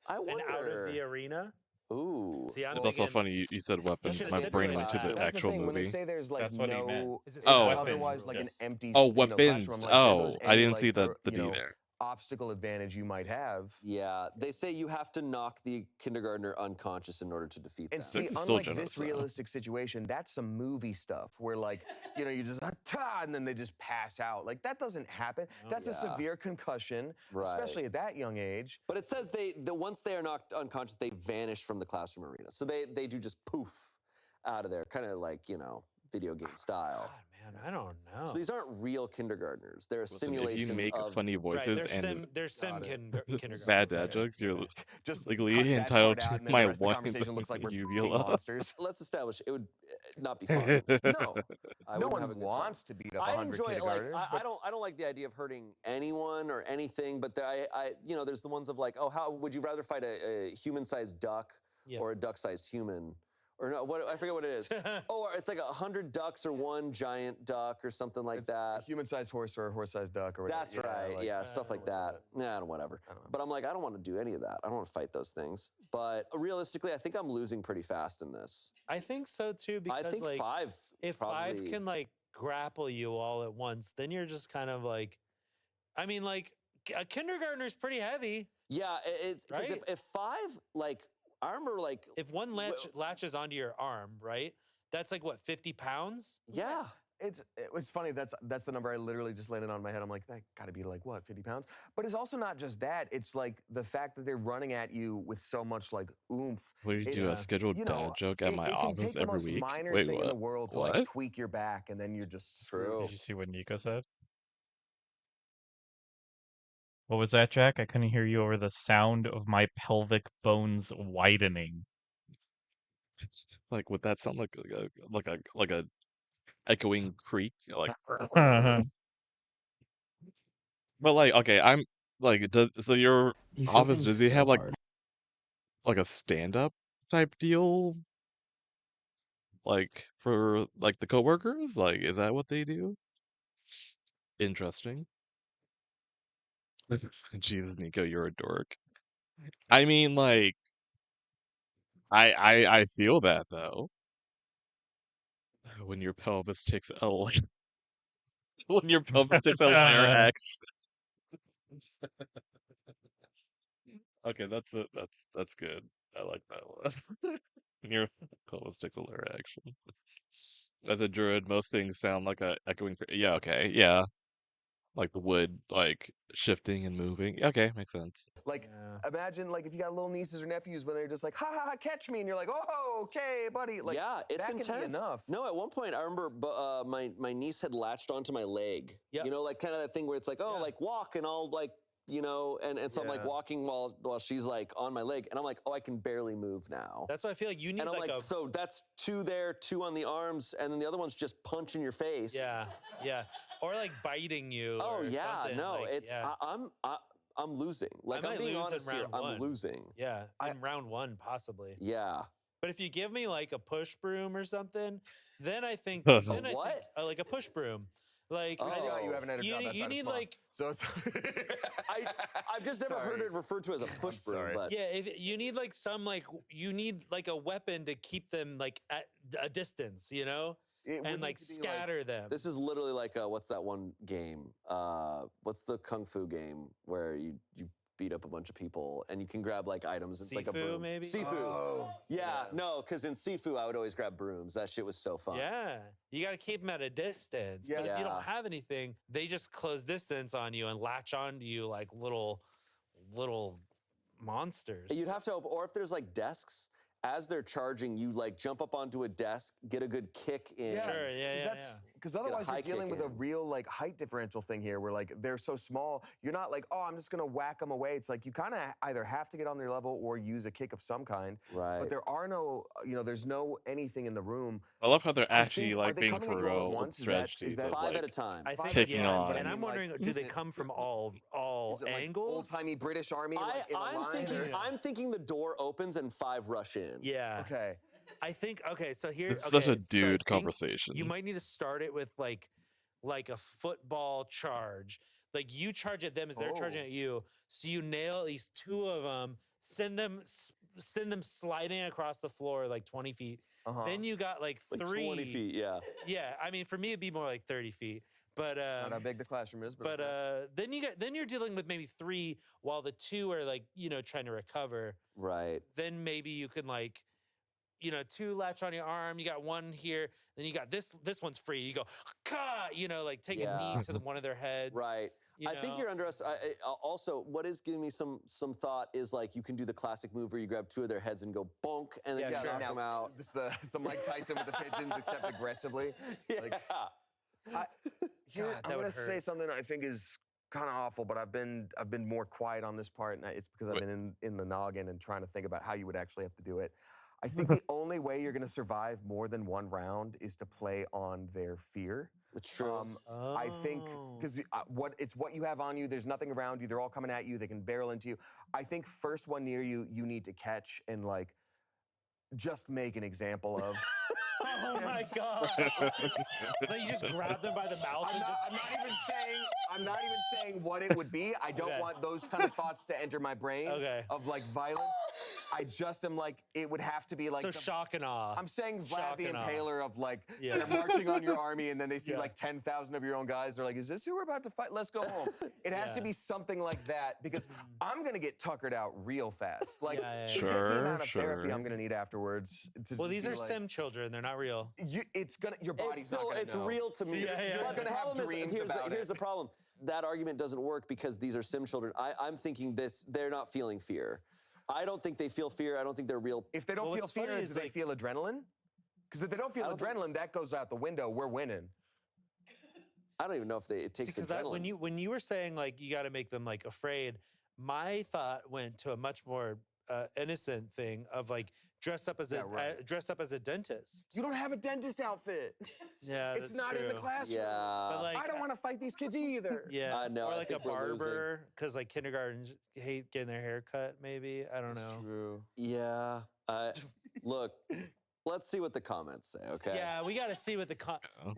I and out of wonder. the arena? Ooh. See, I'm It's also thinking funny you said you weapons. should My have brain stipulated went to that. the That's the actual thing. When they movie. say there's like That's what he meant. no, Is it it's Oh, otherwise like an just- empty, Oh, classroom. weapons. I'm like, there goes Oh, I any, didn't see the you D know, there. obstacle advantage you might have. Yeah, they say you have to knock the kindergartner unconscious in order to defeat And them. see, 6 is still unlike generous, this though. realistic situation, that's some movie stuff where, like, you know, you just and then they just pass out. Like that doesn't happen. That's a Yeah. severe concussion, especially at that young age. But it says once they are knocked unconscious, they vanish from the classroom arena. So they do just poof out of there, kind of like, you know, video game style. God, man, I don't know. So these aren't real kindergartners. They're a Listen, if simulation you make of funny voices and They're sim kindergarten. bad dad jokes, you're Just legally cut that entitled part out, to and then my the rest of the one conversation looks like we're uvula. being monsters. Let's establish it would not be fun. No, I No wouldn't one have a good wants time. to beat up I 100 enjoy it. Like kindergartners. I don't like the idea of hurting anyone or anything. But you know, there's the ones of like, oh, how would you rather fight a human-sized duck or a duck-sized human? Or no, what I forget what it is. Oh, it's like 100 ducks or one giant duck or something like that. A human-sized horse or a horse-sized duck or whatever. That's right. Yeah, stuff like that. Nah, whatever. But I'm like, I don't want to do any of that. I don't want to fight those things. But realistically, I think I'm losing pretty fast in this. I think so too, because I think like 5. if probably... 5 can like grapple you all at once, then you're just kind of like, I mean, like a kindergartner's pretty heavy. Yeah, it's because right? if 5 like. I remember like if one latches onto your arm, right? That's like what, 50 pounds? Yeah. It's funny. That's the number I literally just landed on my head. I'm like, that got to be like what, 50 pounds? But it's also not just that. It's like the fact that they're running at you with so much like oomph. We do a scheduled dad joke at my it can office take the every most week. minor Wait, thing what? in the world to like tweak your back, and then you're just screwed. Did you see what Nico said? What was that, Jack? I couldn't hear you over the sound of my pelvic bones widening. Like, would that sound like a echoing creak? Like, but like, okay, I'm like, so your office, does it have like a stand-up type deal? Like for like the coworkers? Like, is that what they do? Interesting. Jesus, Nico, you're a dork. I mean, like, I feel that though. When your pelvis takes a when your pelvis takes a lair action. Okay, that's good. I like that one. When your pelvis takes a lair action. As a druid, most things sound like a echoing. Yeah, okay, yeah. Like the wood, like shifting and moving. Okay, makes sense. Like, imagine like if you got little nieces or nephews when they're just like, ha ha ha, catch me, and you're like, oh, okay, buddy. Like, yeah, it's that intense. can be enough. No, at one point I remember my niece had latched onto my leg. Yep. You know, like kind of that thing where it's like, oh, like walk, and I'll like, you know, and so I'm like walking while she's like on my leg, and I'm like, oh, I can barely move now. That's why I feel like you need and I'm like a so that's 2 there, 2 on the arms, and then the other one's just punching your face. yeah, or like biting you. Oh or yeah, something. no, like, it's I'm losing. Like I I'm might being lose in honest here, round one. I'm losing. Yeah, in round 1 possibly. Yeah. But if you give me like a push broom or something, then I think A then I what? think like a push broom. Like I know you haven't had a job you outside of need small. like so it's I've just never heard it referred to as a push broom, but yeah, if you need like some like you need like a weapon to keep them like at a distance, you know, and like scatter them. This is literally like what's that one game? What's the kung fu game where you beat up a bunch of people and you can grab like items? It's like a Sifu, broom. maybe? Sifu. Oh, yeah, no, because in Sifu I would always grab brooms. That shit was so fun. Yeah, you got to keep them at a distance. But if you don't have anything, they just close distance on you and latch onto you like little monsters. You'd have to open, or if there's like desks as they're charging, you like jump up onto a desk, get a good kick in. Because otherwise you're dealing with a real like height differential thing here where like they're so small, you're not like, oh, I'm just gonna whack them away. It's like you kind of either have to get on their level or use a kick of some kind. Right. But there are no, there's no anything in the room. I love how they're I actually think, are like they being coming for at you all at real with once? strategies of five like at a time. I think, taking on. And I'm wondering, do they come from all Is it like angles? old-timey British army like in a line? I'm thinking the door opens and 5 rush in. Yeah. Okay. I think so here It's such a so I dude think conversation. You might need to start it with like a football charge. Like you charge at them as they're charging at you, so you nail at least 2 of them, send them sliding across the floor like 20 feet. Then you got like 3 20 feet, yeah. Yeah, I mean for me it'd be more like 30 feet. But not how big the classroom is, but then you're dealing with maybe 3 while the 2 are like, trying to recover. Right. Then maybe you can like 2 latch on your arm. You got 1 here. Then you got this one's free. You go, like take a knee to one of their heads. Right. I think you're underestimating. Also, what is giving me some thought is like you can do the classic move where you grab 2 of their heads and go bonk and then you knock them out. It's the Mike Tyson with the pigeons, except aggressively. Yeah. I'm gonna say something I think is kind of awful, but I've been more quiet on this part, and it's because I've been in the noggin and trying to think about how you would actually have to do it. I think the only way you're going to survive more than 1 round is to play on their fear. It's true. I think because it's what you have on you. There's nothing around you. They're all coming at you. They can barrel into you. I think first one near you, you need to catch and like just make an example of. Oh my god! Then you just grab them by the mouth and I'm not even saying what it would be. I don't want those kind of thoughts to enter my brain of like violence. I just am like, it would have to be like shock and awe. I'm saying Vlad Shock the and awe. Impaler of like they're marching on your army and then they see like 10,000 of your own guys. They're like, is this who we're about to fight? Let's go home. It has to be something like that because I'm gonna get tuckered out real fast. Like the amount of therapy I'm gonna need afterwards. Well, these are like, sim children. They're not real. Your body's not gonna It's know. real to me. You're not gonna have dreams about it. Here's the problem. That argument doesn't work because these are sim children. I'm thinking they're not feeling fear. I don't think they feel fear. I don't think they're real. If they don't feel fear, do they feel adrenaline? Because if they don't feel adrenaline, that goes out the window. We're winning. I don't even know if it takes adrenaline. When you were saying like you got to make them like afraid, my thought went to a much more innocent thing of like dress up as a dentist. You don't have a dentist outfit. Yeah, it's not in the classroom. Yeah, but like, I don't want to fight these kids either. Yeah, I know. Or I like a think we're barber because like kindergartens hate getting their hair cut. Maybe I don't know. True. Yeah. Look. Let's see what the comments say, okay? Yeah, we got to see what the comments That's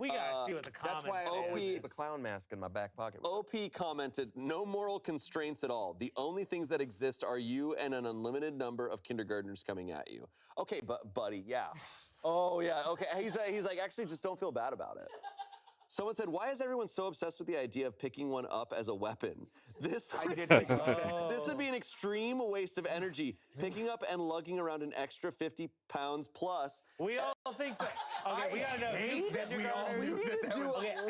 why I say. always keep a clown mask in my back pocket. OP commented, no moral constraints at all. The only things that exist are you and an unlimited number of kindergartners coming at you. Okay, but buddy, yeah. Oh, yeah, okay. He's like, actually, just don't feel bad about it. Someone said, why is everyone so obsessed with the idea of picking one up as a weapon? I did think about that. This would be an extreme waste of energy. Picking up and lugging around an extra 50 pounds plus. We all think that. Okay, we gotta know.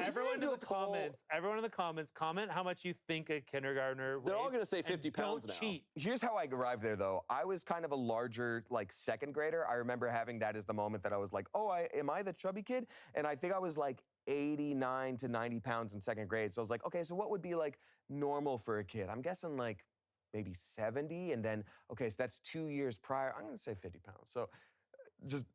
Everyone in the comments, comment how much you think a kindergartner weighs. They're all gonna say 50 pounds don't now. cheat. Here's how I arrived there, though. I was kind of a larger, like, second grader. I remember having that as the moment that I was like, oh, am I the chubby kid? And I think I was like 89 to 90 pounds in second grade. So I was like, okay, so what would be like normal for a kid? I'm guessing like maybe 70. And then, okay, so that's 2 years prior. I'm gonna say 50 pounds. So just,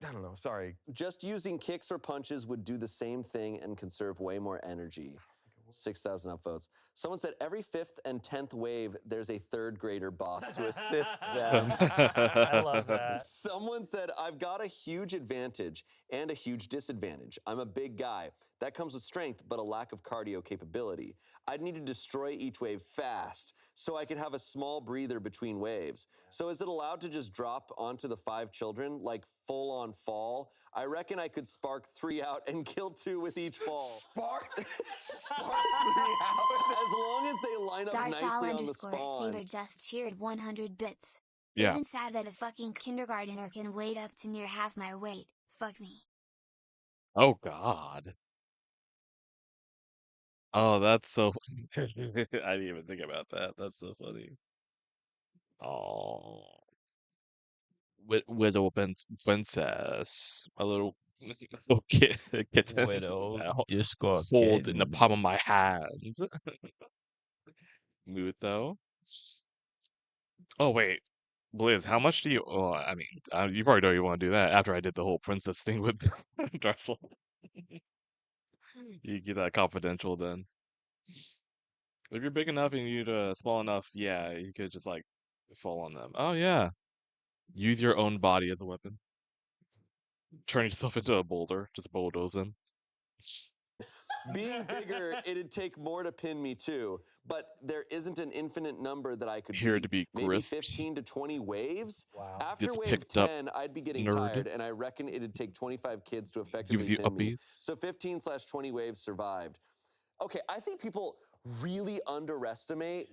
I don't know, sorry. Just using kicks or punches would do the same thing and conserve way more energy. 6,000 upvotes. Someone said every 5th and 10th wave, there's a 3rd grader boss to assist them. I love that. Someone said, I've got a huge advantage and a huge disadvantage. I'm a big guy. That comes with strength, but a lack of cardio capability. I'd need to destroy each wave fast so I could have a small breather between waves. So is it allowed to just drop onto the 5 children, like full on fall? I reckon I could spark 3 out and kill 2 with each fall. Spark 3 out? As long as they line up nicely on the spawn. Saber just cheered 100 bits. Yeah. Isn't sad that a fucking kindergartner can weight up to near half my weight. Fuck me. Oh God. Oh, that's so I didn't even think about that. That's so funny. Oh. widow princess, a little little kitten Widow that Discord hold in the kitten. palm of my hand. Mood though. Oh wait, Blizz, how much do you? Oh, I mean, you probably don't even want to do that after I did the whole princess thing with Darcel. You keep that confidential then. If you're big enough and you're small enough, yeah, you could just like fall on them. Oh yeah, use your own body as a weapon. Turn yourself into a boulder, just bulldoze him. Being bigger, it'd take more to pin me too, but there isn't an infinite number that I could Here to beat. be Maybe crisped. 15 to 20 waves? Wow. After Gets wave picked up, 10, I'd be getting nerd. tired, and I reckon it'd take 25 kids to Gives effectively you pin me. uppies. So 15/20 waves survived. Okay, I think people really underestimate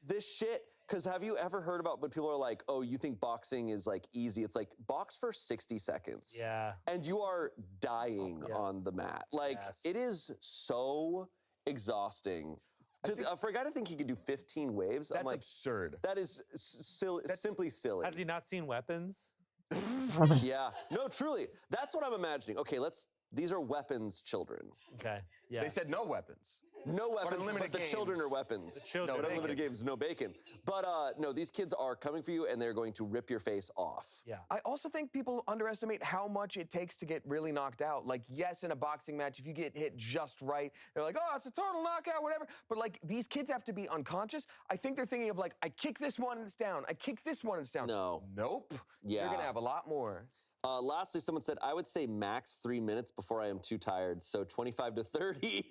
this shit. Because have you ever heard about when people are like, oh, you think boxing is like easy? It's like box for 60 seconds. Yeah. And you are dying on the mat. Like, it is so exhausting. For a guy to think he could do 15 waves, I'm That's like, absurd. that is simply silly. Has he not seen Weapons? Yeah. No, truly. That's what I'm imagining. Okay, these are weapons children. Okay. Yeah. They said no weapons. No weapons, but unlimited the children games. are weapons. The children. But No unlimited bacon. games, no bacon. But no, these kids are coming for you and they're going to rip your face off. Yeah. I also think people underestimate how much it takes to get really knocked out. Like, yes, in a boxing match, if you get hit just right, they're like, oh, it's a total knockout, whatever. But like, these kids have to be unconscious. I think they're thinking of like, I kick this one and it's down. I kick this one and it's down. No. Nope. Yeah. You're gonna have a lot more. Lastly, someone said, I would say max 3 minutes before I am too tired. So 25 to 30.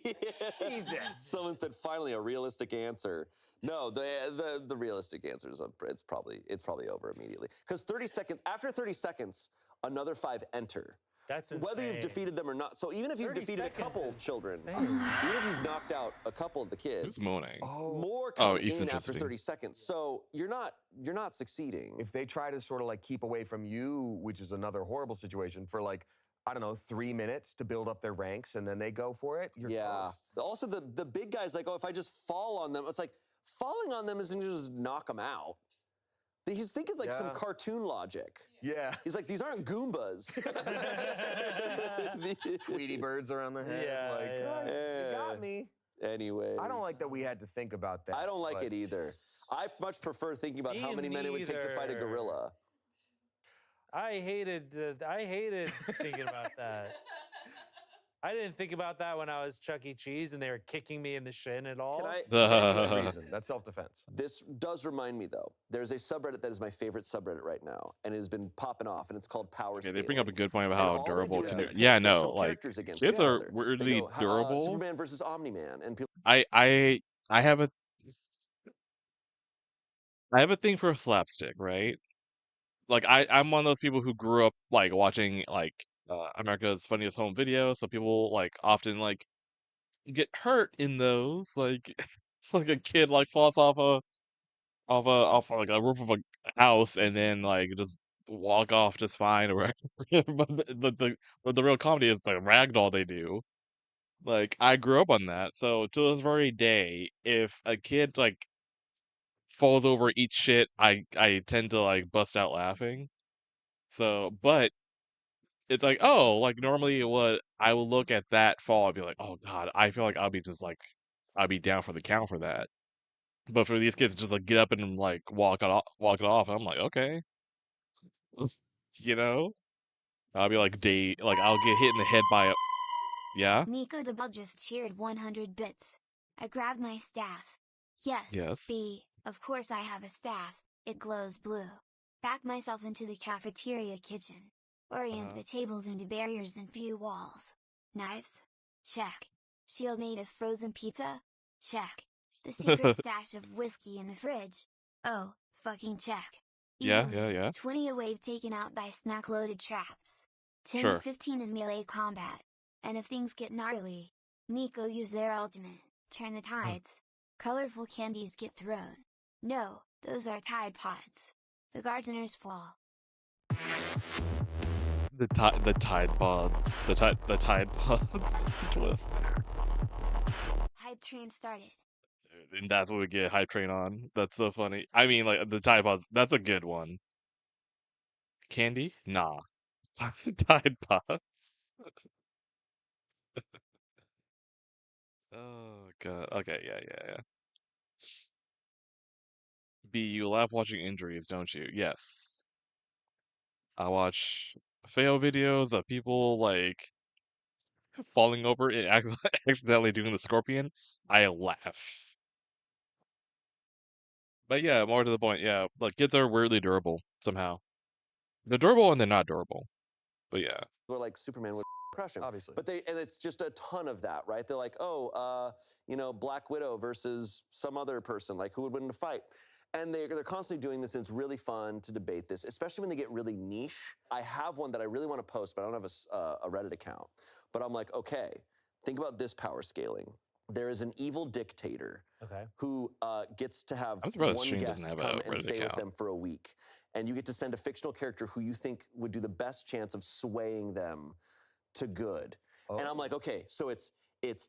Jesus. Someone said, finally, a realistic answer. No, the realistic answer is it's probably over immediately. Because 30 seconds, after 30 seconds, another 5 enter. That's insane. Whether you've defeated them or not. So even if you've 30 defeated a couple seconds of children, insane. even if you've knocked out a couple of the kids, Who's moaning? more come in after eccentricity. 30 seconds. So you're not succeeding. If they try to sort of like keep away from you, which is another horrible situation, for like, I don't know, 3 minutes to build up their ranks and then they go for it, you're toast. Also, the big guy's like, oh, if I just fall on them, it's like, falling on them isn't just knock them out. He's thinking like some cartoon logic. Yeah. He's like, these aren't Goombas. Tweety birds around the head. Yeah, Like, yeah. "Oh, you got me. Anyways. I don't like that we had to think about that. I don't like but- it either. I much prefer thinking about how many men it would take to fight a neither. gorilla. I hated thinking about that. I didn't think about that when I was Chuck E. Cheese and they were kicking me in the shin at all. Can I? Genuine reason. That's self-defense. This does remind me, though. There's a subreddit that is my favorite subreddit right now, and it has been popping off, and it's called Power Okay, they bring up a good point about And how all they durable. do is they pit Yeah, no, fictional like characters against kids each are other. They weirdly go, durable. Superman versus Omni-Man, and people. I have a thing for slapstick, right? Like I'm one of those people who grew up like watching like America's Funniest Home Videos, so people like often like get hurt in those, like like a kid like falls off like a roof of a house and then like just walk off just fine or whatever. But the real comedy is the ragdoll they do. Like I grew up on that, so to this very day, if a kid like falls over, eats shit, I tend to like bust out laughing. So, but it's like, oh, like normally what I will look at that fall, I'd be like, oh god, I feel like I'll be down for the count for that. But for these kids to just like get up and like walk it off, I'm like, okay, you know, I'll be like I'll get hit in the head by a Nico Debell just cheered 100 bits. I grabbed my staff. Yes, B, of course I have a staff, it glows blue. Back myself into the cafeteria kitchen. Orient the tables into barriers and few walls. Knives? Check. Shield made of frozen pizza? Check. The secret stash of whiskey in the fridge? Oh, fucking check. Yeah. 20 a wave taken out by snack-loaded traps. 10 Sure. to 15 in melee combat. And if things get gnarly, Nico use their ultimate, turn the tides. Colorful candies get thrown. No, those are Tide Pods. The gardeners fall. The Tide Pods, the Tide Pods twist, Hype train started. and that's what we get hype train on. That's so funny. I mean, like the Tide Pods, that's a good one. Candy? Nah. Tide Pods. Oh god. Okay, yeah. B, you laugh watching injuries, don't you? Yes. I watch fail videos of people like falling over and accidentally doing the scorpion. I laugh. But yeah, more to the point, yeah, like kids are weirdly durable somehow. They're durable and they're not durable. But yeah. Or like Superman would crush him. Obviously. But it's just a ton of that, right? They're like, oh, Black Widow versus some other person, like who would win in a fight? And they're constantly doing this, and it's really fun to debate this, especially when they get really niche. I have one that I really want to post, but I don't have a Reddit account. But I'm like, okay, think about this power scaling. There is an evil dictator who gets to have I'm surprised one Shane doesn't guest have come a and Reddit stay with account. them for a week. And you get to send a fictional character who you think would do the best chance of swaying them to good. And I'm like, okay, so it's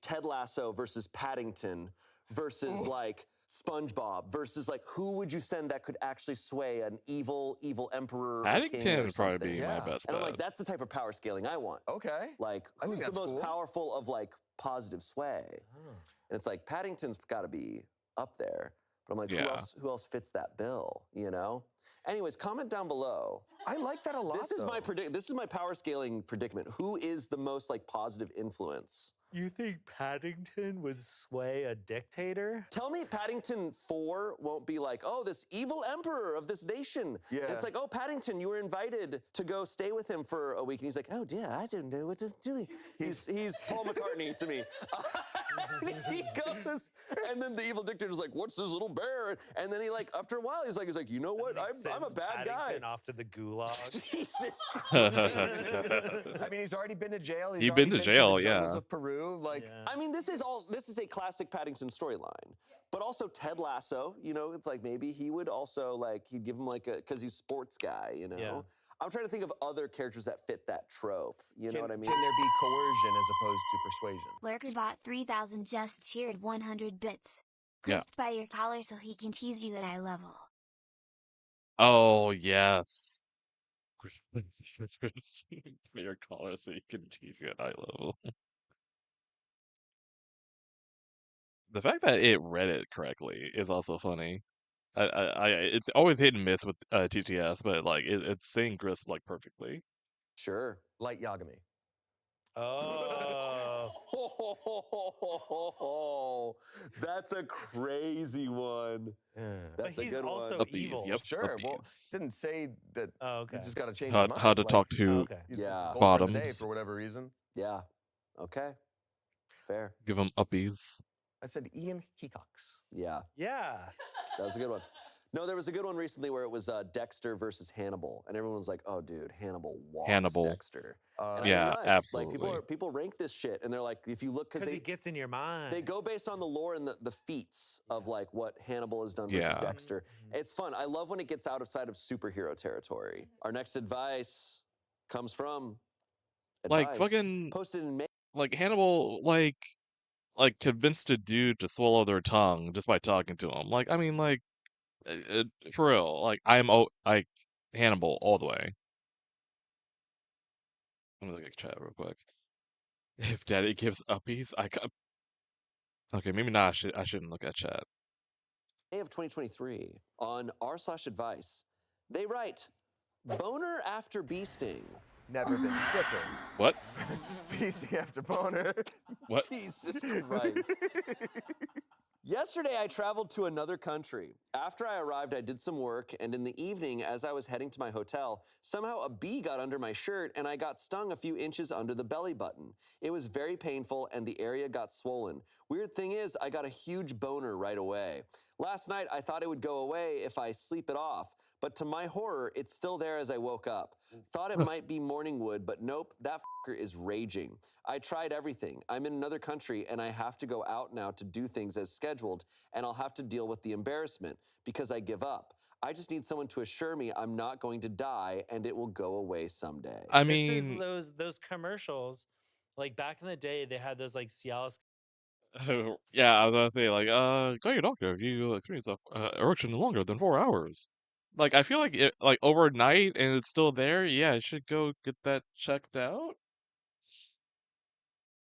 Ted Lasso versus Paddington versus like SpongeBob versus like who would you send that could actually sway an evil emperor or king Paddington or would probably something? be my best And I'm bet. like, that's the type of power scaling I want. Okay. Like, I think who's the that's most cool. powerful of like positive sway? And it's like Paddington's got to be up there. But I'm like, Yeah. who else fits that bill? You know. Anyways, comment down below. I like that a lot. This is my This is my power scaling predicament. Who is the most like positive influence? You think Paddington would sway a dictator? Tell me Paddington 4 won't be like, oh, this evil emperor of this nation. Yeah. And it's like, oh, Paddington, you were invited to go stay with him for a week. And he's like, oh, dear, I don't know what to do. He's Paul McCartney to me. And he goes, and then the evil dictator's like, what's this little bear? And then he like, after a while, he's like, you know what? I'm a bad guy. Paddington off to the gulag. Jesus Christ. I mean, he's already been to jail. He's already been to jail, the jungles yeah. of Peru. Like, I mean, this is a classic Paddington storyline. But also Ted Lasso, it's like maybe he would also like he'd give him like because he's a sports guy, Yeah. I'm trying to think of other characters that fit that trope. You know what I mean? Can there be coercion as opposed to persuasion? Lurkerbot 3000 just cheered 100 bits. Yeah. Crisped by your collar so he can tease you at eye level. Oh yes. Your collar so you can tease you at eye level. The fact that it read it correctly is also funny. It's always hit and miss with TTS, but like it's saying Grisp like perfectly. Sure. Light Yagami. Oh. That's a crazy one. That's But he's a good also one. evil. Yep. Sure. Well, Upbeats. didn't say that. Oh, okay. You just got to change How, his mind. how to talk to okay. Yeah. Bottoms today bottoms. for whatever reason. Yeah. Okay. Fair. Give them uppies. I said Ian Hecox. Yeah. Yeah. That was a good one. No, there was a good one recently where it was Dexter versus Hannibal, and everyone was like, "Oh, dude, Hannibal walks Hannibal. Dexter." And I Yeah, realized, absolutely. Like people rank this shit, and they're like, if you look Because he gets in your mind. they go based on the lore and the feats of like what Hannibal has done versus Yeah. Dexter. It's fun. I love when it gets outside of superhero territory. Our next advice comes from Like advice fucking posted in May. like Hannibal like convinced a dude to swallow their tongue just by talking to him. Like I mean like for real. Like like Hannibal all the way. Let me look at chat real quick. If Daddy gives uppies, okay, maybe not. I shouldn't look at chat. May of 2023 on r/advice, they write, boner after bee sting. Never been sicker. What? PC after boner. What? Jesus Christ. Yesterday, I traveled to another country. After I arrived, I did some work, and in the evening, as I was heading to my hotel, somehow a bee got under my shirt, and I got stung a few inches under the belly button. It was very painful, and the area got swollen. Weird thing is, I got a huge boner right away. Last night, I thought it would go away if I sleep it off, but to my horror, it's still there as I woke up. Thought it might be morning wood, but nope, that fucker is raging. I tried everything. I'm in another country, and I have to go out now to do things as scheduled, and I'll have to deal with the embarrassment because I give up. I just need someone to assure me I'm not going to die, and it will go away someday. I This mean, is those commercials. Like back in the day, they had those like Cialis. yeah, I was gonna say like, call your doctor if you experience a erection longer than 4 hours. Like, I feel like like overnight and it's still there. Yeah, I should go get that checked out.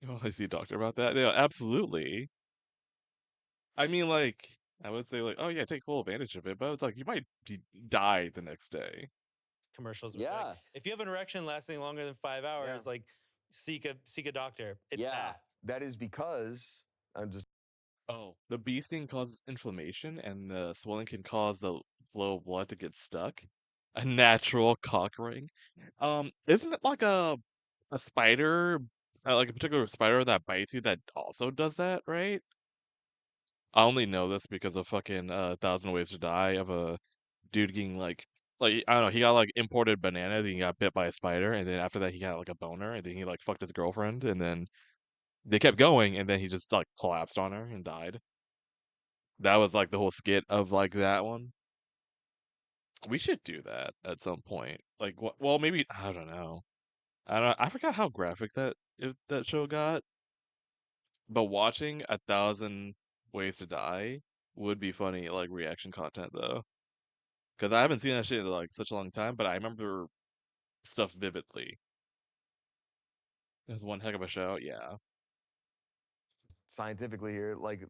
Oh, I see a doctor about that. Yeah, absolutely. I mean, like, I would say, like, oh yeah, take full advantage of it, but it's like you might die the next day. Commercials with like, if you have an erection lasting longer than 5 hours, like seek a doctor. It's that. That is because I'm just. Oh, the bee sting causes inflammation, and the swelling can cause the flow of blood to get stuck. A natural cock ring. Isn't it like a spider, like a particular spider that bites you that also does that, right? I only know this because of fucking Thousand Ways to Die of a dude getting like I don't know, he got like imported banana, then he got bit by a spider, and then after that he got like a boner, and then he like fucked his girlfriend, and then they kept going, and then he just like collapsed on her and died. That was like the whole skit of like that one. We should do that at some point. Like, well, maybe I don't know. I forgot how graphic that show got. But watching 1,000 Ways to Die would be funny, like reaction content though, because I haven't seen that shit in like such a long time. But I remember stuff vividly. It was one heck of a show. Yeah. Scientifically here, like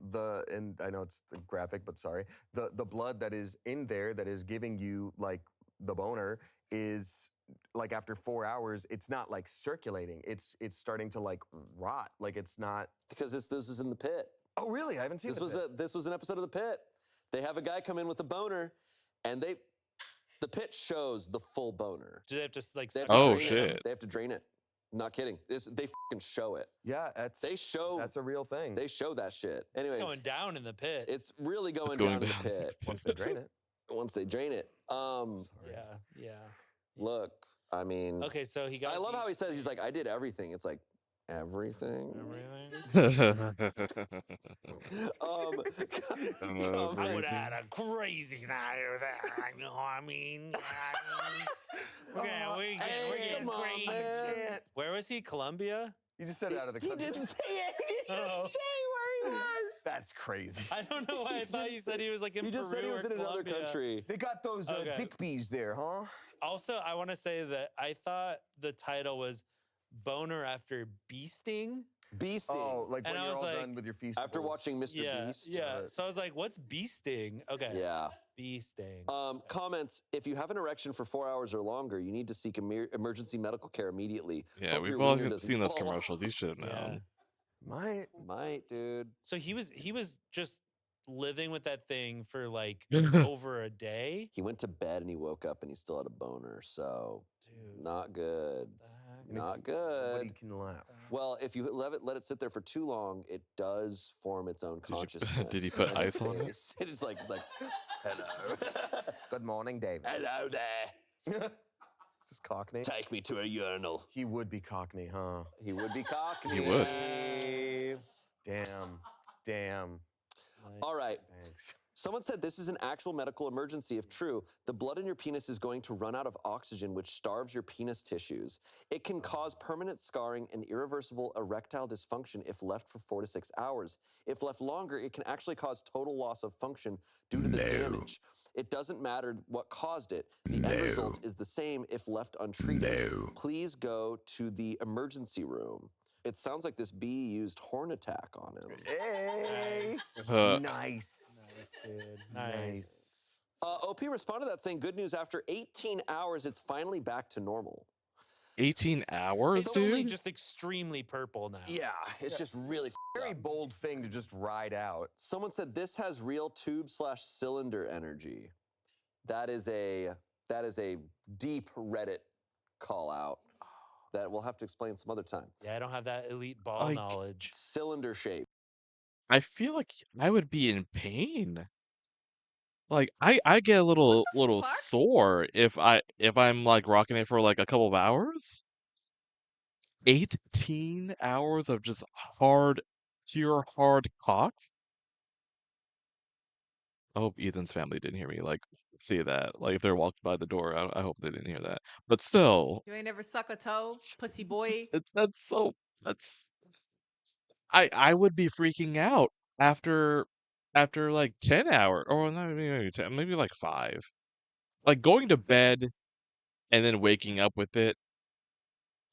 and I know it's graphic, but sorry, the blood that is in there that is giving you like the boner is like after 4 hours, it's not like circulating. It's starting to like rot. Like it's not because this is in the pit. Oh really? I haven't seen This was an episode of the pit. They have a guy come in with a boner, and the pit shows the full boner. Do they have to like? They have Oh, drain shit. it. They have to drain it. Not kidding. They fucking show it. Yeah, that's a real thing. They show that shit. Anyways, It's going down in the pit. it's really going, going down in down. the pit once they drain it. Once they drain it. Yeah. Look, I mean, Okay, so he got. I love how he says he's like, I did everything. It's like everything. I would add a crazy night of that. You know what I mean? Okay, we're getting crazy. Where was he? Colombia? He just said it out of the country. He didn't say it. He didn't Oh. say where he was. That's crazy. I don't know why I thought you said he was like in He Peru just said he was or in another Colombia. country. They got those Okay. dick bees there, huh? Also, I want to say that I thought the title was Boner After Beasting. Beasting. Oh, like when And I you're was all like- done with your feast. After watching Mr. Beast. Yeah. So I was like, what's beasting? Okay. Yeah. Beasting. Comments, if you have an erection for 4 hours or longer, you need to seek emergency medical care immediately. Yeah, Hope we've your all wiener doesn't seen those fall off. commercials. You should have known. Might, dude. So he was just living with that thing for like over a day. He went to bed and he woke up and he still had a boner, so not good. Not good. Nobody can laugh. Well, if you let it sit there for too long, it does form its own consciousness. Did he put And ice on it? It's like, hello. Good morning, David. Hello there. This is Cockney. Take me to a urinal. He would be Cockney, huh? He would be Cockney. He would. Damn. All right. Thanks. Someone said this is an actual medical emergency. If true, the blood in your penis is going to run out of oxygen, which starves your penis tissues. It can cause permanent scarring and irreversible erectile dysfunction if left for 4 to 6 hours. If left longer, it can actually cause total loss of function due to the damage. It doesn't matter what caused it. The end result is the same if left untreated. Please go to the emergency room. It sounds like this bee used horn attack on him. Hey. Uh, Nice. Nice, dude. Nice. OP responded to that saying, good news, after 18 hours, it's finally back to normal. 18 hours, It's dude? only just extremely purple now. Yeah, it's just really Very bold thing to just ride out. Someone said this has real tube/cylinder energy. That is a deep Reddit call out that we'll have to explain some other time. Yeah, I don't have that elite ball Like- knowledge. Cylinder shape. I feel like I would be in pain. Like I get a little sore if I'm like rocking it for like a couple of hours. 18 hours of just pure hard cock. I hope Ethan's family didn't hear me like say that. Like if they're walked by the door, I hope they didn't hear that. But still, You ain't never suck a toe, pussy boy. that's I would be freaking out after like 10 hours or not maybe 10, maybe like 5. like going to bed and then waking up with it.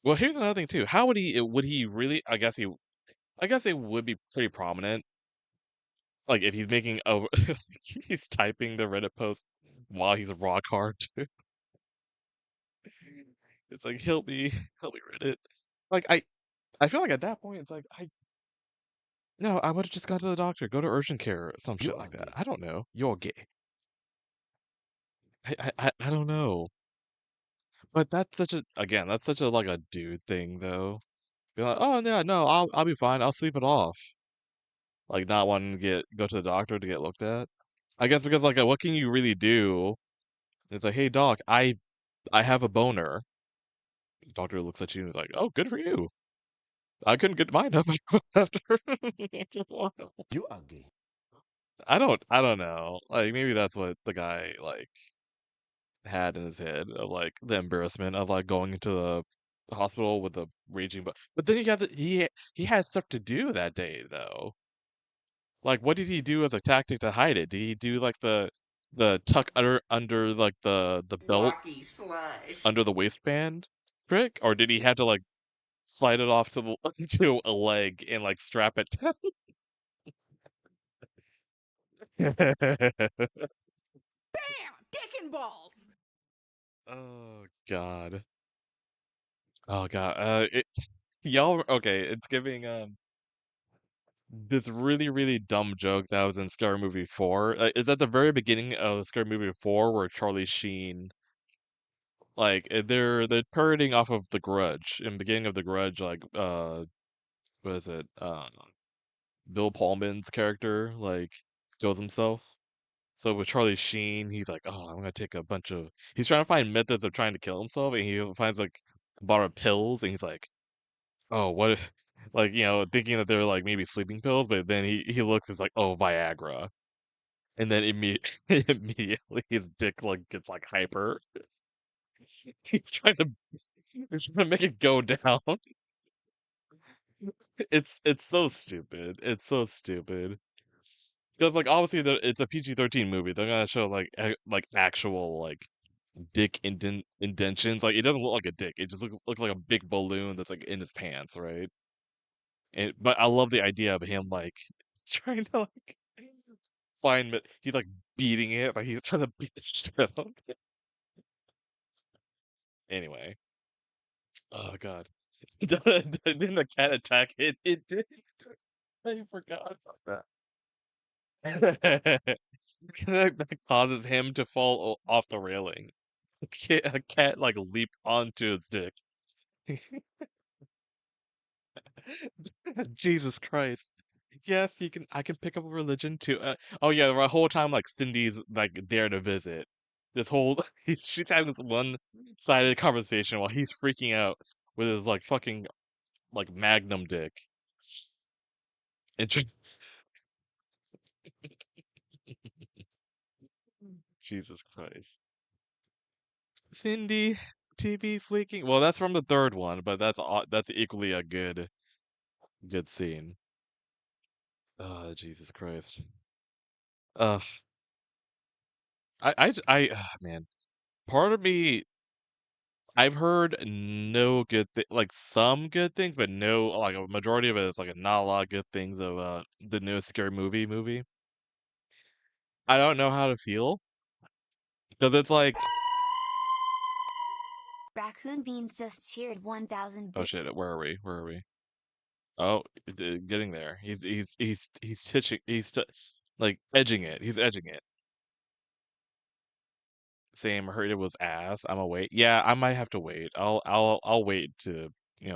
Well, here's another thing too. How would he really? I guess it would be pretty prominent. Like if he's making a, he's typing the Reddit post while he's rock hard too. It's like help me Reddit. Like I feel like at that point it's like no, I would have just gone to the doctor, go to urgent care, or some shit like that. I don't know. You're gay. I don't know. But that's such a like a dude thing though. Be like, oh yeah, no, I'll be fine. I'll sleep it off. Like not wanting to go to the doctor to get looked at. I guess because like what can you really do? It's like, hey doc, I have a boner. The doctor looks at you and is like, oh, good for you. I couldn't get mine up after after a while. You are gay. I don't know. Like maybe that's what the guy like had in his head of like the embarrassment of like going into the hospital with a raging but then he had stuff to do that day though. Like what did he do as a tactic to hide it? Did he do like the tuck under like the belt Walkie slide. under the waistband trick, or did he have to like slide it off to to a leg and like strap it down? Bam! Dick and balls! Oh God. Oh God. Y'all okay, it's giving this really really dumb joke that was in Scary Movie 4. It's at the very beginning of Scary Movie 4 where Charlie Sheen like they're parroting off of The Grudge. In the beginning of The Grudge, like what is it? Bill Pullman's character like kills himself. So with Charlie Sheen, he's like, "Oh, I'm gonna take a bunch of." He's trying to find methods of trying to kill himself, and he finds like a bottle of pills, and he's like, "Oh, what?" Like thinking that they're like maybe sleeping pills, but then he looks, it's like, "Oh, Viagra," and then immediately his dick like gets like hyper. He's trying to he's trying to make it go down. It's so stupid. It's so stupid. Because like obviously it's a PG-13 movie. They're gonna show like actual like dick indentions. Like it doesn't look like a dick. It just looks like a big balloon that's like in his pants, right? And but I love the idea of him like trying to like find it. He's like beating it. Like he's trying to beat the shit out of it. Anyway, oh god, didn't the cat attack it? It did. I forgot about that. That causes him to fall off the railing. A cat like leaped onto its dick. Jesus Christ. Yes, you can. I can pick up a religion too. Oh yeah, the whole time like Cindy's like there to visit. This whole she's having this one-sided conversation while he's freaking out with his like fucking like magnum dick. And Jesus Christ. Cindy, TV's leaking. Well, that's from the third one, but that's equally a good scene. Oh, Jesus Christ. Ugh. Man, part of me, I've heard no like some good things, but no, like a majority of it is like not a lot of good things of the newest Scary Movie. I don't know how to feel because it's like, Raccoon Beans just cheered 1,000 oh bits. shit, where are we? Where are we? Oh, getting there. He's hitching. Like edging it. He's edging it. Same. Heard it was ass. I'm gonna wait. Yeah, I might have to wait. I'll wait to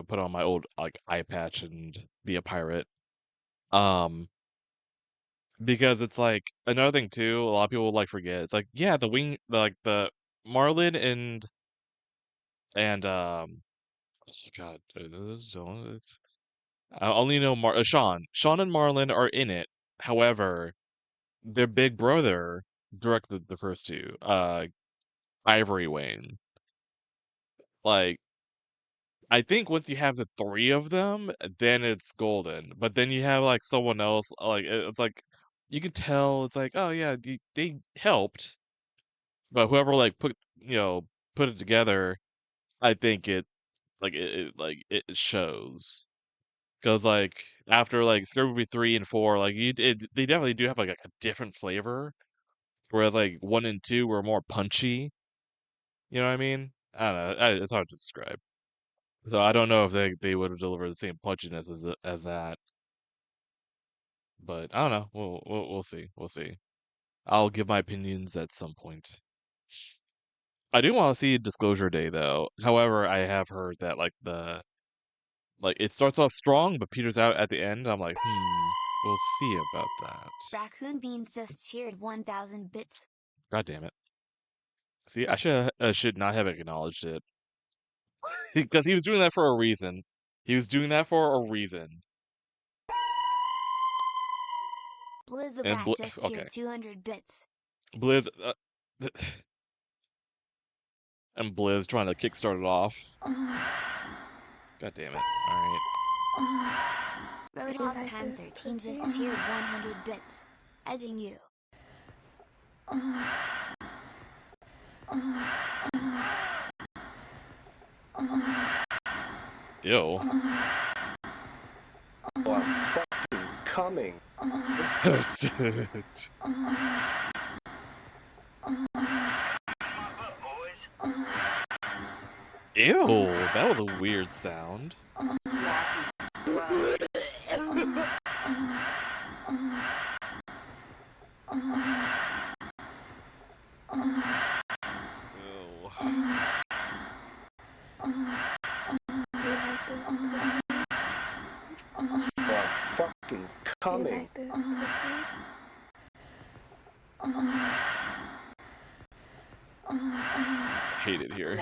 put on my old like eye patch and be a pirate. Um, because it's like another thing too. A lot of people like forget. It's like yeah, like the Marlin and oh God, I only know Sean and Marlin are in it. However, their big brother directed the first two. Ivory Wayne. Like I think once you have the three of them, then it's golden. But then you have like someone else, like it's like you can tell it's like, oh yeah, they helped, But whoever like put it together, I think it shows. Because like after like Scary Movie 3 and 4, like they definitely do have like a different flavor. Whereas like 1 and 2 were more punchy. You know what I mean? I don't know. It's hard to describe. So I don't know if they would have delivered the same punchiness as that. But I don't know. We'll see. We'll see. I'll give my opinions at some point. I do want to see Disclosure Day though. However, I have heard that like it starts off strong but peters out at the end. I'm like, we'll see about that. Raccoon Beans just cheered 1,000 bits. God damn it. See, I should not have acknowledged it. Because he was doing that for a reason. He was doing that for a reason. Blizzabrat just cheered 200 bits. Blizz, and Blizz trying to kickstart it off. God damn it! All right. Roadhog Time 13 just cheered 100 bits, edging you. Ew. Oh, I'm fucking coming. Ew, that was a weird sound. Fucking coming. Hate it here.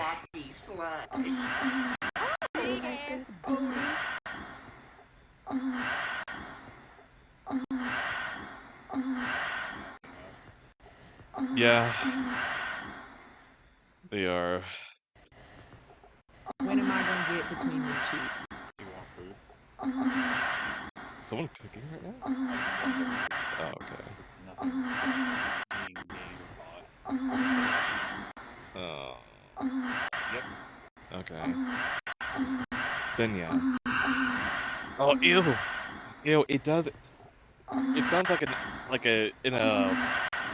Big ass booty. Yeah. They are. When am I gonna get between your cheeks? You want food? Someone cooking right now? Oh, okay. Oh. Yep. Okay. Then yeah. Oh, ew. Ew, it does. It sounds like in a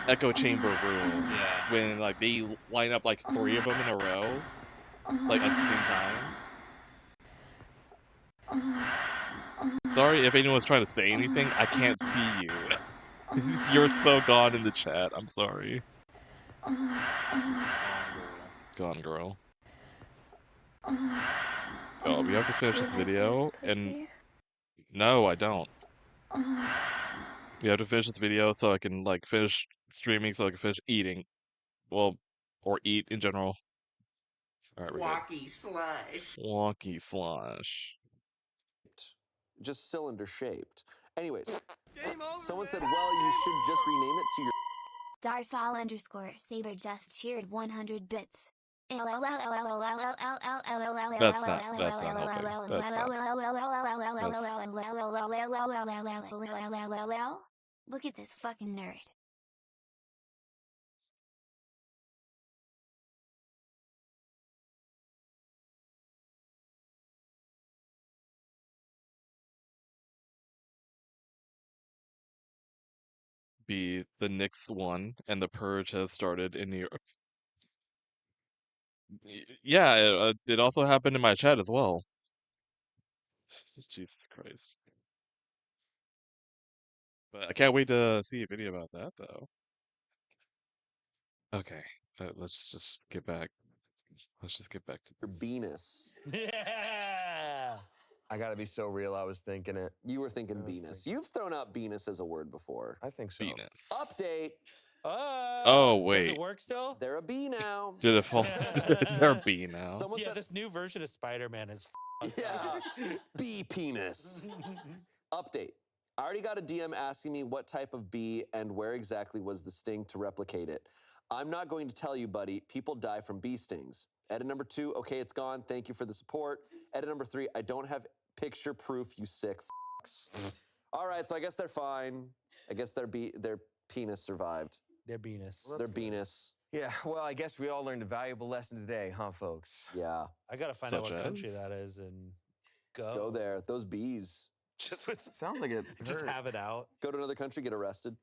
echo chamber room. Yeah. When like they line up like 3 of them in a row, like at the same time. Sorry if anyone's trying to say anything. I can't see you. You're so gone in the chat. I'm sorry. Gone, girl. Oh, we have to finish this video, and no, I don't. We have to finish this video so I can like finish streaming, so I can finish eating. Well, or eat in general. All right, we're Walkie slush. good. Wonky slush. Just cylinder shaped. Anyways, someone said, well, you should just rename it to your Darsal_Saber just cheered 100 bits. That's not helping. Look at this fucking nerd. B, the Knicks won, and the purge has started in New York. Yeah, it also happened in my chat as well. Jesus Christ. But I can't wait to see a video about that, though. Okay, let's just get back. Let's just get back to this. Venus. Yeah. I gotta be so real, I was thinking it. You were thinking Venus. You've thrown out Venus as a word before. I think so. Venus. Update. Oh, wait. Does it work still? They're a bee now. Did it fall? They're a bee now. Someone Yeah, said, this new version of Spider-Man is yeah, bee penis. Update. I already got a DM asking me what type of bee and where exactly was the sting to replicate it. I'm not going to tell you, buddy. People die from bee stings. Edit number 2, okay, it's gone. Thank you for the support. Edit number 3, I don't have picture proof, you sick f***s. All right, so I guess they're fine. I guess their penis survived. Their penis. Their penis. Yeah, well, I guess we all learned a valuable lesson today, huh, folks? Yeah. I gotta find out what country that is and go. Go there. Those bees. Just with sounds like it. Just have it out. Go to another country, get arrested.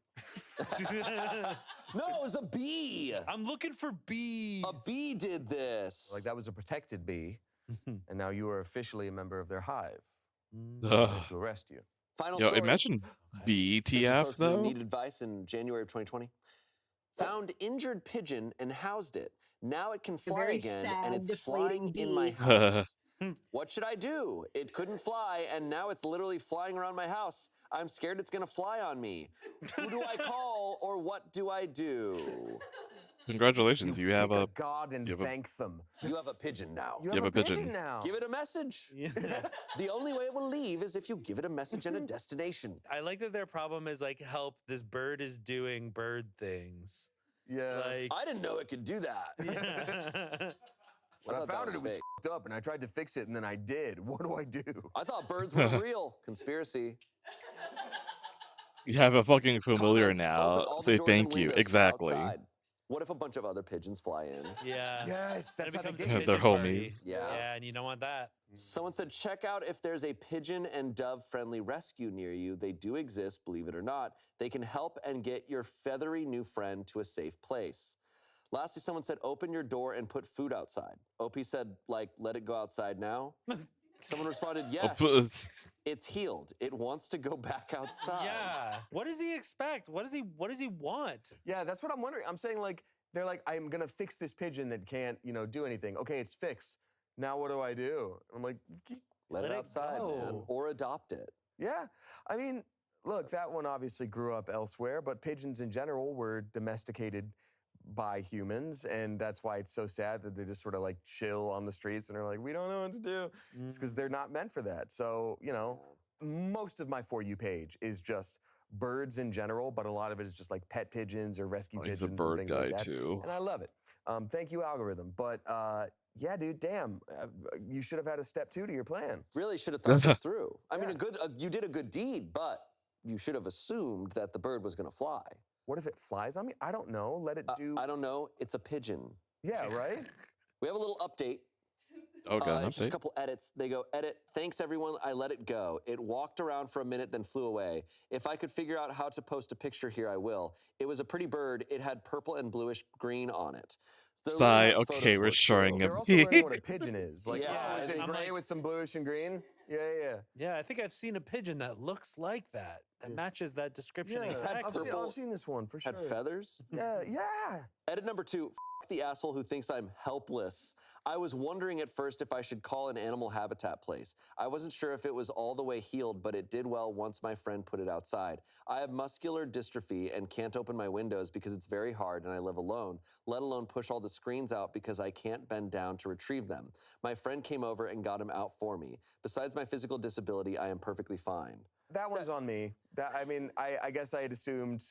No, it was a bee. I'm looking for bees. A bee did this. Like that was a protected bee, and now you are officially a member of their hive. Ugh. To arrest you. Final Yo, story. imagine This was BTF posted in though. Need Advice in January of 2020. Found injured pigeon and housed it. Now it can fly very again, sad, and it's deflating flying in my bee. house. What should I do? It couldn't fly, and now it's literally flying around my house. I'm scared it's gonna fly on me. Who do I call, or what do I do? Congratulations, you have a God and you have a- thank them. You have a pigeon now. You have a pigeon now. Give it a message. The only way it will leave is if you give it a message and a destination. I like that their problem is like, help, this bird is doing bird things. Yeah. Like, I didn't know it could do that. Yeah. When I thought that found it, it was fake. f***ed up, and I tried to fix it, and then I did. What do I do? I thought birds weren't real. Conspiracy. You have a fucking familiar Comments, now. open all the Say doors and thank you. windows for Exactly. outside. What if a bunch of other pigeons fly in? Yeah. Yes, that's And it how they becomes get a you. They're pigeon party. homies. Yeah. Yeah, and you don't want that. Someone said, check out if there's a pigeon and dove friendly rescue near you. They do exist, believe it or not. They can help and get your feathery new friend to a safe place. Lastly, someone said, open your door and put food outside. OP said, like, let it go outside now. Someone responded, yes, it's healed. It wants to go back outside. Yeah. What does he expect? What does he want? Yeah, that's what I'm wondering. I'm saying, like, they're like, I'm gonna fix this pigeon that can't, do anything. Okay, it's fixed. Now what do I do? I'm like, Let it outside, man, or adopt it. yeah. I mean, look, that one obviously grew up elsewhere, but pigeons in general were domesticated by humans, and that's why it's so sad that they just sort of like chill on the streets and are like, we don't know what to do. It's because they're not meant for that. So, most of my For You page is just birds in general, but a lot of it is just like pet pigeons or rescue He's a pigeons and bird things guy like that. too. And I love it. Thank you, algorithm. But yeah, dude, damn, you should have had a step 2 to your plan. Really should have thought this through. I mean, you did a good deed, but you should have assumed that the bird was going to fly. What if it flies on me? I don't know. Let it do. I don't know. It's a pigeon. Yeah, right? We have a little update. Oh, God, Just a update. couple edits. They go, edit, thanks everyone, I let it go. It walked around for a minute, then flew away. If I could figure out how to post a picture here, I will. It was a pretty bird. It had purple and bluish green on it. So they're learning how Okay, photos we're work, showing too. a They're also learning what a pigeon is. Like, Yeah, is it I'm gray like- with some bluish and green? Yeah, yeah. Yeah, I think I've seen a pigeon that looks like that. That matches that description Yeah, exactly. I've seen this one for sure. Had feathers? Yeah, yeah. Edit number 2, f the asshole who thinks I'm helpless. I was wondering at first if I should call an animal habitat place. I wasn't sure if it was all the way healed, but it did well once my friend put it outside. I have muscular dystrophy and can't open my windows because it's very hard and I live alone, let alone push all the screens out because I can't bend down to retrieve them. My friend came over and got him out for me. Besides my physical disability, I am perfectly fine. That one's on me. I guess I had assumed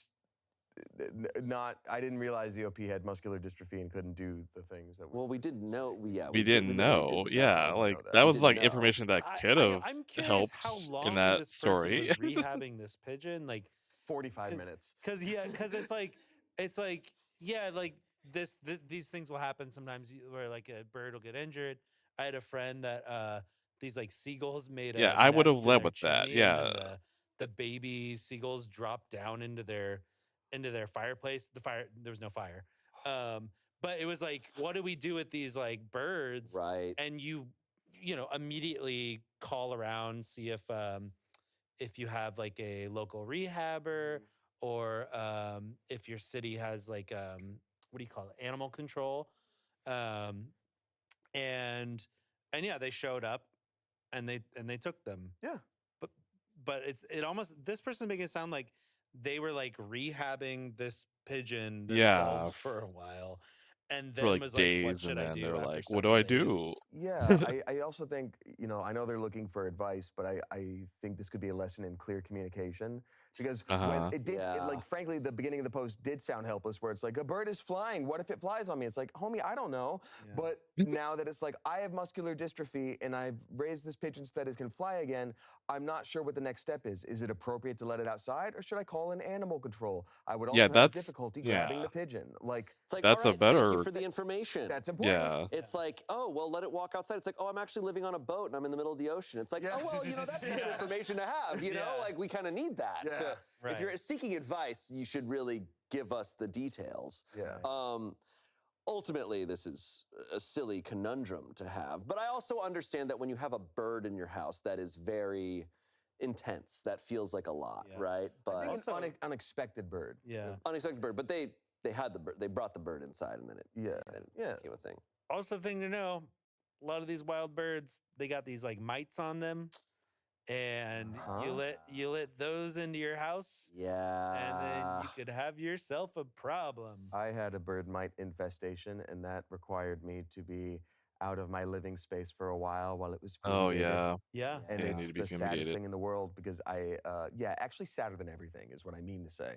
I didn't realize the OP had muscular dystrophy and couldn't do the things that. Well, we didn't know. Yeah, We didn't know. Yeah, like that was like information that could have I'm curious helped how long in that this person story. was rehabbing this pigeon. Like 45 minutes. Because it's like yeah, like these things will happen sometimes where like a bird will get injured. I had a friend that these like seagulls made Yeah, a I would have nest in led their with that. chimney, and Yeah. then the baby seagulls dropped down into their fireplace. There was no fire. But it was like, what do we do with these like birds? Right. And you immediately call around, see if you have like a local rehabber, or if your city has like what do you call it, animal control. And yeah, they showed up and they took them. Yeah. But it almost, this person making it sound like they were like rehabbing this pigeon themselves for a while, and For then like was like, what days, should and I then do? they're after like, "What do I several days?" do?" Yeah, I also think, I know they're looking for advice, but I think this could be a lesson in clear communication. Because when it did, like, frankly, the beginning of the post did sound helpless, where it's like, a bird is flying. What if it flies on me? It's like, homie, I don't know. But now that it's like, I have muscular dystrophy and I've raised this pigeon so that it can fly again, I'm not sure what the next step is. Is it appropriate to let it outside, or should I call in animal control? I would also have difficulty grabbing the pigeon. Like, It's like, That's all a right, thank you better- for the information. That's important. It's like, oh, well, let it walk outside. It's like, oh, I'm actually living on a boat and I'm in the middle of the ocean. It's like, oh, well, you know, that's good information to have. You know, like, we kind of need that. If you're seeking advice, you should really give us the details. Ultimately, this is a silly conundrum to have. But I also understand that when you have a bird in your house that is very intense, that feels like a lot, right? But I think an unexpected bird. Unexpected bird. But they had the bird. They brought the bird inside, and then it became a thing. Also, thing to know, a lot of these wild birds, they got these like mites on them, and you let those into your house, and then you could have yourself a problem. I had a bird mite infestation, and that required me to be out of my living space for a while it was fumigated. And They need it's to be the saddest fumigated. thing in the world, because actually sadder than everything is what I mean to say.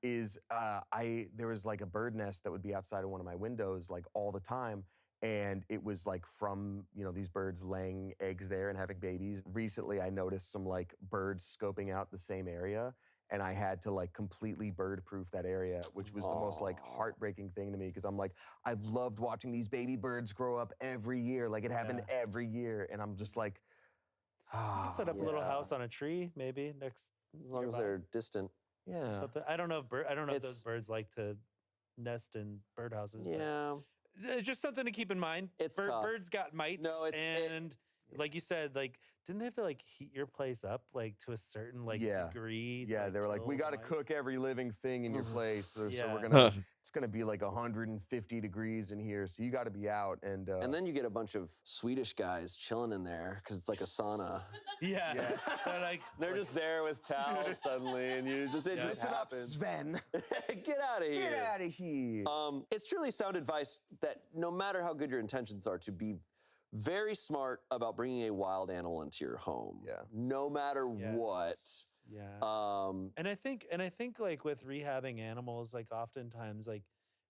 There was like a bird nest that would be outside of one of my windows like all the time. And it was like from, you know, these birds laying eggs there and having babies. Recently, I noticed some like birds scoping out the same area, and I had to like completely bird-proof that area, which was the most like heartbreaking thing to me, because I'm like, I've loved watching these baby birds grow up every year. Like, it happened every year, and I'm just like, You can set up a little house on a tree, maybe next. As long as they're distant. Or something. I don't know if those birds like to nest in birdhouses. Yeah. But it's just something to keep in mind. It's tough. Birds got mites, and like you said, like, didn't they have to like heat your place up like to a certain like degree? Yeah, they were like, we got to mites? cook every living thing in your place, so we're Yeah. gonna. It's gonna be like 150 degrees in here, so you got to be out. And then you get a bunch of Swedish guys chilling in there because it's like a sauna. Yeah. They're just there with towels suddenly, and you just it just Listen up, happens. Sven. Get out of here. Get out of here. It's truly sound advice that no matter how good your intentions are, to be very smart about bringing a wild animal into your home. No matter what. And I think like with rehabbing animals, like oftentimes like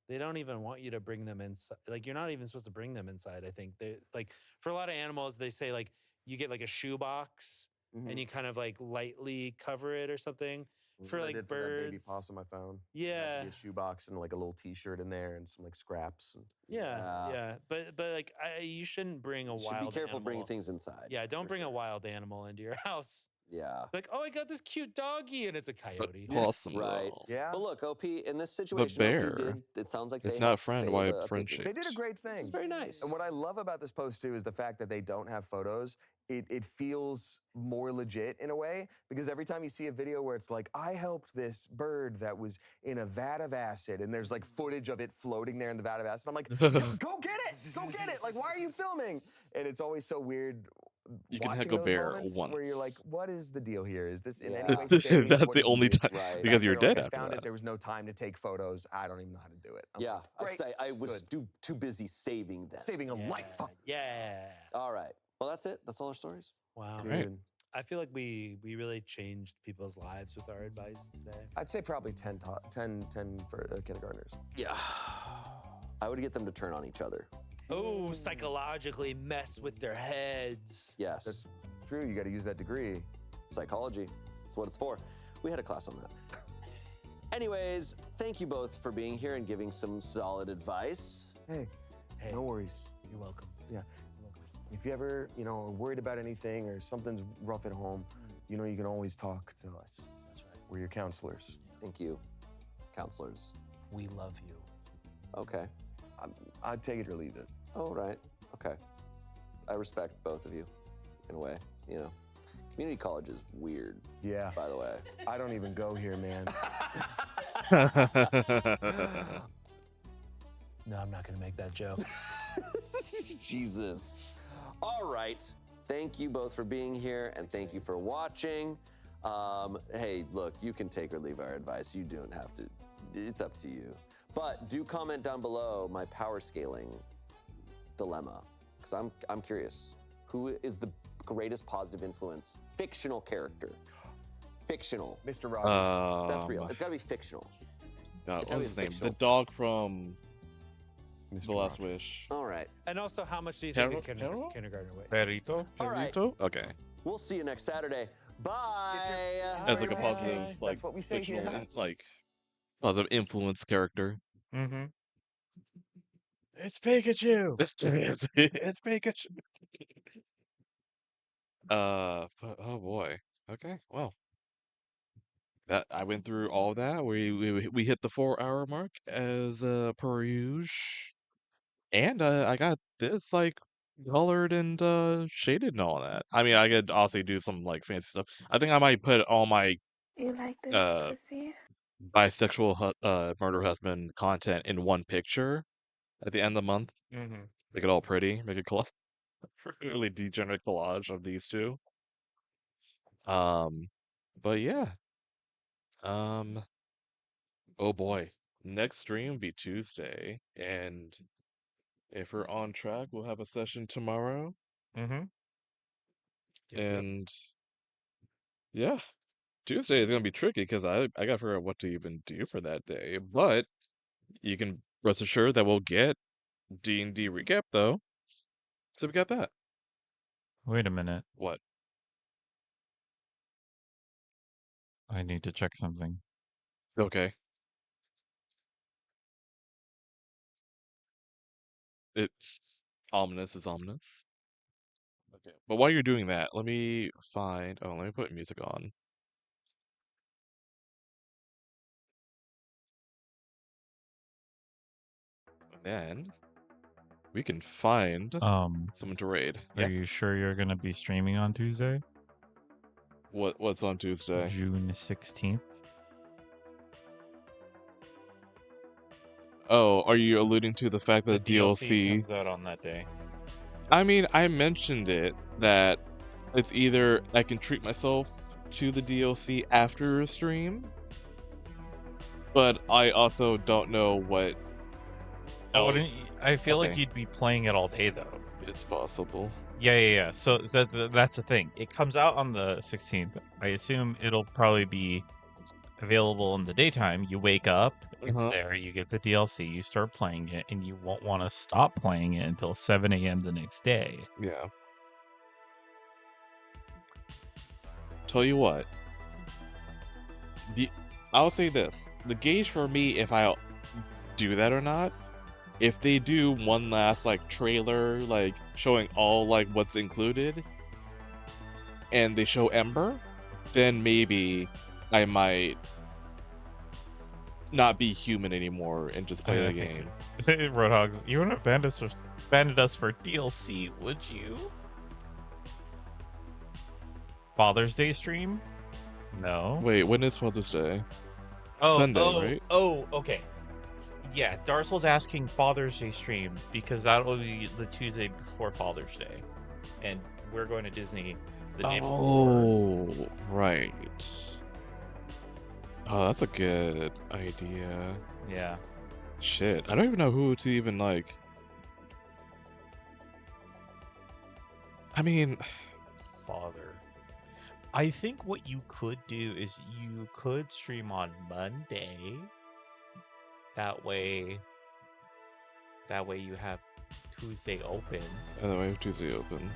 they don't even want you to bring them inside. Like, you're not even supposed to bring them inside. I think they like, for a lot of animals, they say like you get like a shoe box and you kind of like lightly cover it or something. For I like did birds, for that baby possum I found. Yeah. It had to be a shoebox and like a little T-shirt in there and some like scraps. And, Yeah. But like you shouldn't bring a You should wild be careful animal. bringing things inside. Yeah, don't bring a wild animal into your house. Yeah. Like, oh, I got this cute doggy, and it's a coyote. Possum, Right. though. Yeah. But look, OP, in this situation, bear. OP did, it sounds like It's they not helped friend, save why a friend pigeon. They did a great thing. It's very nice. And what I love about this post too is the fact that they don't have photos. It feels more legit in a way, because every time you see a video where it's like, I helped this bird that was in a vat of acid, and there's like footage of it floating there in the vat of acid, I'm like, go get it! Go get it! Like, why are you filming? And it's always so weird. You can watching heck a those bear moments once. where you're like, what is the deal here? Is this in Yeah. any way staged? That's What the did you only do? time Right. because Fact you're they're like, dead I after found that. it. There was no time to take photos. I don't even know how to do it. I'm Yeah, like, great. I was too busy saving them. Saving a life. Yeah. All right. Well, that's it. That's all our stories. Wow. Dude. Right. I feel like we really changed people's lives with our advice today. I'd say probably 10 for kindergartners. Yeah. I would get them to turn on each other. Oh, psychologically mess with their heads. Yes. That's true. You got to use that degree. Psychology. That's what it's for. We had a class on that. Anyways, thank you both for being here and giving some solid advice. Hey, no worries. You're welcome. Yeah. If you ever, are worried about anything or something's rough at home, you can always talk to us. That's right. We're your counselors. Thank you, counselors. We love you. Okay. I'd take it or leave it. All right. Okay. I respect both of you, in a way. Community college is weird. Yeah. By the way. I don't even go here, man. No, I'm not going to make that joke. Jesus. All right. Thank you both for being here, and thank you for watching. Hey, look, you can take or leave our advice. You don't have to. It's up to you. But do comment down below my power scaling dilemma, because I'm curious. Who is the greatest positive influence fictional character fictional. Mr. Rogers. That's real. It's got to be fictional. God, It's what gotta was his be name? The fictional. dog from Mr. The Last Rogers. Wish. All right. And also, how much do you think a kindergarten awaits? Perito. All right. Okay. We'll see you next Saturday. Bye. As like a positive, like That's what we say fictional, here. like positive influence character. Mm-hmm. It's Pikachu. It's Pikachu. Oh boy. Okay. Well, that I went through all that. We hit the 4 hour mark as per usual, and I got this like colored and shaded and all that. I mean, I could also do some like fancy stuff. I think I might put all my You like this uh pussy? bisexual murder husband content in one picture at the end of the month. Mm-hmm. Make it all pretty. Make a really degenerate collage of these two. But yeah. Oh boy. Next stream will be Tuesday, and if we're on track, we'll have a session tomorrow. Mm-hmm. And yeah, Tuesday is gonna be tricky because I gotta figure out what to even do for that day. But you can rest assured that we'll get D&D recap though. So we got that. Wait a minute. What? I need to check something. Okay. It ominous is ominous. Okay. But while you're doing that, let me put music on. And then we can find someone to raid. Are you sure you're gonna be streaming on Tuesday? What's on Tuesday? June 16th. Oh, are you alluding to the fact that The DLC DLC comes out on that day. I mean, I mentioned it that it's either I can treat myself to the DLC after a stream, but I also don't know what else. I feel like you'd be playing it all day though. It's possible. Yeah. So that's the thing. It comes out on the 16th. I assume it'll probably be available in the daytime. You wake up, it's there, you get the DLC, you start playing it, and you won't want to stop playing it until 7 a.m. the next day. Yeah. Tell you what. I'll say this. The gauge for me, if I'll do that or not, if they do one last like trailer, like showing all like what's included, and they show Ember, then maybe I might not be human anymore and just play the game. Roadhogs, you wouldn't have abandoned us for DLC, would you? Father's Day stream? No. Wait, when is Father's Day? Oh, Sunday, right? Oh, okay. Yeah, Darcel's asking Father's Day stream because that'll be the Tuesday before Father's Day, and we're going to Disney the day before. Oh, right. Oh, that's a good idea. Yeah. Shit, I don't even know who to even like. I mean, Father. I think what you could do is you could stream on Monday. That way you have Tuesday open. And then we have Tuesday open.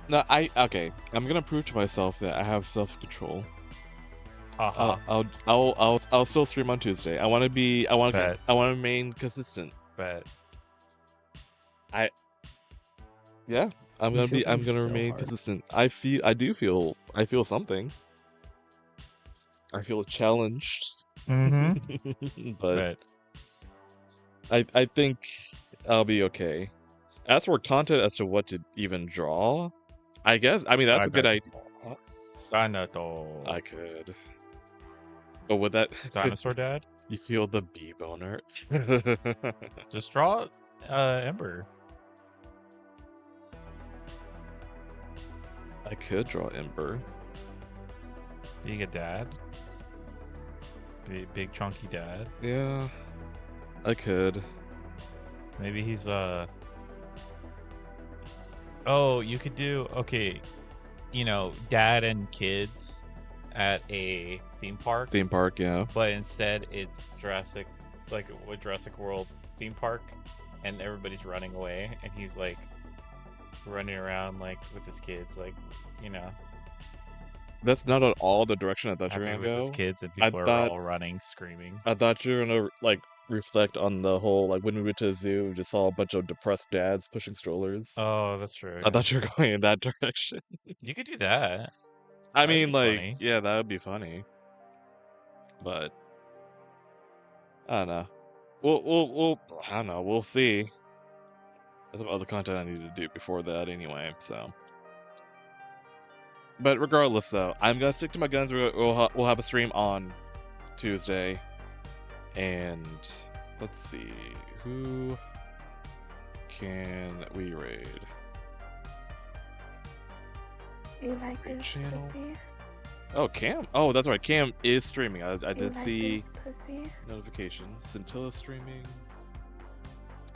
No, okay. I'm gonna prove to myself that I have self-control. I'll still stream on Tuesday. I want to remain consistent. Bet. Yeah, I'm gonna remain consistent. I do feel something. I feel challenged. Mm-hmm. But I think I'll be okay. As for content as to what to even draw, I guess that's a good idea. I could. But with that Dinosaur Dad? You feel the bee boner. Just draw Ember. I could draw Ember. Being a dad. Big chunky dad. Yeah. I could. Maybe he's Oh, you could do okay. You know, dad and kids at a theme park. Theme park, yeah. But instead, it's Jurassic, like a Jurassic World theme park, and everybody's running away, and he's like running around like with his kids, like, you know. That's not at all the direction I thought you were Happy gonna with his go. kids, and I people are thought all running, screaming. I thought you were gonna like reflect on the whole like when we went to the zoo, we just saw a bunch of depressed dads pushing strollers. Oh, that's true. I Yeah. thought you were going in that direction. You could do that. I That'd mean, be like, funny. yeah, that would be funny. But I don't know. We'll I don't know. We'll see. There's some other content I need to do before that anyway. So, but regardless, though, I'm gonna stick to my guns. We'll have a stream on Tuesday, and let's see who can we raid. You like Raid this channel. pussy? Oh, Cam. Oh, that's right. Cam is streaming. I You did like see this pussy? notification. Scintilla streaming.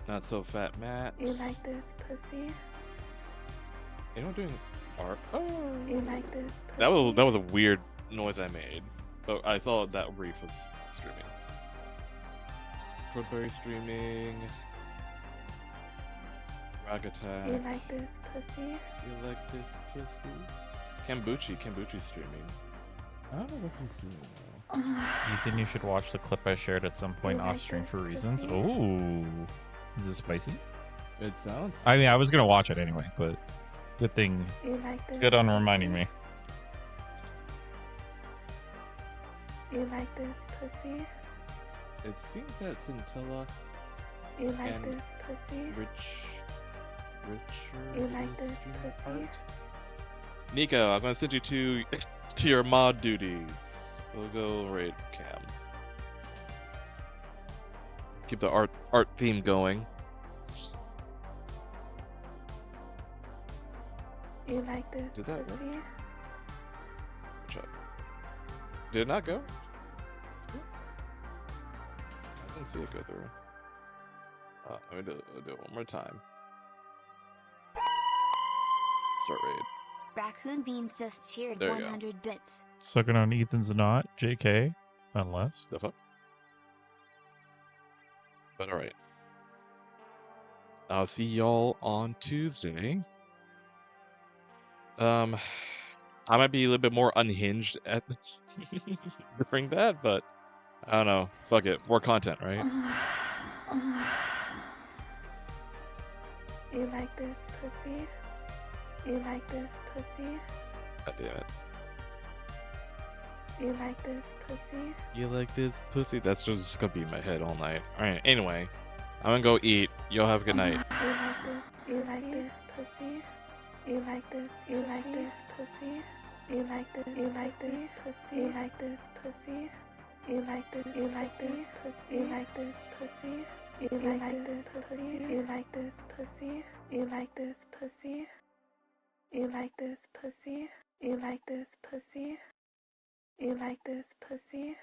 Not so fat Matt. You like this pussy? Anyone doing art? Oh. You like this That was a weird noise I made, but I thought that Reef was streaming. Codberry streaming. Rag Attack. You like this pussy? You like this pussy? Kambuchi's streaming. I don't know what he's doing now. Ethan, you should watch the clip I shared at some point off stream for reasons. Ooh, is it spicy? It sounds. I mean, I was gonna watch it anyway, but good thing. You like this Good on reminding me. You like this pussy? It seems that Scintilla You like and this pussy? Richard You like is this streaming pussy? art. Nico, I'm gonna send you to your mod duties. We'll go raid Cam. Keep the art theme going. You like this Did that work? pussy? Check. Did it not go? I didn't see it go through. Let me do it one more time. Start raid. Raccoon Beans just cheered There you go. 100 bits. Sucking on Ethan's knot, JK, unless. The fuck? But alright. I'll see y'all on Tuesday. I might be a little bit more unhinged at during that, but I don't know. Fuck it. More content, right? You like this pussy? You like this pussy? God damn it. You like this pussy? You like this pussy? That's just gonna be in my head all night. Alright, anyway. I'm gonna go eat. Y'all have a good night. You like this pussy? You like this? You like this pussy? You like this? You like this pussy? You like this pussy? You like this? You like this pussy? You like this pussy? You like this pussy? You like this pussy? You like this pussy? You like this pussy? You like this pussy? You like this pussy?